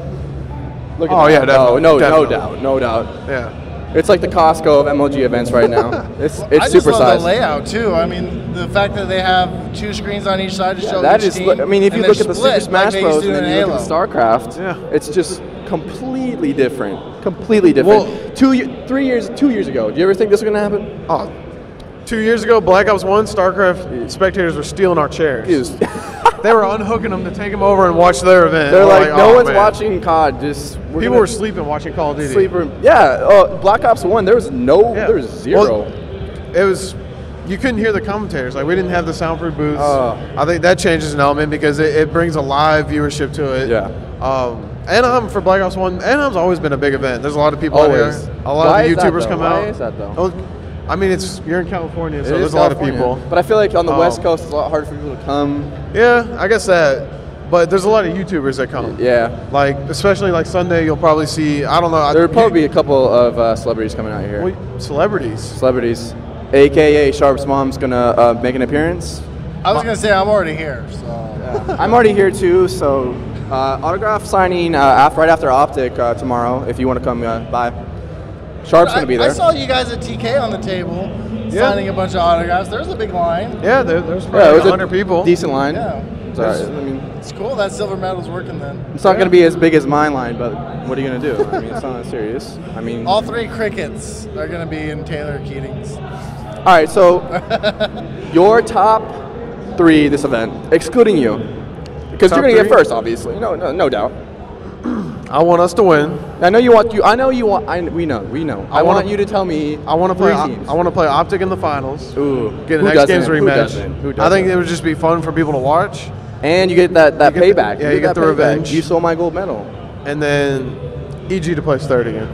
Look at that. Yeah, definitely. No doubt. No doubt. Yeah. It's like the Costco of MLG events right now. It's I just super love sized. the layout too. I mean, the fact that they have 2 screens on each side to show that each is. team. I mean, if you look at the Super Smash like Bros. And then you look at the StarCraft, it's just completely different. Completely different. Well, 2 years ago, do you ever think this was gonna happen? Oh, 2 years ago, Black Ops 1, StarCraft spectators were stealing our chairs. they were unhooking them to take them over and watch their event. They're We're like, no oh, one's man. watching COD. People were sleeping watching Call of Duty. Black Ops 1. There was zero. Well, it was. You couldn't hear the commentators. Like we didn't have the soundproof booths. I think that changes an element because it brings a live viewership to it. Yeah. Anaheim for Black Ops 1. Anaheim's always been a big event. There's a lot of people out Always. here. A lot Why of is the that, YouTubers though? come Why out. is that, though? Oh, I mean, you're in California, so It there's is a lot of California. people. But I feel like on the West Coast, it's a lot harder for people to come. Yeah, I guess that. But there's a lot of YouTubers that come. Yeah. Like, especially like Sunday, you'll probably see, I don't know. There would probably be a couple of celebrities coming out here. Celebrities? Celebrities. AKA Sharp's mom's going to make an appearance. I was going to say, I'm already here, so. Yeah. I'm already here too, so autograph signing right after Optic tomorrow, if you want to come by. Sharp's going to be there. I saw you guys at TK on the table signing a bunch of autographs. There's a big line. Yeah, there's probably 100 people. Decent line. Yeah. It's cool. That silver medal's working then. It's not going to be as big as my line, but what are you going to do? I mean, it's not that serious. I mean, all 3 crickets are going to be in Taylor Keating's. All right, so your top 3 this event, excluding you, because you're going to get first, obviously. No doubt. I want us to win. I know you want. We know. I want you to tell me. I want to play. 3 teams. I want to play Optic in the finals. Ooh. Get an Who X Games doesn't? rematch. Who doesn't? I think it would just be fun for people to watch. And you get that payback. You get the revenge. You stole my gold medal. And then EG to place third again.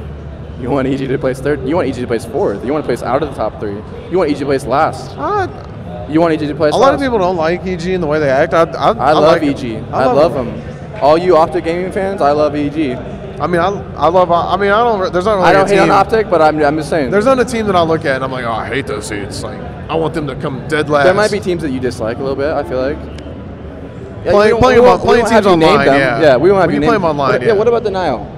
You want EG to place third? You want EG to place fourth? You want to place out of the top 3? You want EG to place last? You want EG to place last? A lot of people don't like EG and the way they act. I love like EG. I love them. All you Optic Gaming fans, I love EG. I mean, I love. I mean, I don't. There's not really. I don't a hate team. on Optic, but I'm just saying. There's not a team that I look at and I'm like, oh, I hate those seats. Like, I want them to come dead last. There might be teams that you dislike a little bit. I feel like. Playing teams online. Yeah, we won't have we you can play name them online. Yeah. What about denial?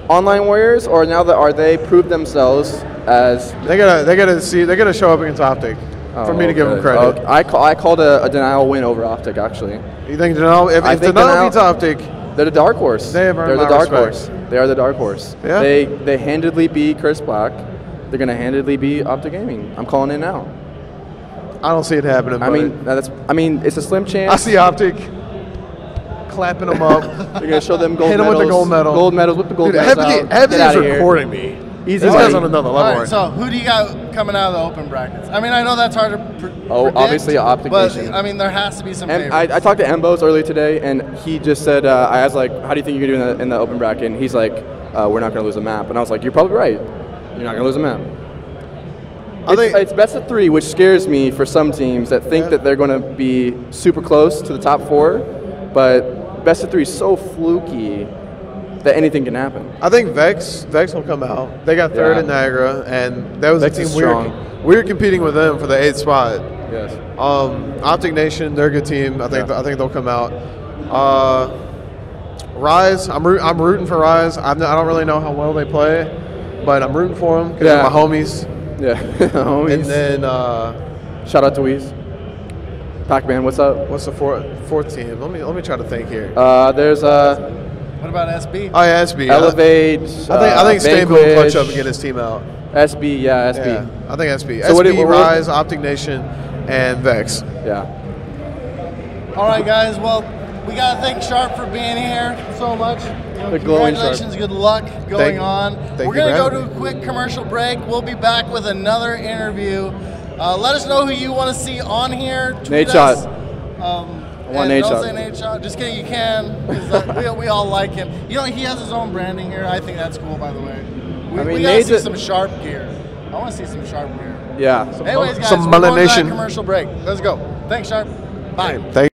Online warriors, or now that are they proved themselves as? They gotta show up against Optic for me to give them credit. Okay. I called a denial win over Optic actually. You think denial? If denial beats Optic, they're the dark horse. They're the dark horse. They are the dark horse. Yeah. They handedly beat Chris Black. They're gonna handedly beat Optic Gaming. I'm calling it now. I don't see it happening. I mean, it's a slim chance. I see Optic clapping them up. They're gonna show them gold Hit medals. them with the gold medal. Gold medals with the gold medals. Heavy's recording me. Easy. This guy's on another level. All right, so who do you got coming out of the open brackets? I mean, I know that's hard to predict. Obviously Optic but Nation. I mean, there has to be some. I talked to Embos earlier today, and he just said, I was like, how do you think you're gonna do in the open bracket? And he's like, we're not gonna lose a map. And I was like, you're probably right. You're not gonna lose a map. It's best of 3, which scares me for some teams that think that they're going to be super close to the top 4, but best of 3 is so fluky that anything can happen. I think Vex will come out. They got third in Niagara, and that was Vex a is team strong. we were competing with them for the 8th spot. Yes. Optic Nation, they're a good team. I think they'll come out. Rise, I'm rooting for Rise. I don't really know how well they play, but I'm rooting for them because they're my homies. Yeah, homies. And then shout out to Weez. Pac-Man, what's up? What's the fourth team? Let me try to think here. There's What about SB? Oh yeah, SB. Elevate. I think Stamble will clutch up and get his team out. SB, yeah, SB. Yeah, I think SB. So SB, Rise, Optic Nation, and Vex. Yeah. All right, guys. Well, we gotta thank Sharp for being here so much. Congratulations, good luck going on. We're gonna go to a quick commercial break. We'll be back with another interview. Let us know who you want to see on here. Tweet us. I want Nate Shot. Don't say Nate Shot. Just kidding, you can. Because we all like him. You know, he has his own branding here. I think that's cool, by the way. We gotta see some Sharp gear. I want to see some Sharp gear. Yeah. Anyways, guys, some we're going to Nation. that commercial break. Let's go. Thanks, Sharp. Bye. Thank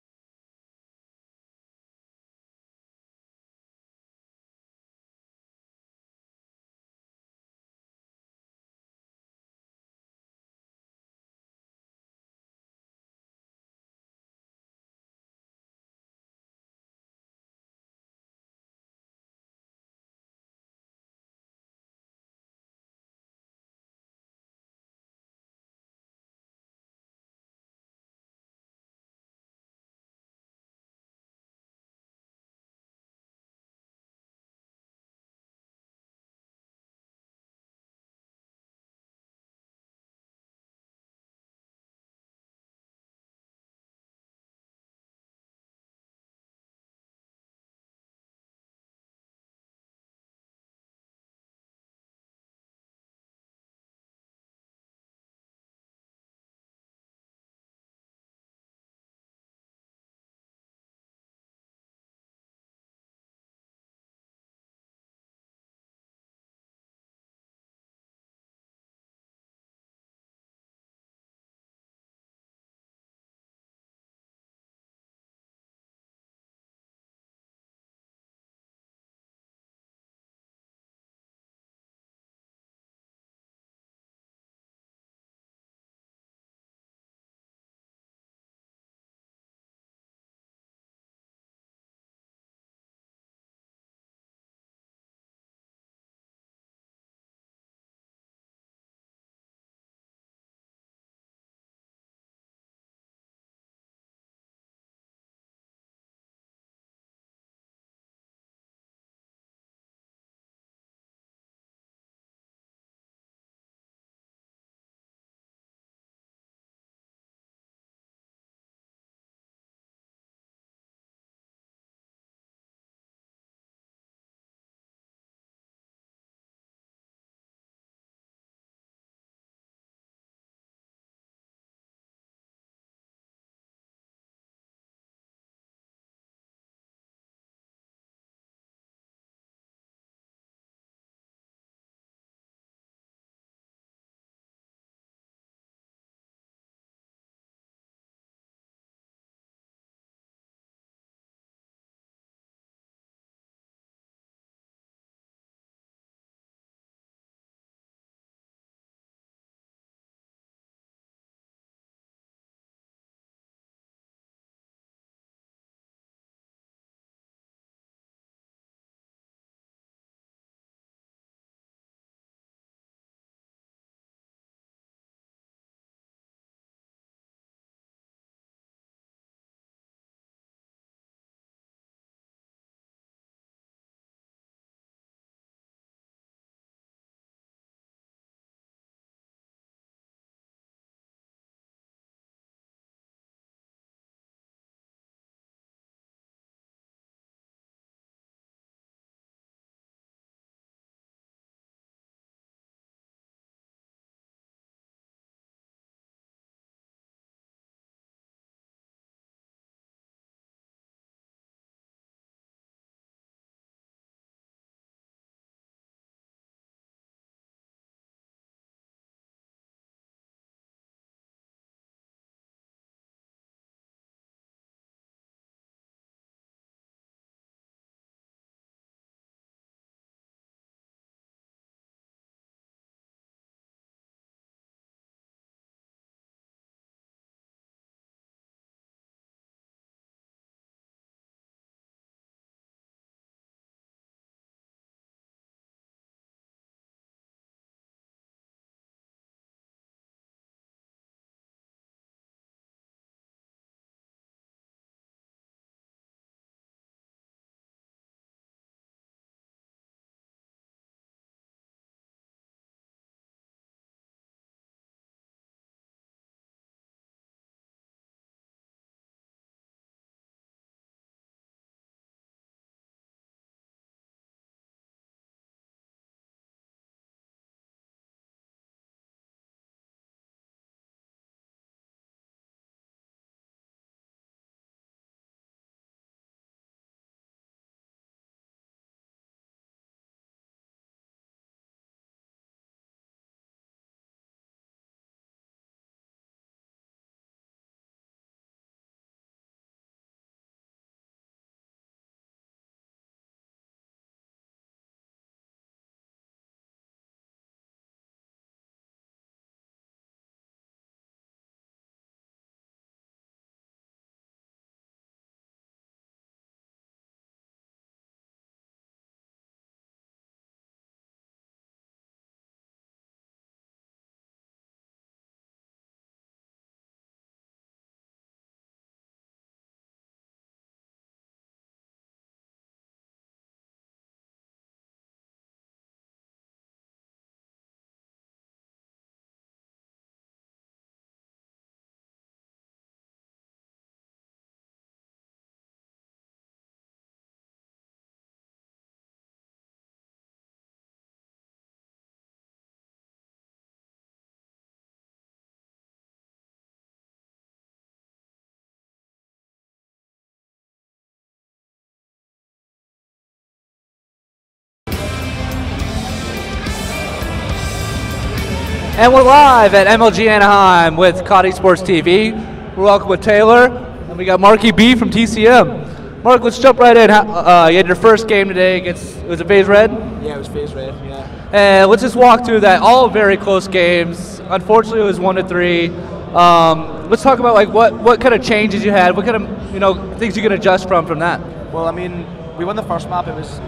And we're live at MLG Anaheim with COD Sports TV. We're welcome with Taylor, and we got Marky B from TCM. Mark, let's jump right in. You had your first game today against, was it FaZe Red? Yeah, it was FaZe Red, yeah. And let's just walk through that. All very close games. Unfortunately, it was 1-3. Let's talk about like what kind of changes you had, what kind of things you can adjust from that. Well, I mean, we won the first map. It was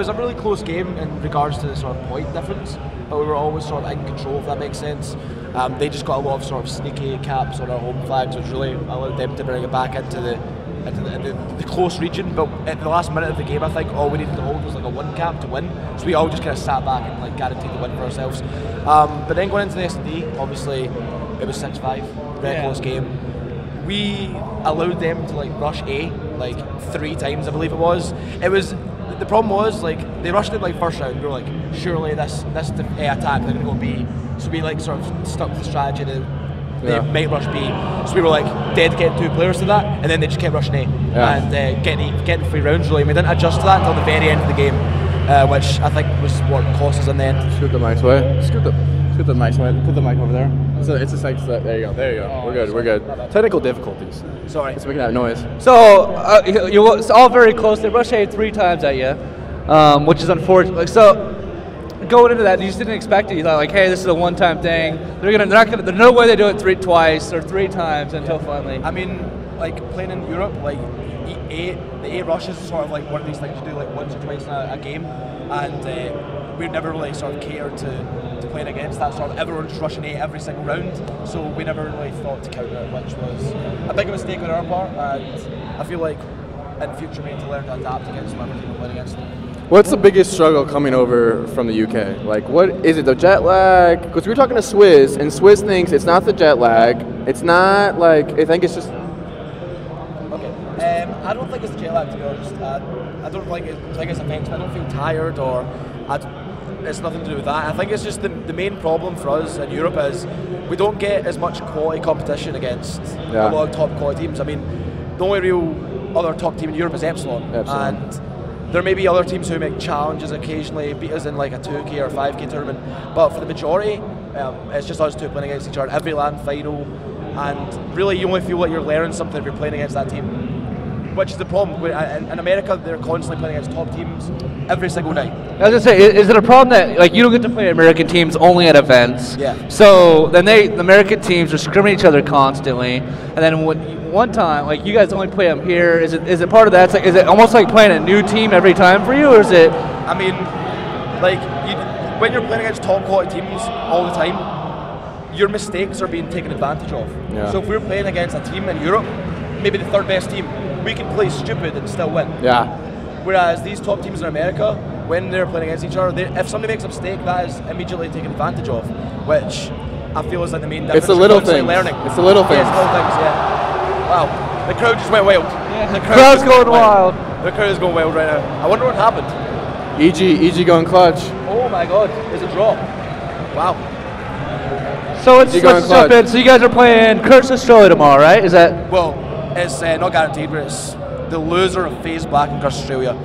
a really close game in regards to the sort of point difference, but we were always sort of in control, if that makes sense. They just got a lot of sort of sneaky caps on our home flags, which really allowed them to bring it back into the close region. But at the last minute of the game, I think all we needed to hold was like a 1 cap to win. So we all just kind of sat back and like guaranteed the win for ourselves. But then going into the S&D, obviously it was 6-5, very close game. We allowed them to like rush A like 3 times, I believe it was. The problem was like they rushed it like first round. We were like, surely this attack they're gonna go B. So we like sort of stuck to the strategy that they might rush B. So we were like dedicated 2 players to that, and then they just kept rushing A and getting free rounds really. And we didn't adjust to that until the very end of the game, which I think was what cost us in the end. Scoot the mics away. Scoot the mics away. Put the mic over there. So it's a sec. There you go. There you go. Oh, we're good. Technical difficulties. Sorry. It's making that noise. So it's all very close. They rushed A 3 times at you, which is unfortunate. Like, so going into that, you just didn't expect it. You thought like, hey, this is a one-time thing. There's no way they do it twice or 3 times until finally. I mean, like playing in Europe, like the A rushes is sort of like one of these things you do like once or twice in a game, and we've never really sort of catered to playing against that sort of everyone just rushing A every single round. So we never really thought to counter it, which was a big mistake on our part, and I feel like in future we need to learn to adapt against whoever team we're playing against. What's the biggest struggle coming over from the UK? Like, what is it? The jet lag? Because we were talking to Swizz, and Swizz thinks it's not the jet lag. It's not like I think it's just. Okay. I don't think it's jet lag, to be honest. I don't think it's offensive. I don't feel tired or. It's nothing to do with that. I think it's just the main problem for us in Europe is we don't get as much quality competition against a lot of top quality teams. I mean, the only real other top team in Europe is Epsilon. And there may be other teams who make challenges occasionally, beat us in like a 2K or 5K tournament, but for the majority, it's just us 2 playing against each other every LAN final, and really you only feel like you're learning something if you're playing against that team, which is the problem. In America, they're constantly playing against top teams every single night. I was gonna say, is it a problem that like you don't get to play American teams only at events? Yeah. So then the American teams are scrimming each other constantly, and then one time, like you guys only play them here. Is it part of that? It's like, is it almost like playing a new team every time for you, or is it? I mean, like when you're playing against top quality teams all the time, your mistakes are being taken advantage of. Yeah. So if we're playing against a team in Europe, maybe the 3rd best team, we can play stupid and still win. Yeah. Whereas these top teams in America, when they're playing against each other, if somebody makes a mistake, that is immediately taken advantage of, which I feel is like the main difference. It's the little things. Learning. It's the little things. Yeah, it's little things, yeah. Wow, the crowd just went wild. Yeah, the crowd's going wild. The crowd is going wild right now. I wonder what happened. EG going clutch. Oh my god, there's a draw. Wow. So let's jump in. So you guys are playing Curse Australia tomorrow, right? Is that? Well, it's not guaranteed, but it's the loser of FaZe Black and Curse Australia.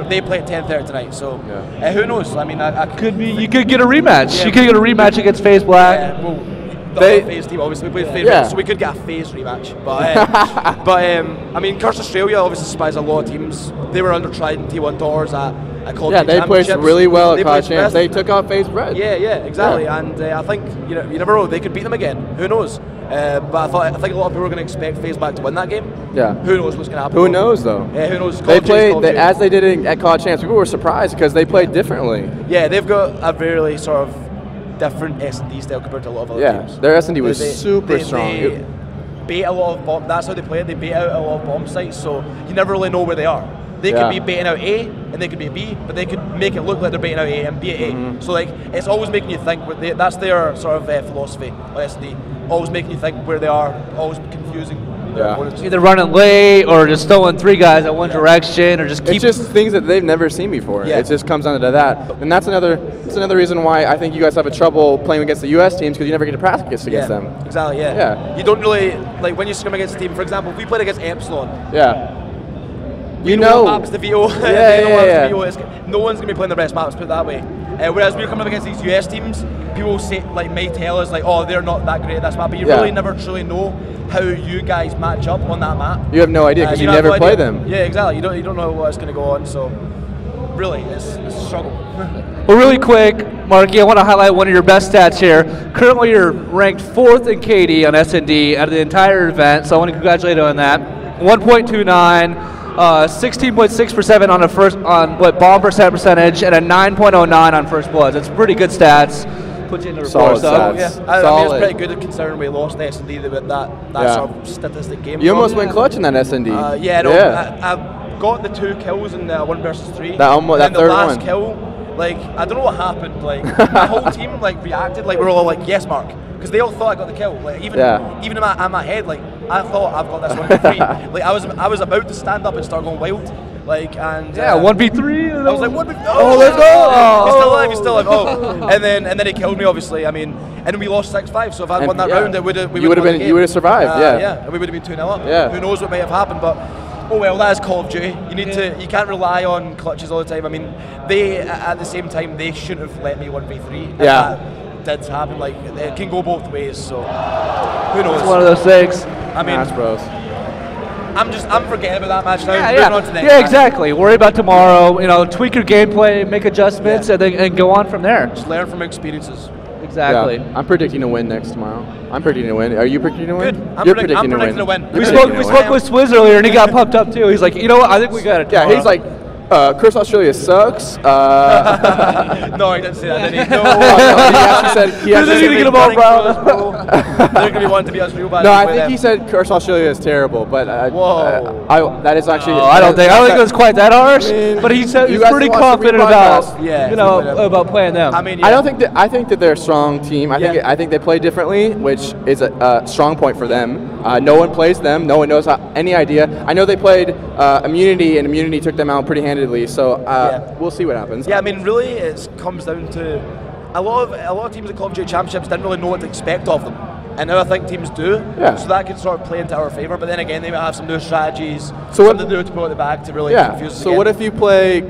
They play at 10:30 tonight, so who knows? I mean, I could be. You could get a rematch. Yeah, you could get a rematch against FaZe Black. Yeah, well, the FaZe team obviously we played FaZe, so we could get a FaZe rematch. But I mean, Curse Australia obviously spies a lot of teams. They were under tried in T1 doors at Call of Duty they played really well at COD Champs. They took out FaZe Red. Yeah, exactly. Yeah. And I think you never know. They could beat them again. Who knows? But I think a lot of people are going to expect FaZe Black to win that game. Yeah. Who knows what's going to happen? Who knows though? Yeah, who knows? They played as they did it at COD Champs. People were surprised because they played differently. Yeah, they've got a really sort of different S&D style compared to a lot of other teams. Their S&D was super strong. They bait a lot of bomb. That's how they play it. They bait out a lot of bomb sites, so you never really know where they are. They could be baiting out A and they could be a B, but they could make it look like they're baiting out A and B at A. So like it's always making you think. That's their sort of philosophy of S&D. Always making you think where they are. Always confusing. Either running late or just throwing 3 guys at one direction, or just keep. It's just things that they've never seen before. It just comes down to that, and that's another reason why I think you guys have a trouble playing against the U.S. teams because you never get to practice against them. Exactly. Yeah. You don't really like when you scrim against a team. For example, if we played against Epsilon. You know. what maps to veto. Yeah. No one's going to be playing the best maps, put it that way. Whereas we're coming up against these US teams, people say, like, may tell us, like, oh, they're not that great at this map, but you really never truly know how you guys match up on that map. You have no idea because you never play them. Yeah, exactly. You don't know what's going to go on, so really, it's a struggle. Well, really quick, Marky, I want to highlight one of your best stats here. Currently, you're ranked 4th in KD on SND out of the entire event, so I want to congratulate you on that. 1.29, 16.6% on the bomb percentage, and a 9.09 on first bloods. It's pretty good stats. Put you in the report. Solid Yeah, stats. I mean, Solid. it's pretty good considering we lost S&D with that sort of statistic game. You almost went clutch in that S&D. Yeah, no, I got the 2 kills in the 1 versus 3. That and third the last one. kill, like, I don't know what happened. Like, my whole team like reacted. Like, we were all like, yes, Mark. Because they all thought I got the kill. Like, even in my head, like, I thought I've got this 1v3. Like, I was about to stand up and start going wild. Like, and 1v3. I was like, 1v3. Oh, let's go! He's still alive. Oh, and then he killed me. Obviously, I mean, and we lost 6-5. So if I'd won that round, we would have survived. Yeah, and we would have been 2-0 up. Yeah. Who knows what may have happened, but. Oh well, that is Call of Duty. You can't rely on clutches all the time. I mean, they at the same time they shouldn't have let me 1v3. That did happen. Like, it can go both ways. So who knows? It's one of those things. I mean, bros. I'm forgetting about that match now. Yeah, On to the next yeah, match. exactly. Worry about tomorrow. You know, tweak your gameplay, make adjustments, and go on from there. Just learn from experiences. Exactly. Yeah. I'm predicting a win next tomorrow. I'm predicting a win. Are you predicting a win? Good. You're predicting a win. We spoke with Swizz earlier, and he got pumped up too. He's like, you know what? I think we got it. Yeah, he's like, Curse Australia sucks. No, I didn't say that, did he? No. He actually said get them all brown. They're going to be wanting to be us real bad. No, I think he said Curse Australia is terrible, but that is actually. I don't think it was quite that harsh. But he said he's pretty confident about about playing them. I mean, I don't think I think that they're a strong team. I think they play differently, which is a strong point for them. No one plays them. No one knows any idea. I know they played Immunity, and Immunity took them out pretty handedly. So we'll see what happens. Yeah, I mean, really, it comes down to a lot of teams at Call of Duty Championships didn't really know what to expect of them, and now I think teams do. Yeah. So that could sort of play into our favour. But then again, they might have some new strategies, something new to put in the bag to really confuse us. So what if you play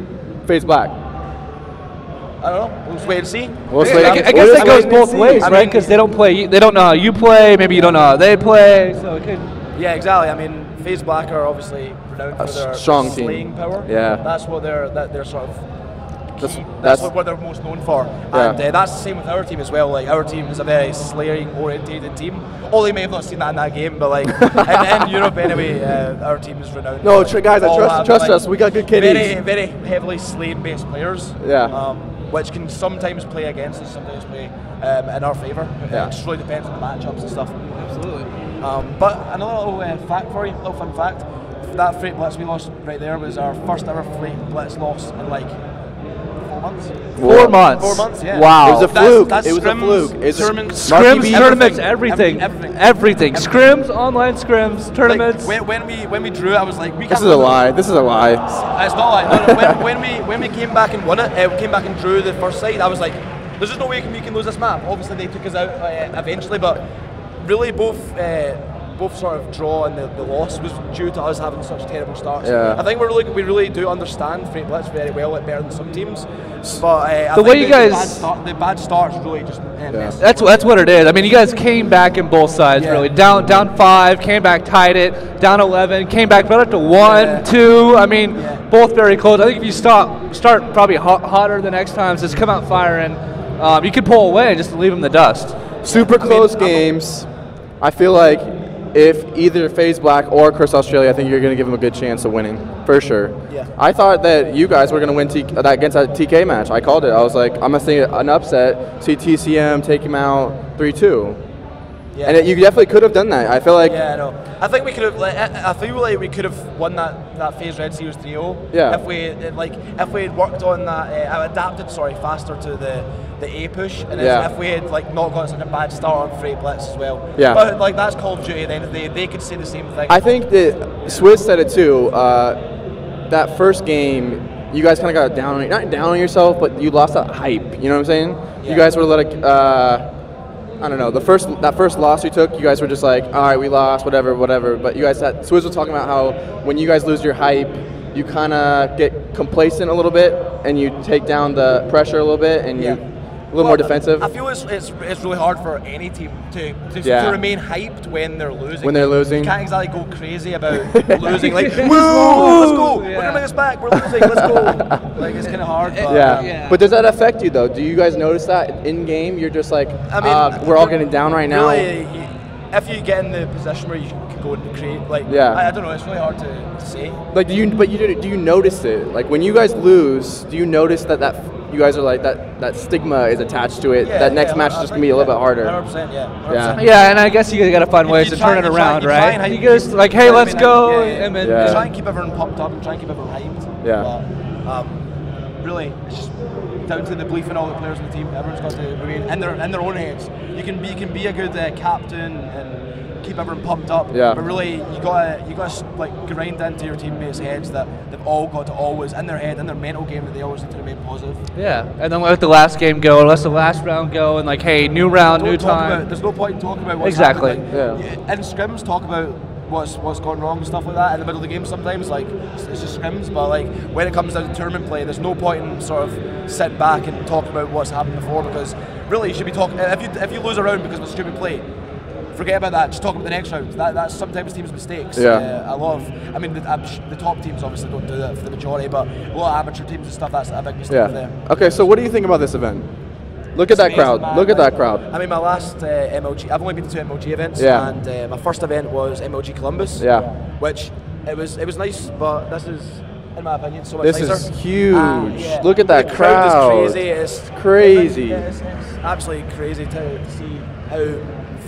FaZe Black? I don't know. We'll just wait and see. I guess that goes both ways, right? Because they don't know how you play. Maybe you don't know how they play. So it could. Yeah, exactly. I mean, FaZe Black are obviously renowned for their strong slaying power. Yeah. That's what they're sort of. That's what they're most known for, Yeah. and that's the same with our team as well. Like, our team is a very slaying-orientated team. Ollie may have not seen that in that game, but like in Europe anyway, our team is renowned. No, for guys, trust us. We got good kiddies. Very, very heavily slaying-based players. Yeah. Which can sometimes play against us, sometimes play in our favour. Yeah. It just really depends on the matchups and stuff. Absolutely. But another little fact for you, little fun fact. That Freight Blitz we lost right there was our first ever Freight Blitz loss in like 4 months. 4 months. 4 months, yeah. Wow. It was a fluke. That's it was a fluke. Scrims, tournaments, everything. Everything. Scrims, online scrims, tournaments. Like, when we drew it, I was like, This is a lie. This is a lie. It's not like no, when we came back and won it, we came back and drew the first side. I was like, there's just no way we can lose this map. Obviously, they took us out eventually, but really both sort of draw and the loss was due to us having such terrible starts. Yeah. I think we really do understand Freight Blitz very well, better than some teams. But I the think way you guys, the bad starts really just messed that's what it is. I mean, you guys came back in both sides really. Down 5, came back, tied it. Down 11, came back right up to 1, 2. I mean, both very close. I think if you start probably hotter the next time, just come out firing. You could pull away and just leave them the dust. Super close games. I feel like if either FaZe Black or Curse Australia, I think you're going to give them a good chance of winning, for sure. Yeah. I thought that you guys were going to win against that TK match. I called it. I was like, I'm going to see an upset, see TCM take him out 3-2. Yeah. And you definitely could have done that. I feel like. Yeah, no. I think we could have. I feel like we could have won that FaZe Red Series 3-0. Yeah. If we had worked on that, adapted faster to the A push, and if we had not got such a bad start on Freight Blitz as well. Yeah. But that's Call of Duty. At the end of the day, they could say the same thing. I think that Swizz said it too. That first game, you guys kind of got not down on yourself, but you lost that hype. You know what I'm saying? Yeah. You guys were like. I don't know. That first loss you took, you guys were just like, all right, we lost, whatever. But you guys Swizz was talking about how when you guys lose your hype, you you kind of get complacent a little bit and you take down the pressure a little bit and you a little more defensive? I feel it's really hard for any team to remain hyped when they're losing. When they're losing. You can't exactly go crazy about losing, like, woo, let's go, we're going to bring us back, we're losing, let's go. Like, it's kind of hard. But But does that affect you, though? Do you guys notice that in-game? You're just like, we're all getting down right now? Really, if you get in the position where you can go and create, like, I don't know, it's really hard to say. Like, do you notice it? Like, when you guys lose, do you notice that you guys are like, that stigma is attached to it, that next match is just going to be a little bit harder? 100%, Yeah, and I guess you got to find ways to turn it around, right? You just like, hey, let's go. And then You try and keep everyone pumped up and try and keep everyone hyped. But, really, it's just down to the belief in all the players in the team. Everyone's got to remain in their own heads. You can be a good captain and keep everyone pumped up. Yeah. But really, you gotta like grind into your teammates' heads that they've all got to always in their head, in their mental game, that they always need to remain positive. Yeah, and then let the last game go, let the last round go, and like, hey, new round, new time. There's no point in talking about what's exactly. happened. Like, in scrims, talk about what's gone wrong and stuff like that in the middle of the game. Sometimes, like, it's just scrims, but like when it comes down to tournament play, there's no point in sort of sitting back and talking about what's happened before, because really you should be talking. If you lose a round because of a stupid play, forget about that. Just talk about the next round. That's sometimes teams' mistakes. A lot of, I mean, the top teams obviously don't do that for the majority, but a lot of amateur teams and stuff, that's a big mistake for them. Okay, so what do you think about this event? Look at that crowd. Man. Look at that crowd. I mean, my last MLG, I've only been to 2 MLG events, Yeah. and my first event was MLG Columbus. Yeah. Which it was nice, but this is, in my opinion, so much This nicer. is huge. Look at that the crowd. crowd. Is crazy. It's crazy. It's absolutely crazy to see how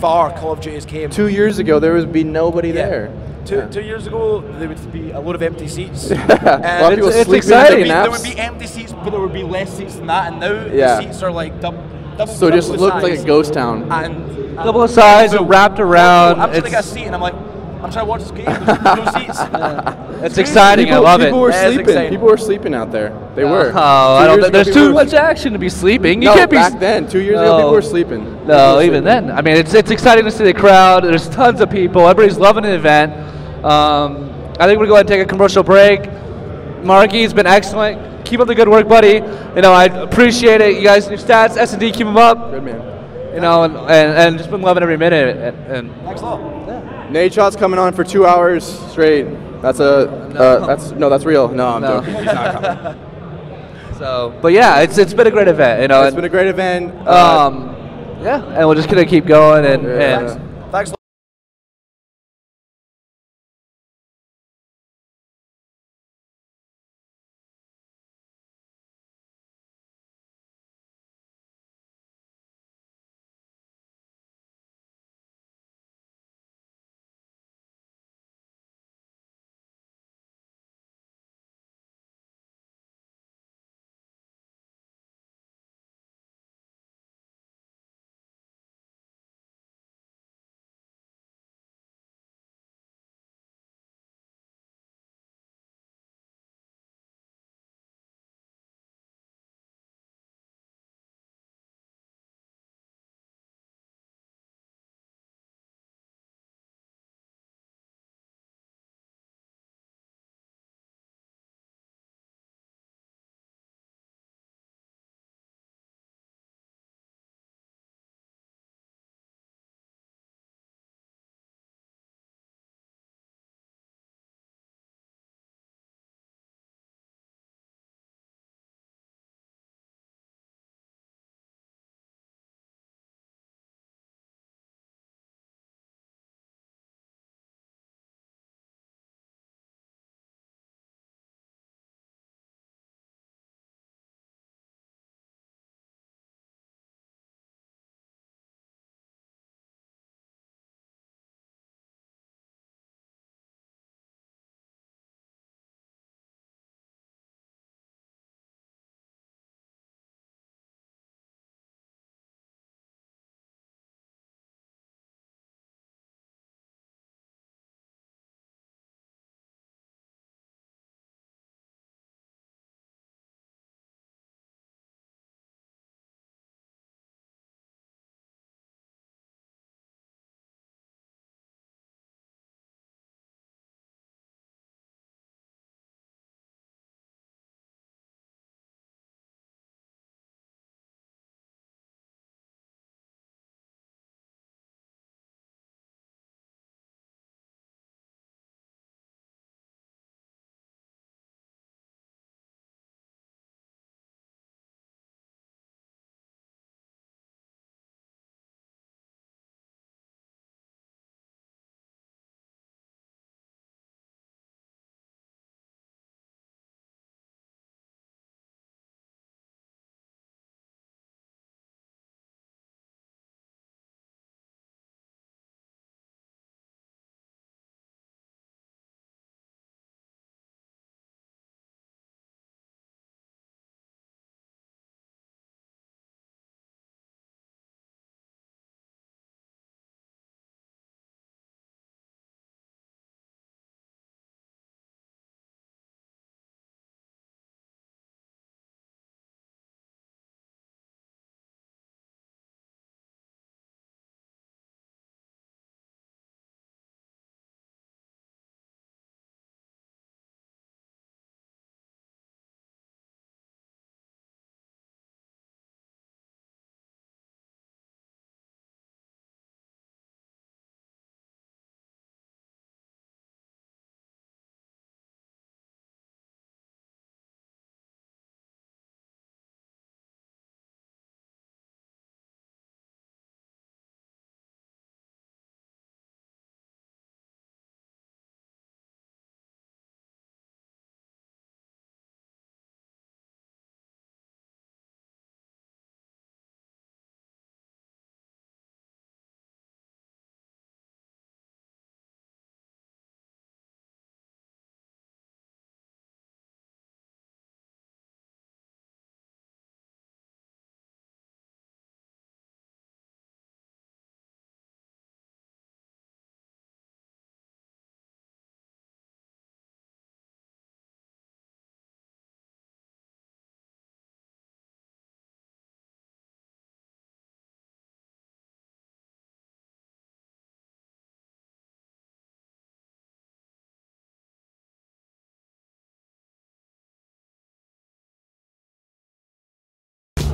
far Call of Duty has came. 2 years ago, there would be nobody there. Two years ago, there would be a load of empty seats. A lot of people it's sleeping. exciting. There would be empty seats, but there would be less seats than that, and now Yeah. the seats are like double. So it just the looked like size. a ghost town. And Double the size, wrapped around. I'm trying to get a seat, and I'm like, I'm trying to watch this game. There's no seats. It's exciting. People, I love people it. were sleeping. People were sleeping out there. They were. Oh, I don't. 2 years ago, There's people too were- much action to be sleeping. You No, can't be. back then, 2 years ago, people were sleeping. People No, were even sleeping. then. I mean, it's exciting to see the crowd. There's tons of people. Everybody's loving the event. I think we're going to take a commercial break. Marky, it's been excellent. Keep up the good work, buddy. You know, I appreciate it. You guys, your stats, S&D, keep them up. Good man. You know, and just been loving every minute. And Thanks a lot. Nate Shot's coming on for 2 hours straight. That's that's real. No, I'm joking. He's not coming. So, but yeah, it's been a great event. You know, It's been a great event. Yeah, and we're just gonna keep going and Thanks.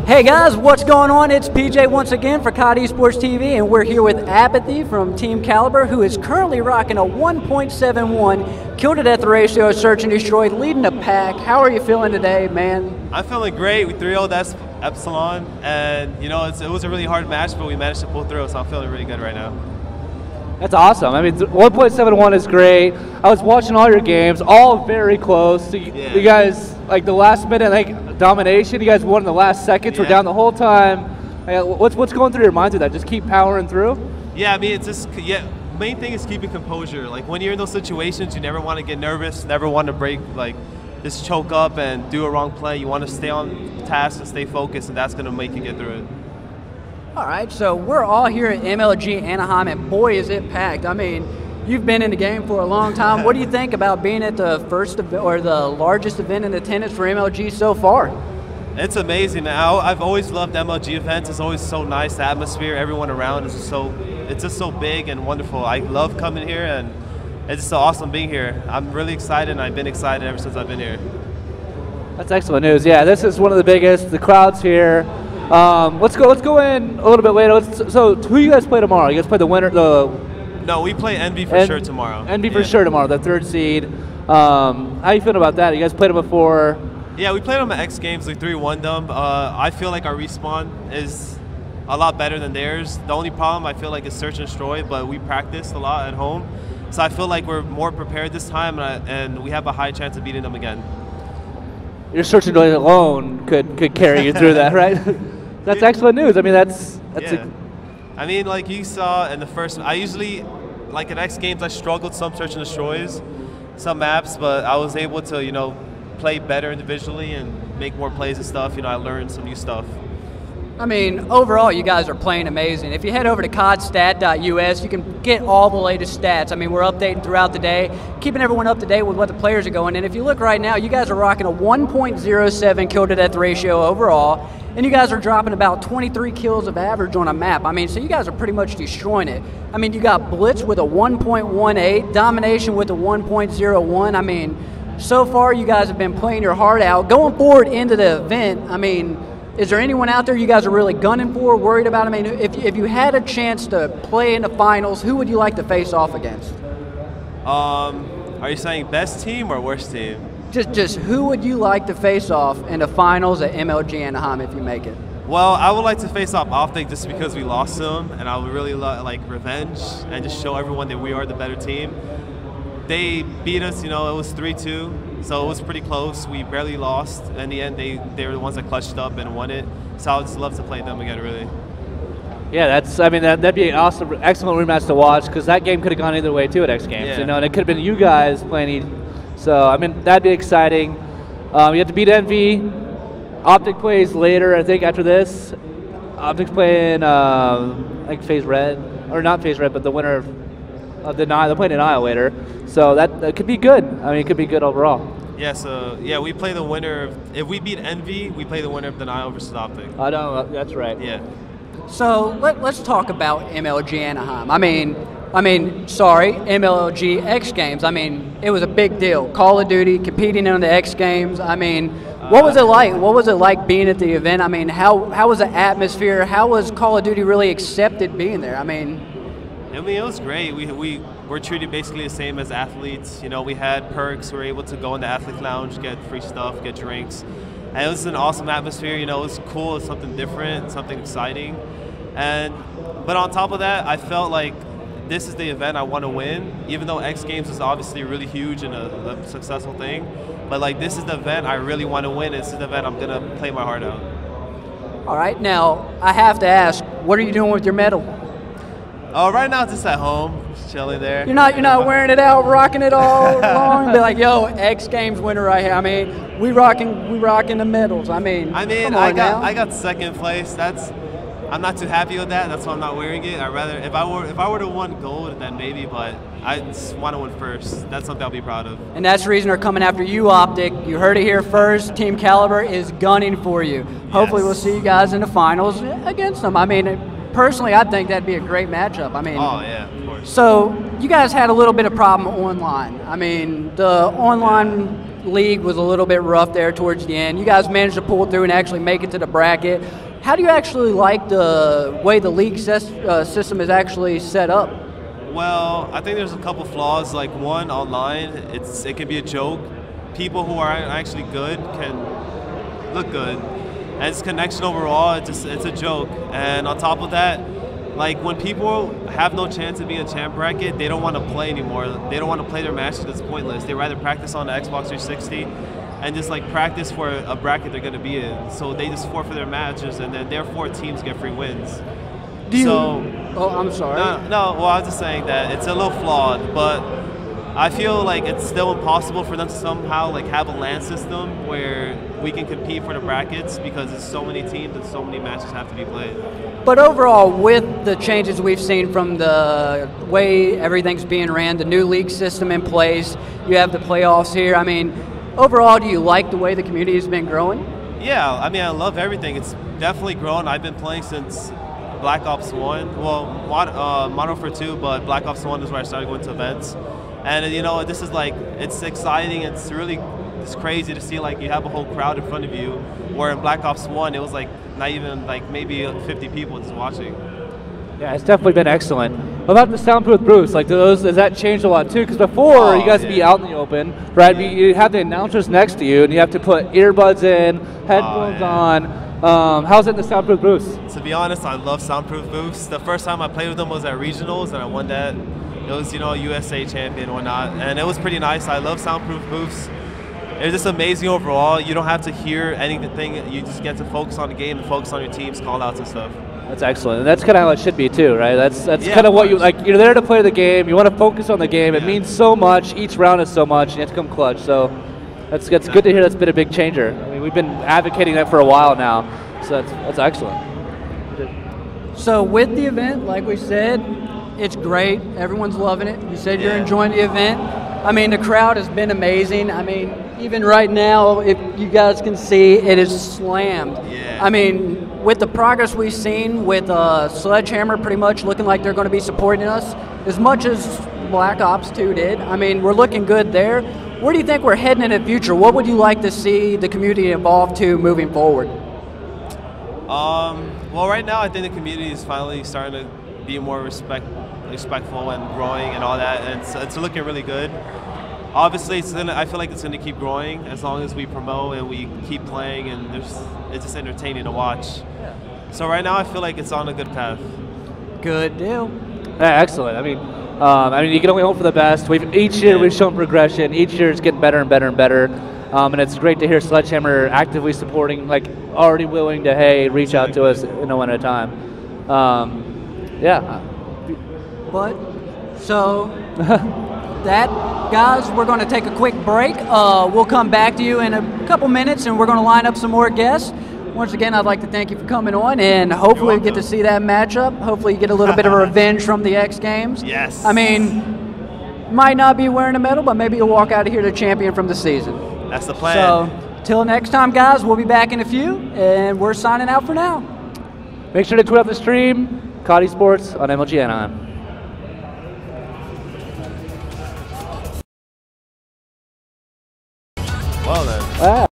Hey guys, what's going on? It's PJ once again for COD Esports TV, and we're here with Apathy from Team Caliber, who is currently rocking a 1.71 kill to death ratio, search and destroy, leading the pack. How are you feeling today, man? I'm feeling great. We 3-0'd Epsilon, and you know it was a really hard match, but we managed to pull through, so I'm feeling really good right now. That's awesome. I mean, 1.71 is great. I was watching all your games, all very close. So you guys, like the last minute, like domination. You guys won in the last seconds. We're down the whole time. What's going through your mind through that? Just keep powering through. Yeah, I mean, it's just main thing is keeping composure. Like when you're in those situations, you never want to get nervous, never want to break, like just choke up and do a wrong play. You want to stay on task and stay focused, and that's going to make you get through it. All right, so we're all here at MLG Anaheim, and boy, is it packed. I mean, you've been in the game for a long time. What do you think about being at the first or the largest event in attendance for MLG so far? It's amazing. I've always loved MLG events. It's always so nice. The atmosphere, everyone around is it's just so big and wonderful. I love coming here, and it's just so awesome being here. I'm really excited, and I've been excited ever since I've been here. That's excellent news. Yeah, this is one of the biggest. The crowd's here. Let's go in a little bit later. So who you guys play tomorrow? You guys play the winner? No, we play Envy for sure tomorrow. Envy for sure tomorrow, the 3rd seed. How you feeling about that? You guys played them before? Yeah, we played them at X Games. We 3-1 them. I feel like our respawn is a lot better than theirs. The only problem I feel like is search and destroy, but we practiced a lot at home. So I feel like we're more prepared this time, and we have a high chance of beating them again. Your search and destroy alone could carry you through that, right? That's excellent news. I mean, that's I mean, like you saw in the first, I usually, like at X Games, I struggled some search and destroys, some maps, but I was able to, you know, play better individually and make more plays and stuff. You know, I learned some new stuff. I mean, overall, you guys are playing amazing. If you head over to codstat.us, you can get all the latest stats. I mean, we're updating throughout the day, keeping everyone up to date with what the players are going. And if you look right now, you guys are rocking a 1.07 kill to death ratio overall, and you guys are dropping about 23 kills of average on a map. I mean, so you guys are pretty much destroying it. I mean, you got Blitz with a 1.18, Domination with a 1.01. I mean, so far you guys have been playing your heart out. Going forward into the event, I mean, is there anyone out there you guys are really gunning for, worried about? I mean, if you had a chance to play in the finals, who would you like to face off against? Are you saying best team or worst team? Just who would you like to face off in the finals at MLG Anaheim if you make it? Well, I would like to face off Optic just because we lost to them, and I would really like revenge and just show everyone that we are the better team. They beat us, you know, it was 3-2, so it was pretty close. We barely lost. In the end, they were the ones that clutched up and won it. So I would just love to play them again, really. Yeah, that'd be an awesome, excellent rematch to watch, because that game could have gone either way too at X Games, you know, and it could have been you guys playing. So I mean, that'd be exciting. You have to beat Envy. Optic plays later, I think, after this. Optic's playing, like FaZe Red, or not FaZe Red, but the winner of Denial. They're playing Denial later, so that could be good. I mean, it could be good overall. Yeah, so yeah, we play the winner. If we beat Envy, we play the winner of Denial versus Optic. I know, that's right. Yeah. So let's talk about MLG Anaheim. I mean, sorry, MLG X Games. I mean, it was a big deal. Call of Duty, competing in the X Games. I mean, what was it like? What was it like being at the event? I mean, how was the atmosphere? How was Call of Duty really accepted being there? I mean, it was great. We were treated basically the same as athletes. You know, we had perks. We were able to go in the athlete lounge, get free stuff, get drinks. And it was an awesome atmosphere. You know, it was cool. It's something different, something exciting. But on top of that, I felt like this is the event I want to win, even though X Games is obviously really huge and a successful thing. But like, this is the event I really want to win. This is the event I'm going to play my heart out. All right, now I have to ask, what are you doing with your medal? Oh, right now just at home, just chilling there. You're not wearing it out, rocking it all along. Be like, yo, X Games winner right here. I mean, we rocking the medals. I mean, come on now. I got second place. I'm not too happy with that. That's why I'm not wearing it. I'd rather, if I were to win gold, then maybe, but I just want to win first. That's something I'll be proud of. And that's the reason they're coming after you, Optic. You heard it here first. Team Caliber is gunning for you. Hopefully we'll see you guys in the finals against them. I mean, personally, I think that'd be a great matchup. I mean, oh yeah, of course. So you guys had a little bit of problem online. I mean, the online league was a little bit rough there towards the end. You guys managed to pull through and actually make it to the bracket. How do you actually like the way the league system is actually set up? Well, I think there's a couple flaws. Like one, online, it can be a joke. People who are actually good can look good, and it's connection overall. It's a joke. And on top of that, like when people have no chance of being a champ bracket, they don't want to play anymore. They don't want to play their matches. It's pointless. They rather practice on the Xbox 360 and just like practice for a bracket they're going to be in. So they just forfeit their matches, and then therefore teams get free wins. Oh, I'm sorry. No, well, I was just saying that it's a little flawed, but I feel like it's still impossible for them to somehow like have a LAN system where we can compete for the brackets, because there's so many teams and so many matches have to be played. But overall, with the changes we've seen from the way everything's being ran, the new league system in place, you have the playoffs here. I mean, overall, do you like the way the community has been growing? Yeah, I mean, I love everything. It's definitely grown. I've been playing since Black Ops 1. Well, Modern Warfare 2, but Black Ops 1 is where I started going to events. And you know, this is like, it's exciting. It's really, it's crazy to see like you have a whole crowd in front of you, where in Black Ops 1 it was like not even like maybe 50 people just watching. Yeah, it's definitely been excellent. What about the soundproof booths? Like, has that changed a lot too? Because before, you guys would be out in the open, right? Yeah. You have the announcers next to you, and you have to put earbuds in, headphones on. How's it in the soundproof booths? To be honest, I love soundproof booths. The first time I played with them was at regionals, and I won that. It was, you know, USA champion or whatnot, and it was pretty nice. I love soundproof booths. It's just amazing overall. You don't have to hear anything. You just get to focus on the game and focus on your team's call-outs and stuff. That's excellent, and that's kind of how it should be too, right? That's kind of what you like. You're there to play the game. You want to focus on the game. It means so much. Each round is so much, and you have to come clutch. So that's good to hear. That's been a big changer. I mean, we've been advocating that for a while now, so that's excellent. So with the event, like we said, it's great. Everyone's loving it. You said you're enjoying the event. I mean, the crowd has been amazing. I mean, even right now, if you guys can see, it is slammed. Yeah. I mean, with the progress we've seen with Sledgehammer pretty much looking like they're going to be supporting us as much as Black Ops 2 did. I mean, we're looking good there. Where do you think we're heading in the future? What would you like to see the community evolve to moving forward? Well, right now, I think the community is finally starting to be more respectful and growing and all that, and it's looking really good. Obviously, I feel like it's going to keep growing as long as we promote and we keep playing, and it's just entertaining to watch. So right now, I feel like it's on a good path. Good deal. Yeah, excellent. I mean, you can only hope for the best. Each year we've shown progression. Each year it's getting better and better and better. And it's great to hear Sledgehammer actively supporting, like already willing to, reach out to us one at a time. Yeah. But, so, guys, we're going to take a quick break. We'll come back to you in a couple minutes, and we're going to line up some more guests. Once again, I'd like to thank you for coming on, and hopefully we get to see that matchup. Hopefully you get a little bit of revenge from the X Games. Yes. I mean, might not be wearing a medal, but maybe you'll walk out of here the champion from the season. That's the plan. So, till next time, guys, we'll be back in a few, and we're signing out for now. Make sure to tweet out the stream, Cody Sports on MLG Anaheim. Well then. Wow.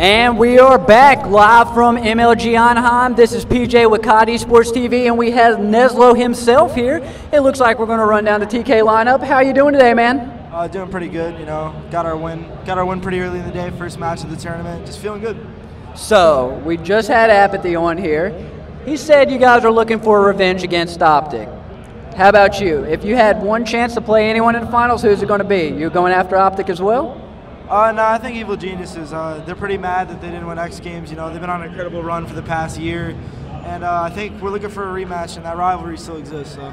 And we are back live from MLG Anaheim. This is PJ with COD Esports TV, and we have Neslo himself here. It looks like we're going to run down the TK lineup. How are you doing today, man? Doing pretty good. You know, got our win pretty early in the day. First match of the tournament. Just feeling good. So we just had Apathy on here. He said you guys are looking for revenge against Optic. How about you? If you had one chance to play anyone in the finals, who's it going to be? You going after Optic as well? No, I think Evil Geniuses. They're pretty mad that they didn't win X Games. You know, they've been on an incredible run for the past year, and I think we're looking for a rematch, and that rivalry still exists. So.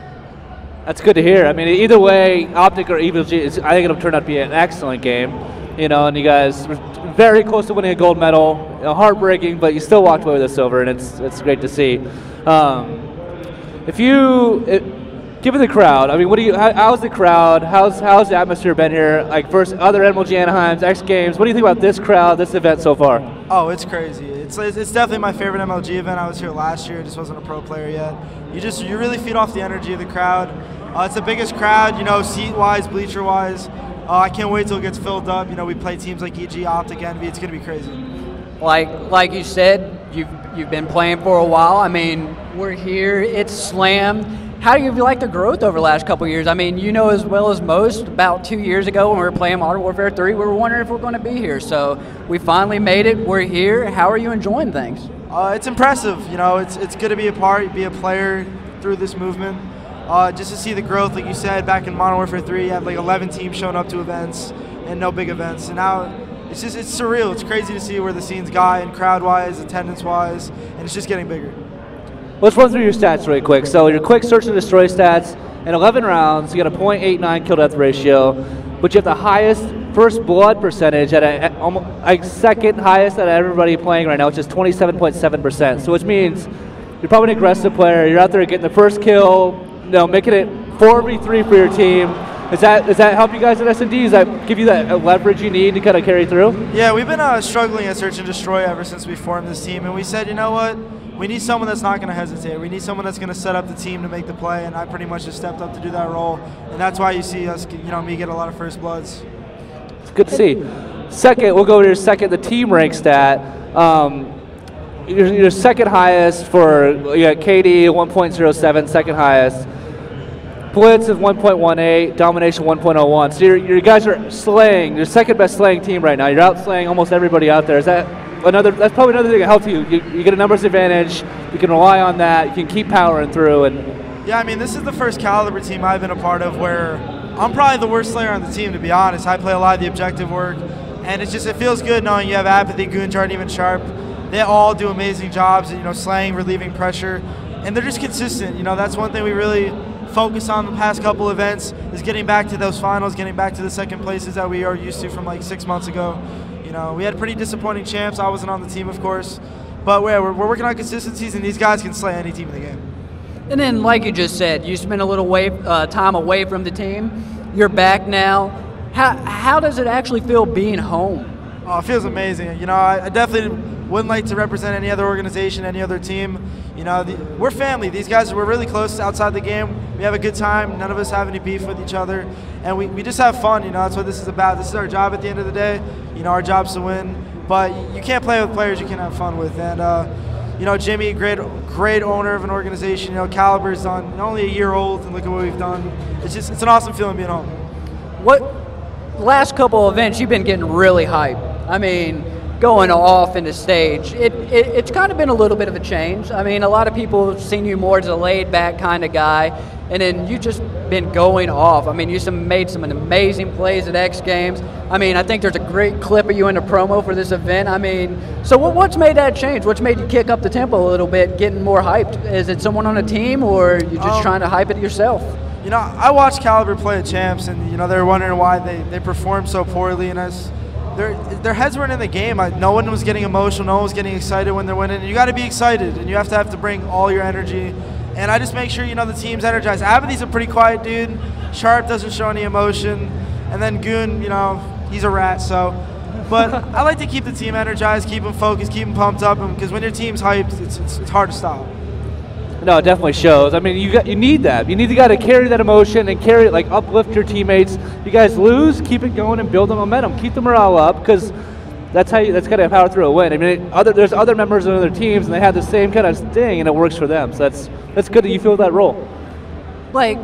That's good to hear. I mean, either way, Optic or Evil Geniuses, I think it'll turn out to be an excellent game. You know, and you guys were very close to winning a gold medal. You know, heartbreaking, but you still walked away with a silver, and it's great to see. Given the crowd, I mean, how's the crowd? How's the atmosphere been here? Like versus other MLG Anaheims, X Games. What do you think about this crowd, this event so far? Oh, it's crazy. It's definitely my favorite MLG event. I was here last year. Just wasn't a pro player yet. You really feed off the energy of the crowd. It's the biggest crowd, you know, seat-wise, bleacher-wise. I can't wait till it gets filled up. You know, we play teams like EG, Optic, Envy. It's gonna be crazy. Like you said, you've been playing for a while. I mean, we're here. It's slammed. How do you like the growth over the last couple of years? I mean, you know as well as most, about 2 years ago when we were playing Modern Warfare 3, we were wondering if we're going to be here. So we finally made it. We're here. How are you enjoying things? It's impressive. You know, it's good to be a part, be a player through this movement. Just to see the growth, like you said, back in Modern Warfare 3, you had like 11 teams showing up to events and no big events. And now it's surreal. It's crazy to see where the scene's got, and crowd-wise, attendance-wise, and it's just getting bigger. Let's run through your stats really quick. So your quick search and destroy stats, in 11 rounds, you got a .89 kill-death ratio, but you have the highest first blood percentage at almost second highest out of everybody playing right now, which is 27.7%. So which means you're probably an aggressive player. You're out there getting the first kill, you know, making it 4v3 for your team. Does that help you guys at S&D? Does that give you that leverage you need to kind of carry through? Yeah, we've been struggling at search and destroy ever since we formed this team, and we said, you know what? We need someone that's not going to hesitate. We need someone that's going to set up the team to make the play, and I pretty much just stepped up to do that role. And that's why you see us, you know, me get a lot of first bloods. It's good to see. Second, we'll go over to your second, the team rank stat. Your second highest for KD 1.07, second highest. Blitz is 1.18, domination 1.01. So you guys are slaying. Your second best slaying team right now. You're out slaying almost everybody out there. Is that? That's probably another thing that helps you. You get a numbers advantage. You can rely on that. You can keep powering through. And yeah, I mean, this is the first caliber team I've been a part of where I'm probably the worst slayer on the team, to be honest. I play a lot of the objective work, and it feels good knowing you have Apathy, Goonjar, and even Sharp. They all do amazing jobs, you know, slaying, relieving pressure, and they're just consistent. You know, that's one thing we really focus on the past couple events is getting back to those finals, getting back to the second places that we are used to from like 6 months ago. You know, we had pretty disappointing champs. I wasn't on the team, of course. But we're working on consistencies, and these guys can slay any team in the game. And then, like you just said, you spent a little time away from the team. You're back now. How does it actually feel being home? Oh, it feels amazing. You know, I definitely wouldn't like to represent any other organization, any other team. You know, we're family. These guys, we're really close outside the game. We have a good time. None of us have any beef with each other. And we just have fun, you know, that's what this is about. This is our job at the end of the day. You know, our job's to win. But you can't play with players you can't have fun with. And, you know, Jimmy, great owner of an organization. You know, Caliber's only a year old, and look at what we've done. It's an awesome feeling being home. Last couple of events, you've been getting really hyped. I mean, going off in the stage, it's kind of been a little bit of a change. I mean, a lot of people have seen you more as a laid-back kind of guy, and then you just been going off. I mean, you made some amazing plays at X Games. I mean, I think there's a great clip of you in the promo for this event. I mean, so what's made that change? What's made you kick up the tempo a little bit, getting more hyped? Is it someone on a team, or are you just trying to hype it yourself? You know, I watched Caliber play at Champs, and, you know, they were wondering why they performed so poorly, and their heads weren't in the game. No one was getting emotional. No one was getting excited when they're winning. You got to be excited, and you have to bring all your energy. And I just make sure, you know, the team's energized. Apathy's a pretty quiet dude. Sharp doesn't show any emotion. And then Goon, you know, he's a rat. So, but I like to keep the team energized, keep them focused, keep them pumped up, because when your team's hyped, it's hard to stop. No, it definitely shows. I mean, you need that. You need the guy to carry that emotion and carry it, like uplift your teammates. You guys lose, keep it going and build the momentum. Keep the morale up, because that's kind of power through a win. I mean, there's other members of other teams, and they have the same kind of thing, and it works for them. So that's good that you feel that role. Like,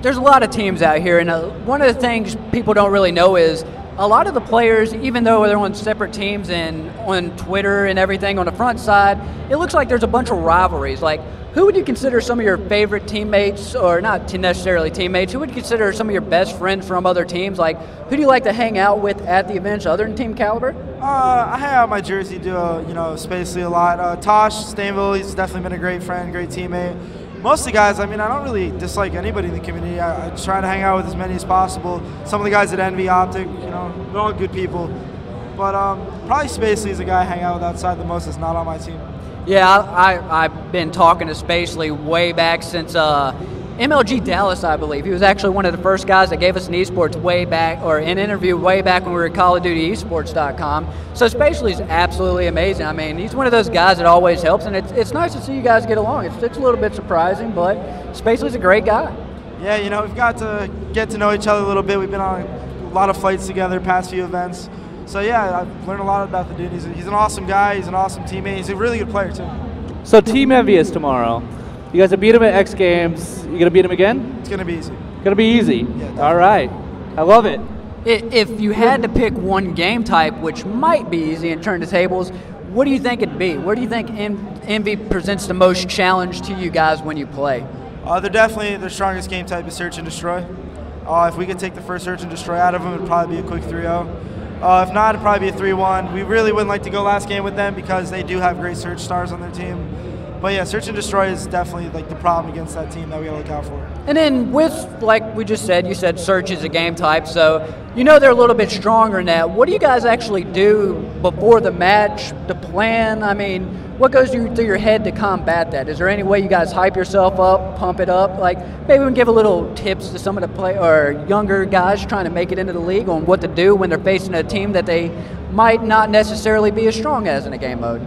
there's a lot of teams out here, and one of the things people don't really know is a lot of the players, even though they're on separate teams and on Twitter and everything on the front side, it looks like there's a bunch of rivalries. Like, who would you consider some of your favorite teammates, or not necessarily teammates, who would you consider some of your best friends from other teams? Like, who do you like to hang out with at the events other than Team Caliber? I hang out with my Jersey duo, Spacely a lot. Tosh Stainville, he's definitely been a great friend, great teammate. Most of the guys, I mean, I don't really dislike anybody in the community. I try to hang out with as many as possible. Some of the guys at Envy Optic, they're all good people. But probably Spacely is the guy I hang out with outside the most that's not on my team. Yeah, I've been talking to Spacely way back since MLG Dallas, I believe. He was actually one of the first guys that gave us an esports way back, or an interview way back when we were at CallOfDutyEsports.com. So Spacely's absolutely amazing. I mean, he's one of those guys that always helps, and it's nice to see you guys get along. It's a little bit surprising, but Spacely's a great guy. Yeah, we've got to get to know each other a little bit. We've been on a lot of fights together, past few events. So yeah, I've learned a lot about the dude. He's an awesome guy. He's an awesome teammate. He's a really good player too. So Team Envy is tomorrow. You guys have beat him at X Games. You gonna beat him again? It's gonna be easy. Gonna be easy. Yeah, all right. I love it. If you had to pick one game type, which might be easy and turn the tables, what do you think it'd be? Where do you think Envy presents the most challenge to you guys when you play? They're definitely their strongest game type is Search and Destroy. If we could take the first Search and Destroy out of them, it'd probably be a quick 3-0. If not, it'd probably be a 3-1. We really wouldn't like to go last game with them because they do have great Search stars on their team. But yeah, Search and Destroy is definitely like the problem against that team that we gotta look out for. And then with, like we just said, you said Search is a game type, so they're a little bit stronger in that. What do you guys actually do before the match, the plan? I mean, what goes through your head to combat that? Is there any way you guys hype yourself up, pump it up? Like, maybe we can give a little tips to some of the younger guys trying to make it into the league on what to do when they're facing a team that they might not necessarily be as strong as in a game mode.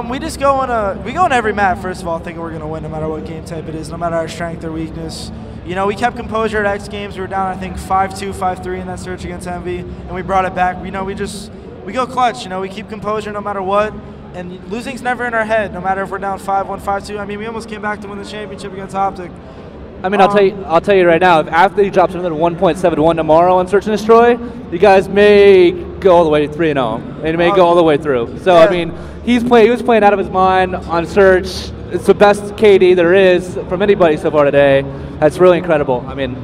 We just go in every match, first of all, thinking we're going to win no matter what game type it is, no matter our strength or weakness. We kept composure at X Games. We were down, I think, 5-2, 5-3 in that Search against Envy, and we brought it back. We go clutch. We keep composure no matter what, and losing's never in our head, no matter if we're down 5-1, 5-2. I mean, we almost came back to win the championship against Optic. I mean, I'll tell you right now, if Athlete drops another 1.71 tomorrow on Search and Destroy, you guys may go all the way 3-0, and may go all the way through. So, yeah. I mean, he was playing out of his mind on Search. It's the best KD there is from anybody so far today. That's really incredible. I mean,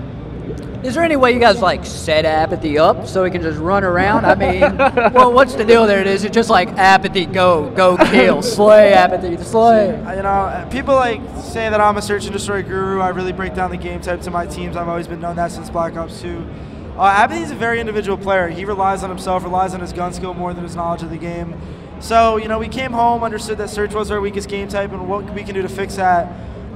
is there any way you guys set Apathy up so he can just run around? I mean, well, what's the deal there? Is it just like Apathy, go kill, slay, Apathy, slay? People say that I'm a Search and Destroy guru. I really break down the game type to my teams. I've always been known that since Black Ops 2. Apathy's a very individual player. He relies on himself, relies on his gun skill more than his knowledge of the game. So, we came home, understood that Search was our weakest game type and what we can do to fix that.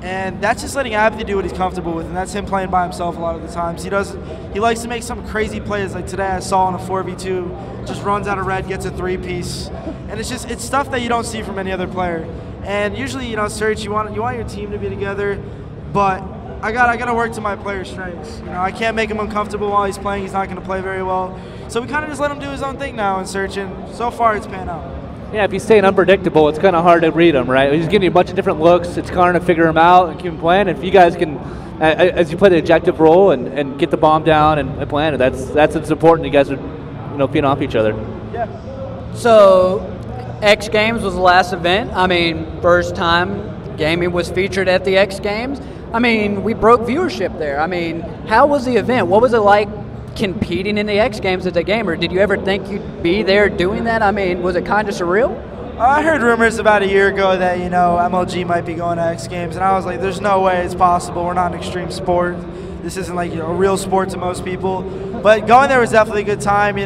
And that's just letting Apathy do what he's comfortable with, and that's him playing by himself a lot of the times. He likes to make some crazy plays, like today I saw on a 4v2, just runs out of red, gets a 3-piece. And it's stuff that you don't see from any other player. And usually, Search, you want your team to be together, but I gotta work to my player's strengths. I can't make him uncomfortable while he's playing. He's not gonna play very well. So we kind of just let him do his own thing now in Search, and so far it's panned out. Yeah, if he's staying unpredictable, it's kind of hard to read him, right? He's giving you a bunch of different looks. It's hard to figure him out and keep him playing. If you guys can, as you play the objective role and get the bomb down and plan it, that's what's important. You guys are, feeding off each other. Yeah. So, X Games was the last event. I mean, first time gaming was featured at the X Games. I mean, we broke viewership there. I mean, how was the event? What was it like competing in the X Games as a gamer? Did you ever think you'd be there doing that? I mean, was it kind of surreal? I heard rumors about a year ago that, MLG might be going to X Games, and I was like, there's no way it's possible. We're not an extreme sport. This isn't like a real sport to most people. But going there was definitely a good time,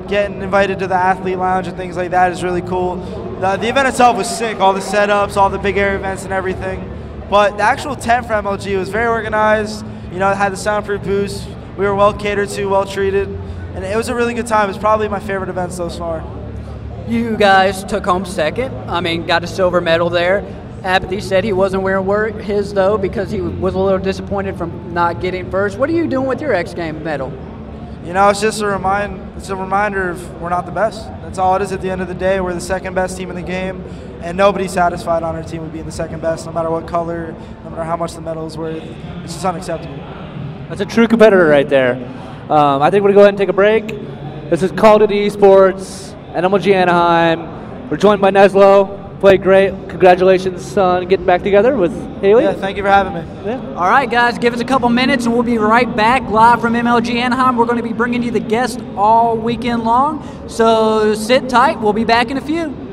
getting invited to the athlete lounge and things like that is really cool. The event itself was sick, all the setups, all the big air events and everything. But the actual tent for MLG was very organized. It had the soundproof booth. We were well catered to, well treated, and it was a really good time. It was probably my favorite event so far. You guys took home second. I mean, got a silver medal there. Apathy said he wasn't wearing his, though, because he was a little disappointed from not getting first. What are you doing with your X Games medal? It's just a reminder. it's a reminder of we're not the best. That's all it is at the end of the day. We're the second best team in the game, and nobody's satisfied on our team with being the second best, no matter what color, no matter how much the medal is worth. It's just unacceptable. That's a true competitor right there. I think we're going to go ahead and take a break. This is Call of Duty Esports and MLG Anaheim. We're joined by Neslo. Played great. Congratulations on getting back together with Haley. Yeah, thank you for having me. Yeah. All right, guys, give us a couple minutes and we'll be right back live from MLG Anaheim. We're going to be bringing you the guests all weekend long. So sit tight. We'll be back in a few.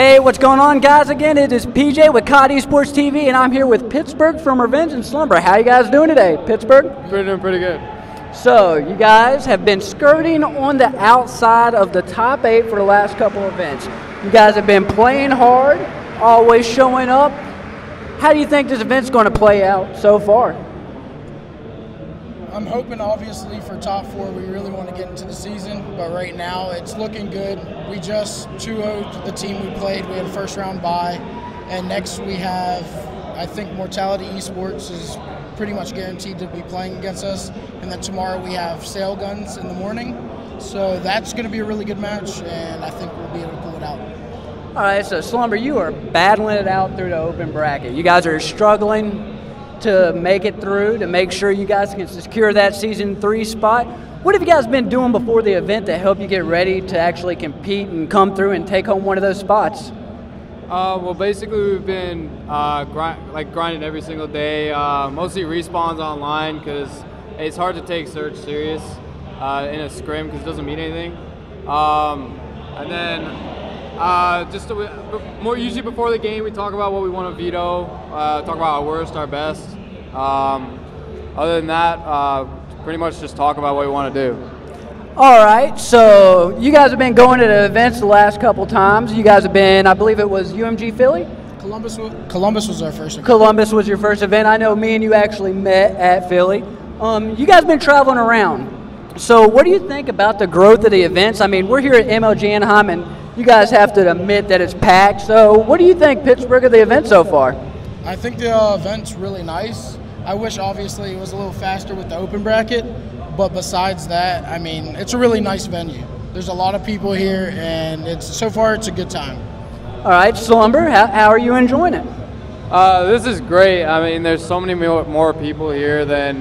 Hey, what's going on, guys? Again, it is PJ with COD Esports TV, and I'm here with Pittsburgh from Revenge and Slumber. How you guys doing today, Pittsburgh? We're doing pretty good. So, you guys have been skirting on the outside of the top 8 for the last couple events. You guys have been playing hard, always showing up. How do you think this event's going to play out so far? I'm hoping, obviously, for top 4. We really want to get into the season, but right now it's looking good. We just 2-0'd the team we played. We had a first round bye, and next we have, I think, Mortality Esports is pretty much guaranteed to be playing against us, and then tomorrow we have Sail Guns in the morning. So that's going to be a really good match, and I think we'll be able to pull it out. All right, so Slumber, you are battling it out through the open bracket. You guys are struggling to make it through, to make sure you guys can secure that Season 3 spot. What have you guys been doing before the event to help you get ready to actually compete and come through and take home one of those spots? Well, basically we've been grinding every single day, mostly respawns online because it's hard to take Surge serious in a scrim because it doesn't mean anything. And then usually before the game we talk about what we want to veto, talk about our worst, our best. Other than that, pretty much just talk about what we want to do. All right, so you guys have been going to the events the last couple times. You guys have been, I believe it was UMG Philly? Columbus was our first event. Columbus was your first event. I know me and you actually met at Philly. You guys have been traveling around. So what do you think about the growth of the events? I mean, we're here at MLG Anaheim, and you guys have to admit that it's packed. So what do you think, Pittsburgh, of the event so far? I think the event's really nice. I wish, obviously, it was a little faster with the open bracket. But besides that, I mean, it's a really nice venue. There's a lot of people here, and so far it's a good time. All right, Slumber, how are you enjoying it? This is great. I mean, there's so many more people here than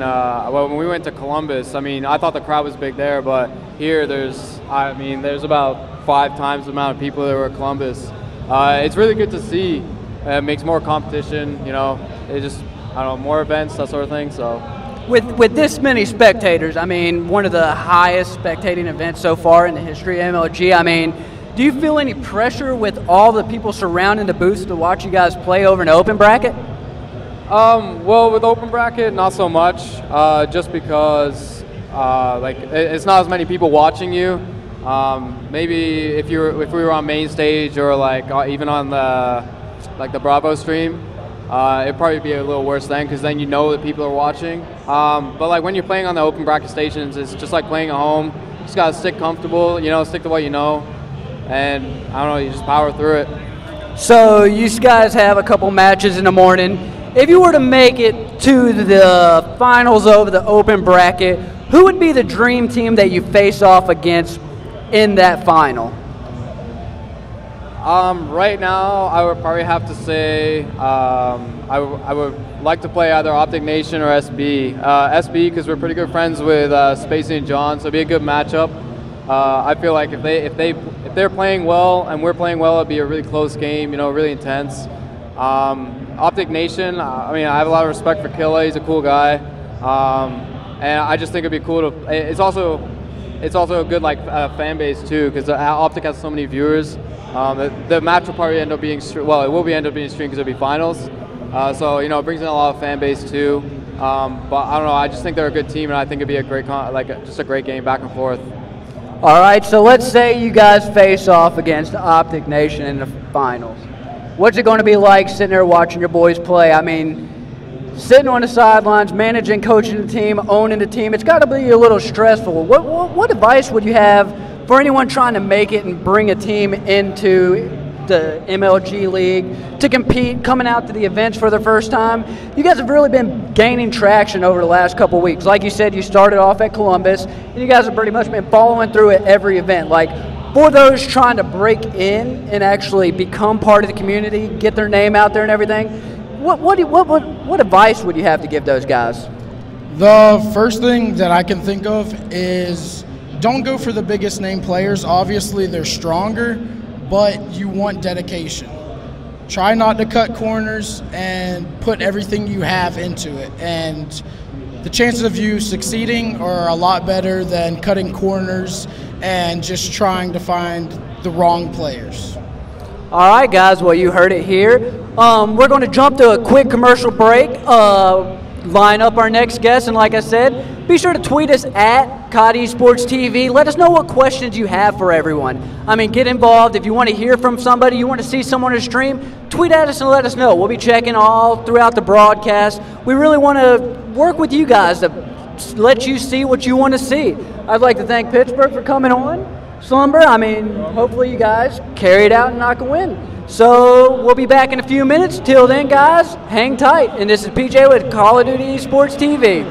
when we went to Columbus. I mean, I thought the crowd was big there, but here there's about 5 times the amount of people that were at Columbus. It's really good to see. It makes more competition, you know. It just, I don't know, more events, that sort of thing, so. With this many spectators, I mean, one of the highest spectating events so far in the history of MLG, I mean, do you feel any pressure with all the people surrounding the booths to watch you guys play over in the open bracket? Well, with open bracket, not so much, just because it's not as many people watching you. Maybe if we were on main stage or even on the Bravo stream, it'd probably be a little worse then, because then you know that people are watching. But when you're playing on the open bracket stations, it's just like playing at home. You just gotta stick comfortable, you know, stick to what you know, and I don't know, you just power through it. So you guys have a couple matches in the morning. If you were to make it to the finals over the open bracket, who would be the dream team that you face off against in that final? Right now, I would probably have to say I would like to play either Optic Nation or SB. SB because we're pretty good friends with Spacey and John, so it'd be a good matchup. I feel like if they're playing well and we're playing well, it'd be a really close game, you know, really intense. Optic Nation, I mean, I have a lot of respect for Killa. He's a cool guy, and I just think it'd be cool to. It's also a good fan base too, because Optic has so many viewers. The match will probably end up being it will end up being streamed because it'll be finals. So you know, it brings in a lot of fan base too. But I don't know. I just think they're a good team, and I think it'd be a great just a great game back and forth. All right. So let's say you guys face off against Optic Nation in the finals. What's it going to be like sitting there watching your boys play? I mean, sitting on the sidelines, managing, coaching the team, owning the team. It's got to be a little stressful. What advice would you have for anyone trying to make it and bring a team into the MLG League to compete, coming out to the events for the first time? You guys have really been gaining traction over the last couple of weeks. Like you said, you started off at Columbus, and you guys have pretty much been following through at every event. For those trying to break in and actually become part of the community, get their name out there and everything, what advice would you have to give those guys? The first thing that I can think of is don't go for the biggest name players. Obviously, they're stronger, but you want dedication. Try not to cut corners and put everything you have into it. And the chances of you succeeding are a lot better than cutting corners and just trying to find the wrong players. All right, guys. Well, you heard it here. We're going to jump to a quick commercial break. Line up our next guest, and like I said, be sure to tweet us at COD Esports TV. Let us know what questions you have for everyone. I mean, get involved. If you want to hear from somebody, you want to see someone on stream, tweet at us and let us know. We'll be checking all throughout the broadcast. We really want to work with you guys to let you see what you want to see. I'd like to thank Pittsburgh for coming on. Slumber, I mean, hopefully you guys carry it out and knock a win. So we'll be back in a few minutes. Till then, guys, hang tight. And this is PJ with Call of Duty Esports TV.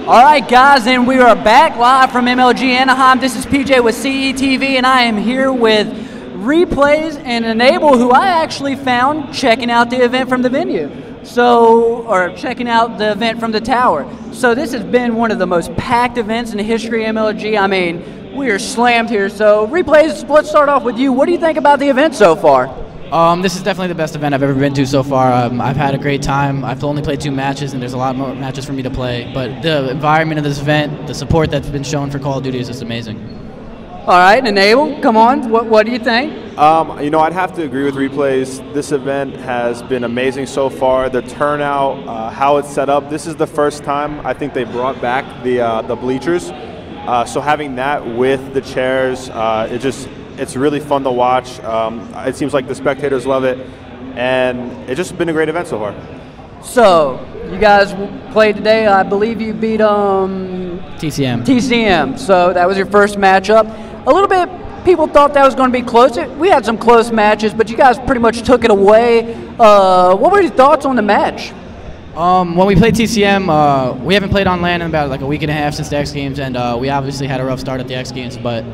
All right, guys, and we are back live from MLG Anaheim. This is PJ with CETV, and I am here with Replays and Enable, who I actually found checking out the event from the venue. Or checking out the event from the tower. So this has been one of the most packed events in the history of MLG. I mean, we are slammed here. So Replays, let's start off with you. What do you think about the event so far? This is definitely the best event I've ever been to so far. I've had a great time. I've only played 2 matches, and there's a lot more matches for me to play. But the environment of this event, the support that's been shown for Call of Duty is just amazing. All right, Enable, come on. What do you think? You know, I'd have to agree with Replays. This event has been amazing so far. The turnout, how it's set up. This is the first time I think they brought back the bleachers. So having that with the chairs, it's really fun to watch. It seems like the spectators love it, and it's just been a great event so far. So, you guys played today. I believe you beat TCM. TCM. So that was your first matchup. A little bit, people thought that was going to be close. We had some close matches, but you guys pretty much took it away. What were your thoughts on the match? When we played TCM, we haven't played on LAN in about like a week and a half since the X Games, and we obviously had a rough start at the X Games, but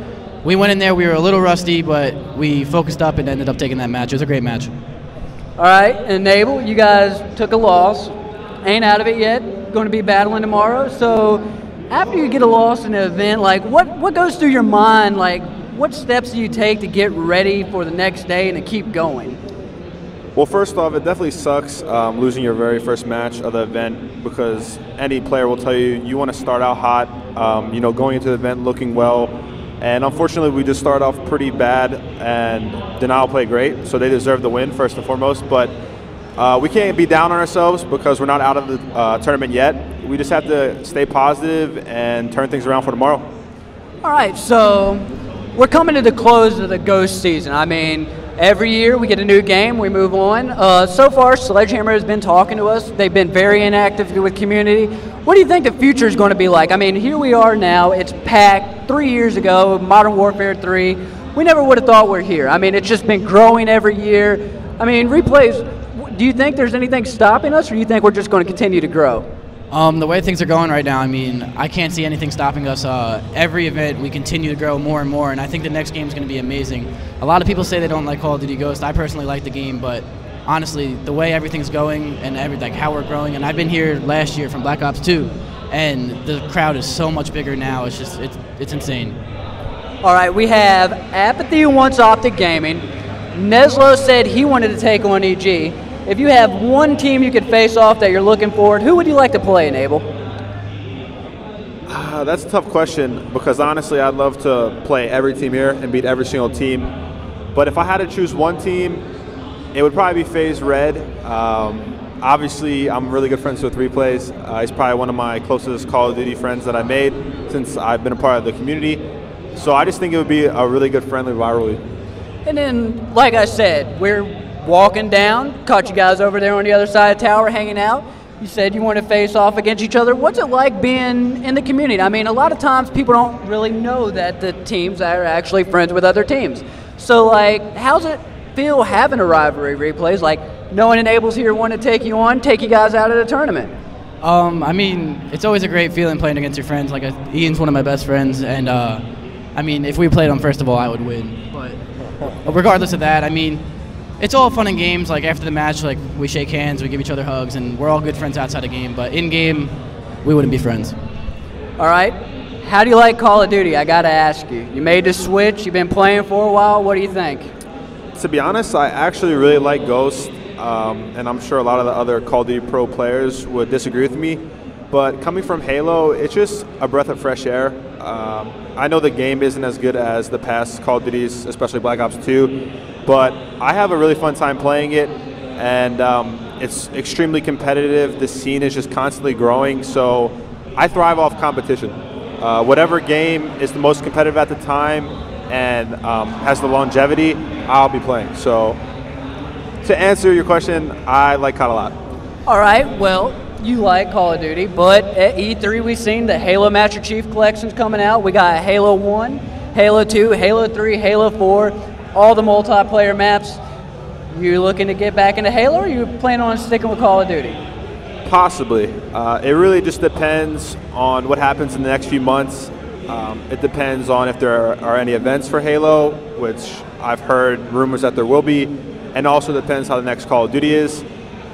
we went in there, we were a little rusty, but we focused up and ended up taking that match. It was a great match. All right, Enable, you guys took a loss. Ain't out of it yet. Going to be battling tomorrow. So after you get a loss in an event, like what goes through your mind? Like what steps do you take to get ready for the next day and to keep going? Well, first off, it definitely sucks losing your very first match of the event, because any player will tell you you want to start out hot, you know, going into the event looking well. And unfortunately, we just started off pretty bad, and Denial played great, so they deserve the win first and foremost. But we can't be down on ourselves because we're not out of the tournament yet. We just have to stay positive and turn things around for tomorrow. All right, so we're coming to the close of the Ghost season. I mean, every year we get a new game, we move on. So far, Sledgehammer has been talking to us. They've been very inactive with community. What do you think the future is going to be like? I mean, here we are now. It's packed. 3 years ago, Modern Warfare 3. We never would have thought we're here. I mean, it's just been growing every year. I mean, Replays, do you think there's anything stopping us, or do you think we're just going to continue to grow? The way things are going right now, I mean, I can't see anything stopping us. Every event, we continue to grow more and more, and I think the next game is going to be amazing. A lot of people say they don't like Call of Duty Ghost. I personally like the game, but honestly, the way everything's going and like how we're growing, and I've been here last year from Black Ops 2, and the crowd is so much bigger now. It's just, it's insane. All right, we have Apathy who wants Optic Gaming. Neslo said he wanted to take on EG. If you have one team you could face off that you're looking for, who would you like to play, Enable? That's a tough question, because honestly, I'd love to play every team here and beat every single team. But if I had to choose one team, it would probably be FaZe Red. Obviously, I'm really good friends with Replays. He's probably one of my closest Call of Duty friends that I made since I've been a part of the community. So I just think it would be a really good friendly rivalry. And then, like I said, we're walking down, caught you guys over there on the other side of the tower hanging out. You said you want to face off against each other. What's it like being in the community? I mean, a lot of times people don't really know that the teams are actually friends with other teams. So, like, how's it feel having a rivalry, Replays? Like, knowing Enable's here want to take you on, take you guys out of the tournament? I mean, it's always a great feeling playing against your friends. Like, Ian's one of my best friends, and I mean, if we played him, first of all, I would win. But regardless of that, I mean, it's all fun and games. Like, after the match, like, we shake hands, we give each other hugs, and we're all good friends outside the game. But in game, we wouldn't be friends. All right. How do you like Call of Duty? I got to ask you. You made the switch. You've been playing for a while. What do you think? To be honest, I actually really like Ghost, and I'm sure a lot of the other Call of Duty Pro players would disagree with me. But coming from Halo, it's just a breath of fresh air. I know the game isn't as good as the past Call of Duties, especially Black Ops 2, but I have a really fun time playing it, and it's extremely competitive. The scene is just constantly growing, so I thrive off competition. Whatever game is the most competitive at the time and has the longevity, I'll be playing. So to answer your question, I like COD a lot. All right, well, you like Call of Duty, but at E3 we've seen the Halo Master Chief Collections coming out. We got Halo 1, Halo 2, Halo 3, Halo 4, all the multiplayer maps. You looking to get back into Halo, or you planning on sticking with Call of Duty? Possibly. It really just depends on what happens in the next few months. It depends on if there are any events for Halo, which I've heard rumors that there will be, and also depends how the next Call of Duty is.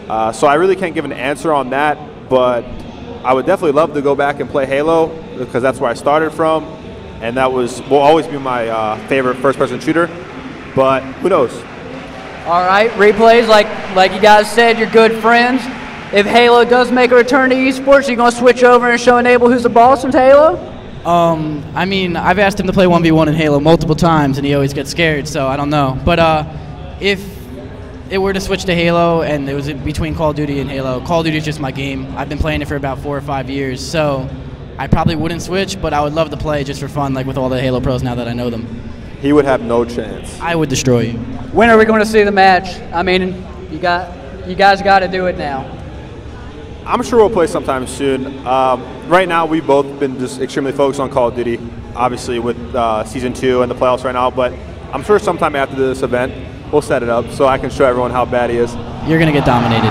So I really can't give an answer on that, but I would definitely love to go back and play Halo, because that's where I started from, and that will always be my favorite first-person shooter, but who knows? All right, replays, like you guys said, you're good friends. If Halo does make a return to esports, are you going to switch over and show Enable who's the boss in Halo? I mean, I've asked him to play 1v1 in Halo multiple times, and he always gets scared, so I don't know. But if it were to switch to Halo and it was in between Call of Duty and Halo, Call of Duty is just my game. I've been playing it for about 4 or 5 years, so I probably wouldn't switch, but I would love to play just for fun, like with all the Halo pros now that I know them. He would have no chance. I would destroy you. When are we going to see the match? I mean, you guys got to do it now. I'm sure we'll play sometime soon. Right now, we've both been just extremely focused on Call of Duty, obviously with Season 2 and the playoffs right now, but I'm sure sometime after this event, we'll set it up so I can show everyone how bad he is. You're going to get dominated.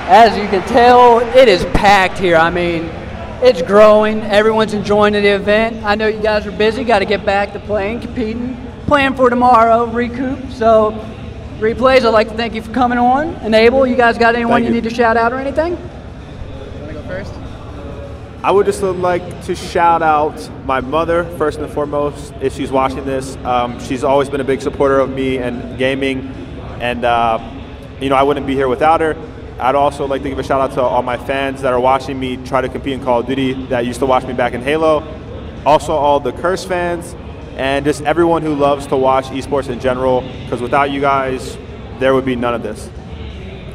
As you can tell, it is packed here. I mean, it's growing. Everyone's enjoying the event. I know you guys are busy. Got to get back to playing, competing, plan for tomorrow, recoup. So, replays, I'd like to thank you for coming on. Enable, you guys got anyone you need to shout out or anything? Want to go first? I would just like to shout out my mother, first and foremost, if she's watching this. She's always been a big supporter of me and gaming, and I wouldn't be here without her. I'd also like to give a shout out to all my fans that are watching me try to compete in Call of Duty that used to watch me back in Halo. Also all the Curse fans and just everyone who loves to watch esports in general, because without you guys, there would be none of this.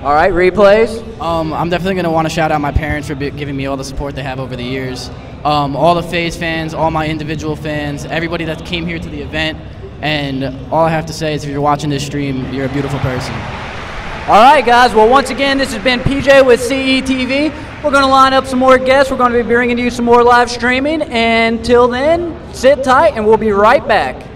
All right, replays. I'm definitely going to want to shout out my parents for giving me all the support they have over the years. All the FaZe fans, all my individual fans, everybody that came here to the event. And all I have to say is if you're watching this stream, you're a beautiful person. All right, guys. Well, once again, this has been PJ with CETV. We're going to line up some more guests. We're going to be bringing you some more live streaming. And until then, sit tight, and we'll be right back.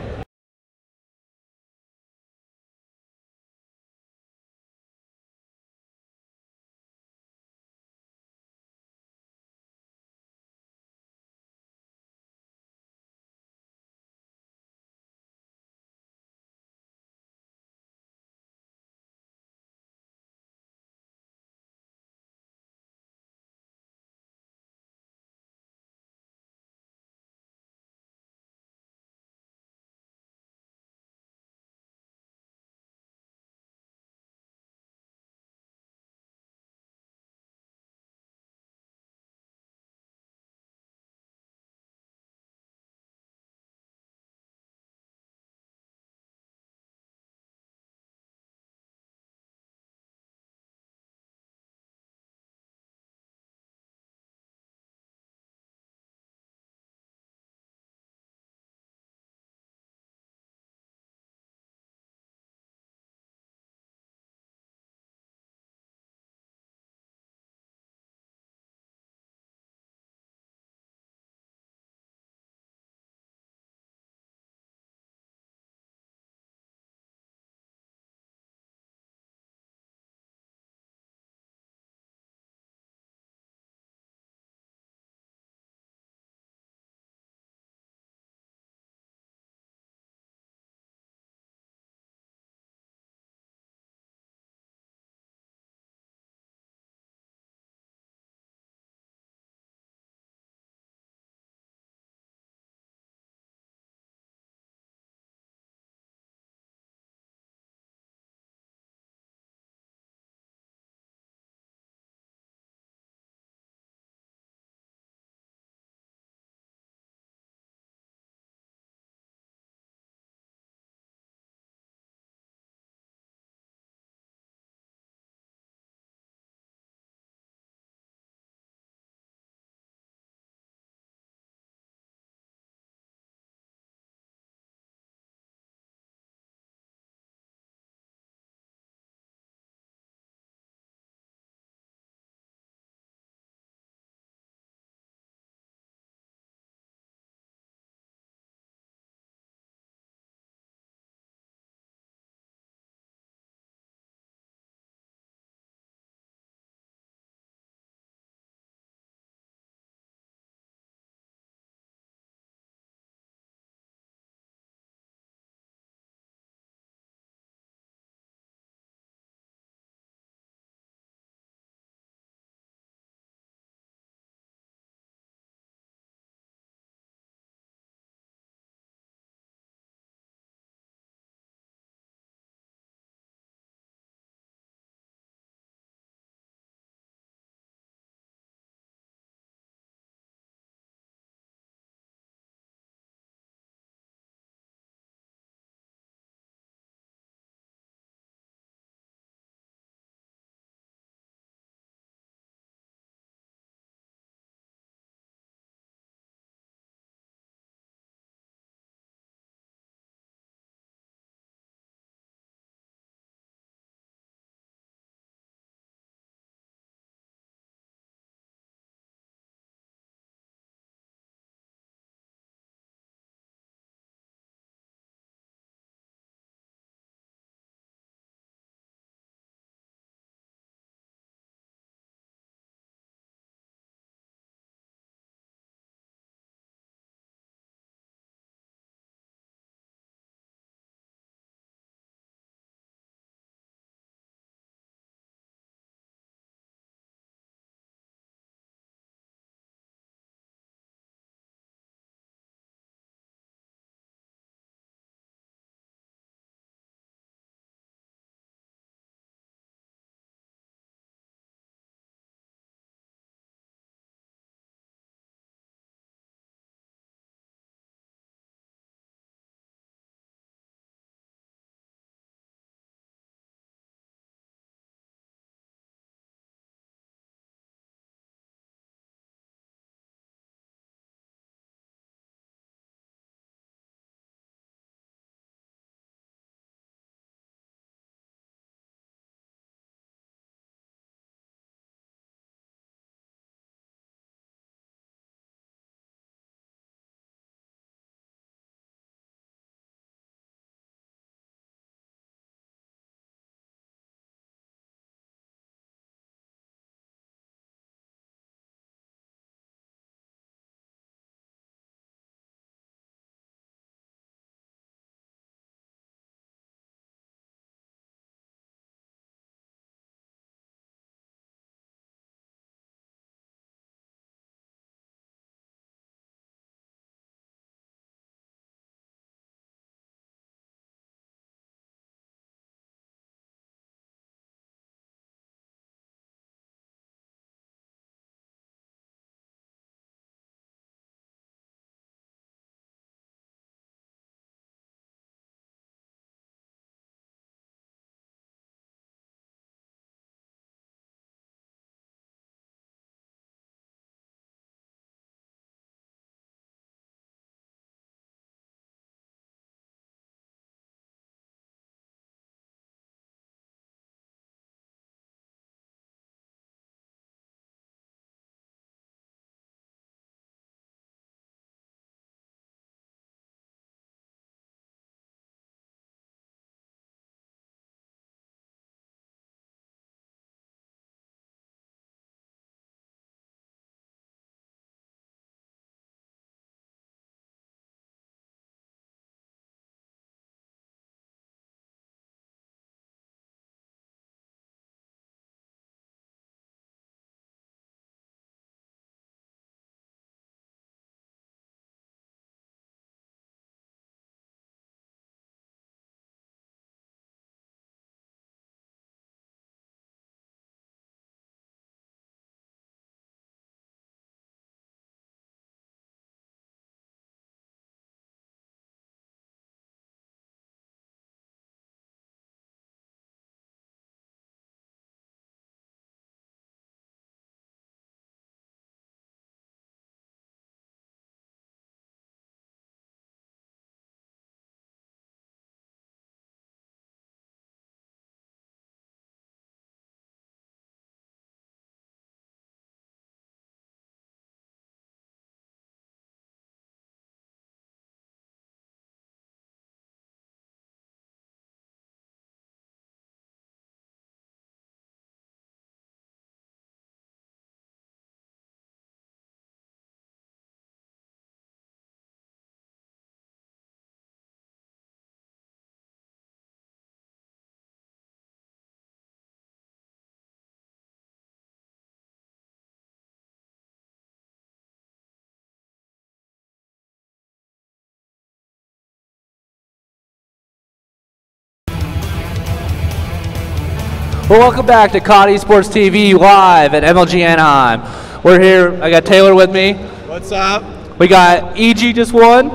Well, welcome back to COD Esports TV live at MLG Anaheim. We're here. I got Taylor with me. What's up? We got EG just won.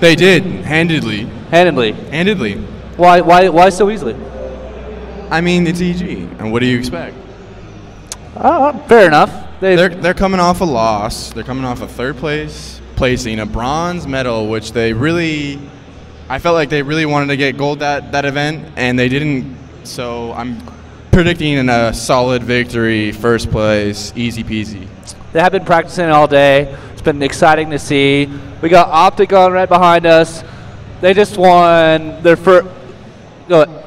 They did, handedly. Handedly. Why so easily? I mean, it's EG, and what do you expect? Fair enough. They're coming off a loss. They're coming off a third place, placing a bronze medal, which I felt like they really wanted to get gold that event, and they didn't. So I'm predicting a solid victory, first place, easy peasy. They have been practicing all day. It's been exciting to see. We got Optic on right behind us. They just won their first. Go ahead.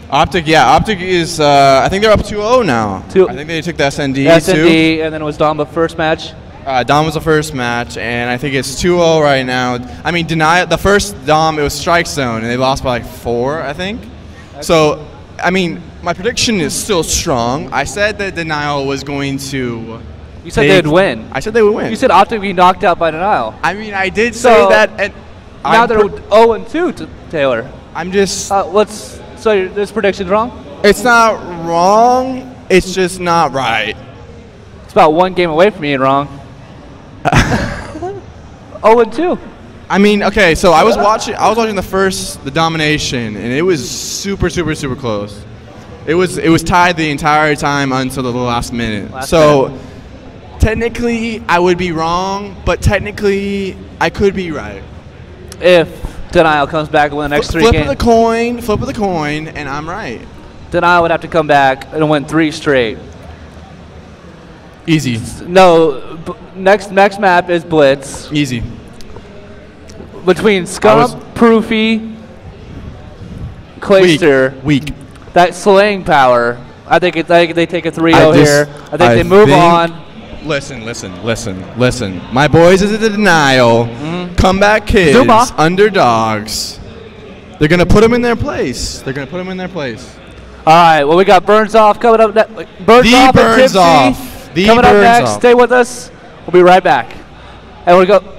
Optic is, I think they're up 2-0 now. I think they took the SND too. And then it was Dom, first match. Dom was the first match, and I think it's 2-0 right now. I mean, the first Dom, it was Strike Zone, and they lost by like 4, I think. So, I mean, my prediction is still strong. I said that Denial was going to... You said they'd win. I said they would win. You said Optic would be knocked out by Denial. I mean, I did say that. And now they're 0-2 to Taylor. I'm just... So this prediction's wrong? It's not wrong. It's just not right. It's about one game away from being wrong. 0-2. I mean, okay, so I was watching the domination, and it was super close. It was tied the entire time until the last minute. Technically I would be wrong, but technically I could be right. If Denial comes back and win the next 3 games. Flip of the coin, and I'm right. Denial would have to come back and win 3 straight. Easy. No, next map is Blitz. Easy. Between Scump, Proofy, Clayster. Weak. That slaying power. I think they take a 3-0 here. I think they move on. Listen. My boys is the Denial. Comeback kids. Zuma. Underdogs. They're going to put them in their place. All right, well, we got Burns Off coming up next. Burns Off coming up next. Stay with us. We'll be right back. And we'll go.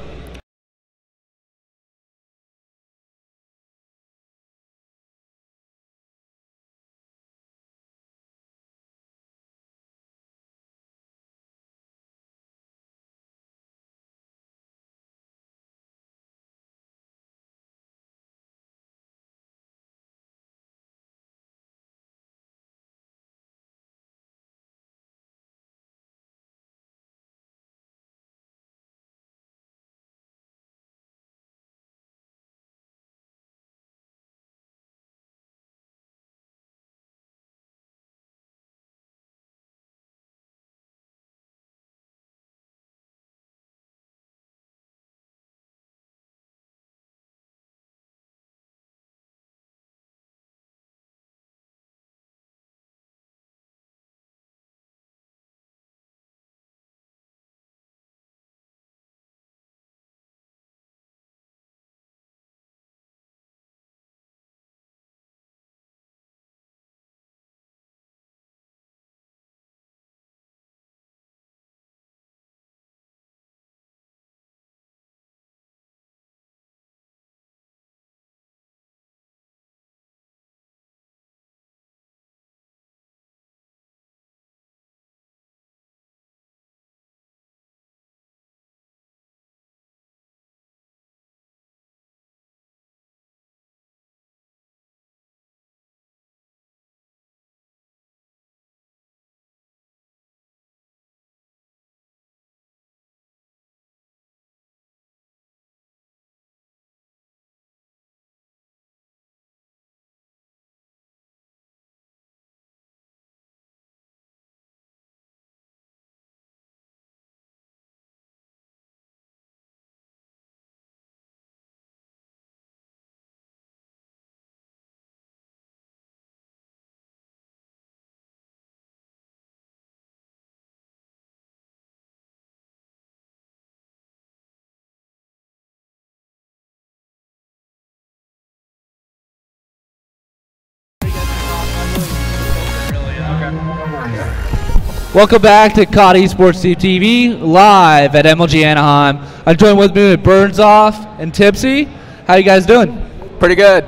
Welcome back to COD Esports TV live at MLG Anaheim. I'm joined with me with Burns Off and Tipsy. How you guys doing? Pretty good.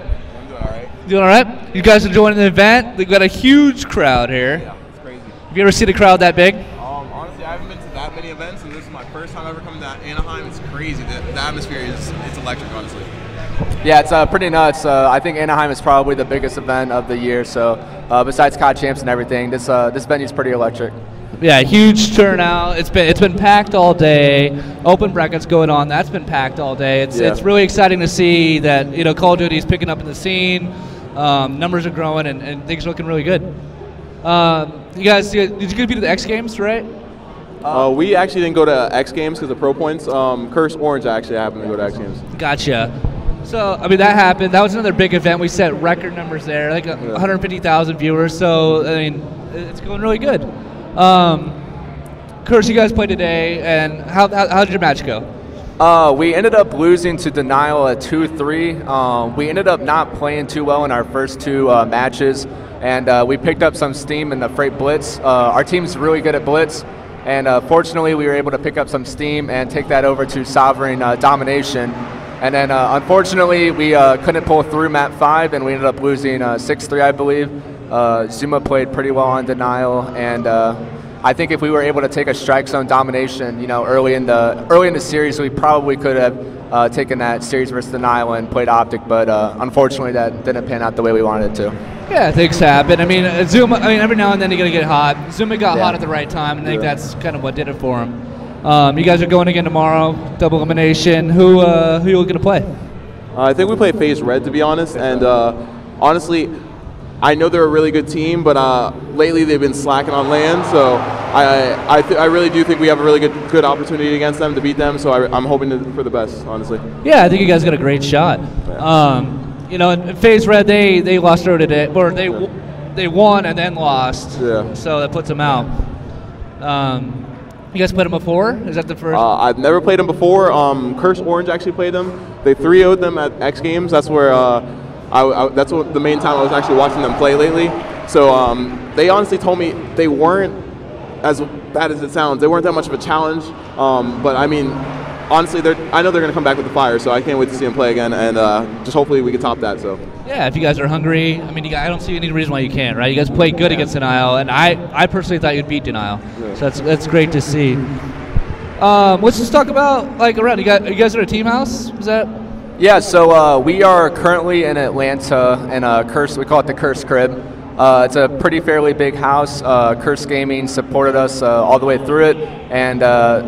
Doing all right? You guys enjoying the event? We've got a huge crowd here. Yeah, it's crazy. Have you ever seen a crowd that big? Honestly, I haven't been to that many events, and this is my first time ever coming to Anaheim. It's crazy. The atmosphere it's electric, honestly. Yeah, it's pretty nuts. I think Anaheim is probably the biggest event of the year. So besides COD Champs and everything, this venue's pretty electric. Yeah, huge turnout. It's been packed all day. Open brackets going on. That's been packed all day. It's really exciting to see that Call of Duty is picking up in the scene. Numbers are growing and things are looking really good. You guys, did you compete at the X Games, right? We actually didn't go to X Games because of pro points. Curse Orange actually happened to go to X Games. Gotcha. So, I mean, that happened. That was another big event. We set record numbers there, like 150,000 viewers. So, I mean, it's going really good. Curse, you guys played today, and how did your match go? We ended up losing to Denial at 2-3. We ended up not playing too well in our first two matches, and we picked up some steam in the Freight Blitz. Our team's really good at Blitz, and fortunately we were able to pick up some steam and take that over to Sovereign Domination. And then unfortunately we couldn't pull through map 5, and we ended up losing 6-3, I believe. Zuma played pretty well on Denial, and I think if we were able to take a strike zone domination, early in the series, we probably could have taken that series versus Denial and played Optic, but unfortunately that didn't pan out the way we wanted it to. Yeah, things happen. I mean, Zuma. I mean, every now and then you're gonna get hot. Zuma got hot at the right time, and I think that's kind of what did it for him. You guys are going again tomorrow, double elimination. Who are you looking to play? I think we play FaZe Red, to be honest, and honestly, I know they're a really good team, but lately they've been slacking on land, so I really do think we have a really good opportunity against them to beat them, so I'm hoping for the best, honestly. Yeah, I think you guys got a great shot. In FaZe Red, they lost early today, or they won and then lost, so that puts them out. You guys played them before? Is that the first? I've never played them before. Curse Orange actually played them. They 3-0'd them at X Games. That's where that's what the main time I was actually watching them play lately. So they honestly told me they weren't as bad as it sounds. They weren't that much of a challenge. But I mean, honestly, I know they're going to come back with the fire. So I can't wait to see them play again, and just hopefully we can top that. So. Yeah, if you guys are hungry, I mean, I don't see any reason why you can't, right? You guys played good against Denial, and I personally thought you'd beat Denial. So that's great to see. Let's just talk about around. You guys are a team house? Is that? Yeah, so we are currently in Atlanta in Curse. We call it the Curse Crib. It's a pretty fairly big house. Curse Gaming supported us all the way through it, and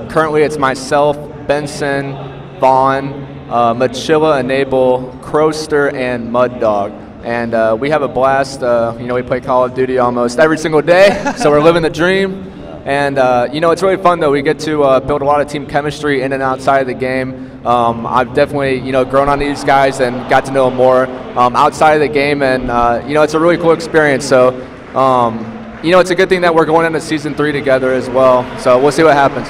currently it's myself, Benson, Vaughn, Machilla, Enable, Crowster, and Mud Dog. And we have a blast. We play Call of Duty almost every single day, so we're living the dream. And it's really fun though. We get to build a lot of team chemistry in and outside of the game. I've definitely grown on these guys and got to know them more outside of the game, and it's a really cool experience. So it's a good thing that we're going into season 3 together as well. So we'll see what happens.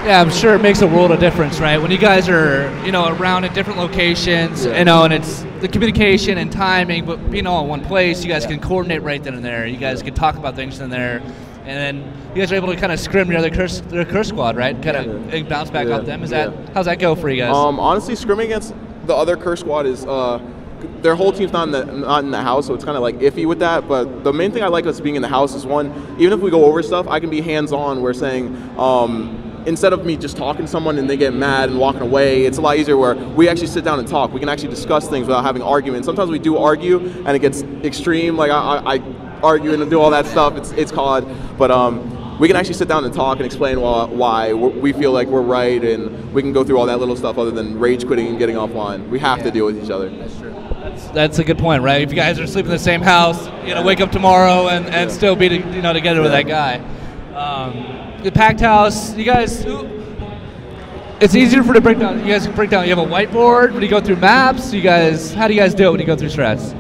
Yeah, I'm sure it makes a world of difference, right? When you guys are around at different locations, and it's the communication and timing, but being all in one place, you guys can coordinate right then and there. You guys can talk about things in there. And then you guys are able to kind of scrim your other curse squad, right? Kind of bounce back off them. How's that go for you guys? Honestly, scrimming against the other curse squad is their whole team's not in the house, so it's kind of like iffy with that. But the main thing I like us being in the house is one, even if we go over stuff, I can be hands-on. We're saying instead of me just talking to someone and they get mad and walking away, it's a lot easier where we actually sit down and talk. We can actually discuss things without having arguments. Sometimes we do argue and it gets extreme. Like I argue and do all that stuff. It's COD, but we can actually sit down and talk and explain why we feel like we're right, and we can go through all that little stuff other than rage quitting and getting offline. We have to deal with each other. That's true. That's a good point, right? If you guys are sleeping in the same house, wake up tomorrow and still be together with that guy. The packed house, you guys. It's easier to break down. You guys break down. You have a whiteboard when you go through maps. How do you guys do it when you go through strats?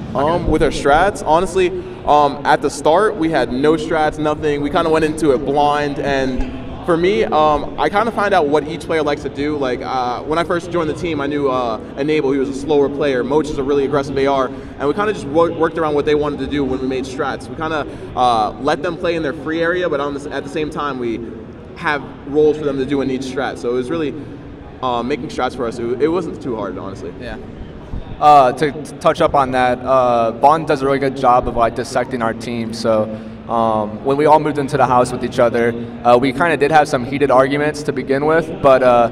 With our strats, honestly, at the start we had no strats, nothing. We kind of went into it blind, and for me, I kind of find out what each player likes to do. Like when I first joined the team, I knew Enable. He was a slower player. Moch is a really aggressive AR, and we kind of just worked around what they wanted to do when we made strats. We kind of let them play in their free area, but at the same time we have roles for them to do in each strat. So it was really making strats for us. It wasn't too hard, honestly. Yeah. to touch up on that, Vaughn does a really good job of like dissecting our team. So when we all moved into the house with each other, we kind of did have some heated arguments to begin with, but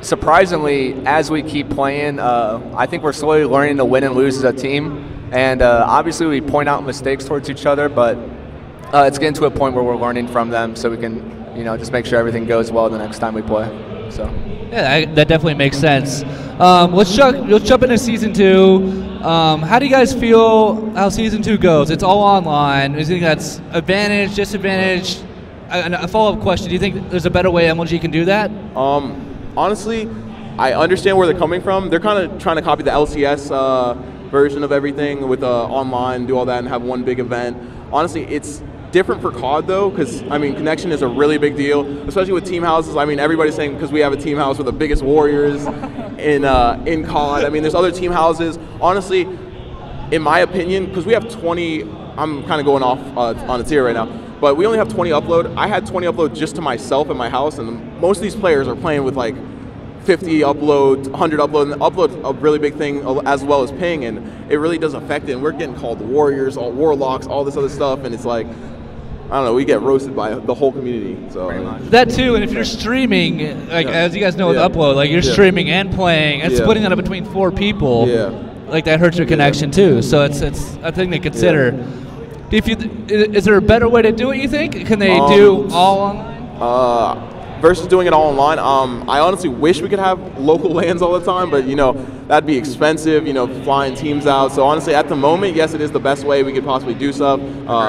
surprisingly, as we keep playing, I think we're slowly learning to win and lose as a team. And obviously we point out mistakes towards each other, but it's getting to a point where we're learning from them so we can, just make sure everything goes well the next time we play. So. Yeah, that definitely makes sense. Let's jump into season 2. How do you guys feel how season 2 goes? It's all online. Do you think that's advantage, disadvantage? A follow-up question, do you think there's a better way MLG can do that? Honestly, I understand where they're coming from. They're kind of trying to copy the LCS version of everything with online, do all that, and have one big event. Honestly, it's different for COD though, because connection is a really big deal, especially with team houses. Everybody's saying because we have a team house with the biggest warriors in COD. There's other team houses. Honestly, in my opinion, because we have 20, I'm kind of going off on a tier right now, but we only have 20 upload. I had 20 upload just to myself in my house, and most of these players are playing with like 50 upload, 100 upload, and upload's a really big thing as well as ping, and it really does affect it. And we're getting called warriors, all warlocks, all this other stuff, and it's like, I don't know, we get roasted by the whole community. So that too, and if you're streaming, as you guys know with Upload, like you're streaming and playing, and splitting that up between 4 people, like that hurts your connection too. So it's a thing to consider. Is there a better way to do it, you think? Can they do all online? Versus doing it all online, I honestly wish we could have local LANs all the time, but that'd be expensive, flying teams out. So honestly, at the moment, yes, it is the best way we could possibly do stuff,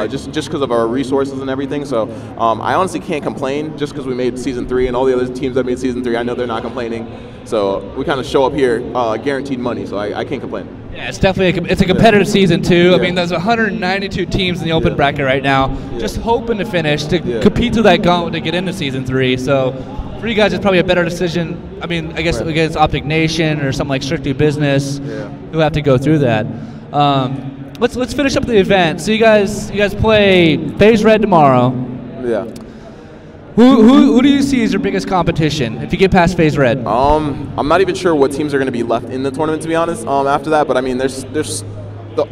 just because of our resources and everything. So I honestly can't complain just because we made season 3, and all the other teams that made season 3, I know they're not complaining. So we kind of show up here, guaranteed money, so I can't complain. Yeah, it's definitely a competitive season too. There's 192 teams in the open bracket right now, just hoping to finish to compete through that gauntlet to get into season 3. So for you guys, it's probably a better decision. I guess against Optic Nation or something like Strictly Business, who have to go through that. Let's finish up the event. So you guys play FaZe Red tomorrow. Yeah. Who do you see as your biggest competition if you get past FaZe Red? I'm not even sure what teams are going to be left in the tournament, to be honest. After that, but there's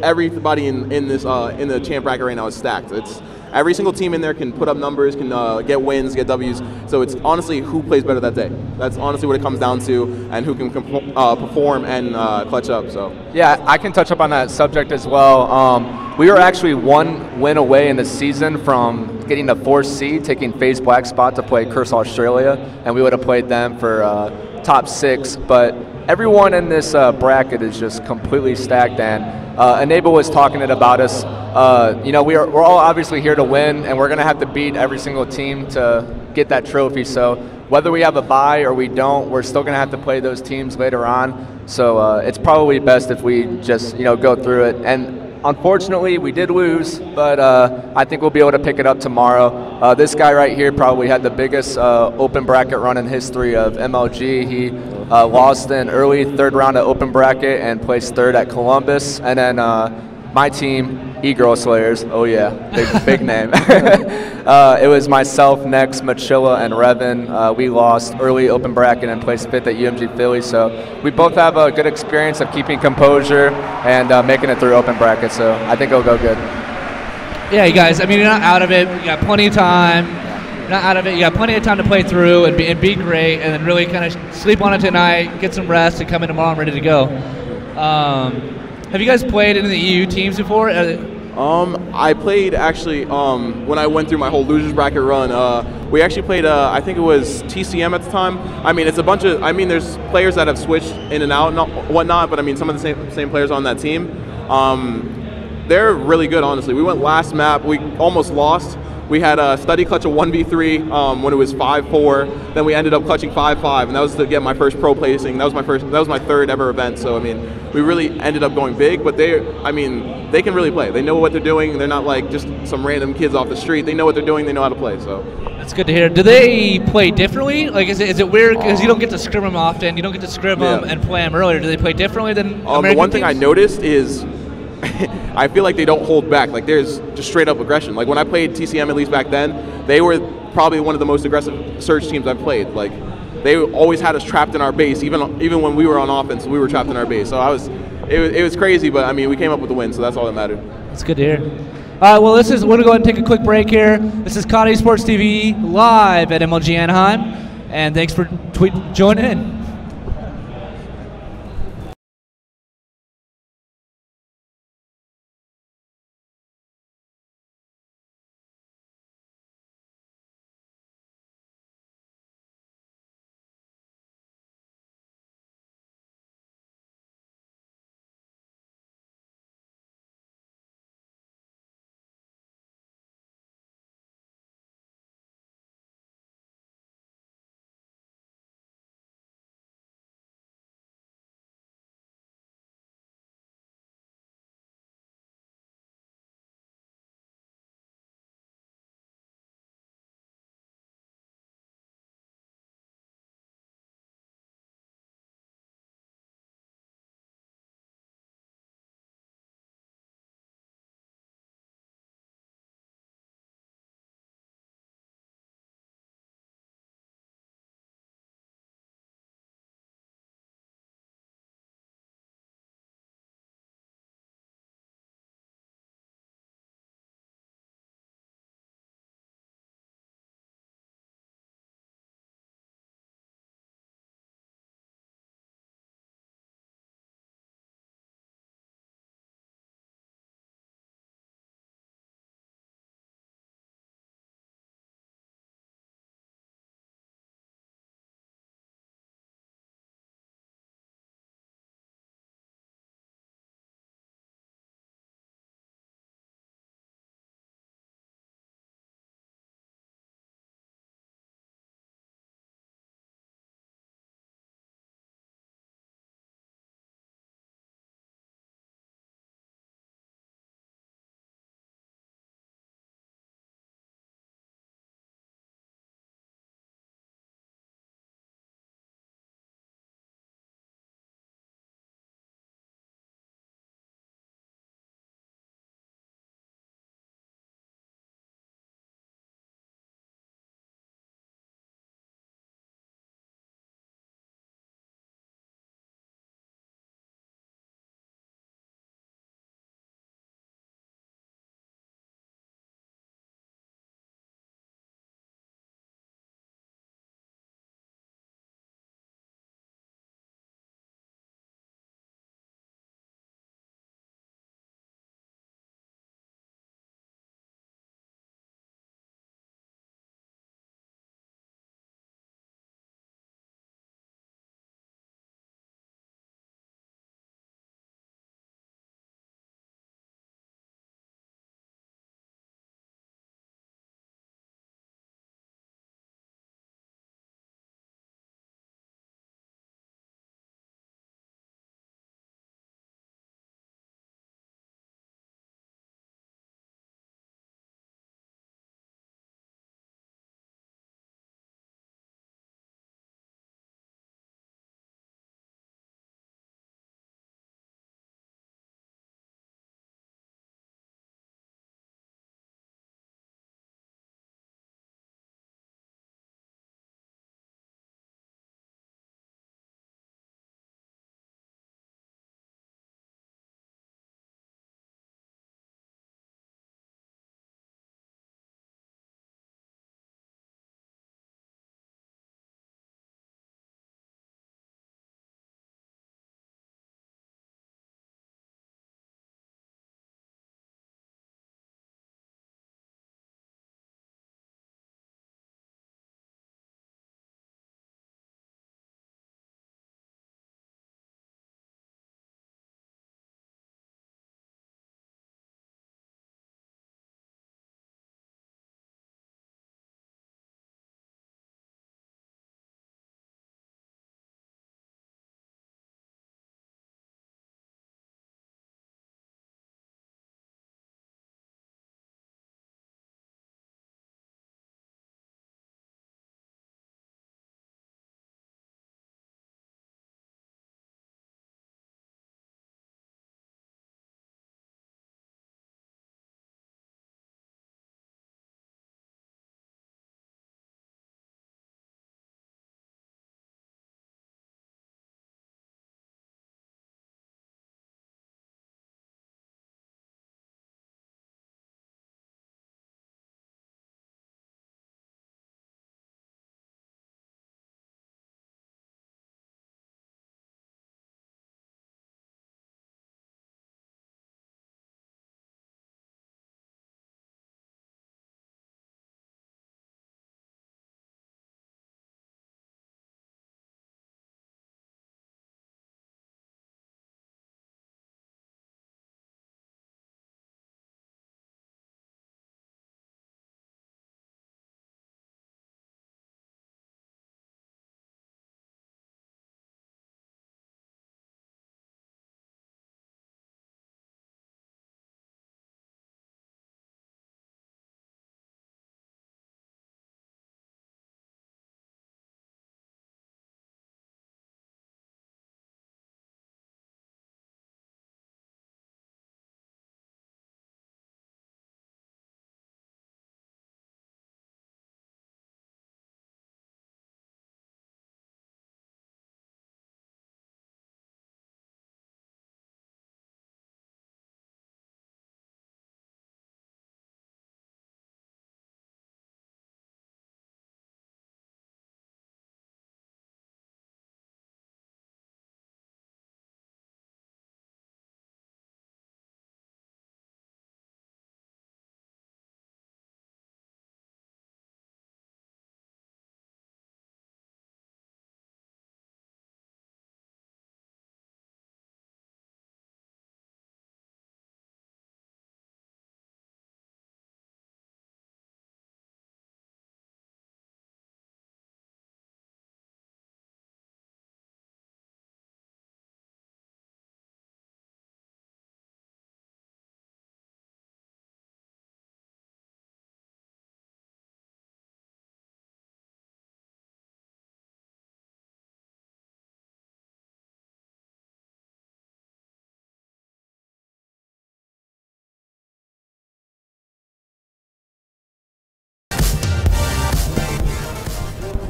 everybody in the champ bracket right now is stacked. It's every single team in there can put up numbers, can get wins, get W's. So it's honestly who plays better that day. That's honestly what it comes down to, and who can perform and clutch up. So yeah, I can touch up on that subject as well. We were actually 1 win away in the season from getting the 4th seed, taking FaZe Black spot to play Curse Australia, and we would have played them for top 6. But everyone in this bracket is just completely stacked, and Enable was talking about us. We're all obviously here to win, and we're going to have to beat every single team to get that trophy. So whether we have a bye or we don't, we're still going to have to play those teams later on. So it's probably best if we just go through it. And unfortunately, we did lose, but I think we'll be able to pick it up tomorrow. This guy right here probably had the biggest open bracket run in history of MLG. He lost in early 3rd round at open bracket and placed 3rd at Columbus. And then my team, E-Girl Slayers, oh yeah, big name. It was myself, Nex, Machilla, and Revan. We lost early open bracket and placed 5th at UMG Philly. So we both have a good experience of keeping composure and making it through open bracket. So I think it'll go good. Yeah, you guys, you're not out of it. You got plenty of time. You're not out of it. You got plenty of time to play through and be great, and then really kind of sleep on it tonight, get some rest, and come in tomorrow and ready to go. Have you guys played in the EU teams before? I played actually when I went through my whole losers bracket run. We actually played. I think it was TCM at the time. It's a bunch of. There's players that have switched in and out and whatnot, but some of the same players on that team. They're really good, honestly. We went last map. We almost lost. We had a study clutch of 1v3 when it was 5-4. Then we ended up clutching 5-5, and that was to get my first pro placing. That was my 3rd ever event. So we really ended up going big. But they can really play. They know what they're doing. They're not like just some random kids off the street. They know what they're doing. They know how to play. So that's good to hear. Do they play differently? Like, is it weird because you don't get to scrim them often? You don't get to scrim them and play them earlier. Do they play differently than American the one thing teams? I noticed is I feel like they don't hold back. Like there's just straight up aggression. Like when I played TCM, at least back then, they were probably one of the most aggressive Surge teams I've played. Like they always had us trapped in our base. Even when we were on offense, we were trapped in our base. So it was crazy, but I mean, we came up with the win, so that's all that mattered. That's good to hear. All right, well, we're going to go ahead and take a quick break here. This is COD Sports TV live at MLG Anaheim, and thanks for joining in.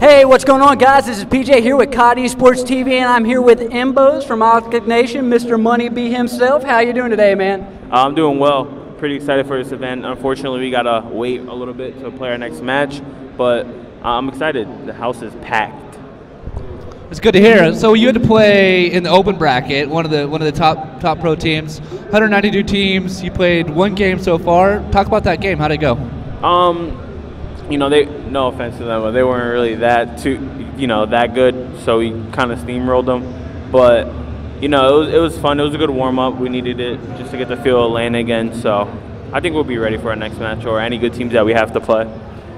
Hey, what's going on, guys? This is PJ here with COD Esports TV, and I'm here with Mbos from Optic Nation, Mr. Money B himself. How you doing today, man? I'm doing well. Pretty excited for this event. Unfortunately, we gotta wait a little bit to play our next match, but I'm excited. The house is packed. It's good to hear. So you had to play in the open bracket, one of the top pro teams, 192 teams. You played one game so far. Talk about that game. How'd it go? You know, no offense to them, but they weren't really that good. So we kind of steamrolled them. But you know, it was fun. It was a good warm up. We needed it just to get the feel of LAN again. So I think we'll be ready for our next match or any good teams that we have to play.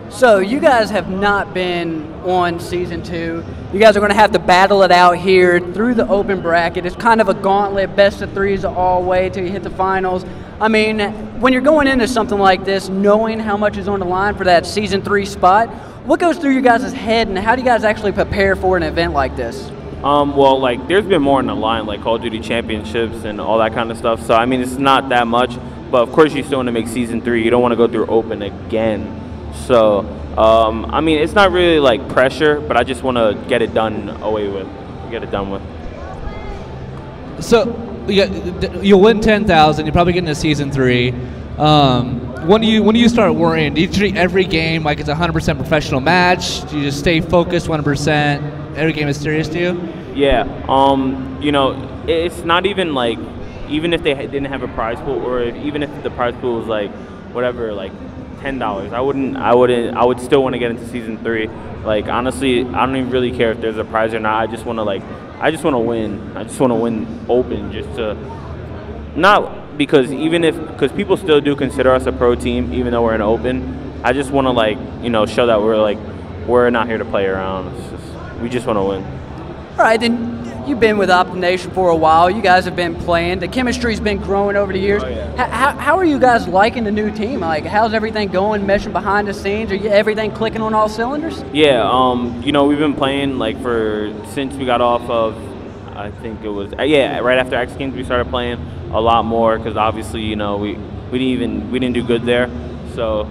So you guys have not been on Season 2. You guys are going to have to battle it out here through the open bracket. It's kind of a gauntlet, best of threes all way till you hit the finals. I mean, when you're going into something like this, knowing how much is on the line for that Season 3 spot, what goes through your guys' head, and how do you guys actually prepare for an event like this? Well, like, there's been more on the line, like Call of Duty Championships and all that kind of stuff. So, I mean, it's not that much. But, of course, you still want to make Season 3. You don't want to go through open again. So, I mean, it's not really, like, pressure, but I just want to get it done with. So, you'll win 10,000. You're probably getting to Season 3. When do you start worrying? Do you treat every game like it's a 100% professional match? Do you just stay focused 100%? Every game is serious to you? Yeah. You know, it's not even like, even if they didn't have a prize pool, or even if the prize pool was like, whatever, like $10, I would still want to get into Season 3. Like, honestly, I don't even really care if there's a prize or not. I just want to win. I just want to win open, just to, not because because people still do consider us a pro team, even though we're in open. I just want to, like, you know, show that we're not here to play around. We just want to win. All right, then you've been with Optic Nation for a while. You guys have been playing. The chemistry's been growing over the years. Oh, yeah. How are you guys liking the new team? Like, how's everything going, meshing behind the scenes? Are everything clicking on all cylinders? Yeah, you know, we've been playing like since we got off of, I think it was, right after X Games we started playing a lot more, because obviously, you know, we didn't do good there. So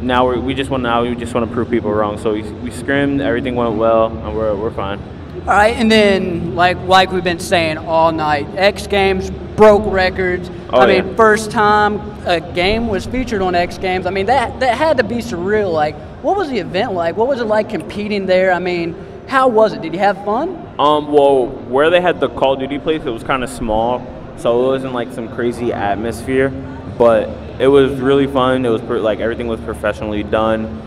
now we just want to prove people wrong. So we scrimmed, everything went well, and we're fine. All right, and then like we've been saying all night, X Games broke records. I mean, first time a game was featured on X Games. I mean, that had to be surreal. Like, what was the event like? What was it like competing there? I mean, how was it? Did you have fun? Well, where they had the Call of Duty place, it was kind of small, so it wasn't like some crazy atmosphere, but it was really fun. It was like everything was professionally done.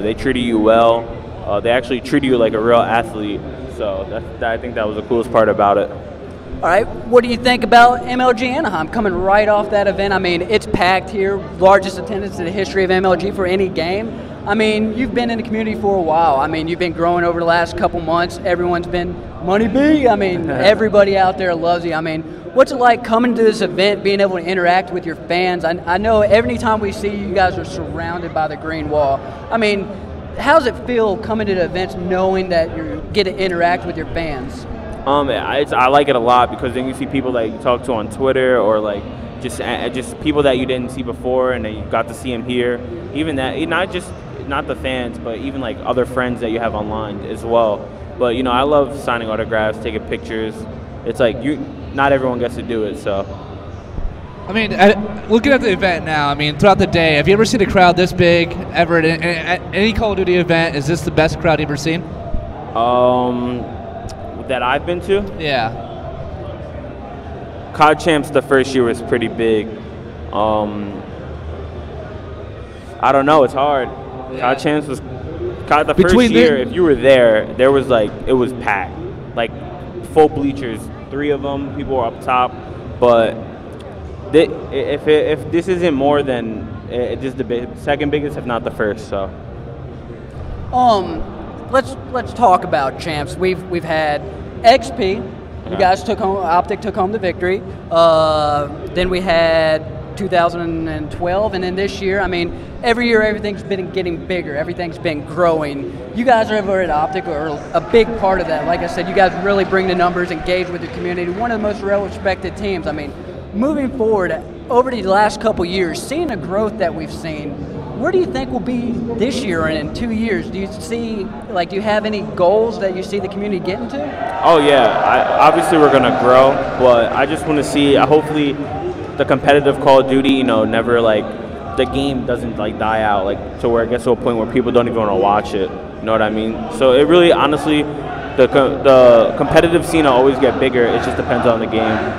They treated you well. They actually treated you like a real athlete. So I think that was the coolest part about it. All right, what do you think about MLG Anaheim coming right off that event? I mean, it's packed here, largest attendance in the history of MLG for any game. I mean, you've been in the community for a while. I mean, you've been growing over the last couple months. Everyone's been Money B. I mean, everybody out there loves you. I mean, what's it like coming to this event, being able to interact with your fans? I know every time we see you, you guys are surrounded by the green wall. I mean, how does it feel coming to the events knowing that you get to interact with your fans? I like it a lot, because then you see people that you talk to on Twitter, or like just people that you didn't see before, and then you got to see them here. Even that, not the fans, but even like other friends that you have online as well. But you know, I love signing autographs, taking pictures. It's like not everyone gets to do it, so. I mean, looking at the event now, I mean, throughout the day, have you ever seen a crowd this big ever at any Call of Duty event? Is this the best crowd you've ever seen? That I've been to? Yeah. COD Champs the first year was pretty big. I don't know, it's hard. Yeah. COD Champs was the first year. If you were there, it was packed, like full bleachers, 3 of them. People were up top, but if this isn't more than just the second biggest, if not the first, so. Let's talk about champs. We've had XP. You guys Optic took home the victory. Then we had 2012, and then this year, I mean, every year everything's been getting bigger. Everything's been growing. You guys over at Optic are a big part of that. Like I said, you guys really bring the numbers, engage with your community. One of the most well-respected teams. I mean, moving forward, over the last couple years, seeing the growth that we've seen, Where do you think we'll be this year and in 2 years? Do you see, do you have any goals that you see the community getting to? Oh yeah, obviously we're gonna grow, but I just want to see. Hopefully, the competitive Call of Duty, never the game doesn't die out, to where it gets to a point where people don't even want to watch it. You know what I mean? So it really, honestly, the competitive scene will always get bigger. It just depends on the game.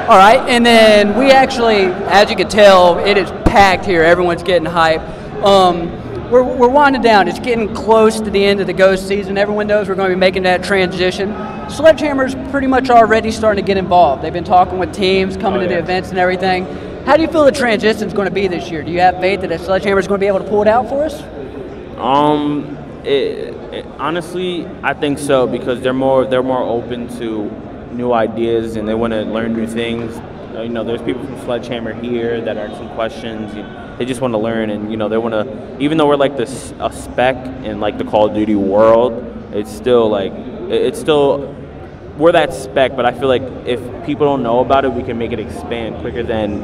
All right, and then we actually, as you can tell, it is packed here. Everyone's getting hype. We're winding down. It's getting close to the end of the Ghost season. Everyone knows we're going to be making that transition. Sledgehammer's pretty much already starting to get involved. They've been talking with teams, coming to the events and everything. How do you feel the transition's going to be this year? Do you have faith that Sledgehammer's going to be able to pull it out for us? Honestly, I think so, because they're more open to new ideas and they want to learn new things. There's people from Sledgehammer here that ask some questions. They just want to learn, and they want to. Even though we're a spec in the Call of Duty world, it's still we're that spec. But I feel like if people don't know about it, we can make it expand quicker than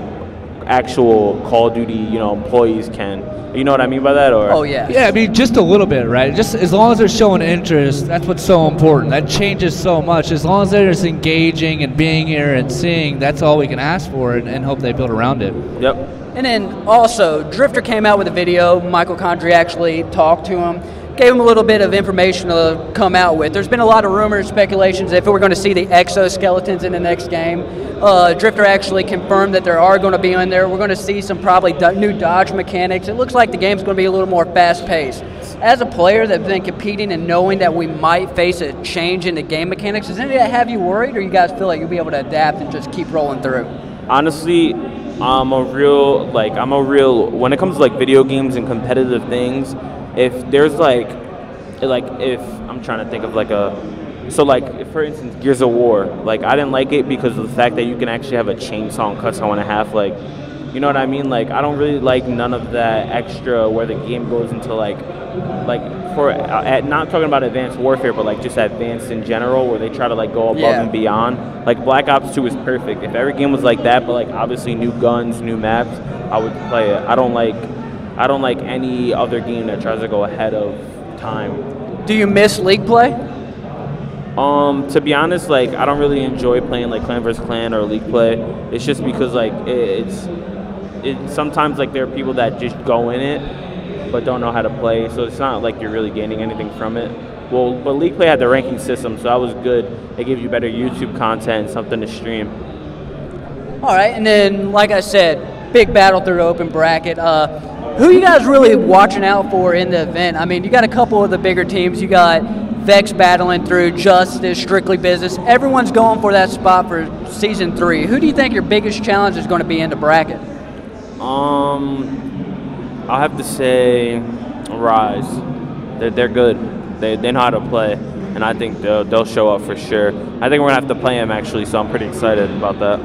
actual Call of Duty employees can. You know what I mean by that, or? Oh yeah. Yeah, I mean just a little bit, right? Just as long as they're showing interest, that's what's so important. That changes so much. As long as they're just engaging and being here and seeing, that's all we can ask for, and hope they build around it. Yep. And then also, Drifter came out with a video. Michael Condrey actually talked to him, gave him a little bit of information to come out with. There's been a lot of rumors, speculations if we're going to see the exoskeletons in the next game. Drifter actually confirmed that there are going to be in there. We're going to see some probably new dodge mechanics. It looks like the game's going to be a little more fast-paced. As a player that's been competing and knowing that we might face a change in the game mechanics, does any of that have you worried, or you guys feel like you'll be able to adapt and just keep rolling through? Honestly, I'm a real, when it comes to video games and competitive things, if there's if I'm trying to think of for instance, Gears of War, I didn't like it because of the fact that you can actually have a chainsaw and cut someone in half, you know what I mean? I don't really like none of that extra where the game goes into not talking about Advanced Warfare, but just Advanced in general, where they try to go above and beyond. Black Ops 2 is perfect. If every game was like that, but obviously new guns, new maps, I would play it. I don't like any other game that tries to go ahead of time. Do you miss League play? To be honest, I don't really enjoy playing Clan vs Clan or League play. It's just because sometimes there are people that just go in it but don't know how to play, so it's not you're really gaining anything from it. Well, but League play had the ranking system, so that was good. It gave you better YouTube content, something to stream. All right, and then like I said, big battle through the open bracket. Who are you guys really watching out for in the event? I mean, you got a couple of the bigger teams. You got Vex battling through, Justice, Strictly Business. Everyone's going for that spot for Season 3. Who do you think your biggest challenge is going to be in the bracket? I'll have to say Rise. They're good. They know how to play, and I think they'll show up for sure. I think we're going to have to play them, actually, so I'm pretty excited about that.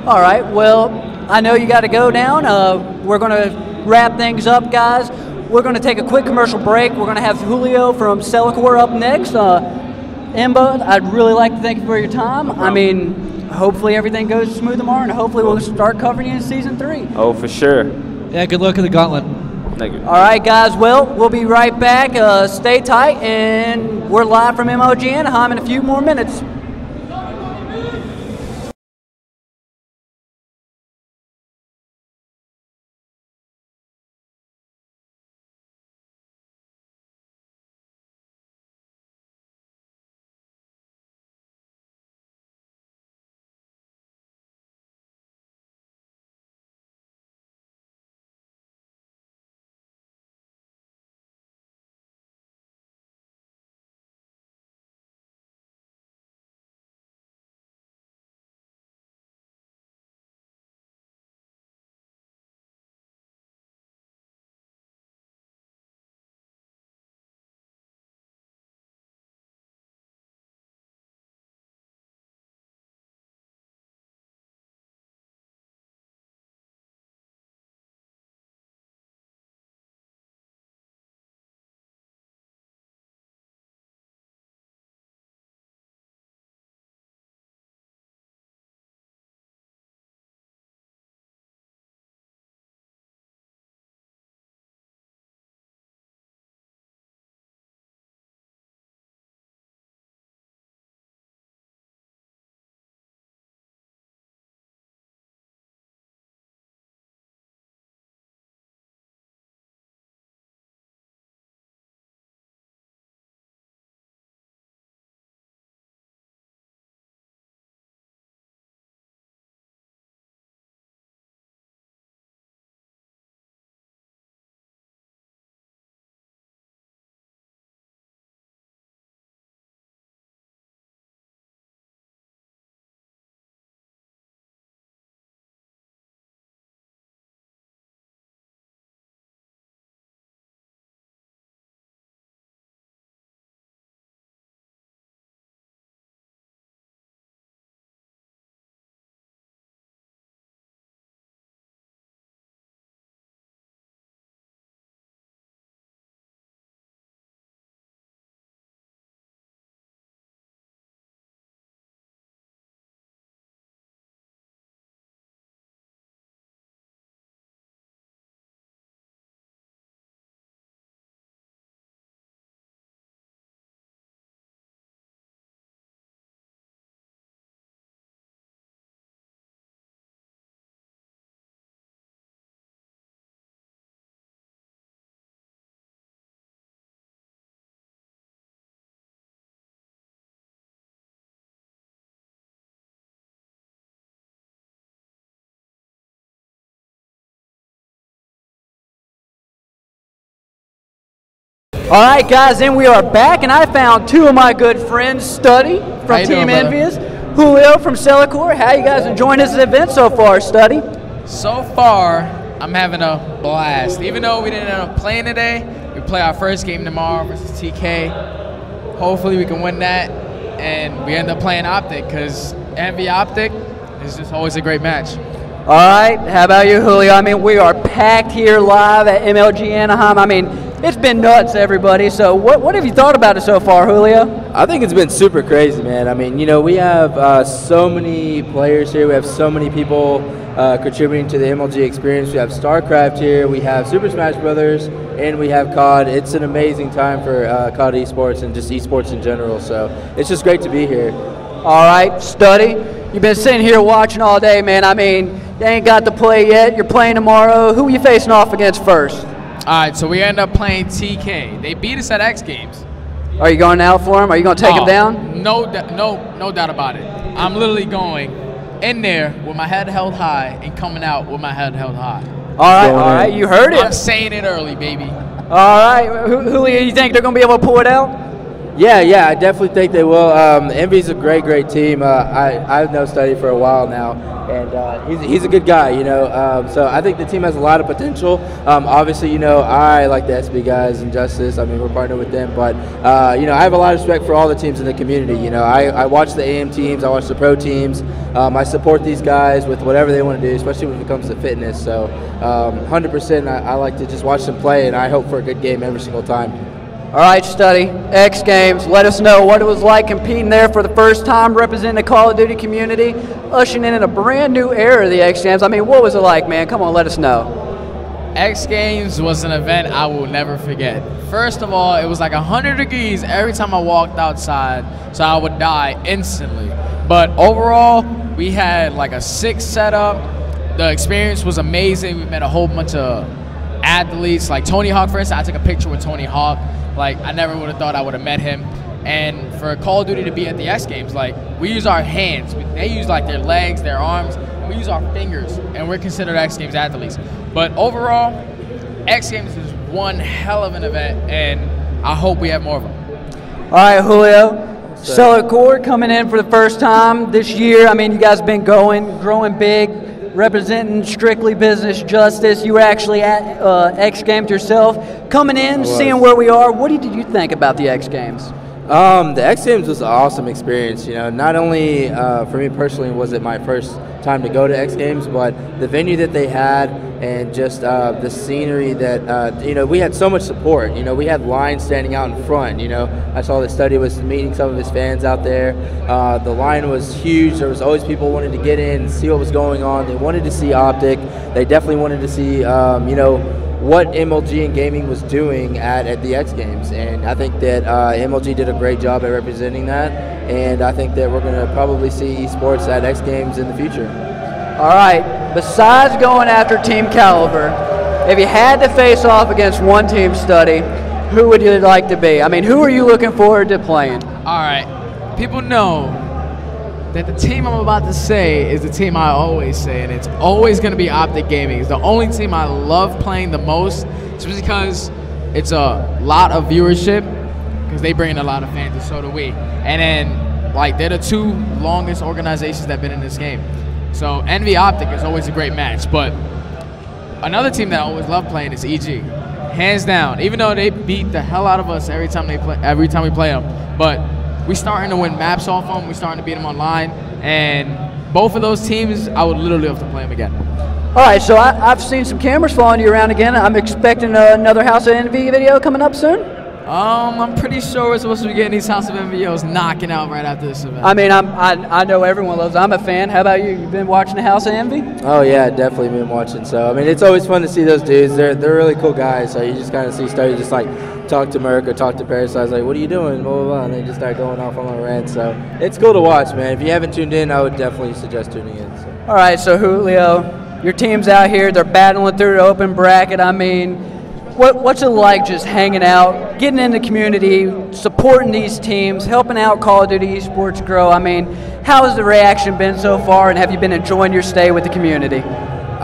All right, well, I know you got to go down. We're going to wrap things up, guys. We're going to take a quick commercial break. We're going to have Julio from Celicor up next. Emba, I'd really like to thank you for your time. I mean, hopefully everything goes smooth tomorrow, and hopefully we'll start covering you in Season 3. Oh, for sure. Yeah, good luck in the gauntlet. Thank you. All right, guys. Well, we'll be right back. Stay tight, and we're live from MLG Anaheim in a few more minutes. All right, guys, and we are back, and I found two of my good friends, Study from Team Envious, Julio from Celicor. How you guys enjoying this event so far, Study? So far, I'm having a blast. Even though we didn't end up playing today, we play our first game tomorrow versus TK. Hopefully we can win that, and we end up playing Optic, because Envy Optic is just always a great match. All right, how about you, Julio? I mean, we are packed here live at MLG Anaheim. I mean, it's been nuts, everybody. So what have you thought about it so far, Julio? I think it's been super crazy, man. I mean, you know, we have so many players here. We have so many people contributing to the MLG experience. We have StarCraft here. We have Super Smash Brothers, and we have COD. It's an amazing time for COD esports and just esports in general. So it's just great to be here. All right, Study. You've been sitting here watching all day, man. I mean, you ain't got to play yet. You're playing tomorrow. Who are you facing off against first? All right, so we end up playing TK. They beat us at X Games. Are you going out for him? Are you going to take him down? No doubt about it. I'm literally going in there with my head held high and coming out with my head held high. All right, you heard it. I'm saying it early, baby. All right, Julio, you think they're going to be able to pull it out? Yeah, I definitely think they will. Envy's a great team. I've known Study for a while now, and he's a good guy, you know. So I think the team has a lot of potential. Obviously, you know, I like the SB guys and Justice. I mean, we're partnered with them, but you know, I have a lot of respect for all the teams in the community. You know, I watch the AM teams, I watch the pro teams. I support these guys with whatever they want to do, especially when it comes to fitness. So 100%, I like to just watch them play, and I hope for a good game every single time. All right, Study, X Games, let us know what it was like competing there for the first time, representing the Call of Duty community, ushering in a brand new era of the X Games. I mean, what was it like, man? Come on, let us know. X Games was an event I will never forget. First of all, it was like 100 degrees every time I walked outside, so I would die instantly. But overall, we had like a sick setup. The experience was amazing. We met a whole bunch of athletes, like Tony Hawk, for instance. I took a picture with Tony Hawk. Like, I never would have thought I would have met him. And for Call of Duty to be at the X Games, like, we use our hands. They use, like, their legs, their arms, and we use our fingers, and we're considered X Games athletes. But overall, X Games is one hell of an event, and I hope we have more of them. All right, Julio. Celicor coming in for the first time this year. I mean, you guys have been growing big, representing strictly business justice. You were actually at X Games yourself. Coming in, seeing where we are, what did you think about the X Games? The X Games was an awesome experience. You know, not only for me personally was it my first time to go to X Games, but the venue that they had and just the scenery that, you know, we had so much support. You know, we had lines standing out in front. You know, I saw that Study was meeting some of his fans out there. The line was huge. There was always people wanting to get in and see what was going on. They wanted to see Optic. They definitely wanted to see, you know, what MLG and gaming was doing at the X Games, and I think that MLG did a great job at representing that, and I think that we're going to probably see esports at X Games in the future. All right, besides going after Team Caliber, if you had to face off against one team, Study, who would you like to be? I mean, who are you looking forward to playing? All right, people know that the team I'm about to say is the team I always say, and it's always going to be Optic Gaming. It's the only team I love playing the most, just because it's a lot of viewership, because they bring in a lot of fans, and so do we. And then, like, they're the two longest organizations that have been in this game. So Envy Optic is always a great match, but another team that I always love playing is EG. Hands down, even though they beat the hell out of us every time we play them, but we starting to win maps off them. We starting to beat them online, and both of those teams, I would literally have to play them again. All right, so I've seen some cameras following you around again. I'm expecting another House of Envy video coming up soon. I'm pretty sure we're supposed to be getting these House of MVOs knocking out right after this event. I mean, I know everyone loves. I'm a fan. How about you? You been watching the House of Envy? Oh yeah, definitely been watching. So I mean, it's always fun to see those dudes. They're really cool guys. So you just kind of see Study just like talk to Merc or talk to Parasite, like, what are you doing? Blah blah blah, and they just start going off on a rant. So it's cool to watch, man. If you haven't tuned in, I would definitely suggest tuning in. So. All right, so Julio, your team's out here. They're battling through the open bracket. I mean, what's it like just hanging out, getting in the community, supporting these teams, helping out Call of Duty esports grow? I mean, how has the reaction been so far, and have you been enjoying your stay with the community?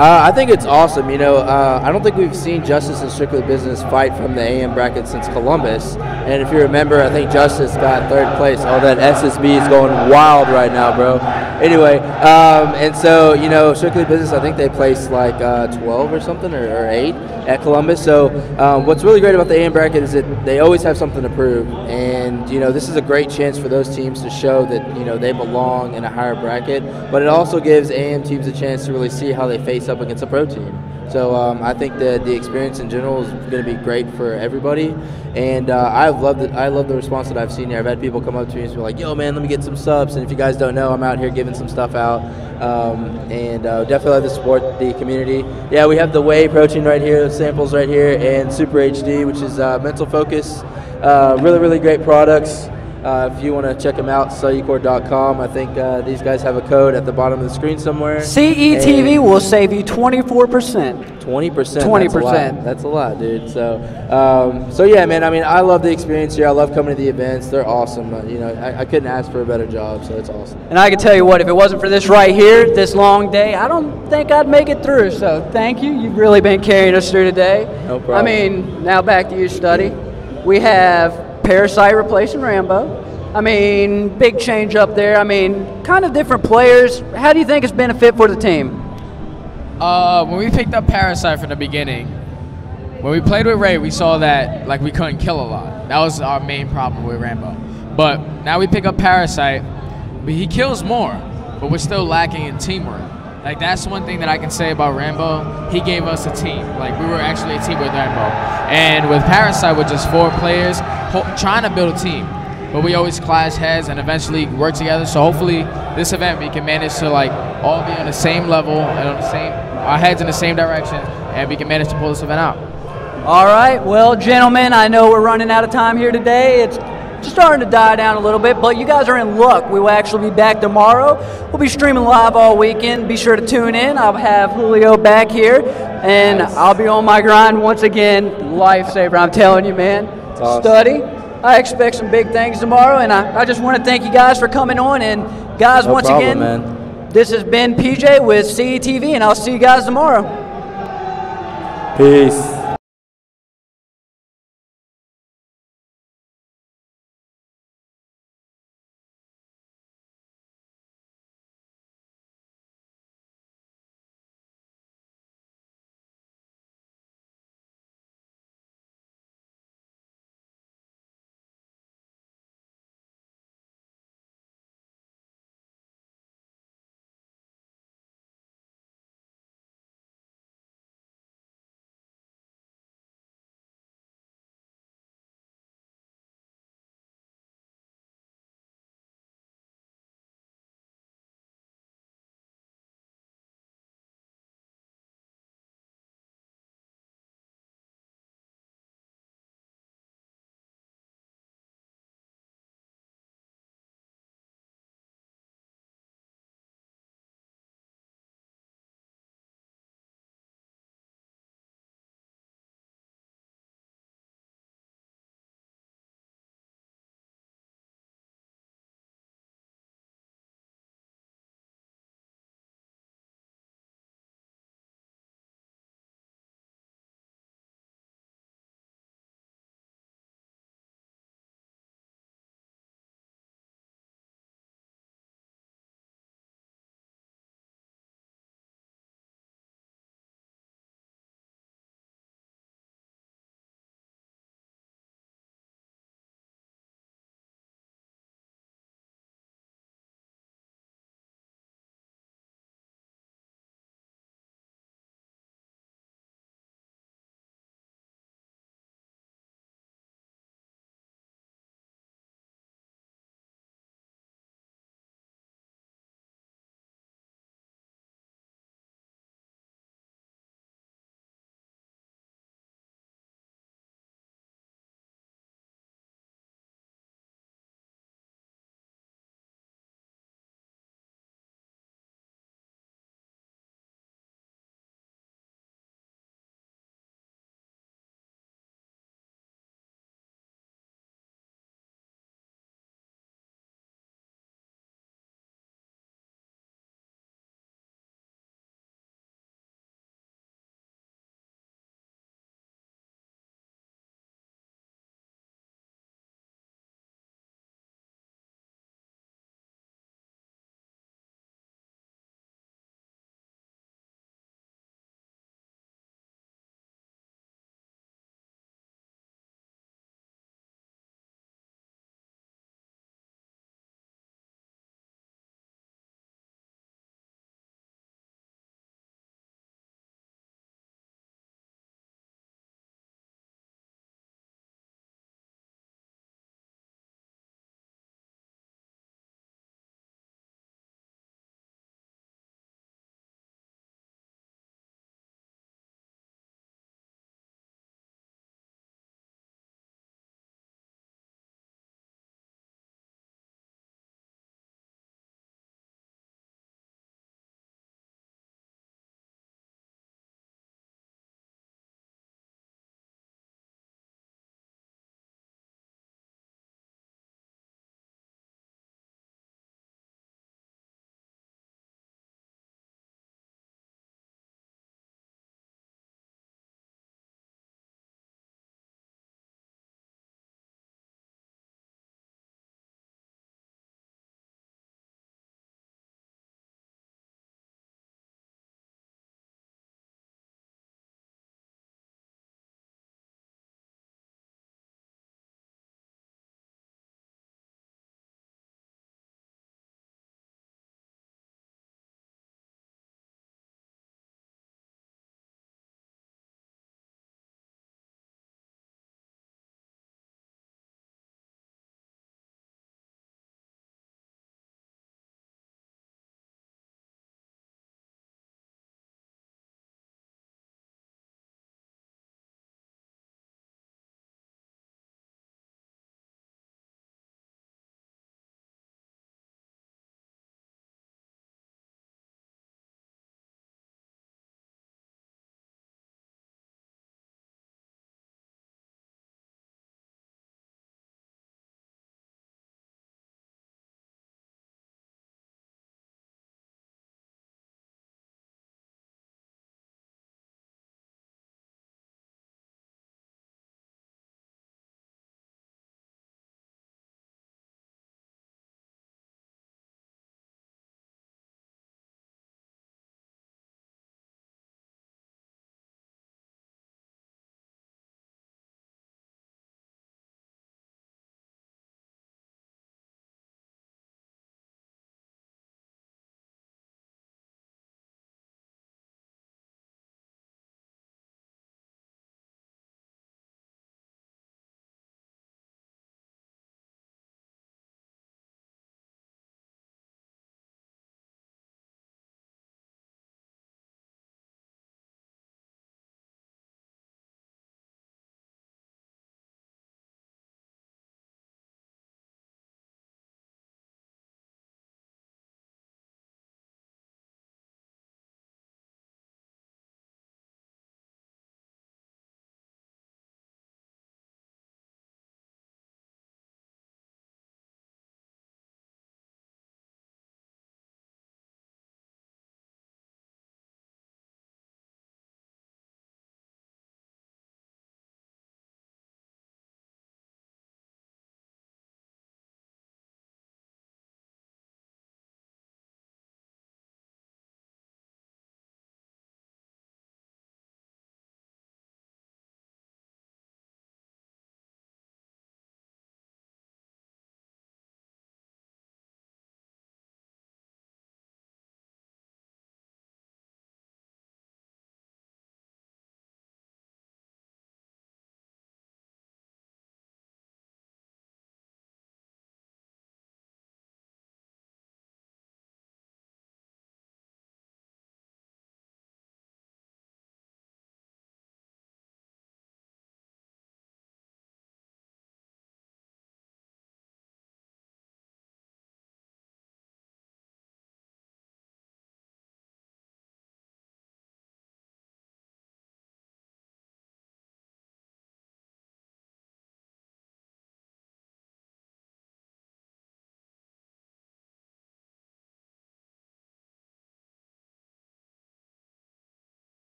I think it's awesome. You know, I don't think we've seen Justice and Strictly Business fight from the AM bracket since Columbus. And if you remember, I think Justice got 3rd place. Oh, that SSB is going wild right now, bro. Anyway, and so, you know, Strictly Business, I think they placed like 12 or something, or 8 at Columbus. So what's really great about the AM bracket is that they always have something to prove. And, you know, this is a great chance for those teams to show that, you know, they belong in a higher bracket. But it also gives AM teams a chance to really see how they face up against a pro team. So I think that the experience in general is going to be great for everybody, and I've loved it. I love the response that I've seen here. I've had people come up to me and be like, "Yo, man, let me get some subs." And if you guys don't know, I'm out here giving some stuff out, and definitely love to support the community. Yeah, we have the whey protein right here, the samples right here, and Super HD, which is mental focus. Really, really great products. If you want to check them out, cellucor.com. I think these guys have a code at the bottom of the screen somewhere. CETV will save you 24%. 20%. 20%. That's a lot, dude. So, so yeah, man. I mean, I love the experience here. I love coming to the events. They're awesome. You know, I couldn't ask for a better job. So it's awesome. And I can tell you what, if it wasn't for this right here, this long day, I don't think I'd make it through. So thank you. You've really been carrying us through today. No problem. I mean, now back to you, Study. We have Parasite replacing Rambo. I mean, big change up there. I mean, kind of different players. How do you think it's been a fit for the team? When we picked up Parasite from the beginning, when we played with Ray, we saw that like we couldn't kill a lot. That was our main problem with Rambo. But now we pick up Parasite, but he kills more, but we're still lacking in teamwork. Like, that's one thing that I can say about Rambo. He gave us a team. Like, we were actually a team with Rambo. And with Parasite, with just 4 players, trying to build a team. But we always clash heads and eventually work together. So hopefully this event we can manage to like all be on the same level and on the same, our heads in the same direction, and we can manage to pull this event out. All right, well, gentlemen, I know we're running out of time here today. It's just starting to die down a little bit, but you guys are in luck. We will actually be back tomorrow. We'll be streaming live all weekend. Be sure to tune in. I'll have Julio back here, and I'll be on my grind once again. Lifesaver, I'm telling you, man. Awesome. Study. I expect some big things tomorrow, and I just want to thank you guys for coming on. And guys, No once problem, again, man. this has been PJ with CETV, and I'll see you guys tomorrow. Peace.